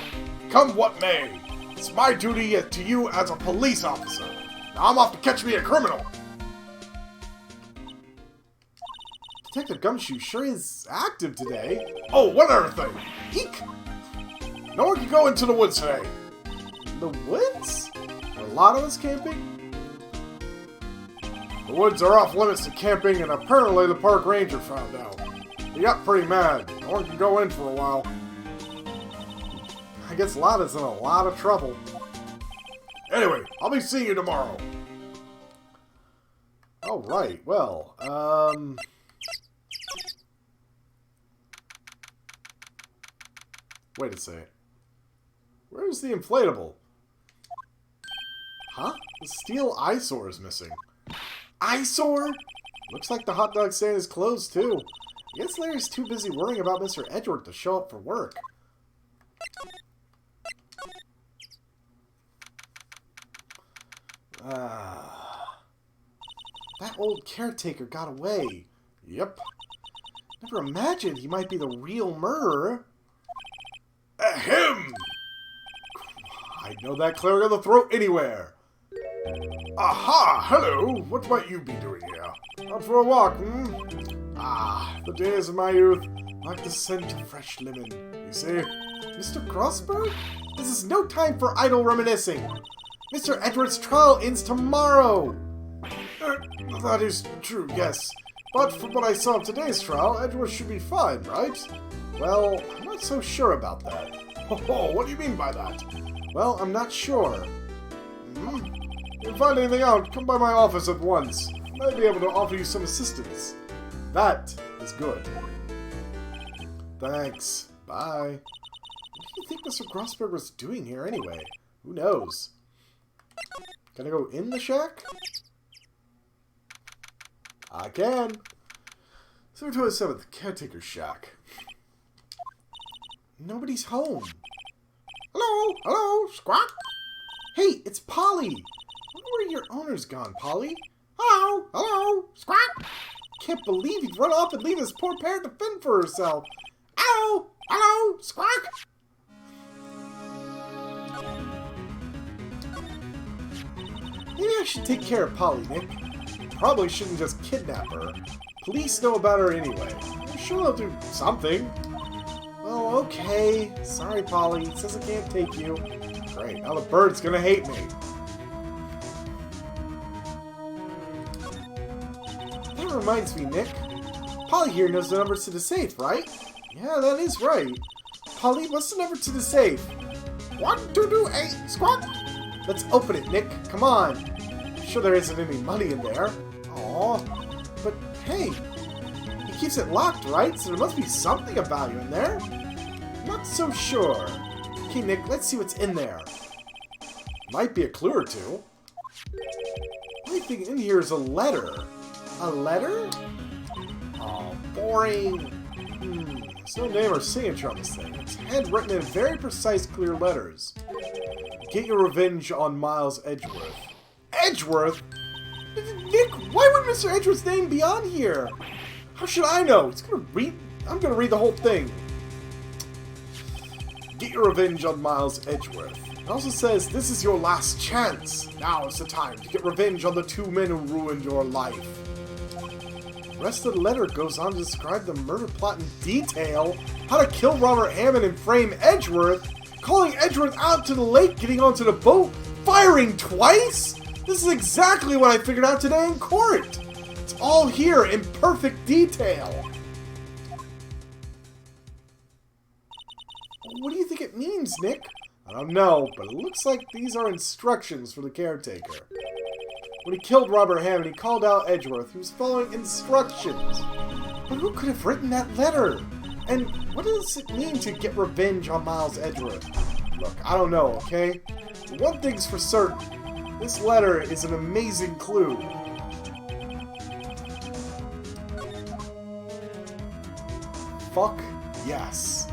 Come what may. It's my duty to you as a police officer. Now I'm off to catch me a criminal. Detective Gumshoe sure is active today. Oh, one other thing. Eek! No one can go into the woods today. The woods? Are a lot of us camping? The woods are off limits to camping, and apparently the park ranger found out. He got pretty mad. No one can go in for a while. I guess Lotta's in a lot of trouble. Anyway, I'll be seeing you tomorrow. Oh, right. Well, wait a second. Where's the inflatable? Huh? The steel eyesore is missing. Eyesore? Looks like the hot dog stand is closed, too. I guess Larry's too busy worrying about Mr. Edgeworth to show up for work. That old caretaker got away. Yep. Never imagined he might be the real murderer. Ahem! I'd know that clearing of the throat anywhere. Aha! Hello! What might you be doing here? Out for a walk, hmm? Ah, the days of my youth, like the scent of fresh lemon. You see? Mr. Crossberg? This is no time for idle reminiscing. Mr. Edward's trial ends tomorrow. That is true, yes. But from what I saw of today's trial, Edward should be fine, right? Well, I'm not so sure about that. Oh, what do you mean by that? Well, I'm not sure. If you find anything out, come by my office at once. I might be able to offer you some assistance. That is good. Thanks. Bye. What do you think Mr. Grossberg was doing here anyway? Who knows? Can I go in the shack? I can. 727th, caretaker shack. Nobody's home. Hello? Hello? Squawk? Hey, it's Polly. I wonder where your owner's gone, Polly. Hello? Hello? Squawk? Can't believe he'd run off and leave his poor parrot to fend for herself. Hello? Hello? Squawk? Maybe I should take care of Polly, Nick. Probably shouldn't just kidnap her. Police know about her anyway. I'm sure they'll do something. Well, okay. Sorry, Polly. It says I can't take you. Great. Now the bird's gonna hate me. That reminds me, Nick. Polly here knows the numbers to the safe, right? Yeah, that is right. Polly, what's the number to the safe? 1228, squawk! Let's open it, Nick. Come on. I'm sure there isn't any money in there. Aw. But hey, he keeps it locked, right? So there must be something of value in there. Not so sure. Okay, Nick, let's see what's in there. Might be a clue or two. Only thing in here is a letter. A letter? Oh, boring. There's no name or signature on this thing. It's handwritten in very precise, clear letters. Get your revenge on Miles Edgeworth. Edgeworth? Nick, why would Mr. Edgeworth's name be on here? How should I know? I'm gonna read the whole thing. Get your revenge on Miles Edgeworth. It also says, this is your last chance. Now is the time to get revenge on the 2 men who ruined your life. The rest of the letter goes on to describe the murder plot in detail, how to kill Robert Hammond and frame Edgeworth, calling Edgeworth out to the lake, getting onto the boat, firing twice? This is exactly what I figured out today in court. It's all here in perfect detail. What do you think it means, Nick? I don't know, but it looks like these are instructions for the caretaker. When he killed Robert Hammond, he called out Edgeworth. He was following instructions. But who could have written that letter? And what does it mean to get revenge on Miles Edgeworth? Look, I don't know, okay? But one thing's for certain. This letter is an amazing clue. Fuck yes.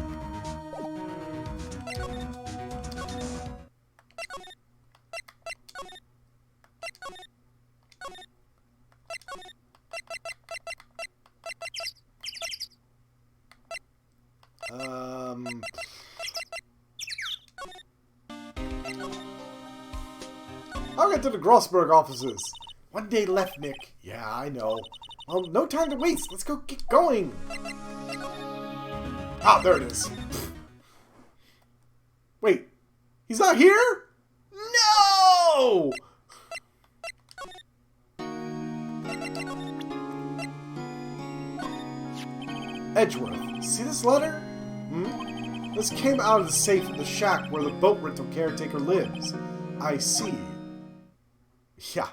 I'll get to the Grossberg offices. 1 day left, Nick. Yeah, I know. Well, no time to waste. Let's go get going. Ah, there it is. Wait, he's not here? No! Edgeworth, see this letter? This came out of the safe in the shack where the boat rental caretaker lives. I see. Yeah.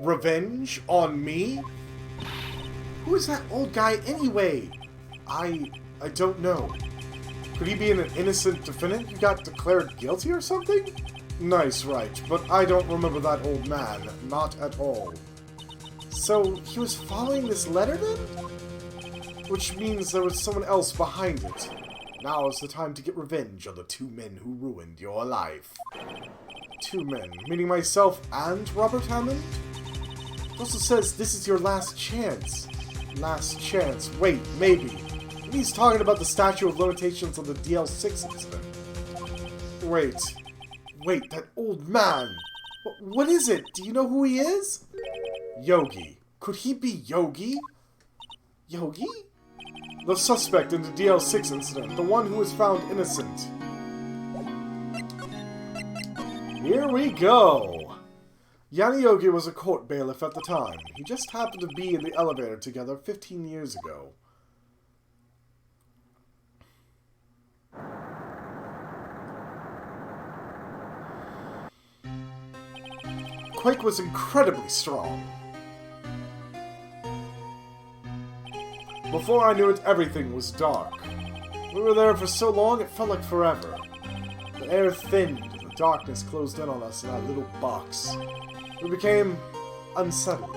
Revenge on me? Who is that old guy anyway? I don't know. Could he be an innocent defendant who got declared guilty or something? Nice, Wright, but I don't remember that old man. Not at all. So, he was following this letter then? Which means there was someone else behind it. Now is the time to get revenge on the 2 men who ruined your life. 2 men, meaning myself and Robert Hammond? It also says this is your last chance. Last chance. Wait, maybe. Maybe he's talking about the statute of limitations on the DL6 incident. Wait, that old man. What is it? Do you know who he is? Yogi. Could he be Yogi? Yogi? The suspect in the DL6 incident, the one who was found innocent. Here we go! Yanni Yogi was a court bailiff at the time. He just happened to be in the elevator together 15 years ago. Quake was incredibly strong. Before I knew it, everything was dark. We were there for so long, it felt like forever. The air thinned, and the darkness closed in on us in that little box. We became unsettled.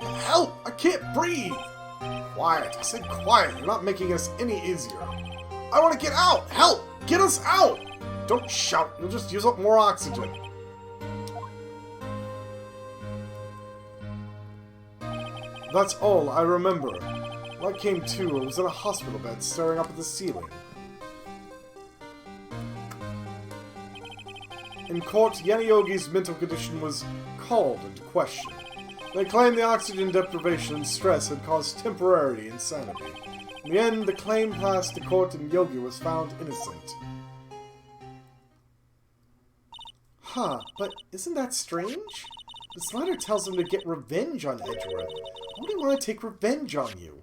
Help! I can't breathe! Quiet. I said quiet. You're not making us any easier. I want to get out! Help! Get us out! Don't shout. You'll just use up more oxygen. That's all I remember. When I came to, I was in a hospital bed staring up at the ceiling. In court, Yanni Yogi's mental condition was called into question. They claimed the oxygen deprivation and stress had caused temporary insanity. In the end, the claim passed to court and Yogi was found innocent. Huh, but isn't that strange? This letter tells him to get revenge on Edgeworth. Why would he want to take revenge on you?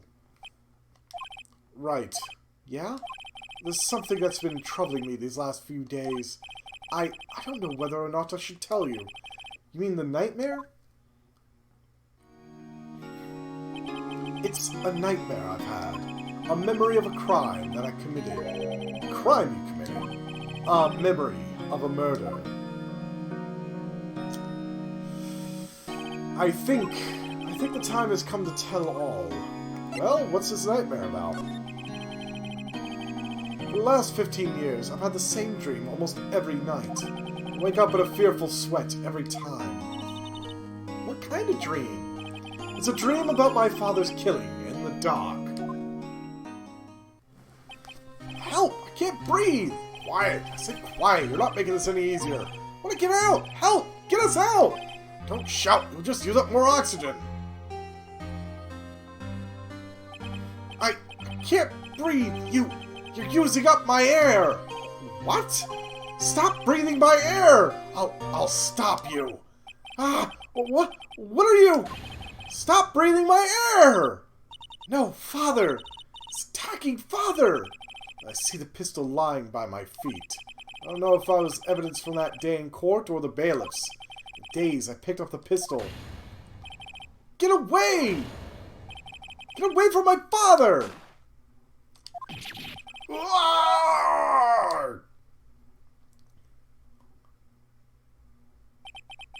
Right. Yeah? There's something that's been troubling me these last few days. I don't know whether or not I should tell you. You mean the nightmare? It's a nightmare I've had. A memory of a crime that I committed. A crime you committed? A memory of a murder. I think the time has come to tell all. Well, what's this nightmare about? For the last 15 years, I've had the same dream almost every night. I wake up in a fearful sweat every time. kind of dream? It's a dream about my father's killing in the dark. Help! I can't breathe! Quiet! I said quiet! You're not making this any easier. I want to get out! Help! Get us out! Don't shout! You'll just use up more oxygen. I can't breathe! You're using up my air! What? Stop breathing my air! I'll stop you. Ah! What are you? Stop breathing my air! No, Father! It's attacking Father! I see the pistol lying by my feet. I don't know if I was evidence from that day in court or the bailiffs. In daze, I picked up the pistol. Get away! Get away from my father!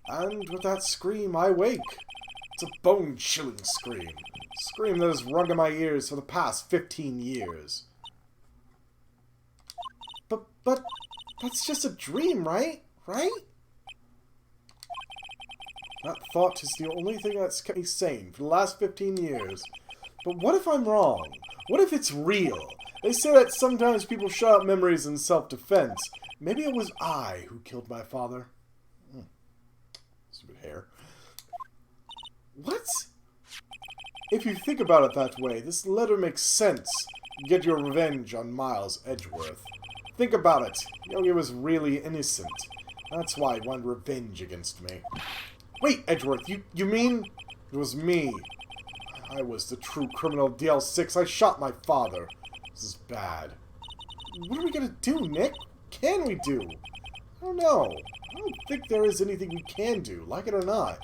And with that scream, I wake. It's a bone-chilling scream. A scream that has rung in my ears for the past 15 years. But that's just a dream, right? Right? That thought is the only thing that's kept me sane for the last 15 years. But what if I'm wrong? What if it's real? They say that sometimes people shut out memories in self-defense. Maybe it was I who killed my father. Stupid hair. What? If you think about it that way, this letter makes sense. You get your revenge on Miles Edgeworth. Think about it. Yogi was really innocent. That's why he wanted revenge against me. Wait, Edgeworth, you mean? It was me. I was the true criminal of DL6. I shot my father. This is bad. What are we gonna do, Nick? What can we do? I don't know. I don't think there is anything we can do, like it or not.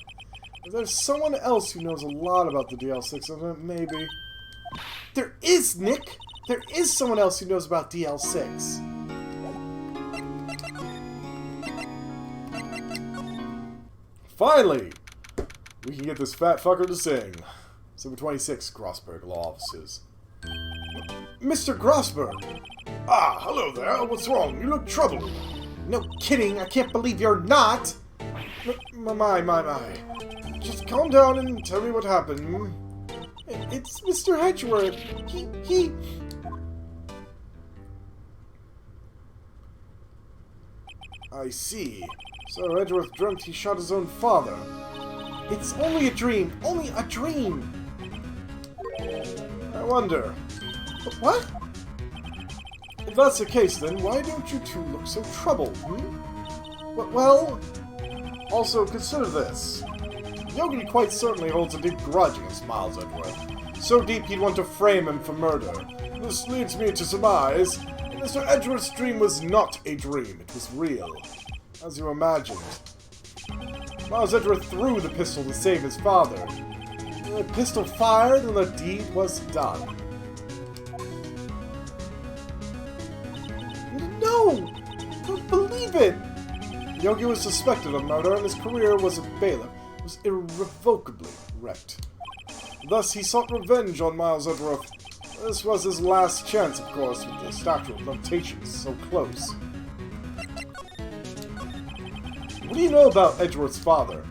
If there's someone else who knows a lot about the DL6, maybe. There is, Nick! There is someone else who knows about DL6. Finally! We can get this fat fucker to sing. 726, Grossberg Law Offices. Mr. Grossberg! Ah, hello there. What's wrong? You look troubled. No kidding, I can't believe you're not! My. Just calm down and tell me what happened. It's Mr. Edgeworth. He... I see. So Edgeworth dreamt he shot his own father. It's only a dream! Only a dream! I wonder... What? If that's the case, then why don't you two look so troubled, Well... Also, consider this. Yogi quite certainly holds a deep grudge against Miles Edgeworth. So deep he'd want to frame him for murder. This leads me to surmise that Mr. Edgeworth's dream was not a dream. It was real. As you imagined. Miles Edgeworth threw the pistol to save his father. The pistol fired and the deed was done. No! I don't believe it! Yogi was suspected of murder and his career as a bailiff was irrevocably wrecked. Thus, he sought revenge on Miles Edgeworth. This was his last chance, of course, with the statute of limitations so close. What do you know about Edgeworth's father?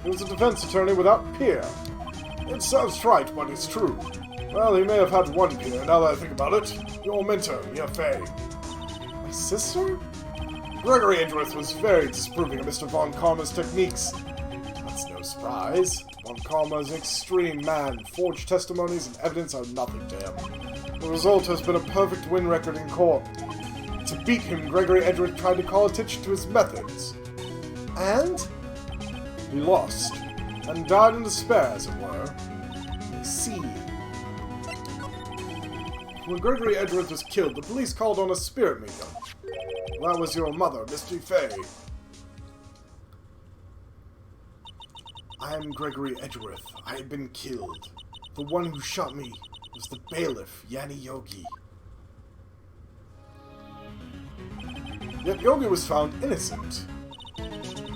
He was a defense attorney without peer. It sounds trite, but it's true. Well, he may have had one peer, now that I think about it. Your mentor, Mia Fey. My sister? Gregory Edgeworth was very disapproving of Mr. Von Karma's techniques. That's no surprise. Von Karma is an extreme man. Forged testimonies and evidence are nothing to him. The result has been a perfect win record in court. To beat him, Gregory Edgeworth tried to call attention to his methods. And? He lost. And died in despair, as it were. I see. When Gregory Edgeworth was killed, the police called on a spirit medium. That was your mother, Misty Fey. I am Gregory Edgeworth. I had been killed. The one who shot me was the bailiff, Yanni Yogi. Yet Yogi was found innocent.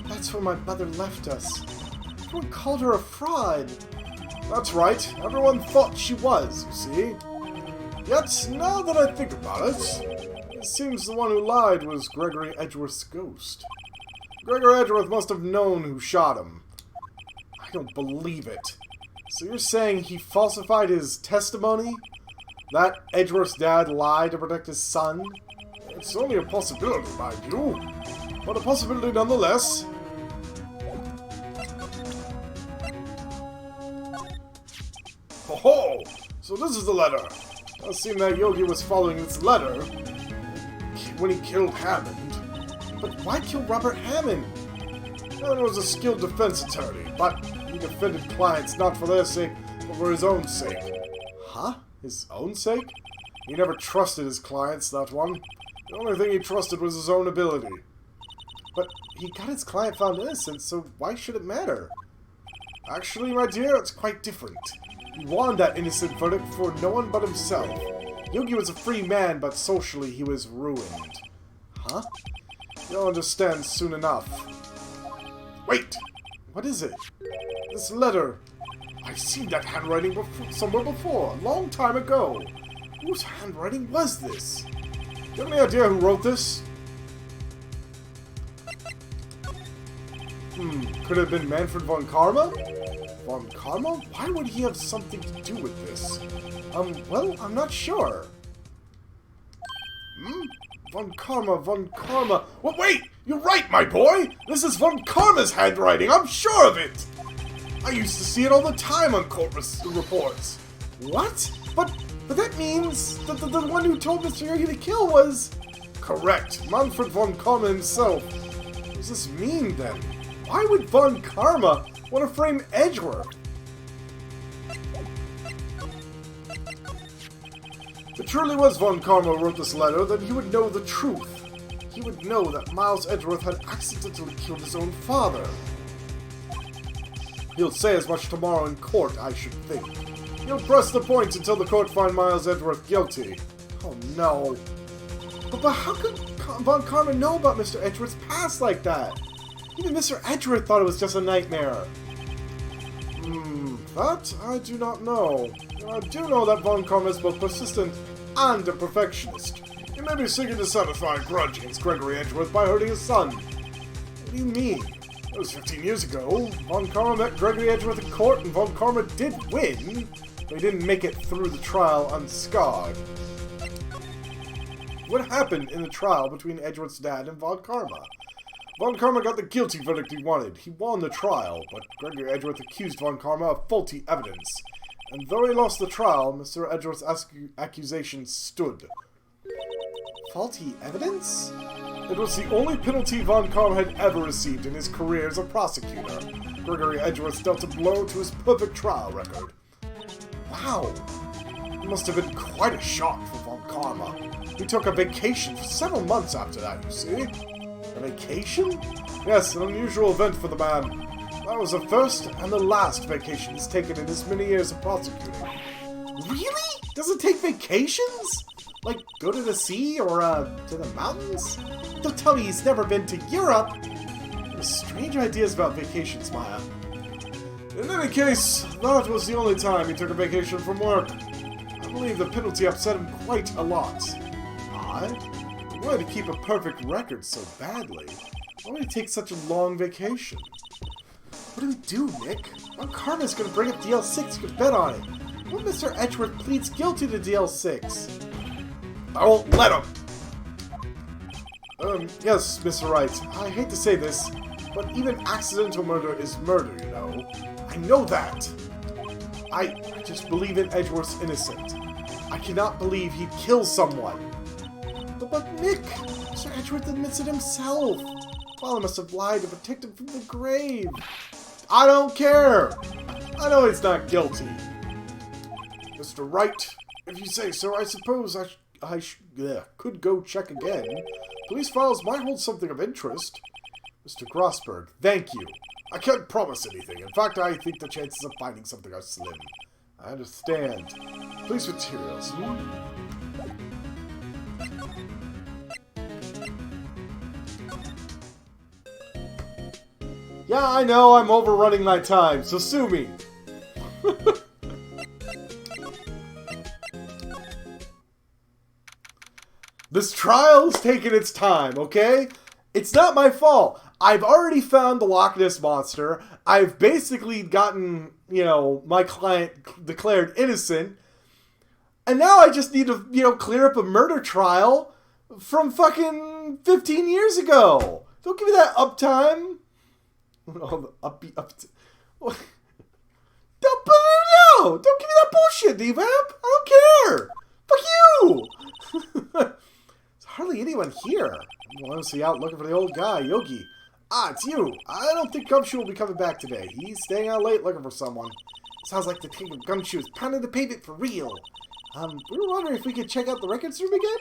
That's when my mother left us. Everyone called her a fraud. That's right. Everyone thought she was, you see. Yet, now that I think about it, it seems the one who lied was Gregory Edgeworth's ghost. Gregory Edgeworth must have known who shot him. don't believe it. So you're saying he falsified his testimony? That Edgeworth's dad lied to protect his son? It's only a possibility, mind you. But a possibility nonetheless. Ho-ho! So this is the letter. It seemed that Yogi was following this letter when he killed Hammond. But why kill Robert Hammond? Hammond was a skilled defense attorney, but he defended clients not for their sake, but for his own sake. Huh? His own sake? He never trusted his clients, that one. The only thing he trusted was his own ability. But he got his client found innocent, so why should it matter? Actually, my dear, it's quite different. He won that innocent verdict for no one but himself. Yogi was a free man, but socially he was ruined. Huh? You'll understand soon enough. Wait! What is it? This letter. I've seen that handwriting somewhere before, a long time ago. Whose handwriting was this? Do you have any idea who wrote this? Could it have been Manfred von Karma? Von Karma? Why would he have something to do with this? Well, I'm not sure. Von Karma. Well, wait! You're right, my boy! This is Von Karma's handwriting, I'm sure of it! I used to see it all the time on court reports. What? But that means that the one who told Mr. Yogi to kill was... Correct. Manfred von Karma himself. What does this mean, then? Why would Von Karma want to frame Edgeworth? If it truly was Von Karma who wrote this letter, then he would know the truth. He would know that Miles Edgeworth had accidentally killed his own father. He'll say as much tomorrow in court, I should think. He'll press the point until the court find Miles Edgeworth guilty. Oh no. But how could Von Karma know about Mr. Edgeworth's past like that? Even Mr. Edgeworth thought it was just a nightmare. That I do not know. I do know that Von Karma is both persistent and a perfectionist. He may be seeking to satisfy a grudge against Gregory Edgeworth by hurting his son. What do you mean? It was 15 years ago. Von Karma met Gregory Edgeworth in court, and Von Karma did win, but he didn't make it through the trial unscarred. What happened in the trial between Edgeworth's dad and Von Karma? Von Karma got the guilty verdict he wanted. He won the trial, but Gregory Edgeworth accused Von Karma of faulty evidence. And though he lost the trial, Mr. Edgeworth's accusation stood. Faulty evidence? It was the only penalty Von Karma had ever received in his career as a prosecutor. Gregory Edgeworth dealt a blow to his perfect trial record. Wow. It must have been quite a shock for Von Karma. He took a vacation for several months after that, you see. A vacation? Yes, an unusual event for the man. That was the first and the last vacation he's taken in his many years of prosecuting. Really? Does it take vacations? Like, go to the sea or, to the mountains? Don't tell me he's never been to Europe! Strange ideas about vacations, Maya. In any case, that was the only time he took a vacation from work. I believe the penalty upset him quite a lot. Odd. He wanted to keep a perfect record so badly. Why would he take such a long vacation? What do we do, Nick? Von Karma's gonna bring up DL6, you can bet on it. What if Mr. Edgeworth pleads guilty to DL6? I won't let him! Yes, Mr. Wright. I hate to say this, but even accidental murder is murder, you know. I know that! I just believe in Edgeworth's innocent. I cannot believe he'd kill someone. But Nick, Mr. Edgeworth admits it himself. Father must have lied to protect him from the grave. I don't care. I know he's not guilty. Mr. Wright, if you say so, I suppose I could go check again. Police files might hold something of interest. Mr. Grossberg, thank you. I can't promise anything. In fact, I think the chances of finding something are slim. I understand. Police materials. Yeah, I know I'm overrunning my time, so sue me. This trial's taking its time, okay? It's not my fault. I've already found the Loch Ness Monster. I've basically gotten, you know, my client declared innocent. And now I just need to, you know, clear up a murder trial from fucking 15 years ago. Don't give me that uptime. Oh, don't give me that bullshit, D-Vap. I don't care. Fuck you. There's hardly anyone here. I'm honestly out looking for the old guy, Yogi. Ah, it's you. I don't think Gumshoe will be coming back today. He's staying out late looking for someone. Sounds like the king of Gumshoe is pounding the pavement for real. We were wondering if we could check out the records room again?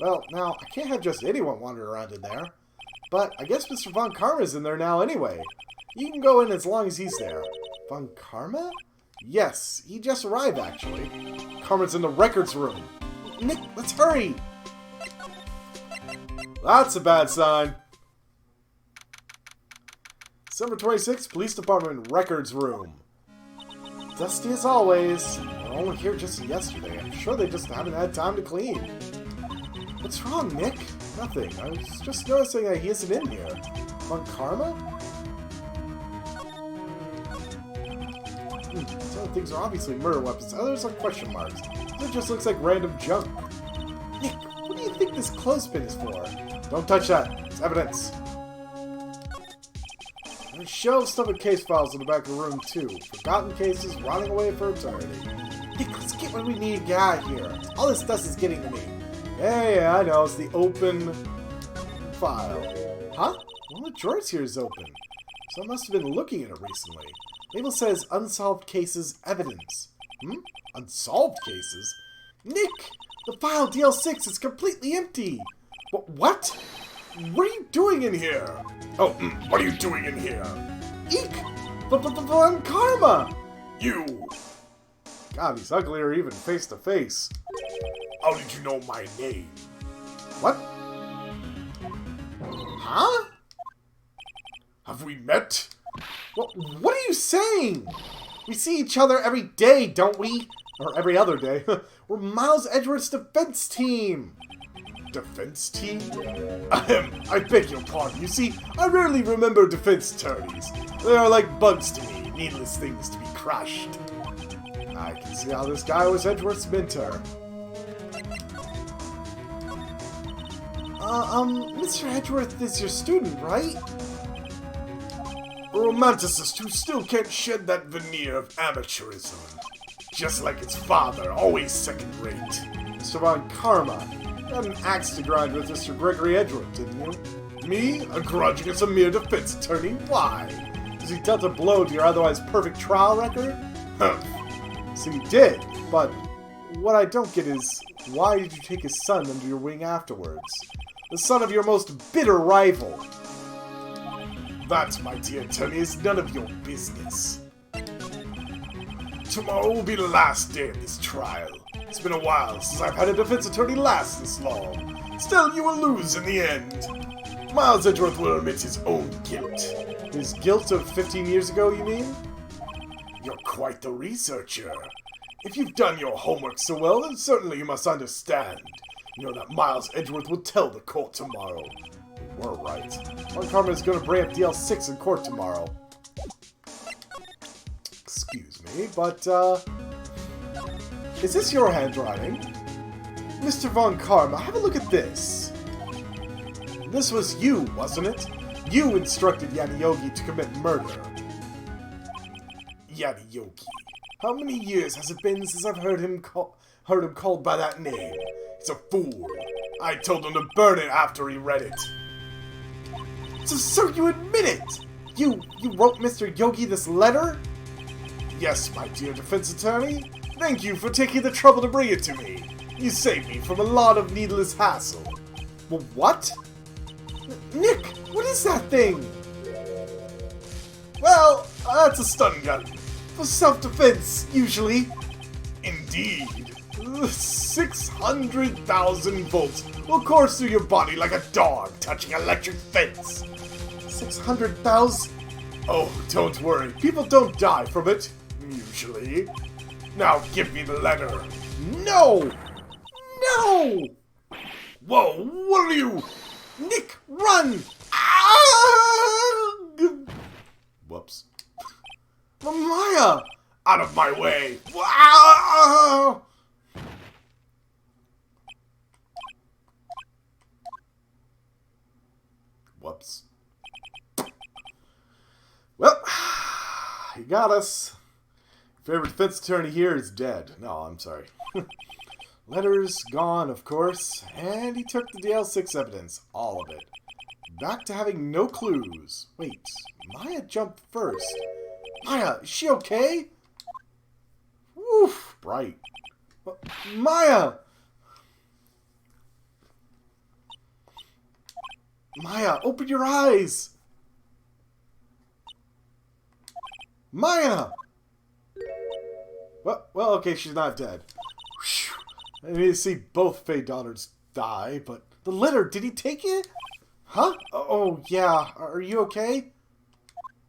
Well, now, I can't have just anyone wandering around in there. But I guess Mr. Von Karma's in there now anyway. You can go in as long as he's there. Von Karma? Yes, he just arrived, actually. Karma's in the records room. Nick, let's hurry! That's a bad sign. December 26th, Police Department Records Room. Dusty as always. They were only here just yesterday. I'm sure they just haven't had time to clean. What's wrong, Nick? Nothing. I was just noticing that he isn't in here. Von Karma? Some things are obviously murder weapons. Others are question marks. It just looks like random junk. Nick, what do you think this clothespin is for? Don't touch that. It's evidence. There's shelves stuffed with case files in the back of the room, too. Forgotten cases rotting away for eternity. Nick, let's get what we need to get out of here. All this dust is getting to me. Yeah, I know. It's the open file. Huh? One of the drawers here is open. So I must have been looking at it recently. Label says unsolved cases evidence. Unsolved cases? Nick! The file DL6 is completely empty! What? What are you doing in here? Oh, what are you doing in here? Eek! Von Karma! You! God, he's uglier even face to face. How did you know my name? What? Huh? Have we met? What are you saying? We see each other every day, don't we? Or every other day. We're Miles Edgeworth's defense team. Defense team? I beg your pardon. You see, I rarely remember defense attorneys. They are like bugs to me, needless things to be crushed. I can see how this guy was Edgeworth's mentor. Mr. Edgeworth is your student, right? A romanticist who still can't shed that veneer of amateurism. Just like his father, always second-rate. Mr. Von Karma, you had an axe to grind with Mr. Gregory Edgeworth, didn't you? Me? A grudge against a mere defense attorney? Why? Because he dealt a blow to your otherwise perfect trial record? Huh. So you did, but what I don't get is, why did you take his son under your wing afterwards? The son of your most bitter rival. That, my dear attorney, is none of your business. Tomorrow will be the last day of this trial. It's been a while since I've had a defense attorney last this long. Still, you will lose in the end. Miles Edgeworth will admit his own guilt. His guilt of 15 years ago, you mean? You're quite the researcher. If you've done your homework so well, then certainly you must understand. You know that Miles Edgeworth will tell the court tomorrow. We're right. Von Karma is going to bring up DL6 in court tomorrow. Excuse me, but, is this your handwriting? Mr. Von Karma, have a look at this. This was you, wasn't it? You instructed Yanni Yogi to commit murder. Yanni Yogi. How many years has it been since I've heard him called by that name? He's a fool. I told him to burn it after he read it. So you admit it? You wrote Mr. Yogi this letter? Yes, my dear defense attorney. Thank you for taking the trouble to bring it to me. You saved me from a lot of needless hassle. Well, what? Nick, what is that thing? Well, that's a stun gun. For self-defense, usually. Indeed. 600,000 volts will course through your body like a dog touching an electric fence. 600,000? Oh, don't worry. People don't die from it. Usually. Now give me the letter. No! No! Whoa, what are you? Nick, run! Ah! Whoops. Maya! Out of my way! Wow! Whoops. Well, he got us. Favorite defense attorney here is dead. No, I'm sorry. Letters gone, of course, and he took the DL6 evidence, all of it. Back to having no clues. Wait, Maya jumped first. Maya, is she okay? Woof, Wright. Maya! Maya, open your eyes! Maya! Well, okay, she's not dead. I need to see both Faye daughters die, but... The litter, did he take it? Huh? Oh, yeah. Are you okay?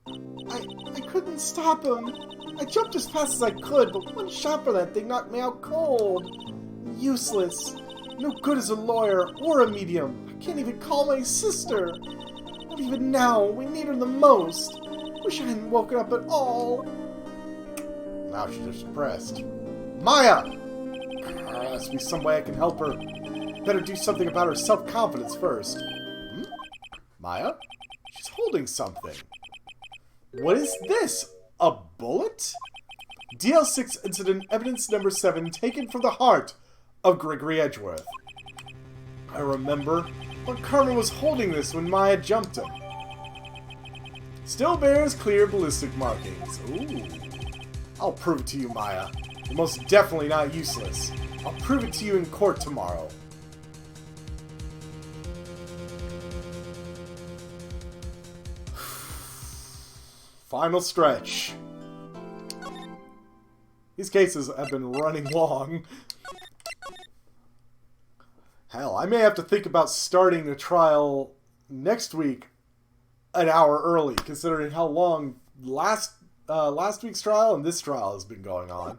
I couldn't stop him. I jumped as fast as I could, but one shot from that thing knocked me out cold. Useless. No good as a lawyer or a medium. I can't even call my sister. Not even now. We need her the most. Wish I hadn't woken up at all. Now she's just depressed. Maya! There has to be some way I can help her. Better do something about her self-confidence first. Maya? She's holding something. What is this? A bullet? DL6 incident evidence number 7 taken from the heart of Gregory Edgeworth. I remember, but Carmen was holding this when Maya jumped him. Still bears clear ballistic markings. Ooh. I'll prove it to you, Maya. You're most definitely not useless. I'll prove it to you in court tomorrow. Final stretch. These cases have been running long. Hell, I may have to think about starting the trial next week an hour early, considering how long last week's trial and this trial has been going on.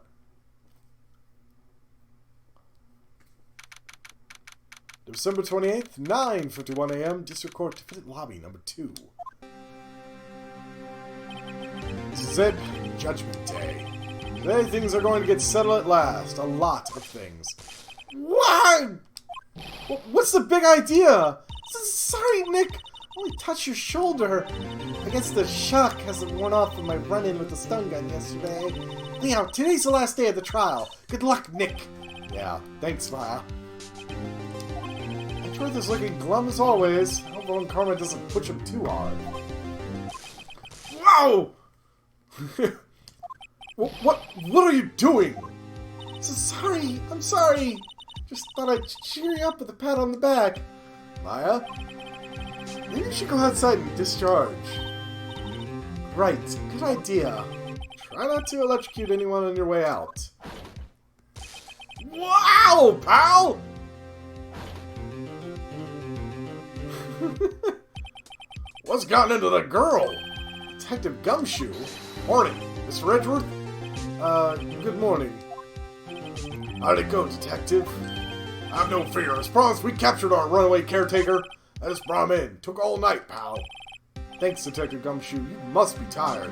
December 28th, 9:51 a.m., District Court, Defendant Lobby, number 2. This is it, Judgment Day. Today things are going to get settled at last. A lot of things. What? What's the big idea? Sorry, Nick. Only touched your shoulder. I guess the shock hasn't worn off from my run-in with the stun gun yesterday. Anyhow, today's the last day of the trial. Good luck, Nick. Yeah, thanks, Maya. Edgeworth is looking glum as always. Hope Owen Karma doesn't push him too hard. Whoa! What are you doing? Sorry, I'm sorry. Just thought I'd cheer you up with a pat on the back. Maya? Maybe you should go outside and discharge. Right, good idea. Try not to electrocute anyone on your way out. Wow, pal! What's gotten into the girl? Detective Gumshoe? Morning, Mr. Edgeworth? Good morning. How'd it go, Detective? Have no fear. As promised, we captured our runaway caretaker. I just brought him in. Took all night, pal. Thanks, Detective Gumshoe. You must be tired.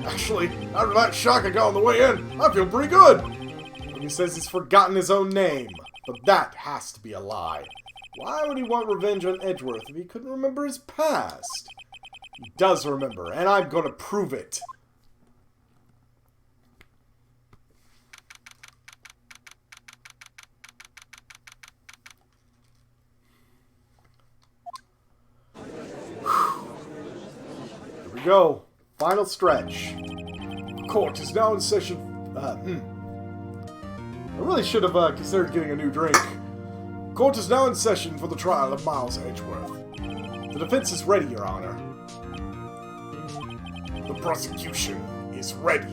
Actually, after that shock I got on the way in, I feel pretty good. He says he's forgotten his own name. But that has to be a lie. Why would he want revenge on Edgeworth if he couldn't remember his past? He does remember, and I'm going to prove it. Here we go. Final stretch. Court is now in session. I really should have considered getting a new drink. Court is now in session for the trial of Miles Edgeworth. The defense is ready, Your Honor. The prosecution is ready.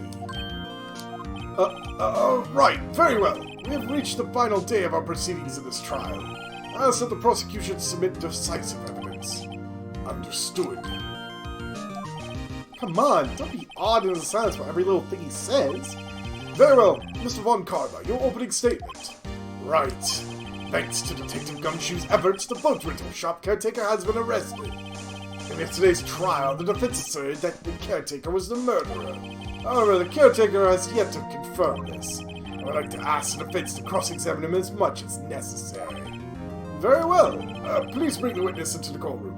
Right. Very well. We have reached the final day of our proceedings in this trial. I ask that the prosecution submit decisive evidence. Understood. Come on, don't be odd in the silence for every little thing he says. Very well, Mr. Von Carver, your opening statement. Right. Thanks to Detective Gumshoe's efforts, the boat rental shop caretaker has been arrested. In yesterday's trial, the defense asserted that the caretaker was the murderer. However, the caretaker has yet to confirm this. I would like to ask the defense to cross-examine him as much as necessary. Very well. Please bring the witness into the courtroom.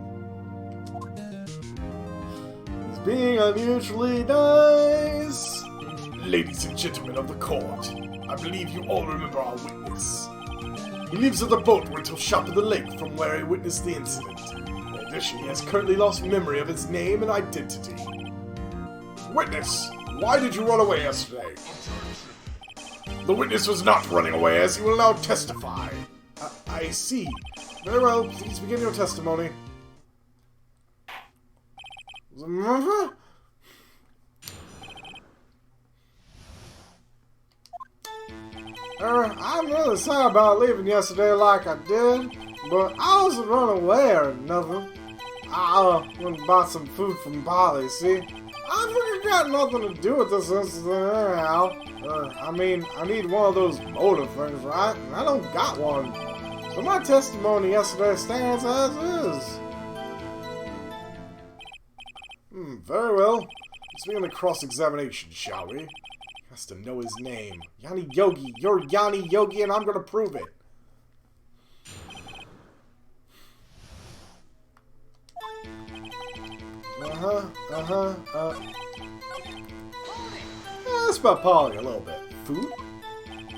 He's being unusually nice. Ladies and gentlemen of the court, I believe you all remember our witness. He lives at the boat rental shop in the lake from where he witnessed the incident. In addition, he has currently lost memory of his name and identity. Witness, why did you run away yesterday? The witness was not running away, as he will now testify. I see. Very well, please begin your testimony. I'm really sorry about leaving yesterday like I did, but I wasn't running away or nothing. I went and bought some food from Polly, see? I figured it got nothing to do with this incident anyhow. I mean, I need one of those motive things, right? And I don't got one. So my testimony yesterday stands as is. Very well. Let's begin the cross-examination, shall we? Has to know his name. Yanni Yogi. You're Yanni Yogi, and I'm gonna prove it. That's about Polly a little bit. Food?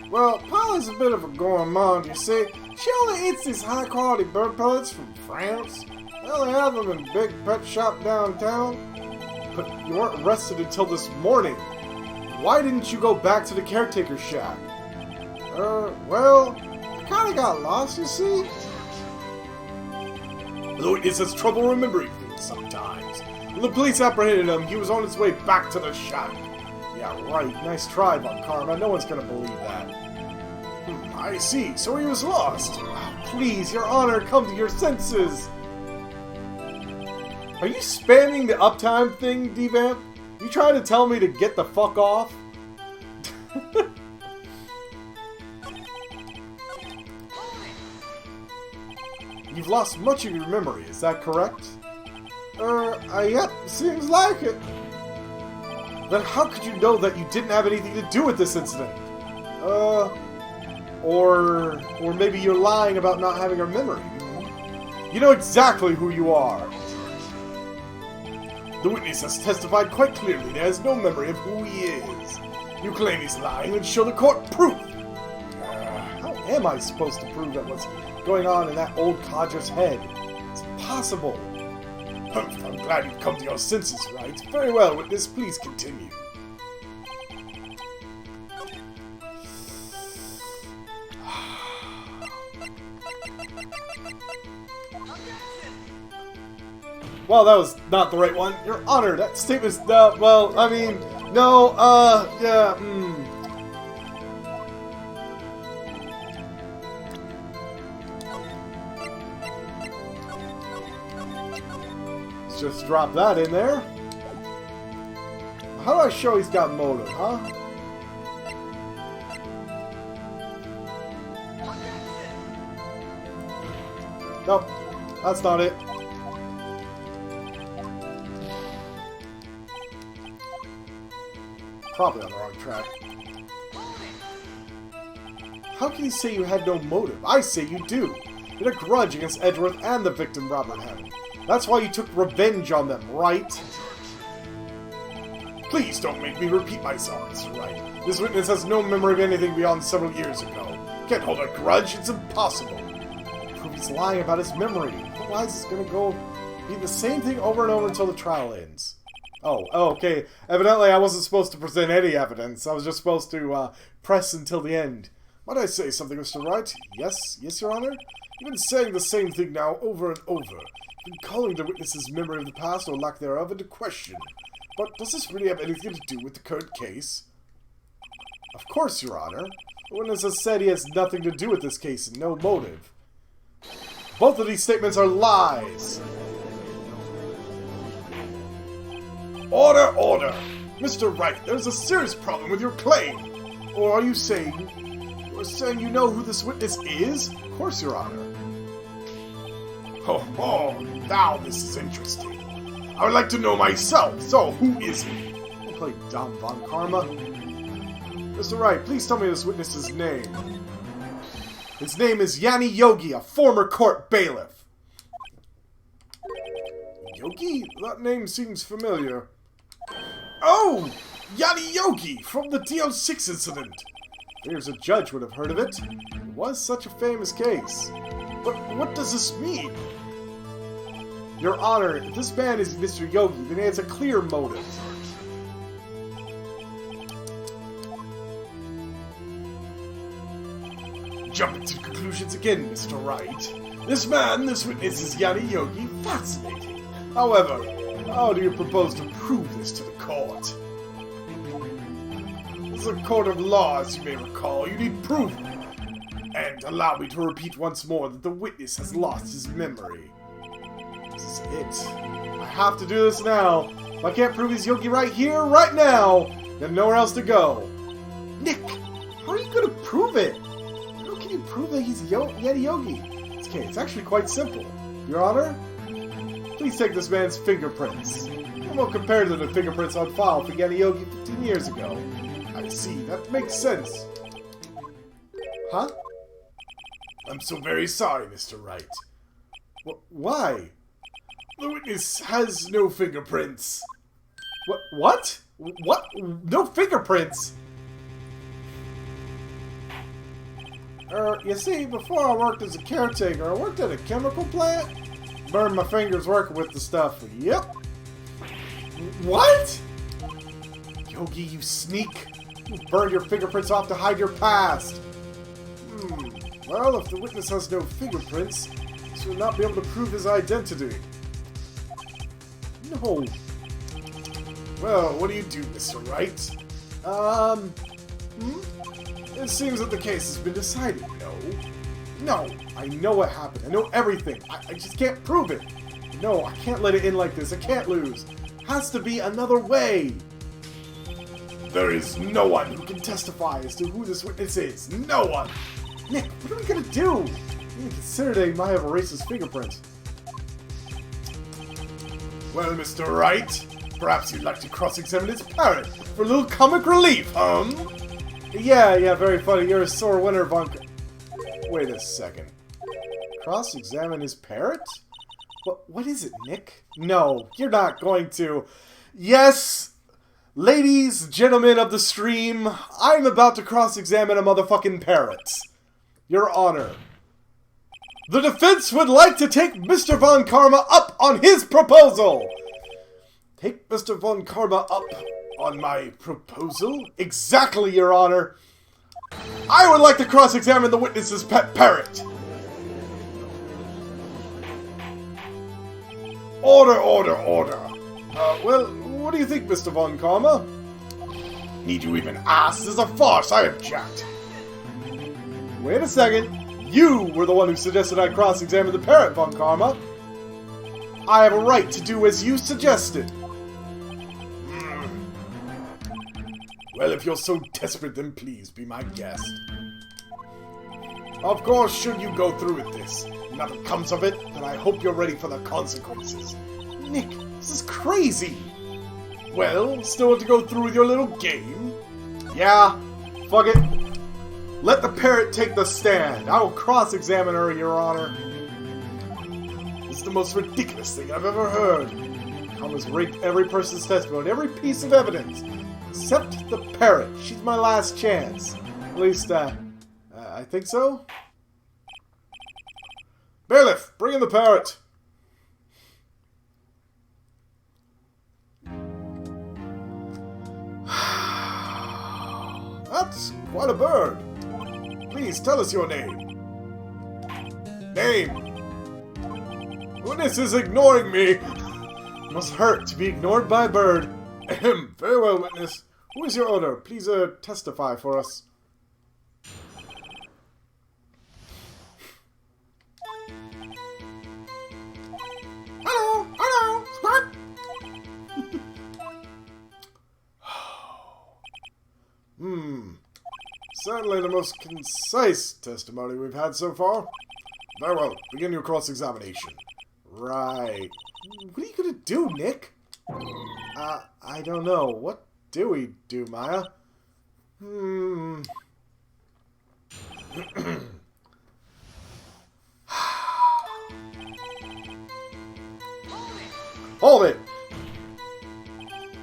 Well, Polly's a bit of a gourmand, you see. She only eats these high-quality bird pellets from France. They only have them in big pet shop downtown. But you weren't arrested until this morning. Why didn't you go back to the caretaker shack? Well, I kinda got lost, you see. The witness has trouble remembering things sometimes. When the police apprehended him, he was on his way back to the shack. Yeah, right. Nice try, Von Karma. No one's gonna believe that. I see. So he was lost. Please, Your Honor, come to your senses. Are you spamming the uptime thing, D-Vamp? You trying to tell me to get the fuck off? You've lost much of your memory, is that correct? Yep, seems like it. Then how could you know that you didn't have anything to do with this incident? Or maybe you're lying about not having a memory. You know exactly who you are. The witness has testified quite clearly that he has no memory of who he is. You claim he's lying and show the court proof. How am I supposed to prove that what's going on in that old codger's head? It's impossible. Humph, I'm glad you've come to your senses, Wright. Very well, witness, please continue. Well, that was not the right one. Your Honor, that statement's well, I mean, no, yeah, Let's just drop that in there. How do I show he's got motive, huh? Nope, that's not it. Probably on the wrong track. How can you say you had no motive? I say you do. You had a grudge against Edgeworth and the victim Robert Hammond. That's why you took revenge on them, right? Please don't make me repeat myself, Mr. Wright. This witness has no memory of anything beyond several years ago. Can't hold a grudge, it's impossible. Prove he's lying about his memory. Otherwise it's gonna be the same thing over and over until the trial ends. Oh, okay. Evidently I wasn't supposed to present any evidence. I was just supposed to press until the end. Might I say something, Mr. Wright? Yes, Your Honor? You've been saying the same thing now over and over. You've been calling the witness's memory of the past or lack thereof into question. But does this really have anything to do with the current case? Of course, Your Honor. The witness has said he has nothing to do with this case and no motive. Both of these statements are lies. Order, order! Mr. Wright, there's a serious problem with your claim. Or are you saying... You're saying you know who this witness is? Of course, Your Honor. Oh, now this is interesting. I would like to know myself, so who is he? play dumb, Von Karma. Mr. Wright, please tell me this witness's name. His name is Yanni Yogi, a former court bailiff. Yogi? That name seems familiar. Oh! Yanni Yogi, from the DL6 incident. There's a judge would have heard of it. It was such a famous case. But what does this mean? Your Honor, if this man is Mr. Yogi, then he has a clear motive. Jumping to conclusions again, Mr. Wright. This man, this witness is Yanni Yogi. Fascinating. However, how do you propose to prove this to the court? This is a court of law, as you may recall. You need proof. And allow me to repeat once more that the witness has lost his memory. This is it. I have to do this now. If I can't prove he's Yogi right here, right now, then nowhere else to go. Nick, how are you going to prove it? How can you prove that he's Yanni Yogi? Okay, it's actually quite simple. Your Honor, please take this man's fingerprints. And we'll compare them to the fingerprints on file for Yanni Yogi 15 years ago. I see, that makes sense. Huh? I'm so very sorry, Mr. Wright. Why? The witness has no fingerprints. What? What? No fingerprints? You see, before I worked as a caretaker, I worked at a chemical plant. Burned my fingers working with the stuff. Yep. What? Yogi, you sneak. You burned your fingerprints off to hide your past. Well, if the witness has no fingerprints, he will not be able to prove his identity. No. Well, what do you do, Mr. Wright? It seems that the case has been decided, no? No, I know what happened. I know everything. I just can't prove it. No, I can't let it in like this. I can't lose. Has to be another way. There is no one who can testify as to who this witness is. No one. Nick, what are we gonna do? You consider they might have erased his fingerprints. Well, Mr. Wright, perhaps you'd like to cross-examine his parrot for a little comic relief, Yeah, very funny. You're a sore winner, Von... Wait a second. Cross-examine his parrot? What is it, Nick? No, you're not going to. Yes, ladies, gentlemen of the stream, I'm about to cross-examine a motherfucking parrot. Your Honor. The defense would like to take Mr. Von Karma up on his proposal. Take Mr. Von Karma up on my proposal? Exactly, Your Honor. I would like to cross-examine the witness's pet parrot. Order. Well, what do you think, Mr. Von Karma? Need you even ask? This is a farce. I object. Wait a second. You were the one who suggested I cross-examine the parrot, Von Karma. I have a right to do as you suggested. Well, if you're so desperate, then please be my guest. Of course, should you go through with this, nothing comes of it, then I hope you're ready for the consequences. Nick, this is crazy. Well, still have to go through with your little game? Yeah, fuck it. Let the parrot take the stand. I will cross-examine her, Your Honor. This is the most ridiculous thing I've ever heard. Karma's raped every person's testimony, every piece of evidence. Except the parrot. She's my last chance. At least, I think so. Bailiff, bring in the parrot. That's quite a bird. Please tell us your name. Name. Witness is ignoring me. Must hurt to be ignored by a bird. Ahem. Very well, witness. Who is your owner? Please testify for us. Hello, Squat. Certainly the most concise testimony we've had so far. Very well, begin your cross-examination. Right. What are you gonna do, Nick? I don't know. What do we do, Maya? Hold it!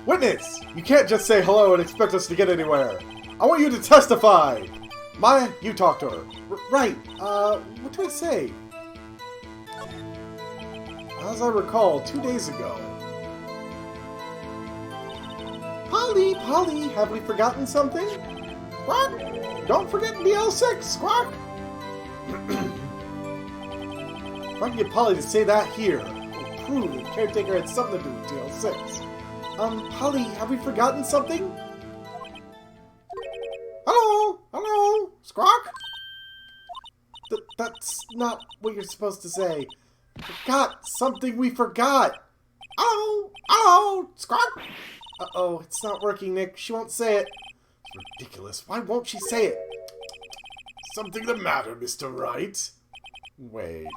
Witness! You can't just say hello and expect us to get anywhere. I want you to testify! Maya, you talk to her. Right, what do I say? As I recall, 2 days ago. Polly, have we forgotten something? Squawk! Don't forget DL6, Squawk! If I can get Polly to say that here, it'll prove the caretaker had something to do with DL6. Polly, have we forgotten something? Hello, Squawk? That's not what you're supposed to say. Forgot something we forgot. Hello, Squawk? Uh-oh, it's not working, Nick. She won't say it. It's ridiculous. Why won't she say it? Something the matter, Mr. Wright? Wait.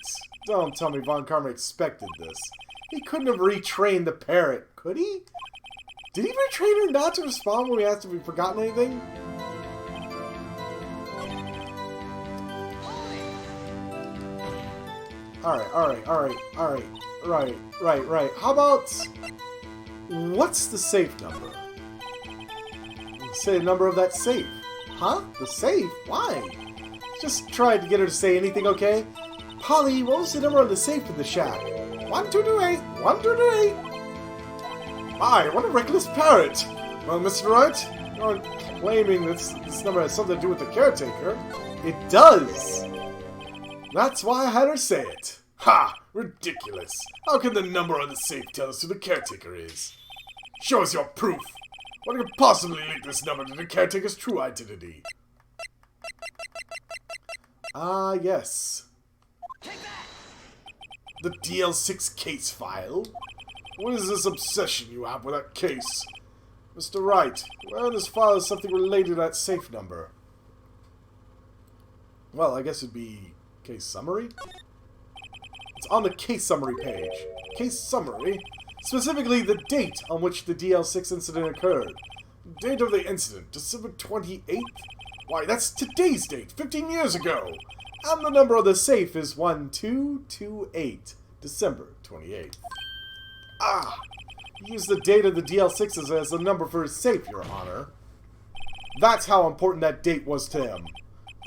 Don't tell me Von Karma expected this. He couldn't have retrained the parrot, could he? Did he retrain her not to respond when we asked if we'd forgotten anything? Alright. How about... What's the safe number? Say the number of that safe. Huh? The safe? Why? Just tried to get her to say anything, okay? Polly, what was the number on the safe in the shack? 1228! 1228! My, what a reckless parrot! Well, Mr. Wright, you aren't claiming this number has something to do with the caretaker. It does! That's why I had her say it. Ha! Ridiculous! How can the number on the safe tell us who the caretaker is? Show us your proof! What could possibly link this number to the caretaker's true identity? Yes. The DL6 case file? What is this obsession you have with that case? Mr. Wright, where in this file is something related to that safe number? Well, I guess it'd be case summary? It's on the case summary page. Case summary? Specifically, the date on which the DL6 incident occurred. Date of the incident, December 28th? Why, that's today's date, 15 years ago! And the number of the safe is 1228, December 28th. Ah! He used the date of the DL6s as the number for his safe, Your Honor. That's how important that date was to him.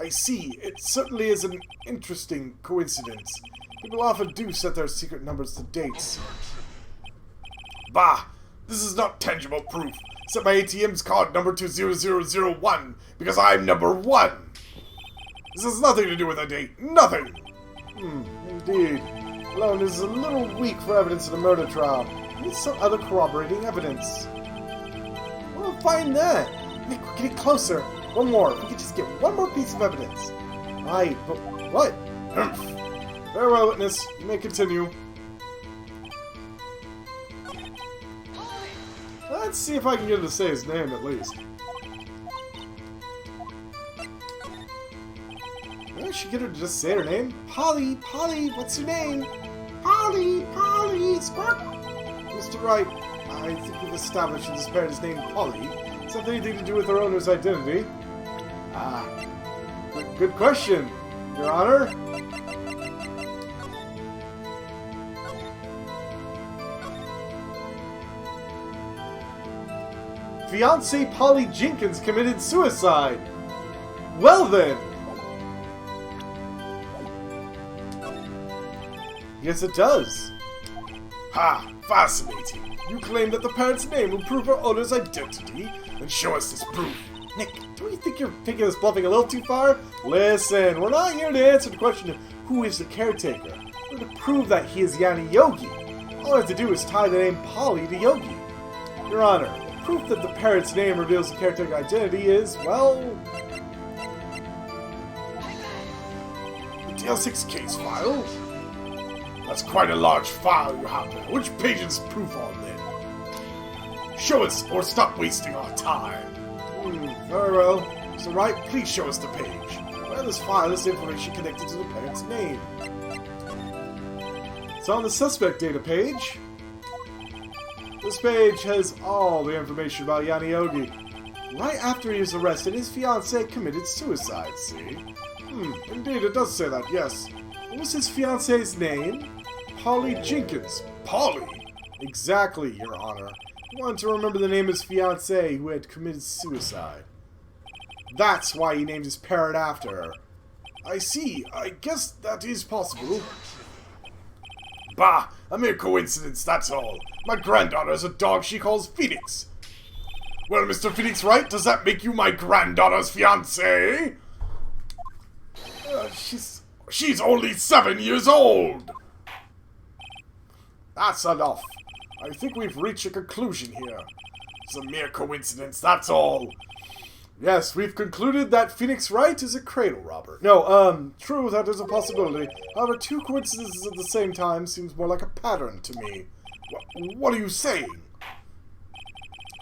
I see. It certainly is an interesting coincidence. People often do set their secret numbers to dates. Bah! This is not tangible proof. Set my ATM's card number to 0001 because I'm number 1. This has nothing to do with a date. Nothing! Indeed. Alone is a little weak for evidence in a murder trial. We need some other corroborating evidence. We'll find that. Nick, we're getting closer. One more. If we could just get one more piece of evidence. Right, but what? Very well, witness. You may continue. Let's see if I can get her to say his name at least. I should get her to just say her name. Polly, what's your name? Polly, Squawk. Mr. Wright, I think we've established in this parrot's name, Polly. Does that have anything to do with her owner's identity? Good question, Your Honor. Fiancée Polly Jenkins committed suicide. Well then. Yes, it does. Ha! Fascinating. You claim that the parrot's name will prove her owner's identity? Then show us this proof. Nick, don't you think you're taking this bluffing a little too far? Listen, we're not here to answer the question of who is the caretaker. We're to prove that he is Yanni Yogi. All I have to do is tie the name Polly to Yogi. Your Honor, proof that the parrot's name reveals the caretaker identity is, well... The DL6 case file? That's quite a large file you have there. Which page is proof on, then? Show us, or stop wasting our time. Very well. Mr. Wright, please show us the page. Where in this file is the information connected to the parrot's name? It's on the suspect data page. This page has all the information about Yogi. Right after he was arrested, his fiancée committed suicide, see? Indeed, it does say that, yes. What was his fiancée's name? Polly Jenkins. Polly? Exactly, Your Honor. He wanted to remember the name of his fiancée who had committed suicide. That's why he named his parrot after her. I see. I guess that is possible. Bah! A mere coincidence, that's all. My granddaughter has a dog she calls Phoenix. Well, Mr. Phoenix Wright, does that make you my granddaughter's fiancé? She's only 7 years old! That's enough. I think we've reached a conclusion here. It's a mere coincidence, that's all. Yes, we've concluded that Phoenix Wright is a cradle robber. No, true, that is a possibility. However, two coincidences at the same time seems more like a pattern to me. What are you saying?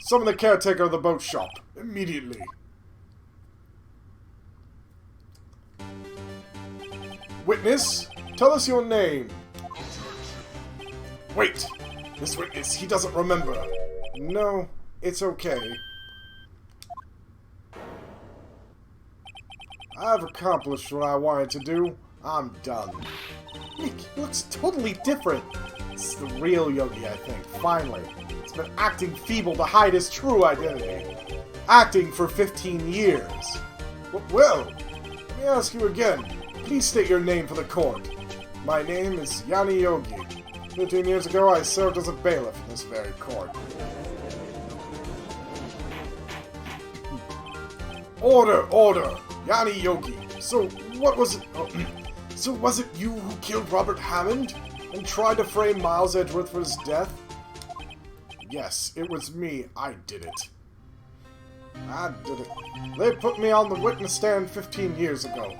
Summon the caretaker of the boat shop. Immediately. Witness, tell us your name. Wait. This witness, he doesn't remember. No, it's okay. I've accomplished what I wanted to do. I'm done. Nick, he looks totally different. It's the real Yogi, I think, finally. He's been acting feeble to hide his true identity. Acting for 15 years. Well, let me ask you again. Please state your name for the court. My name is Yogi. 15 years ago, I served as a bailiff in this very court. Order, order! Yogi. So, what was it? So, was it you who killed Robert Hammond and tried to frame Miles Edgeworth for his death? Yes, it was me. I did it. I did it. They put me on the witness stand 15 years ago.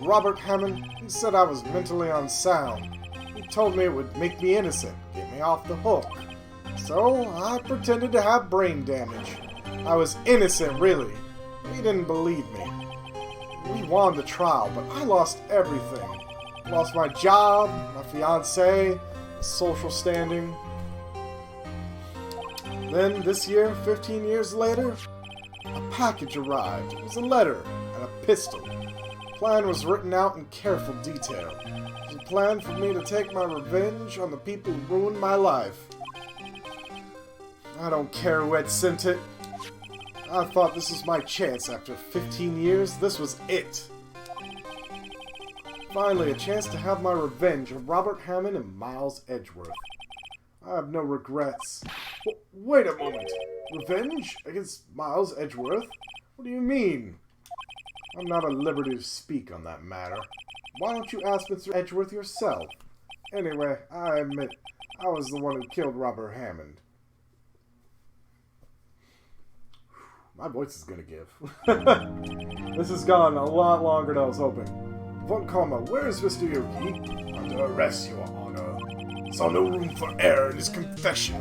Robert Hammond, he said I was mentally unsound. He told me it would make me innocent, get me off the hook. So, I pretended to have brain damage. I was innocent, really. He didn't believe me. We won the trial, but I lost everything. Lost my job, my fiancée, social standing. Then, this year, 15 years later, a package arrived. It was a letter and a pistol. The plan was written out in careful detail. It was a plan for me to take my revenge on the people who ruined my life. I don't care who had sent it. I thought this was my chance after 15 years. This was it. Finally, a chance to have my revenge on Robert Hammond and Miles Edgeworth. I have no regrets. Wait a moment. Revenge against Miles Edgeworth? What do you mean? I'm not at liberty to speak on that matter. Why don't you ask Mr. Edgeworth yourself? Anyway, I admit, I was the one who killed Robert Hammond. My voice is gonna give. This has gone a lot longer than I was hoping. Von Karma, where is Mr. Yogi? Under arrest, Your Honor. Saw no room for error in his confession.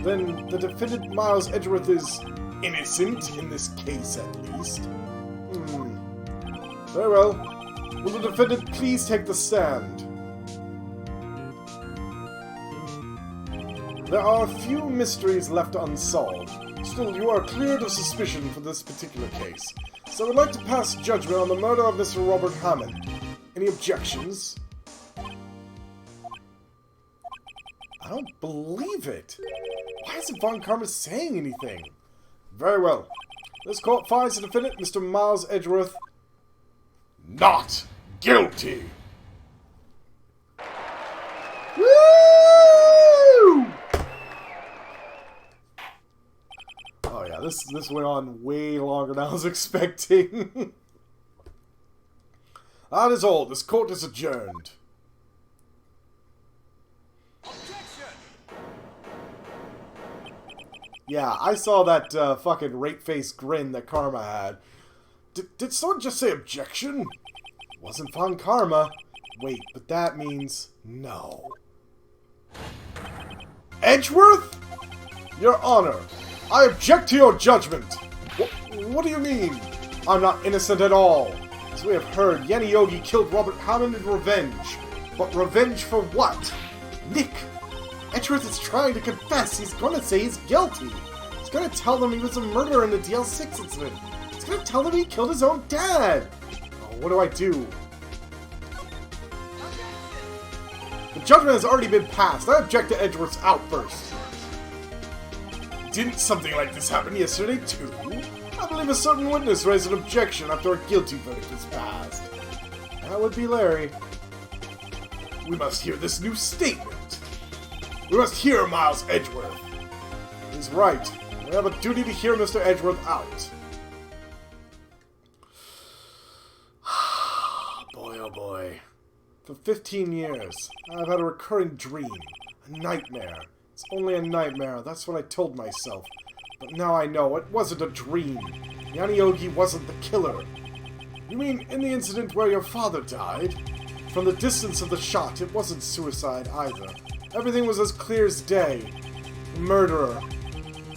Then the defendant Miles Edgeworth is innocent in this case, at least. Very well. Will the defendant please take the stand? There are a few mysteries left unsolved. Still, you are cleared of suspicion for this particular case. So I'd like to pass judgment on the murder of Mr. Robert Hammond. Any objections? I don't believe it. Why isn't Von Karma saying anything? Very well. This court finds the defendant, Mr. Miles Edgeworth, not guilty. Woo! Oh yeah, this went on way longer than I was expecting. That is all. This court is adjourned. Yeah, I saw that fucking rape-faced grin that Karma had. Did someone just say objection? It wasn't Von Karma. Wait, but that means no. Edgeworth? Your Honor, I object to your judgment. What do you mean? I'm not innocent at all. As we have heard, Yogi killed Robert Hammond in revenge. But revenge for what? Nick, Edgeworth is trying to confess. He's going to say he's guilty. He's going to tell them he was a murderer in the DL6 incident. He's going to tell them he killed his own dad. Oh, what do I do? The judgment has already been passed. I object to Edgeworth's outburst. Didn't something like this happen yesterday, too? I believe a certain witness raised an objection after a guilty verdict was passed. That would be Larry. We must hear this new statement. We must hear Miles Edgeworth. He's right. We have a duty to hear Mr. Edgeworth out. Boy, oh boy. For 15 years, I've had a recurring dream. A nightmare. It's only a nightmare, that's what I told myself. But now I know, it wasn't a dream. Yaniogi wasn't the killer. You mean in the incident where your father died? From the distance of the shot, it wasn't suicide either. Everything was as clear as day. The murderer.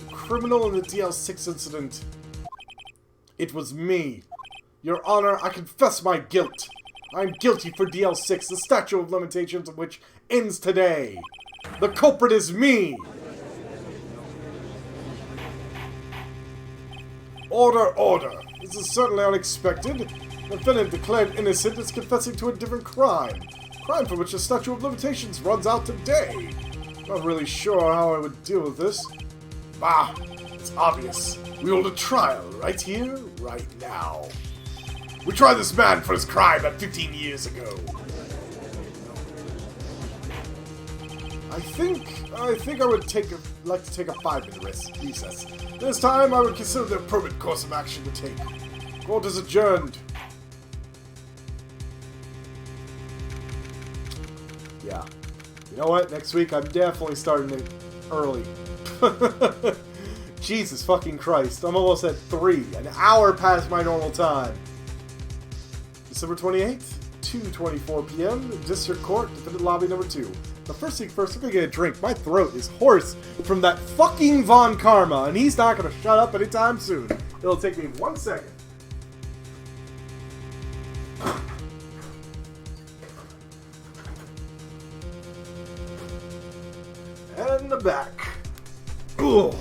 The criminal in the DL6 incident. It was me. Your Honor, I confess my guilt. I'm guilty for DL6, the statute of limitations of which ends today. The culprit is me! Order, order! This is certainly unexpected. The defendant declared innocent is confessing to a different crime. Crime for which the statute of limitations runs out today. Not really sure how I would deal with this. Bah! It's obvious. We hold a trial right here, right now. We tried this man for his crime 15 years ago. I think I would like to take a 5-minute recess. This time I would consider the appropriate course of action to take. Court is adjourned. Yeah. You know what? Next week I'm definitely starting it early. Jesus fucking Christ. I'm almost at 3. An hour past my normal time. December 28th, 2:24 p.m. District Court, Defendant Lobby number 2. The first thing first, I'm gonna get a drink. My throat is hoarse from that fucking Von Karma, and he's not gonna shut up anytime soon. It'll take me 1 second. And the back. Ooh.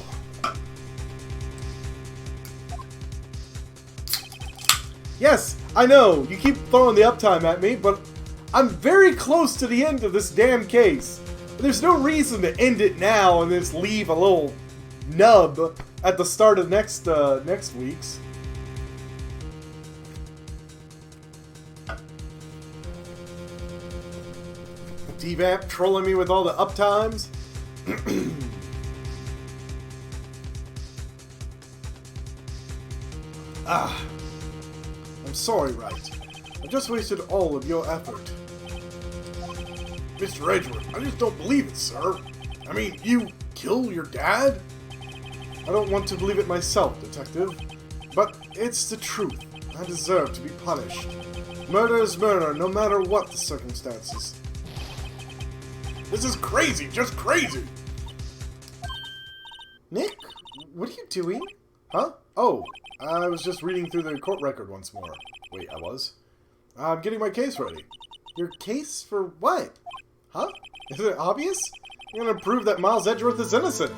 Yes, I know, you keep throwing the uptime at me, but I'm very close to the end of this damn case. There's no reason to end it now and just leave a little nub at the start of next week's. D-Vamp trolling me with all the uptimes. I'm sorry, Wright. I just wasted all of your effort. Mr. Edgeworth, I just don't believe it, sir. I mean, you kill your dad? I don't want to believe it myself, Detective. But it's the truth. I deserve to be punished. Murder is murder, no matter what the circumstances. This is crazy, just crazy! Nick, what are you doing? Huh? Oh, I was just reading through the court record once more. Wait, I was? I'm getting my case ready. Your case for what? Huh? Is it obvious? I'm gonna prove that Miles Edgeworth is innocent.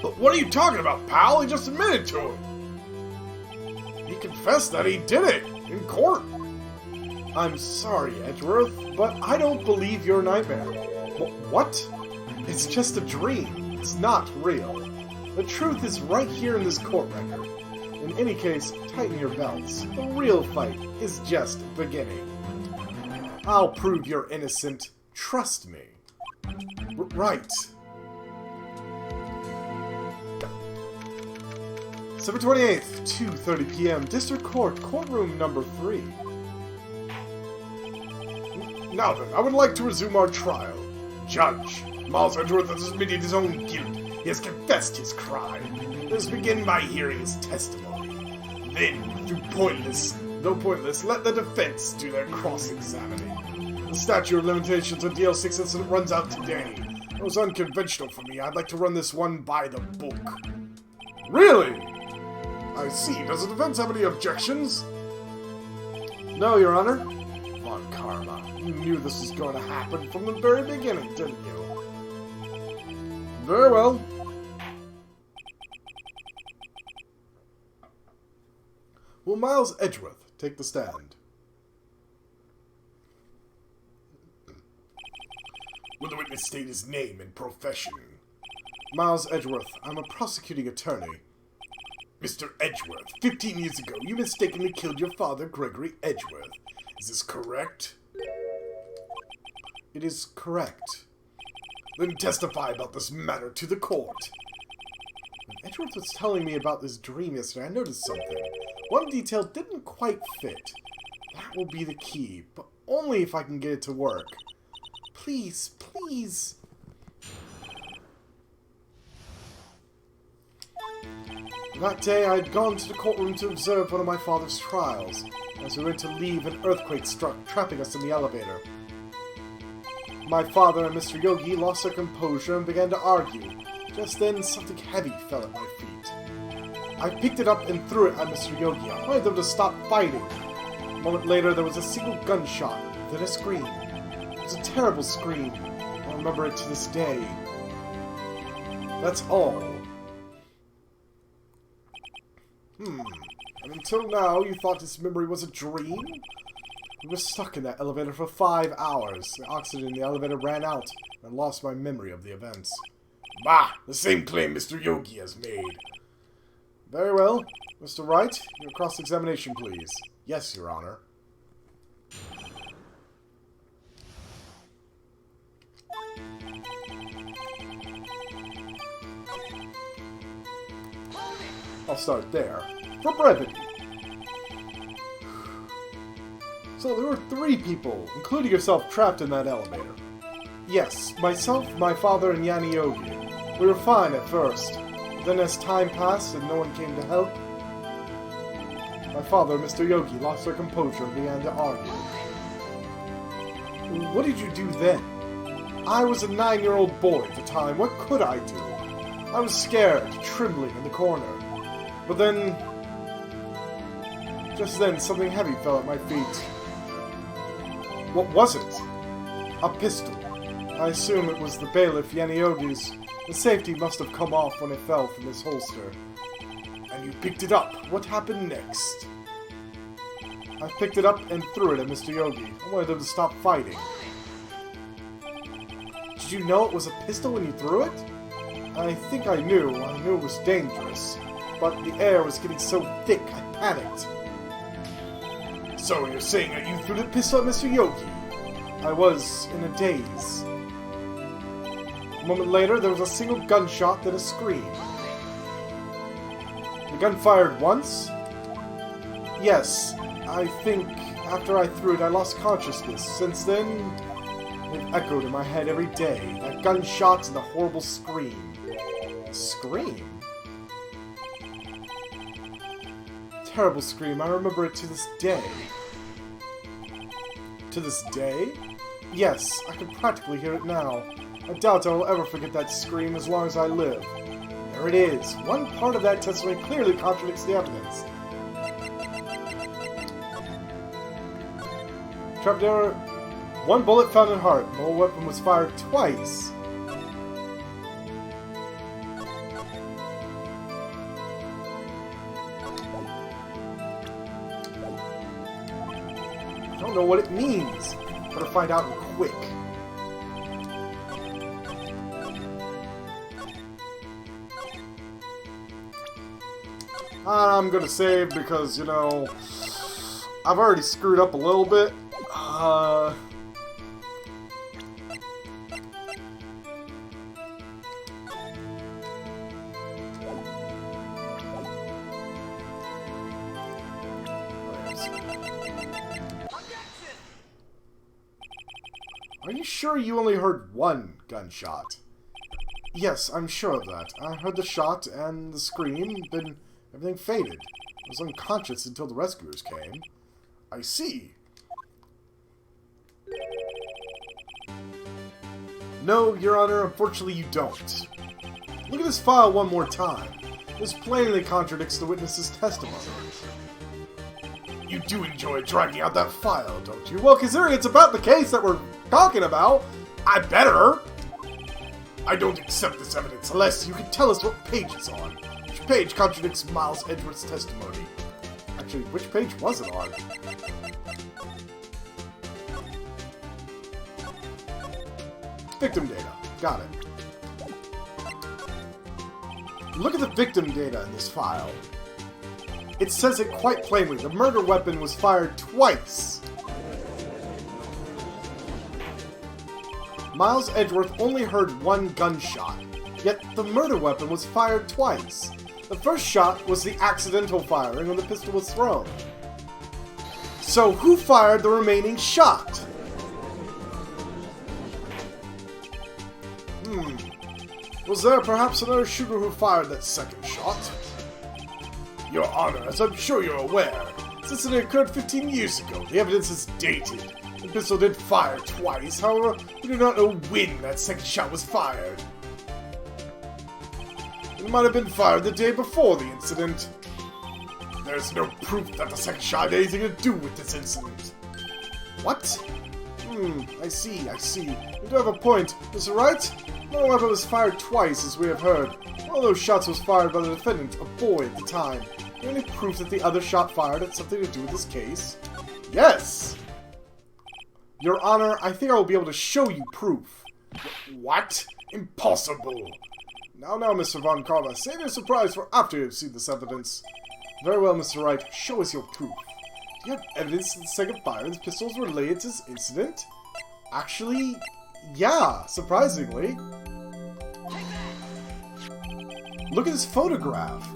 But what are you talking about, pal? He just admitted to it. He confessed that he did it in court. I'm sorry, Edgeworth, but I don't believe your nightmare. What? It's just a dream. It's not real. The truth is right here in this court record. In any case, tighten your belts. The real fight is just beginning. I'll prove you're innocent. Trust me. Right. December 28th, 2:30 p.m. District Court, courtroom number 3. Now then, I would like to resume our trial. Judge, Miles Edgeworth has admitted his own guilt. He has confessed his crime. Let us begin by hearing his testimony. Then, though pointless, let the defense do their cross-examining. The statute of limitations on DL6 incident runs out today. It was unconventional for me. I'd like to run this one by the book. Really? I see. Does the defense have any objections? No, Your Honor. Von Karma. You knew this was going to happen from the very beginning, didn't you? Very well. Will Miles Edgeworth take the stand? Will the witness state his name and profession? Miles Edgeworth, I'm a prosecuting attorney. Mr. Edgeworth, 15 years ago, you mistakenly killed your father, Gregory Edgeworth. Is this correct? It is correct. Then testify about this matter to the court. When Edgeworth was telling me about this dream yesterday, I noticed something. One detail didn't quite fit. That will be the key, but only if I can get it to work. Please, please. That day, I had gone to the courtroom to observe one of my father's trials. As we went to leave, an earthquake struck, trapping us in the elevator. My father and Mr. Yogi lost their composure and began to argue. Just then, something heavy fell at my feet. I picked it up and threw it at Mr. Yogi. I wanted them to stop fighting. A moment later, there was a single gunshot, then a scream. It was a terrible scream. I remember it to this day. That's all. And until now, you thought this memory was a dream? We were stuck in that elevator for 5 hours. The oxygen in the elevator ran out, and I lost my memory of the events. Bah! The same claim Mr. Yogi has made. Very well. Mr. Wright, your cross-examination, please. Yes, Your Honor. I'll start there. For brevity. So there were 3 people, including yourself, trapped in that elevator. Yes, myself, my father, and Yanni Yogi. We were fine at first. Then as time passed and no one came to help, my father and Mr. Yogi lost their composure and began to argue. What did you do then? I was a 9-year-old boy at the time. What could I do? I was scared, trembling in the corner. But then, just then, something heavy fell at my feet. What was it? A pistol. I assume it was the bailiff Yaniogi's. The safety must have come off when it fell from his holster. And you picked it up. What happened next? I picked it up and threw it at Mr. Yogi. I wanted them to stop fighting. Did you know it was a pistol when you threw it? I think I knew. I knew it was dangerous. But the air was getting so thick, I panicked. So you're saying that you threw the pistol at Mr. Yogi? I was in a daze. A moment later, there was a single gunshot, then a scream. The gun fired once? Yes, I think after I threw it, I lost consciousness. Since then, it echoed in my head every day. That gunshot and the horrible scream. Scream? Terrible scream. I remember it to this day. To this day? Yes, I can practically hear it now. I doubt I will ever forget that scream as long as I live. There it is. One part of that testimony clearly contradicts the evidence. Trapdoor, 1 bullet found in heart. No weapon was fired twice. I don't know what it means. Better find out quick. I'm gonna save because, you know, I've already screwed up a little bit. Are you sure you only heard 1 gunshot? Yes, I'm sure of that. I heard the shot and the scream, then everything faded. I was unconscious until the rescuers came. I see. No, Your Honor, unfortunately you don't. Look at this file one more time. This plainly contradicts the witness's testimony. you do enjoy dragging out that file, don't you? Well, considering it's about the case that we're talking about, I better! I don't accept this evidence unless you can tell us what page it's on. Which page contradicts Miles Edgeworth's testimony? actually, which page was it on? Victim data. Got it. Look at the victim data in this file. It says it quite plainly. The murder weapon was fired twice. Miles Edgeworth only heard one gunshot, yet the murder weapon was fired twice. The first shot was the accidental firing when the pistol was thrown. So who fired the remaining shot? Was there perhaps another shooter who fired that second shot? Your Honor, as I'm sure you're aware, Since it occurred 15 years ago, the evidence is dated. The pistol did fire twice, however, we do not know when that second shot was fired. It might have been fired the day before the incident. there's no proof that the second shot had anything to do with this incident. What? I see. You do have a point. Mr. Wright? No weapon was fired twice, as we have heard. One of those shots was fired by the defendant, a boy at the time. Any proof that the other shot fired had something to do with this case? Yes! Your Honor, I think I will be able to show you proof. What? Impossible! Now, Mr. Von Carver, save your surprise for after you have seen this evidence. Very well, Mr. Wright, show us your proof. Do you have evidence that the second fire of this pistol is related to this incident? Actually, yeah, surprisingly. Look at this photograph.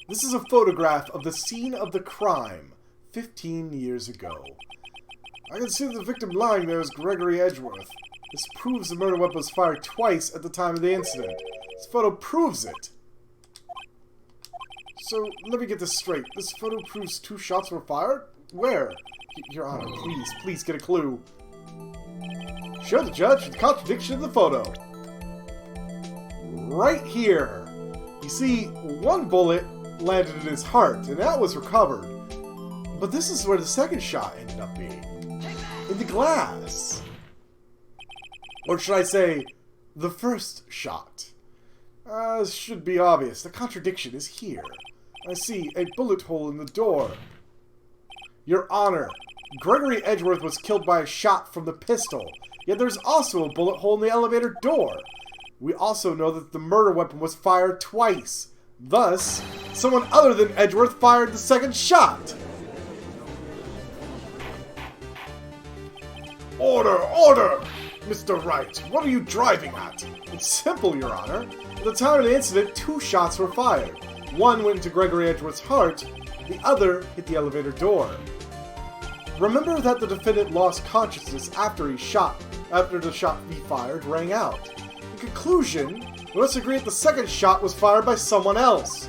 This is a photograph of the scene of the crime 15 years ago. I can see the victim lying there as Gregory Edgeworth. This proves the murder weapon was fired twice at the time of the incident. This photo proves it. So, let me get this straight. This photo proves 2 shots were fired? Where? Your Honor, please get a clue. Show the judge the contradiction in the photo. Right here. You see, one bullet landed in his heart, and that was recovered. But this is where the second shot ended up being. In the glass. Or should I say, the first shot. Should be obvious. The contradiction is here. I see a bullet hole in the door. Your Honor, Gregory Edgeworth was killed by a shot from the pistol, yet there's also a bullet hole in the elevator door. We also know that the murder weapon was fired twice. Thus, someone other than Edgeworth fired the second shot. Order! Mr. Wright, what are you driving at? It's simple, Your Honor. At the time of the incident, 2 shots were fired. One went into Gregory Edgeworth's heart, the other hit the elevator door. Remember that the defendant lost consciousness after the shot he fired rang out. In conclusion, we must agree that the second shot was fired by someone else.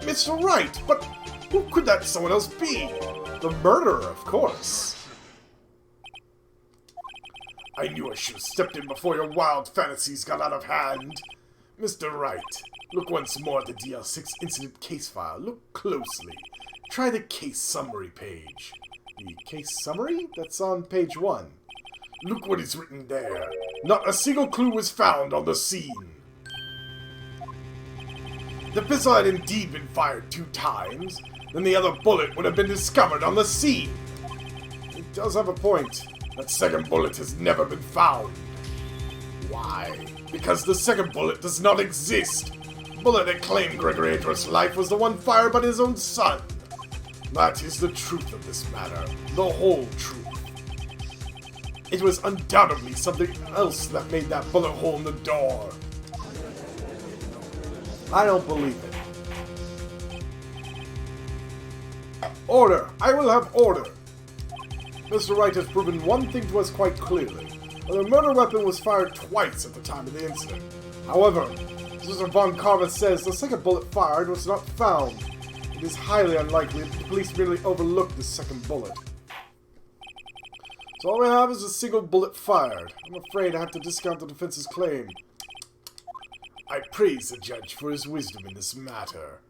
Mr. Wright, but who could that someone else be? The murderer, of course. I knew I should have stepped in before your wild fantasies got out of hand. Mr. Wright, look once more at the DL6 incident case file. Look closely. Try the case summary page. The case summary? That's on page 1. Look what is written there. Not a single clue was found on the scene. The pistol had indeed been fired 2 times, then the other bullet would have been discovered on the scene. It does have a point. That second bullet has never been found. Why? Because the second bullet does not exist. The bullet that claimed Gregory Edgeworth's life was the one fired by his own son. That is the truth of this matter. The whole truth. It was undoubtedly something else that made that bullet hole in the door. I don't believe it. Order! I will have order! Mr. Wright has proven one thing to us quite clearly. The murder weapon was fired twice at the time of the incident. However, as Mr. Von Carver says, the second bullet fired was not found. It is highly unlikely that the police merely overlooked the second bullet. So all we have is a single bullet fired. I'm afraid I have to discount the defense's claim. I praise the judge for his wisdom in this matter.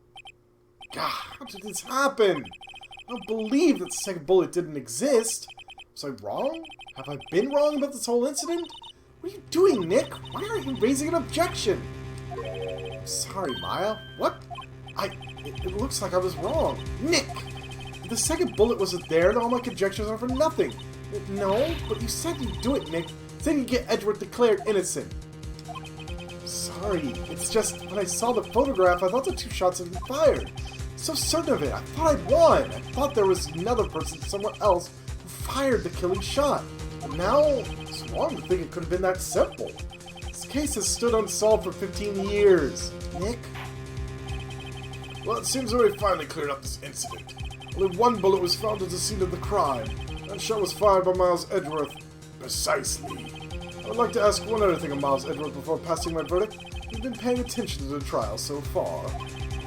God, how did this happen? I don't believe that the second bullet didn't exist. Was I wrong? Have I been wrong about this whole incident? What are you doing, Nick? Why aren't you raising an objection? I'm sorry, Maya. What? It looks like I was wrong. Nick! If the second bullet wasn't there, then all my conjectures are for nothing. No, but you said you'd do it, Nick. Then you get Edgeworth declared innocent. Sorry, it's just when I saw the photograph, I thought the 2 shots had been fired. So certain of it, I thought I'd won. I thought there was another person somewhere else who fired the killing shot. But now, it's wrong to think it could have been that simple. This case has stood unsolved for 15 years. Nick? Well, it seems that we finally cleared up this incident. Only 1 bullet was found at the scene of the crime. That shot was fired by Miles Edgeworth. Precisely. I would like to ask one other thing of Miles Edgeworth before passing my verdict. You've been paying attention to the trial so far.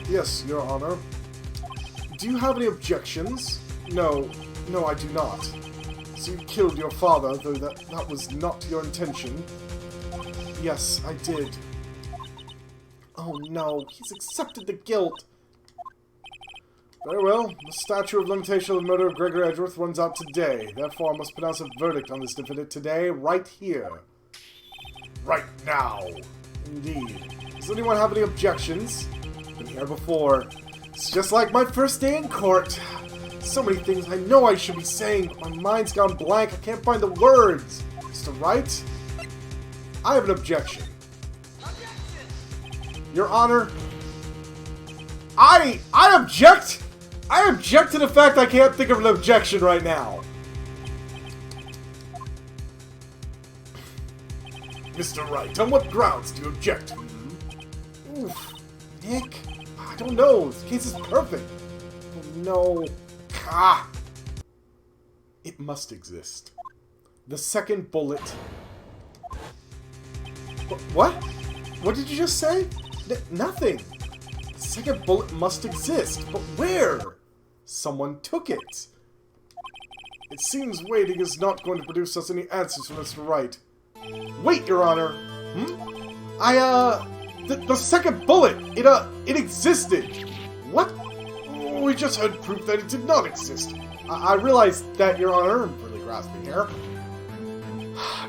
Yes, Your Honor. Do you have any objections? No, I do not. So you killed your father, though that was not your intention. Yes, I did. Oh no, he's accepted the guilt. Very well. The statute of limitation of the murder of Gregory Edgeworth runs out today. Therefore, I must pronounce a verdict on this defendant today, right here. Right now. Indeed. Does anyone have any objections? Been here before. It's just like my first day in court. So many things I know I should be saying, but my mind's gone blank. I can't find the words. Mr. Wright? I have an objection. Your Honor, I object! I object to the fact I can't think of an objection right now. Mr. Wright, on what grounds do you object? Oof, Nick, I don't know. This case is perfect. Oh, no. Ah! It must exist. The second bullet. What? What did you just say? Nothing. The second bullet must exist, but where? Someone took it. It seems waiting is not going to produce us any answers from Mr. Wright. Wait, Your Honor. The second bullet, it existed. What? We just had proof that it did not exist. I realize that, Your Honor. I'm really grasping here.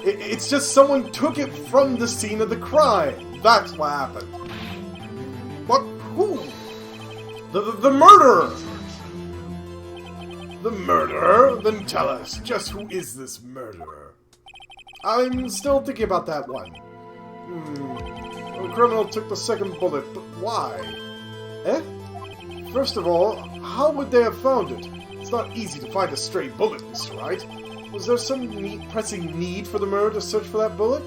It's just someone took it from the scene of the crime. That's what happened. But who? The murderer! The murderer? Then tell us, just who is this murderer? I'm still thinking about that one. The criminal took the second bullet, but why? First of all, how would they have found it? It's not easy to find a stray bullet, Mr. Wright. Was there some pressing need for the murderer to search for that bullet?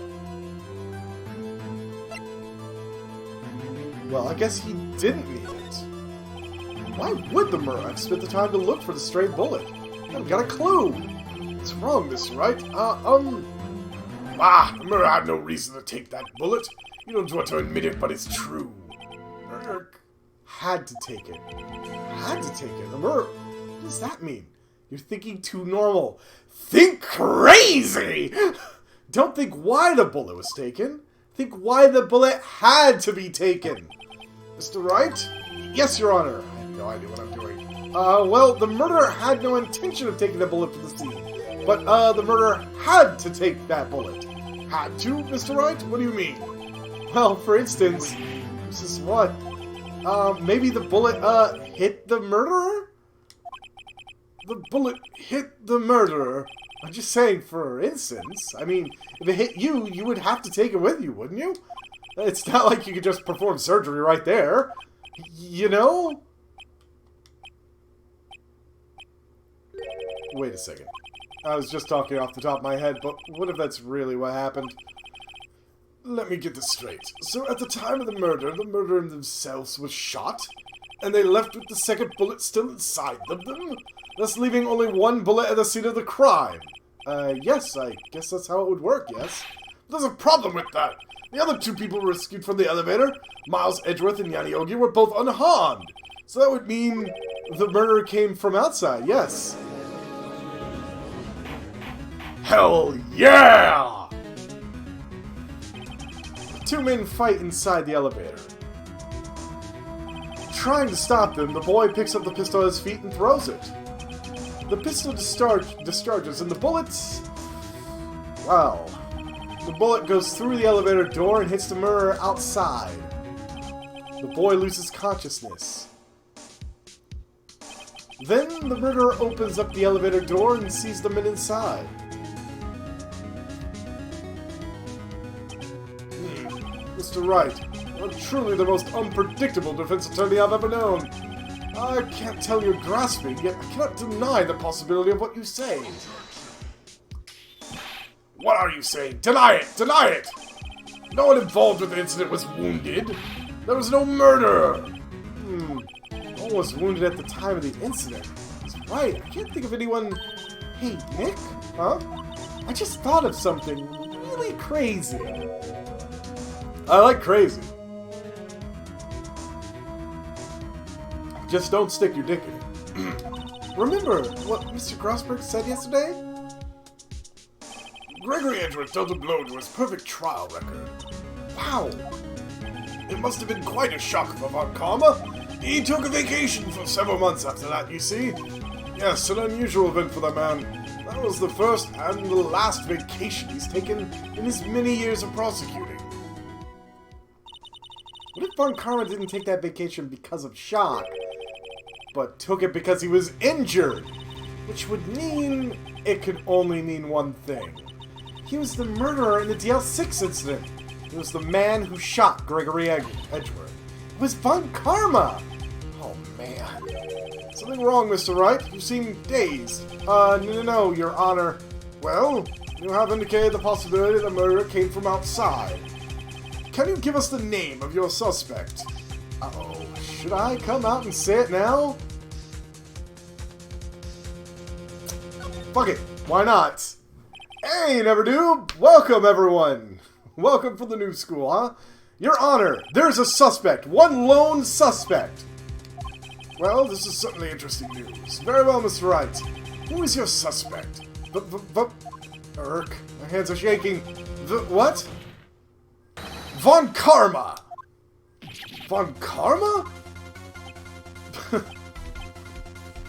Well, I guess he didn't need it. Why would the murderer have spent the time to look for the stray bullet? I haven't got a clue. What's wrong, Mr. Wright? The murderer had no reason to take that bullet. You don't want to admit it, but it's true. Murderer had to take it. Had to take it. The murderer... What does that mean? You're thinking too normal. Think crazy! Don't think why the bullet was taken. Think why the bullet had to be taken. Mr. Wright? Yes, Your Honor. I have no idea what I'm doing. Well, the murderer had no intention of taking the bullet from the scene. But, the murderer had to take that bullet. Had to, Mr. Wright? What do you mean? Well, for instance, this is what? Maybe the bullet, hit the murderer? The bullet hit the murderer. I'm just saying, for instance. I mean, if it hit you, you would have to take it with you, wouldn't you? It's not like you could just perform surgery right there. You know? Wait a second. I was just talking off the top of my head, but what if that's really what happened? Let me get this straight. So at the time of the murderer themselves was shot, and they left with the second bullet still inside them, thus leaving only one bullet at the scene of the crime. Yes, I guess that's how it would work, yes. There's a problem with that. The other 2 people rescued from the elevator, Miles Edgeworth and Yaniogi, were both unharmed. So that would mean the murderer came from outside, yes. Hell yeah! The 2 men fight inside the elevator. trying to stop them, the boy picks up the pistol at his feet and throws it. The pistol discharges, and the bullets... Well, the bullet goes through the elevator door and hits the mirror outside. The boy loses consciousness. Then the murderer opens up the elevator door and sees the men inside. Mr. Wright, you're truly the most unpredictable defense attorney I've ever known. I can't tell you're grasping, yet I cannot deny the possibility of what you say. What are you saying? Deny it! Deny it! No one involved with the incident was wounded. There was no murderer. No one was wounded at the time of the incident. That's right, I can't think of anyone... Hey, Nick? Huh? I just thought of something really crazy. I like crazy. Just don't stick your dick in it. Remember what Mr. Grossberg said yesterday? Gregory Edgeworth dealt a blow to his perfect trial record. Wow! It must have been quite a shock for Von Karma. He took a vacation for several months after that, you see. Yes, an unusual event for the man. That was the first and the last vacation he's taken in his many years of prosecuting. What if Von Karma didn't take that vacation because of shock, but took it because he was injured? Which would mean it could only mean one thing. He was the murderer in the DL6 incident. He was the man who shot Gregory Edgeworth. It was Von Karma! Oh, man. Something wrong, Mr. Wright. You seem dazed. No, Your Honor. Well, you have indicated the possibility the murder came from outside. Can you give us the name of your suspect? Uh-oh. Should I come out and say it now? Fuck it. Why not? Hey, never do. Welcome, everyone. Welcome from the new school, huh? Your Honor, there's a suspect. One lone suspect. Well, this is certainly interesting news. Very well, Mr. Wright. Who is your suspect? My hands are shaking. What? Von Karma! Von Karma?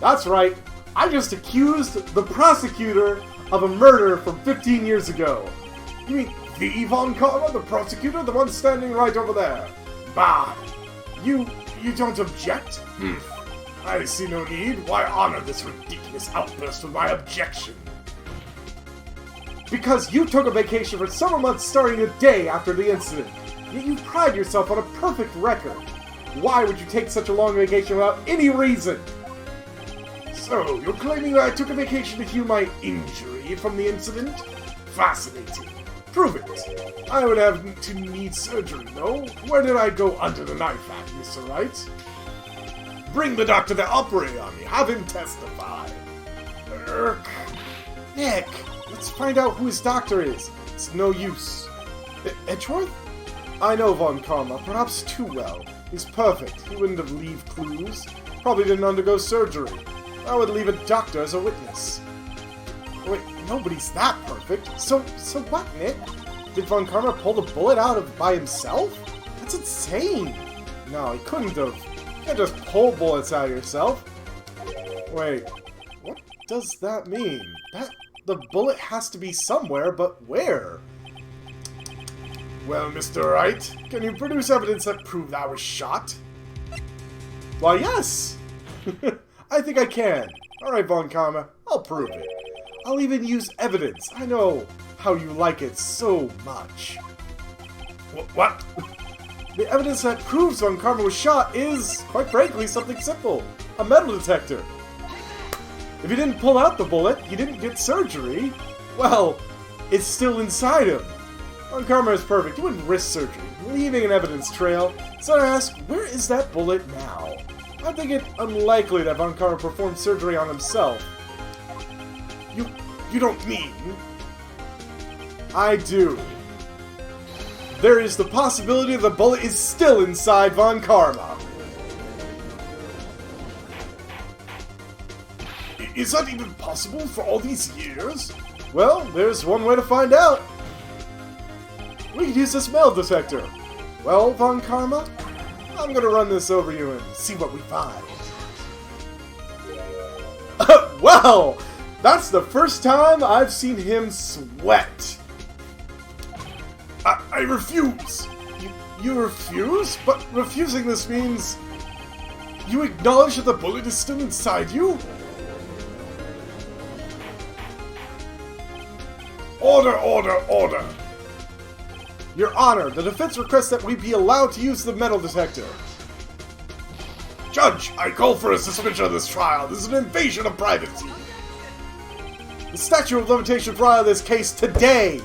That's right. I just accused the prosecutor of a murder from 15 years ago. You mean the Von Karma, the prosecutor? The one standing right over there? Bah! You don't object? I see no need. Why honor this ridiculous outburst with my objection? Because you took a vacation for several months starting the day after the incident. Yet you pride yourself on a perfect record. Why would you take such a long vacation without any reason? So, you're claiming that I took a vacation to heal my injury from the incident? Fascinating. Prove it. I would have to need surgery, though. Where did I go under the knife at, Mr. Wright? Bring the doctor to operate on me. Have him testify. Nick, let's find out who his doctor is. It's no use. Edgeworth? I know Von Karma, perhaps too well. He's perfect. He wouldn't have left clues. Probably didn't undergo surgery. I would leave a doctor as a witness. Wait, nobody's that perfect. So what, Nick? Did Von Karma pull the bullet out by himself? That's insane. No, he couldn't have. You can't just pull bullets out yourself. Wait, what does that mean? The bullet has to be somewhere, but where? Well, Mr. Wright, can you produce evidence that proved I was shot? Why, yes! I think I can. Alright, Von Karma, I'll prove it. I'll even use evidence. I know how you like it so much. What? The evidence that proves Von Karma was shot is, quite frankly, something simple. A metal detector. If he didn't pull out the bullet, he didn't get surgery, well, it's still inside him. Von Karma is perfect. He wouldn't risk surgery, leaving an evidence trail. So I ask, where is that bullet now? I think it unlikely that Von Karma performed surgery on himself. You don't mean? I do. There is the possibility the bullet is still inside Von Karma. Is that even possible for all these years? Well, there's one way to find out. We could use this metal detector. Well, Von Karma, I'm gonna run this over you and see what we find. Well, that's the first time I've seen him sweat. I refuse! You refuse? But refusing this means you acknowledge that the bullet is still inside you? Order, order, order! Your Honor, the defense requests that we be allowed to use the metal detector. Judge, I call for a suspension of this trial. This is an invasion of privacy. The statute of limitation for trial of this case today.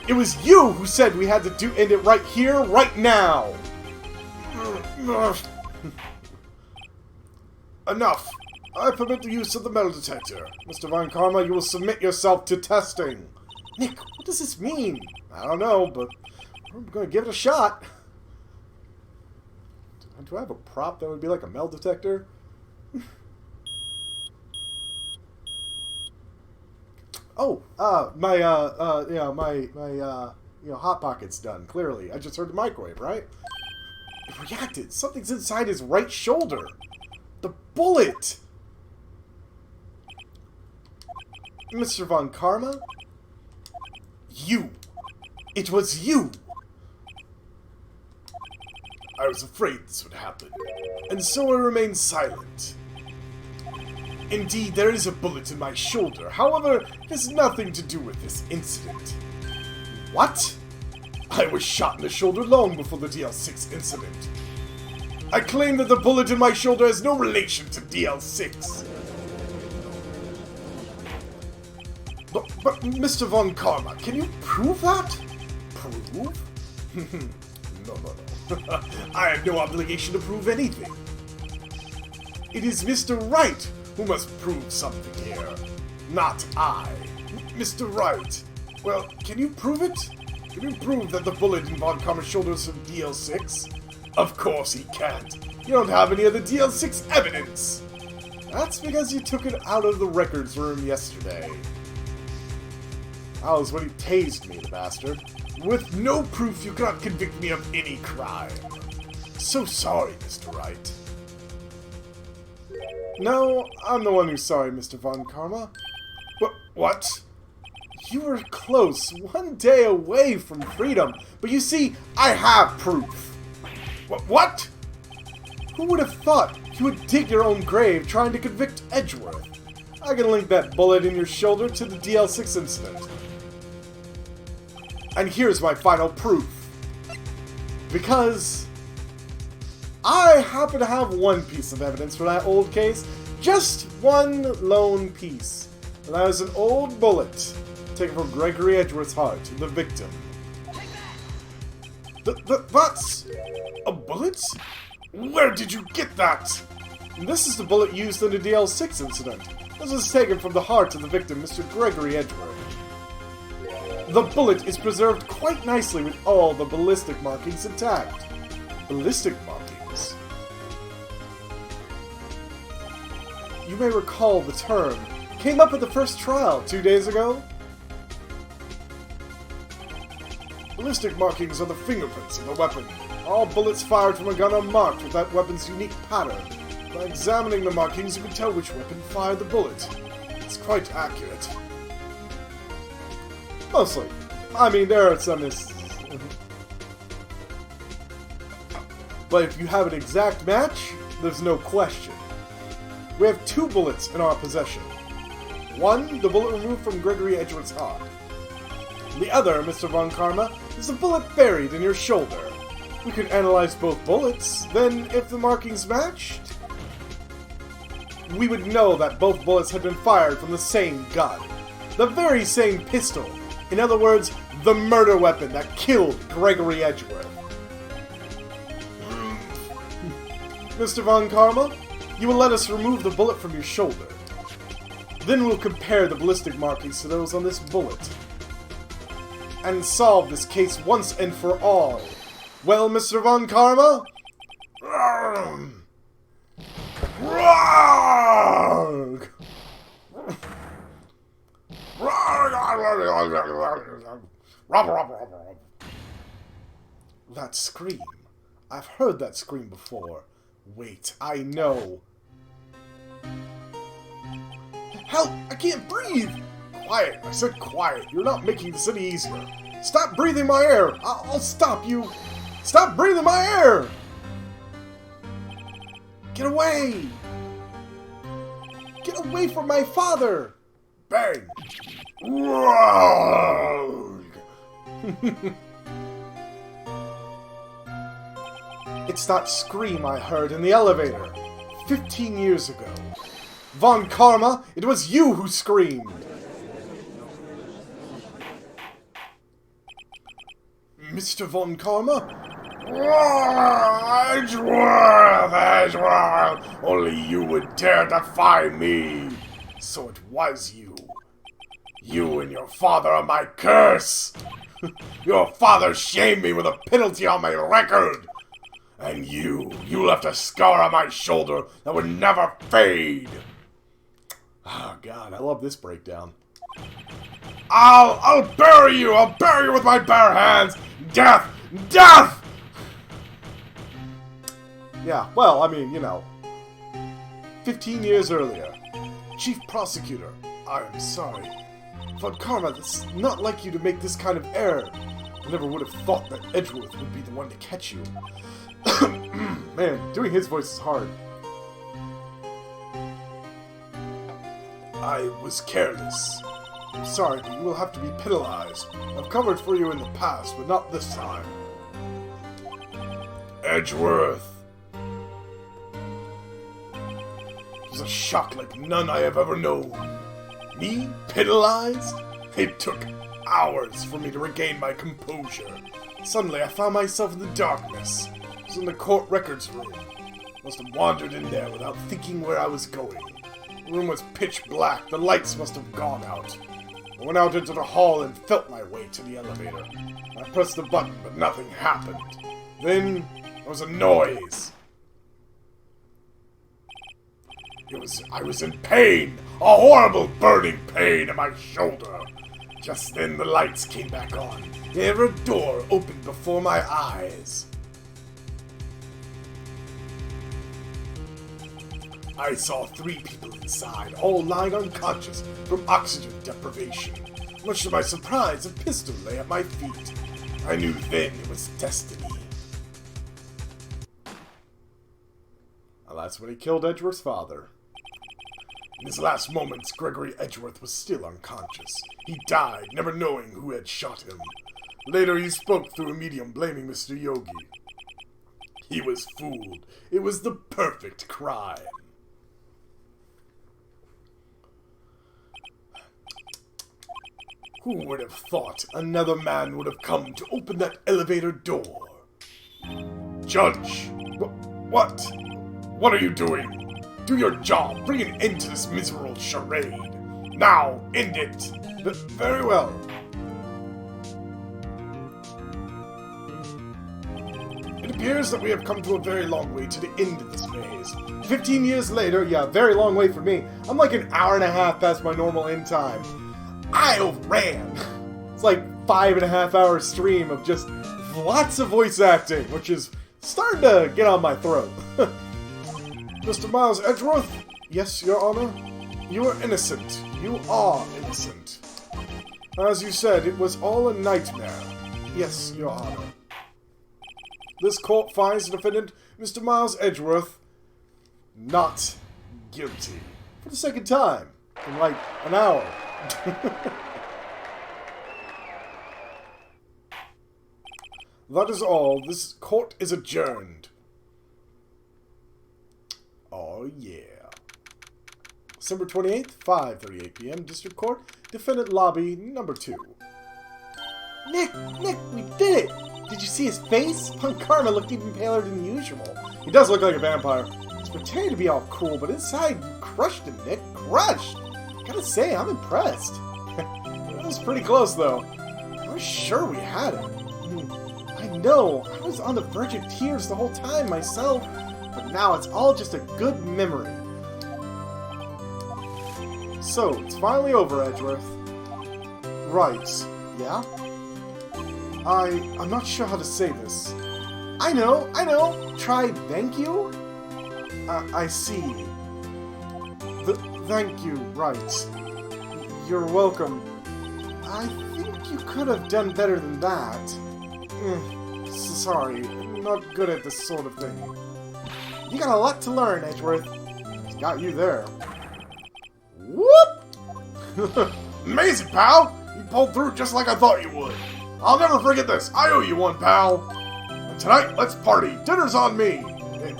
It was you who said we had to end it right here, right now. Enough. I permit the use of the metal detector. Mr. Von Karma, you will submit yourself to testing. Nick, what does this mean? I don't know, but we're going to give it a shot. Do I have a prop that would be like a metal detector? Oh, my Hot Pocket's done, clearly. I just heard the microwave, right? It reacted. Something's inside his right shoulder. The bullet! Mr. Von Karma? You! It was you! I was afraid this would happen. And so I remained silent. Indeed, there is a bullet in my shoulder. However, it has nothing to do with this incident. What? I was shot in the shoulder long before the DL6 incident. I claim that the bullet in my shoulder has no relation to DL6. But Mr. Von Karma, can you prove that? Prove? No. I have no obligation to prove anything. It is Mr. Wright who must prove something here, not I. Mr. Wright, well, can you prove it? Can you prove that the bullet in Von Karma's shoulder is from DL6? Of course he can't. You don't have any of the DL6 evidence. That's because you took it out of the records room yesterday. That was when he tased me, the bastard. With no proof, you cannot convict me of any crime. So sorry, Mr. Wright. No, I'm the one who's sorry, Mr. Von Karma. What? You were close, one day away from freedom. But you see, I have proof. What? Who would have thought you would dig your own grave trying to convict Edgeworth? I can link that bullet in your shoulder to the DL6 incident. And here's my final proof. Because I happen to have one piece of evidence for that old case. Just one lone piece. And that is an old bullet taken from Gregory Edgeworth's heart, the victim. That's a bullet? Where did you get that? And this is the bullet used in the DL6 incident. This was taken from the heart of the victim, Mr. Gregory Edgeworth. The bullet is preserved quite nicely with all the ballistic markings intact. Ballistic markings? You may recall the term came up at the first trial 2 days ago. Ballistic markings are the fingerprints of the weapon. All bullets fired from a gun are marked with that weapon's unique pattern. By examining the markings, you can tell which weapon fired the bullet. It's quite accurate. Mostly. I mean, there are some misses. But if you have an exact match, there's no question. We have 2 bullets in our possession. One, the bullet removed from Gregory Edgeworth's heart. The other, Mr. Von Karma, is the bullet buried in your shoulder. We could analyze both bullets, then if the markings matched, we would know that both bullets had been fired from the same gun. The very same pistol. In other words, the murder weapon that killed Gregory Edgeworth. Mr. Von Karma, you will let us remove the bullet from your shoulder. Then we'll compare the ballistic markings to those on this bullet. And solve this case once and for all. Well, Mr. Von Karma? That scream. I've heard that scream before. Wait, I know. Help! I can't breathe! Quiet! I said quiet. You're not making this any easier. Stop breathing my air! I'll stop you! Stop breathing my air! Get away! Get away from my father! Bang! It's that scream I heard in the elevator 15 years ago. Von Karma, it was you who screamed! Mr. Von Karma? Edgeworth! Only you would dare defy me! So it was you. You and your father are my curse! Your father shamed me with a penalty on my record! And you left a scar on my shoulder that would never fade! Oh god, I love this breakdown. I'll bury you! I'll bury you with my bare hands! Death! Death! Yeah, well, I mean, you know. 15 years earlier. Chief Prosecutor, I am sorry. Von Karma, it's not like you to make this kind of error. I never would have thought that Edgeworth would be the one to catch you. Man, doing his voice is hard. I was careless. I'm sorry, but you will have to be penalized. I've covered for you in the past, but not this time. Edgeworth. It was a shock like none I have ever known. Me? Penalized? It took hours for me to regain my composure. Suddenly, I found myself in the darkness. I was in the court records room. Must have wandered in there without thinking where I was going. The room was pitch black. The lights must have gone out. I went out into the hall and felt my way to the elevator. I pressed the button, but nothing happened. Then, there was a noise. I was in pain! A horrible burning pain in my shoulder! Just then the lights came back on. A door opened before my eyes. I saw 3 people inside, all lying unconscious from oxygen deprivation. Much to my surprise, a pistol lay at my feet. I knew then it was destiny. Well, that's when he killed Edgeworth's father. In his last moments, Gregory Edgeworth was still unconscious. He died, never knowing who had shot him. Later, he spoke through a medium blaming Mr. Yogi. He was fooled. It was the perfect crime. Who would have thought another man would have come to open that elevator door? Judge! What? What are you doing? Do your job. Bring an end to this miserable charade. Now, end it. Very well. It appears that we have come to a very long way to the end of this maze. 15 years later, yeah, very long way for me. I'm like an hour and a half past my normal end time. I overran. It's like 5.5 hour stream of just lots of voice acting, which is starting to get on my throat. Mr. Miles Edgeworth? Yes, Your Honor? You are innocent. You are innocent. As you said, it was all a nightmare. Yes, Your Honor. This court finds the defendant, Mr. Miles Edgeworth, not guilty. For the second time. In like an hour. That is all. This court is adjourned. Oh yeah. December 28th, 5:38 p.m. District Court, Defendant Lobby number 2. Nick, we did it! Did you see his face? Von Karma looked even paler than usual. He does look like a vampire. He's pretending to be all cool, but inside, you crushed him, Nick. Crushed! Gotta say, I'm impressed. That was pretty close, though. I was sure we had it. I know, I was on the verge of tears the whole time myself, but now it's all just a good memory. So, it's finally over, Edgeworth. Right, yeah? I'm not sure how to say this. I know. Try thank you? I see. Thank you, right. You're welcome. I think you could have done better than that. Sorry, I'm not good at this sort of thing. You got a lot to learn, Edgeworth. It's got you there. Whoop! Amazing, pal! You pulled through just like I thought you would. I'll never forget this. I owe you one, pal. And tonight, let's party. Dinner's on me.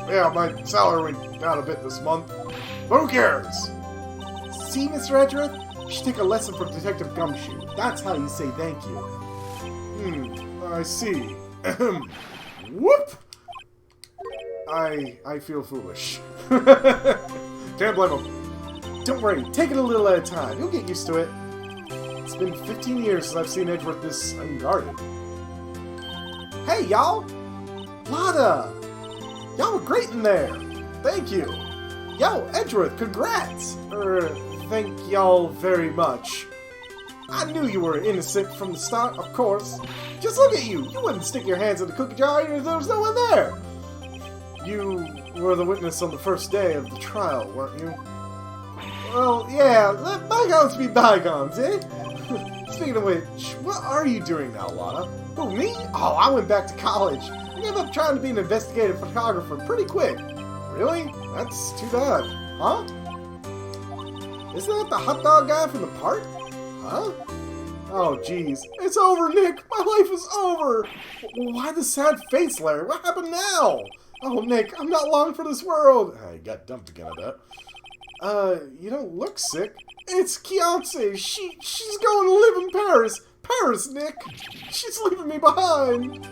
Yeah, my salary went down a bit this month. But who cares? See, Mr. Edgeworth? You should take a lesson from Detective Gumshoe. That's how you say thank you. I see. Whoop! I feel foolish. Can't blame him. Don't worry, take it a little at a time. You'll get used to it. It's been 15 years since I've seen Edgeworth this unguarded. Hey, y'all! Lotta! Y'all were great in there! Thank you! Yo, Edgeworth, congrats! Thank y'all very much. I knew you were innocent from the start, of course. Just look at you! You wouldn't stick your hands in the cookie jar if there was no one there! You were the witness on the first day of the trial, weren't you? Well, yeah, let bygones be bygones, eh? Speaking of which, what are you doing now, Lotta? Who, me? Oh, I went back to college. I gave up trying to be an investigative photographer pretty quick. Really? That's too bad. Huh? Isn't that the hot dog guy from the park? Huh? Oh, jeez. It's over, Nick! My life is over! Why the sad face, Larry? What happened now? Oh, Nick, I'm not long for this world! I got dumped again, I bet. You don't look sick. It's Kiance! She's going to live in Paris! Paris, Nick! She's leaving me behind!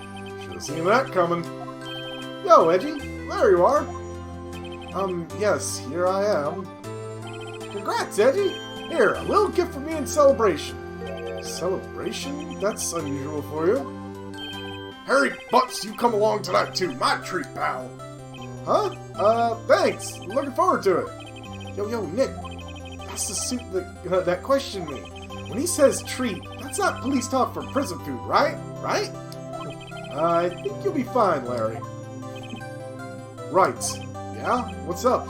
Should have seen that coming. Yo, Edgy! There you are! Yes, here I am. Congrats, Edgy! Here, a little gift for me in celebration. Celebration? That's unusual for you. Harry Butts, you come along tonight too. My treat, pal. Huh? Thanks. Looking forward to it. Yo, Nick. That's the suit that questioned me. When he says treat, that's not police talk for prison food, right? Right? I think you'll be fine, Larry. Right. Yeah? What's up?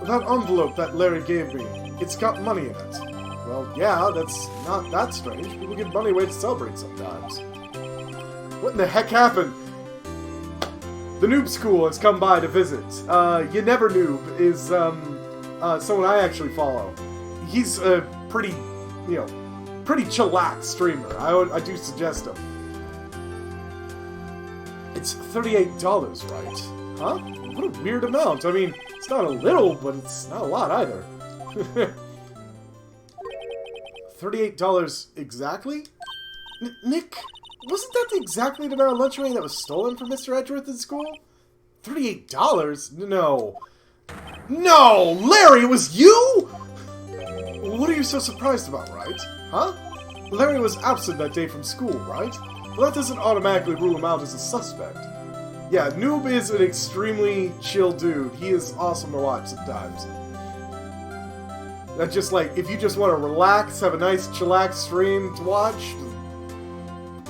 That envelope that Larry gave me, it's got money in it. Well, yeah, that's not that strange. People give money away to celebrate sometimes. What in the heck happened? The Noob School has come by to visit. You Never Noob is, someone I actually follow. He's a pretty, pretty chillax streamer. I do suggest him. It's $38, right? Huh? What a weird amount. I mean, it's not a little, but it's not a lot either. $38 exactly? Nick, wasn't that exactly the amount of lunch money that was stolen from Mr. Edgeworth in school? $38? No. No! Larry, it was you?! What are you so surprised about, Wright? Huh? Larry was absent that day from school, right? Well, that doesn't automatically rule him out as a suspect. Yeah, Noob is an extremely chill dude. He is awesome to watch sometimes. That's just like, if you just want to relax, have a nice chillax stream to watch,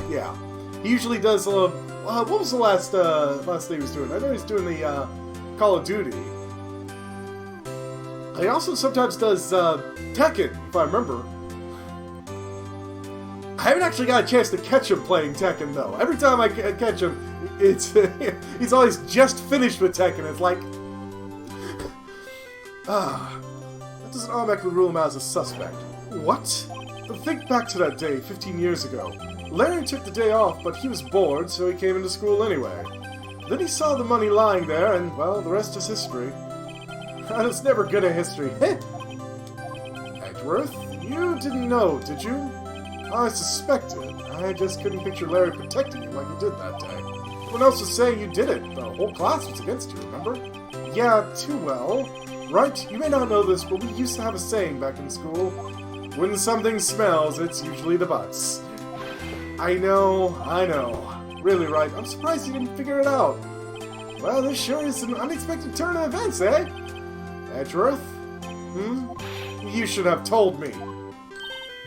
yeah. He usually does, what was the last thing he was doing? I know he's doing the, Call of Duty. He also sometimes does, Tekken, if I remember. I haven't actually got a chance to catch him playing Tekken, though. Every time I catch him, it's he's always just finished with Tekken. It's like, that doesn't automatically rule him out as a suspect. What? But think back to that day, 15 years ago. Larry took the day off, but he was bored, so he came into school anyway. Then he saw the money lying there, and, well, the rest is history. I was never good at history. Edgeworth, you didn't know, did you? I suspected. I just couldn't picture Larry protecting you like you did that day. Everyone else was saying you did it. The whole class was against you, remember? Yeah, too well. Right, you may not know this, but we used to have a saying back in school. When something smells, it's usually the butts. I know. Really, Wright, I'm surprised you didn't figure it out. Well, this sure is an unexpected turn of events, eh? Edgeworth? You should have told me.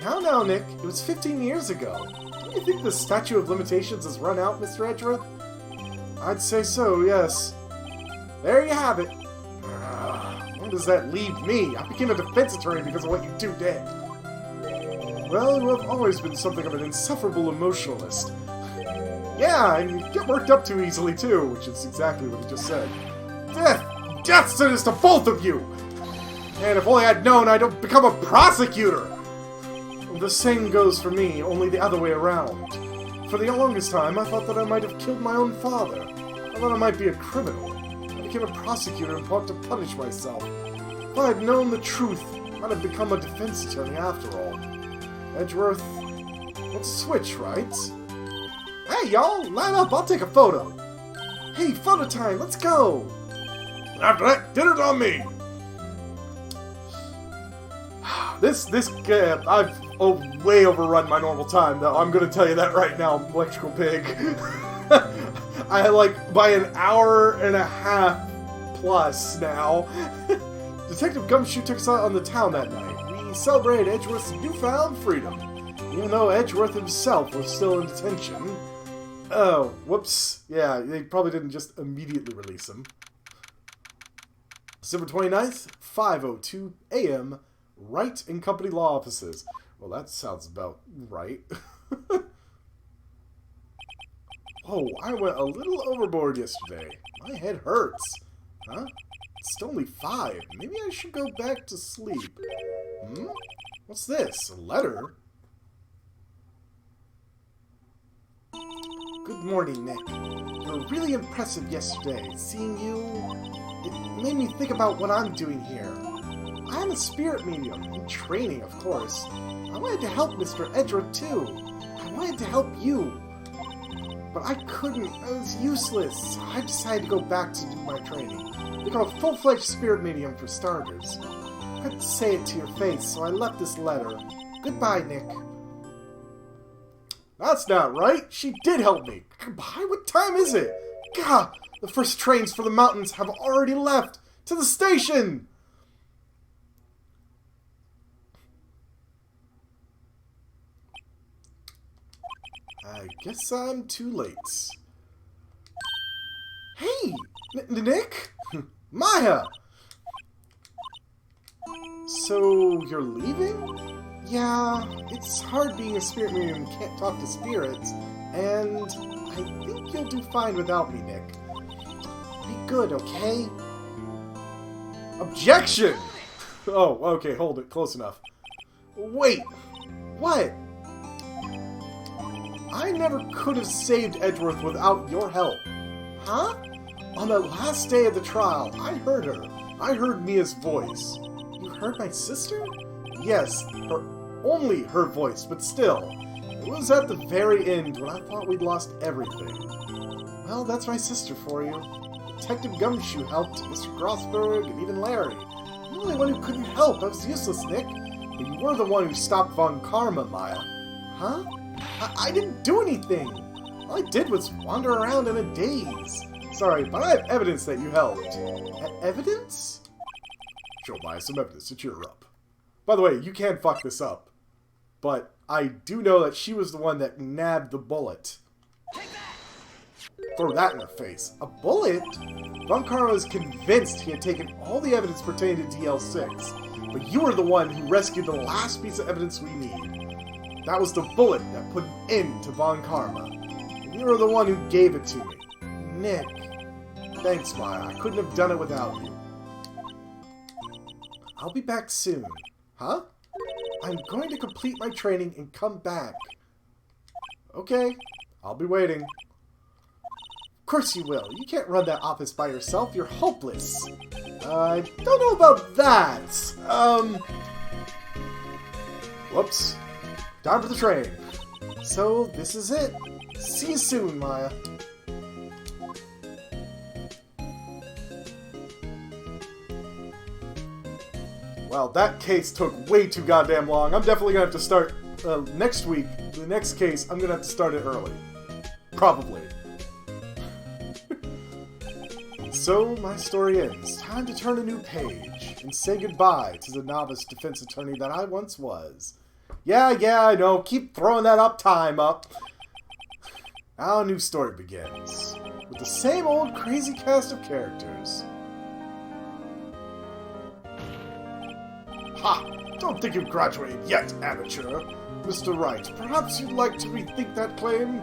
Now, Nick, it was 15 years ago. Don't you think the statute of limitations has run out, Mr. Edgeworth? I'd say so, yes. There you have it. Where does that leave me? I became a defense attorney because of what you two did. Well, you have always been something of an insufferable emotionalist. Yeah, and you get worked up too easily, too, which is exactly what he just said. Death! Death sentence to both of you! And if only I'd known, I'd have become a prosecutor! The same goes for me, only the other way around. For the longest time, I thought that I might have killed my own father. I thought I might be a criminal. I became a prosecutor and thought to punish myself. If I had known the truth, I'd have become a defense attorney after all. Edgeworth, let's switch, right? Hey, y'all! Line up, I'll take a photo! Hey, photo time, let's go! After that, dinner's on me! I've way overrun my normal time, though. I'm gonna tell you that right now, Electrical Pig. I had, like, by an hour and a half plus now. Detective Gumshoe took us out on the town that night. We celebrated Edgeworth's newfound freedom, even though Edgeworth himself was still in detention. Oh, whoops. Yeah, they probably didn't just immediately release him. December 29th, 5:02 a.m., Wright and Company Law Offices. Well, that sounds about right. Oh, I went a little overboard yesterday. My head hurts. Huh? It's only 5. Maybe I should go back to sleep. What's this? A letter? Good morning, Nick. You were really impressive yesterday. Seeing you, it made me think about what I'm doing here. I'm a spirit medium, in training, of course. I wanted to help Mr. Edgeworth, too. I wanted to help you. But I couldn't. I was useless. I decided to go back to do my training. Become a full-fledged spirit medium for starters. I couldn't say it to your face, so I left this letter. Goodbye, Nick. That's not right. She did help me. Goodbye? What time is it? God, the first trains for the mountains have already left. To the station! I guess I'm too late. Hey! Nick? Maya! So, you're leaving? Yeah, it's hard being a spirit medium who can't talk to spirits, and I think you'll do fine without me, Nick. Be good, okay? Objection! Oh, okay, hold it. Close enough. Wait! What? I never could have saved Edgeworth without your help. Huh? On the last day of the trial, I heard her. I heard Mia's voice. You heard my sister? Yes, only her voice, but still. It was at the very end when I thought we'd lost everything. Well, that's my sister for you. Detective Gumshoe helped, Mr. Grossberg, and even Larry. I'm the only one who couldn't help. I was useless, Nick. But you were the one who stopped Von Karma, Maya. Huh? I didn't do anything! All I did was wander around in a daze. Sorry, but I have evidence that you helped. Evidence? Show Maya some evidence to cheer her up. By the way, you can fuck this up. But I do know that she was the one that nabbed the bullet. Throw that in her face. A bullet? Von Karma was convinced he had taken all the evidence pertaining to DL6. But you were the one who rescued the last piece of evidence we need. That was the bullet that put an end to Von Karma. And you were the one who gave it to me. Nick. Thanks, Maya. I couldn't have done it without you. I'll be back soon. Huh? I'm going to complete my training and come back. Okay. I'll be waiting. Of course you will. You can't run that office by yourself. You're hopeless. I don't know about that. Whoops. Time for the train. So, this is it. See you soon, Maya. Well, that case took way too goddamn long. I'm definitely gonna have to start next week. The next case, I'm gonna have to start it early. Probably. So, my story ends. Time to turn a new page and say goodbye to the novice defense attorney that I once was. Yeah, I know. Keep throwing that up time up. Now a new story begins. with the same old crazy cast of characters. Ha! Don't think you've graduated yet, amateur. Mr. Wright, perhaps you'd like to rethink that claim?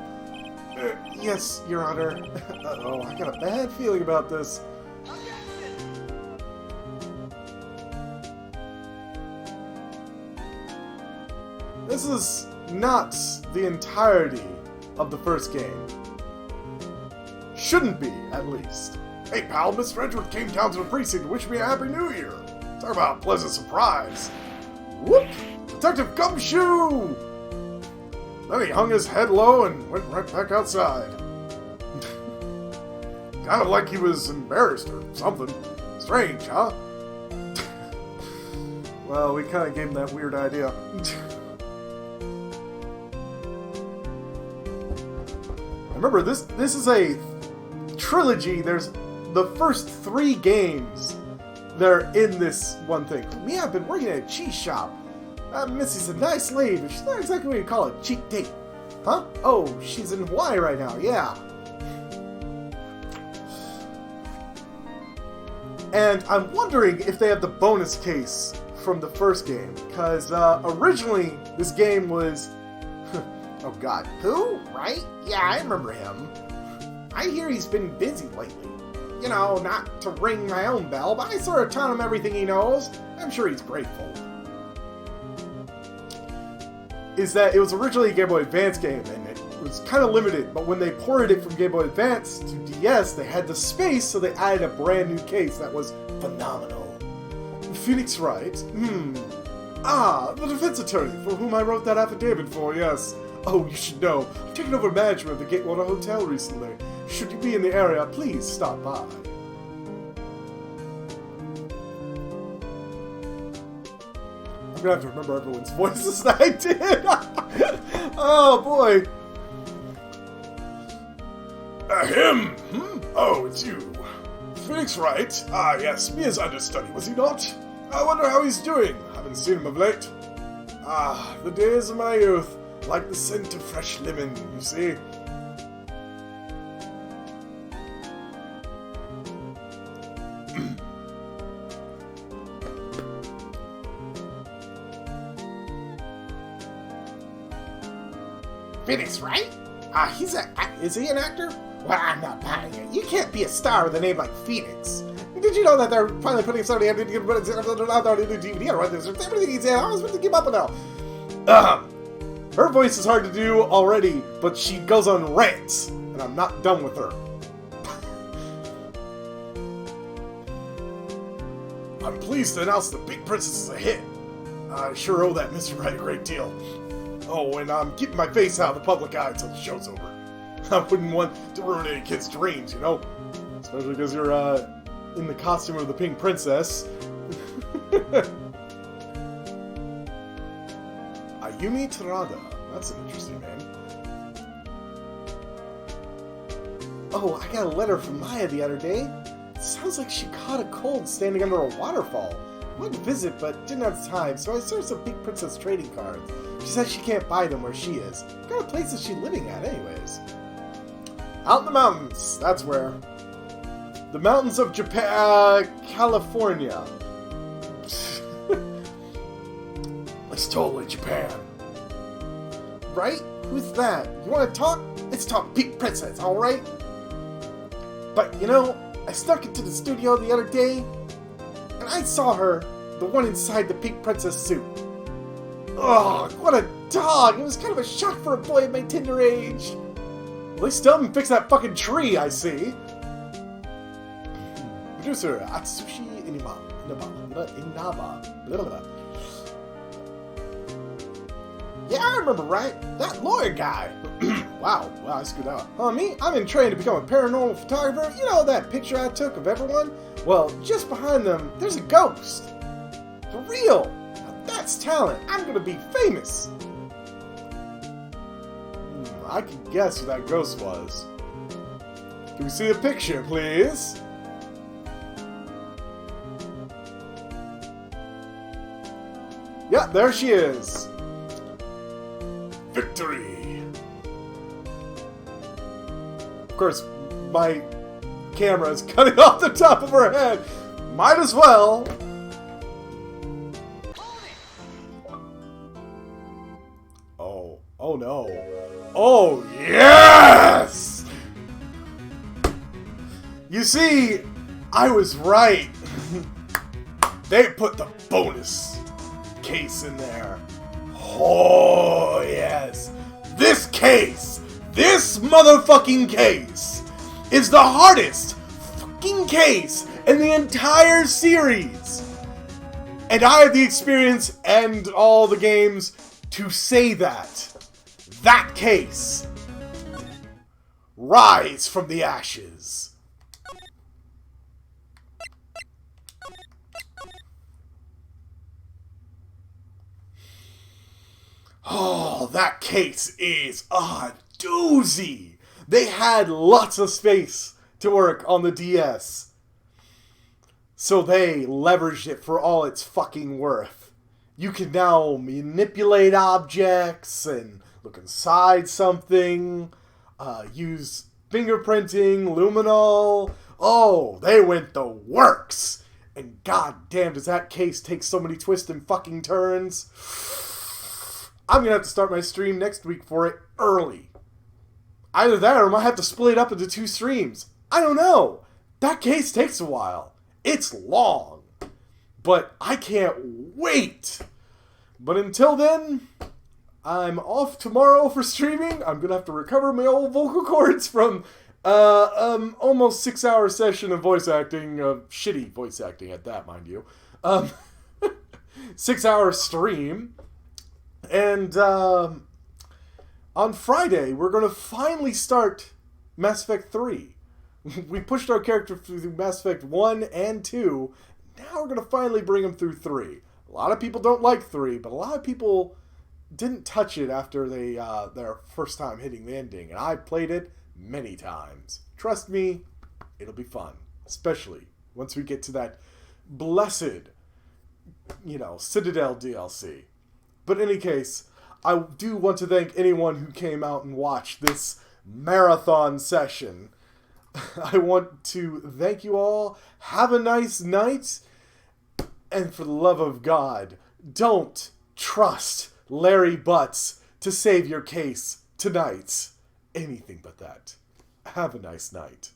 Yes, Your Honor. Uh-oh, I got a bad feeling about this. This is not the entirety of the first game. Shouldn't be, at least. Hey pal, Mr. Edgeworth came down to the precinct to wish me a Happy New Year. Talk about a pleasant surprise. Whoop! Detective Gumshoe! Then he hung his head low and went right back outside. Kind of like he was embarrassed or something. Strange, huh? Well, we kind of gave him that weird idea. Remember, this is a trilogy. There's the first 3 games that are in this one thing. Me, I've been working at a cheese shop. Missy's a nice lady, but she's not exactly what you call a cheap date. Huh? Oh, she's in Hawaii right now, yeah. And I'm wondering if they have the bonus case from the first game, because originally this game was... oh god. Who? Right? Yeah, I remember him. I hear he's been busy lately. You know, not to ring my own bell, but I sort of tell him everything he knows. I'm sure he's grateful. Is that it was originally a Game Boy Advance game, and it was kind of limited, but when they ported it from Game Boy Advance to DS, they had the space, so they added a brand new case that was phenomenal. Phoenix Wright? Ah, the defense attorney for whom I wrote that affidavit for, yes. Oh, you should know, I've taken over management of the Gatewater Hotel recently. Should you be in the area, please stop by. I'm gonna have to remember everyone's voices that I did. Oh boy. Him? Oh, it's you. Phoenix Wright? Ah, yes, me as understudy, was he not? I wonder how he's doing. Haven't seen him of late. Ah, the days of my youth. Like the scent of fresh lemon, you see. Phoenix Wright? Is he an actor? Well, I'm not buying it. You can't be a star with a name like Phoenix. Did you know that they're finally putting somebody on the DVD or everything he's in? I was supposed to keep up with now. Her voice is hard to do already, but she goes on rants, and I'm not done with her. I'm pleased to announce The Pink Princess is a hit. I sure owe that Mr. Wright a great deal. Oh, and I'm keeping my face out of the public eye until the show's over. I wouldn't want to ruin any kid's dreams, you know? Especially because you're, in the costume of the Pink Princess. Ayumi Terada. That's an interesting name. Oh, I got a letter from Maya the other day. It sounds like she caught a cold standing under a waterfall. I wanted to visit, but didn't have time, so I searched some Pink Princess trading cards. She said she can't buy them where she is. What kind of place is she living at, anyways? Out in the mountains. That's where. The mountains of Japan, California. It's totally Japan. Right? Who's that? You want to talk? Let's talk Pink Princess, alright? But, you know, I snuck into the studio the other day, and I saw her, the one inside the Pink Princess suit. Ugh, what a dog! It was kind of a shock for a boy of my tender age. At least tell him to fix that fucking tree, I see. Producer, Atsushi Inaba. Yeah, I remember, right? That lawyer guy. Wow, I screwed up. Me? I'm in training to become a paranormal photographer. You know that picture I took of everyone? Well, just behind them, there's a ghost. For real. Now that's talent. I'm gonna be famous. I can guess who that ghost was. Can we see a picture, please? Yeah, there she is. Victory! Of course, my camera is cutting off the top of her head. Might as well. Oh no. Oh yes! You see, I was right. They put the bonus case in there. Oh yes. This case, this motherfucking case, is the hardest fucking case in the entire series. And I have the experience and all the games to say that. That case. Rise from the ashes. Oh, that case is a doozy. They had lots of space to work on the DS. So they leveraged it for all its fucking worth. You can now manipulate objects and look inside something, use fingerprinting, luminol. Oh, they went the works. And goddamn, does that case take so many twists and fucking turns. I'm going to have to start my stream next week for it early. Either that or I might have to split it up into 2 streams. I don't know. That case takes a while. It's long. But I can't wait. But until then, I'm off tomorrow for streaming. I'm going to have to recover my old vocal cords from almost 6-hour session of voice acting. Shitty voice acting at that, mind you. 6-hour stream. And on Friday, we're going to finally start Mass Effect 3. We pushed our character through Mass Effect 1 and 2. Now we're going to finally bring him through 3. A lot of people don't like 3, but a lot of people didn't touch it after they their first time hitting the ending. And I played it many times. Trust me, it'll be fun. Especially once we get to that blessed, Citadel DLC. But in any case, I do want to thank anyone who came out and watched this marathon session. I want to thank you all. Have a nice night. And for the love of God, don't trust Larry Butts to save your case tonight. Anything but that. Have a nice night.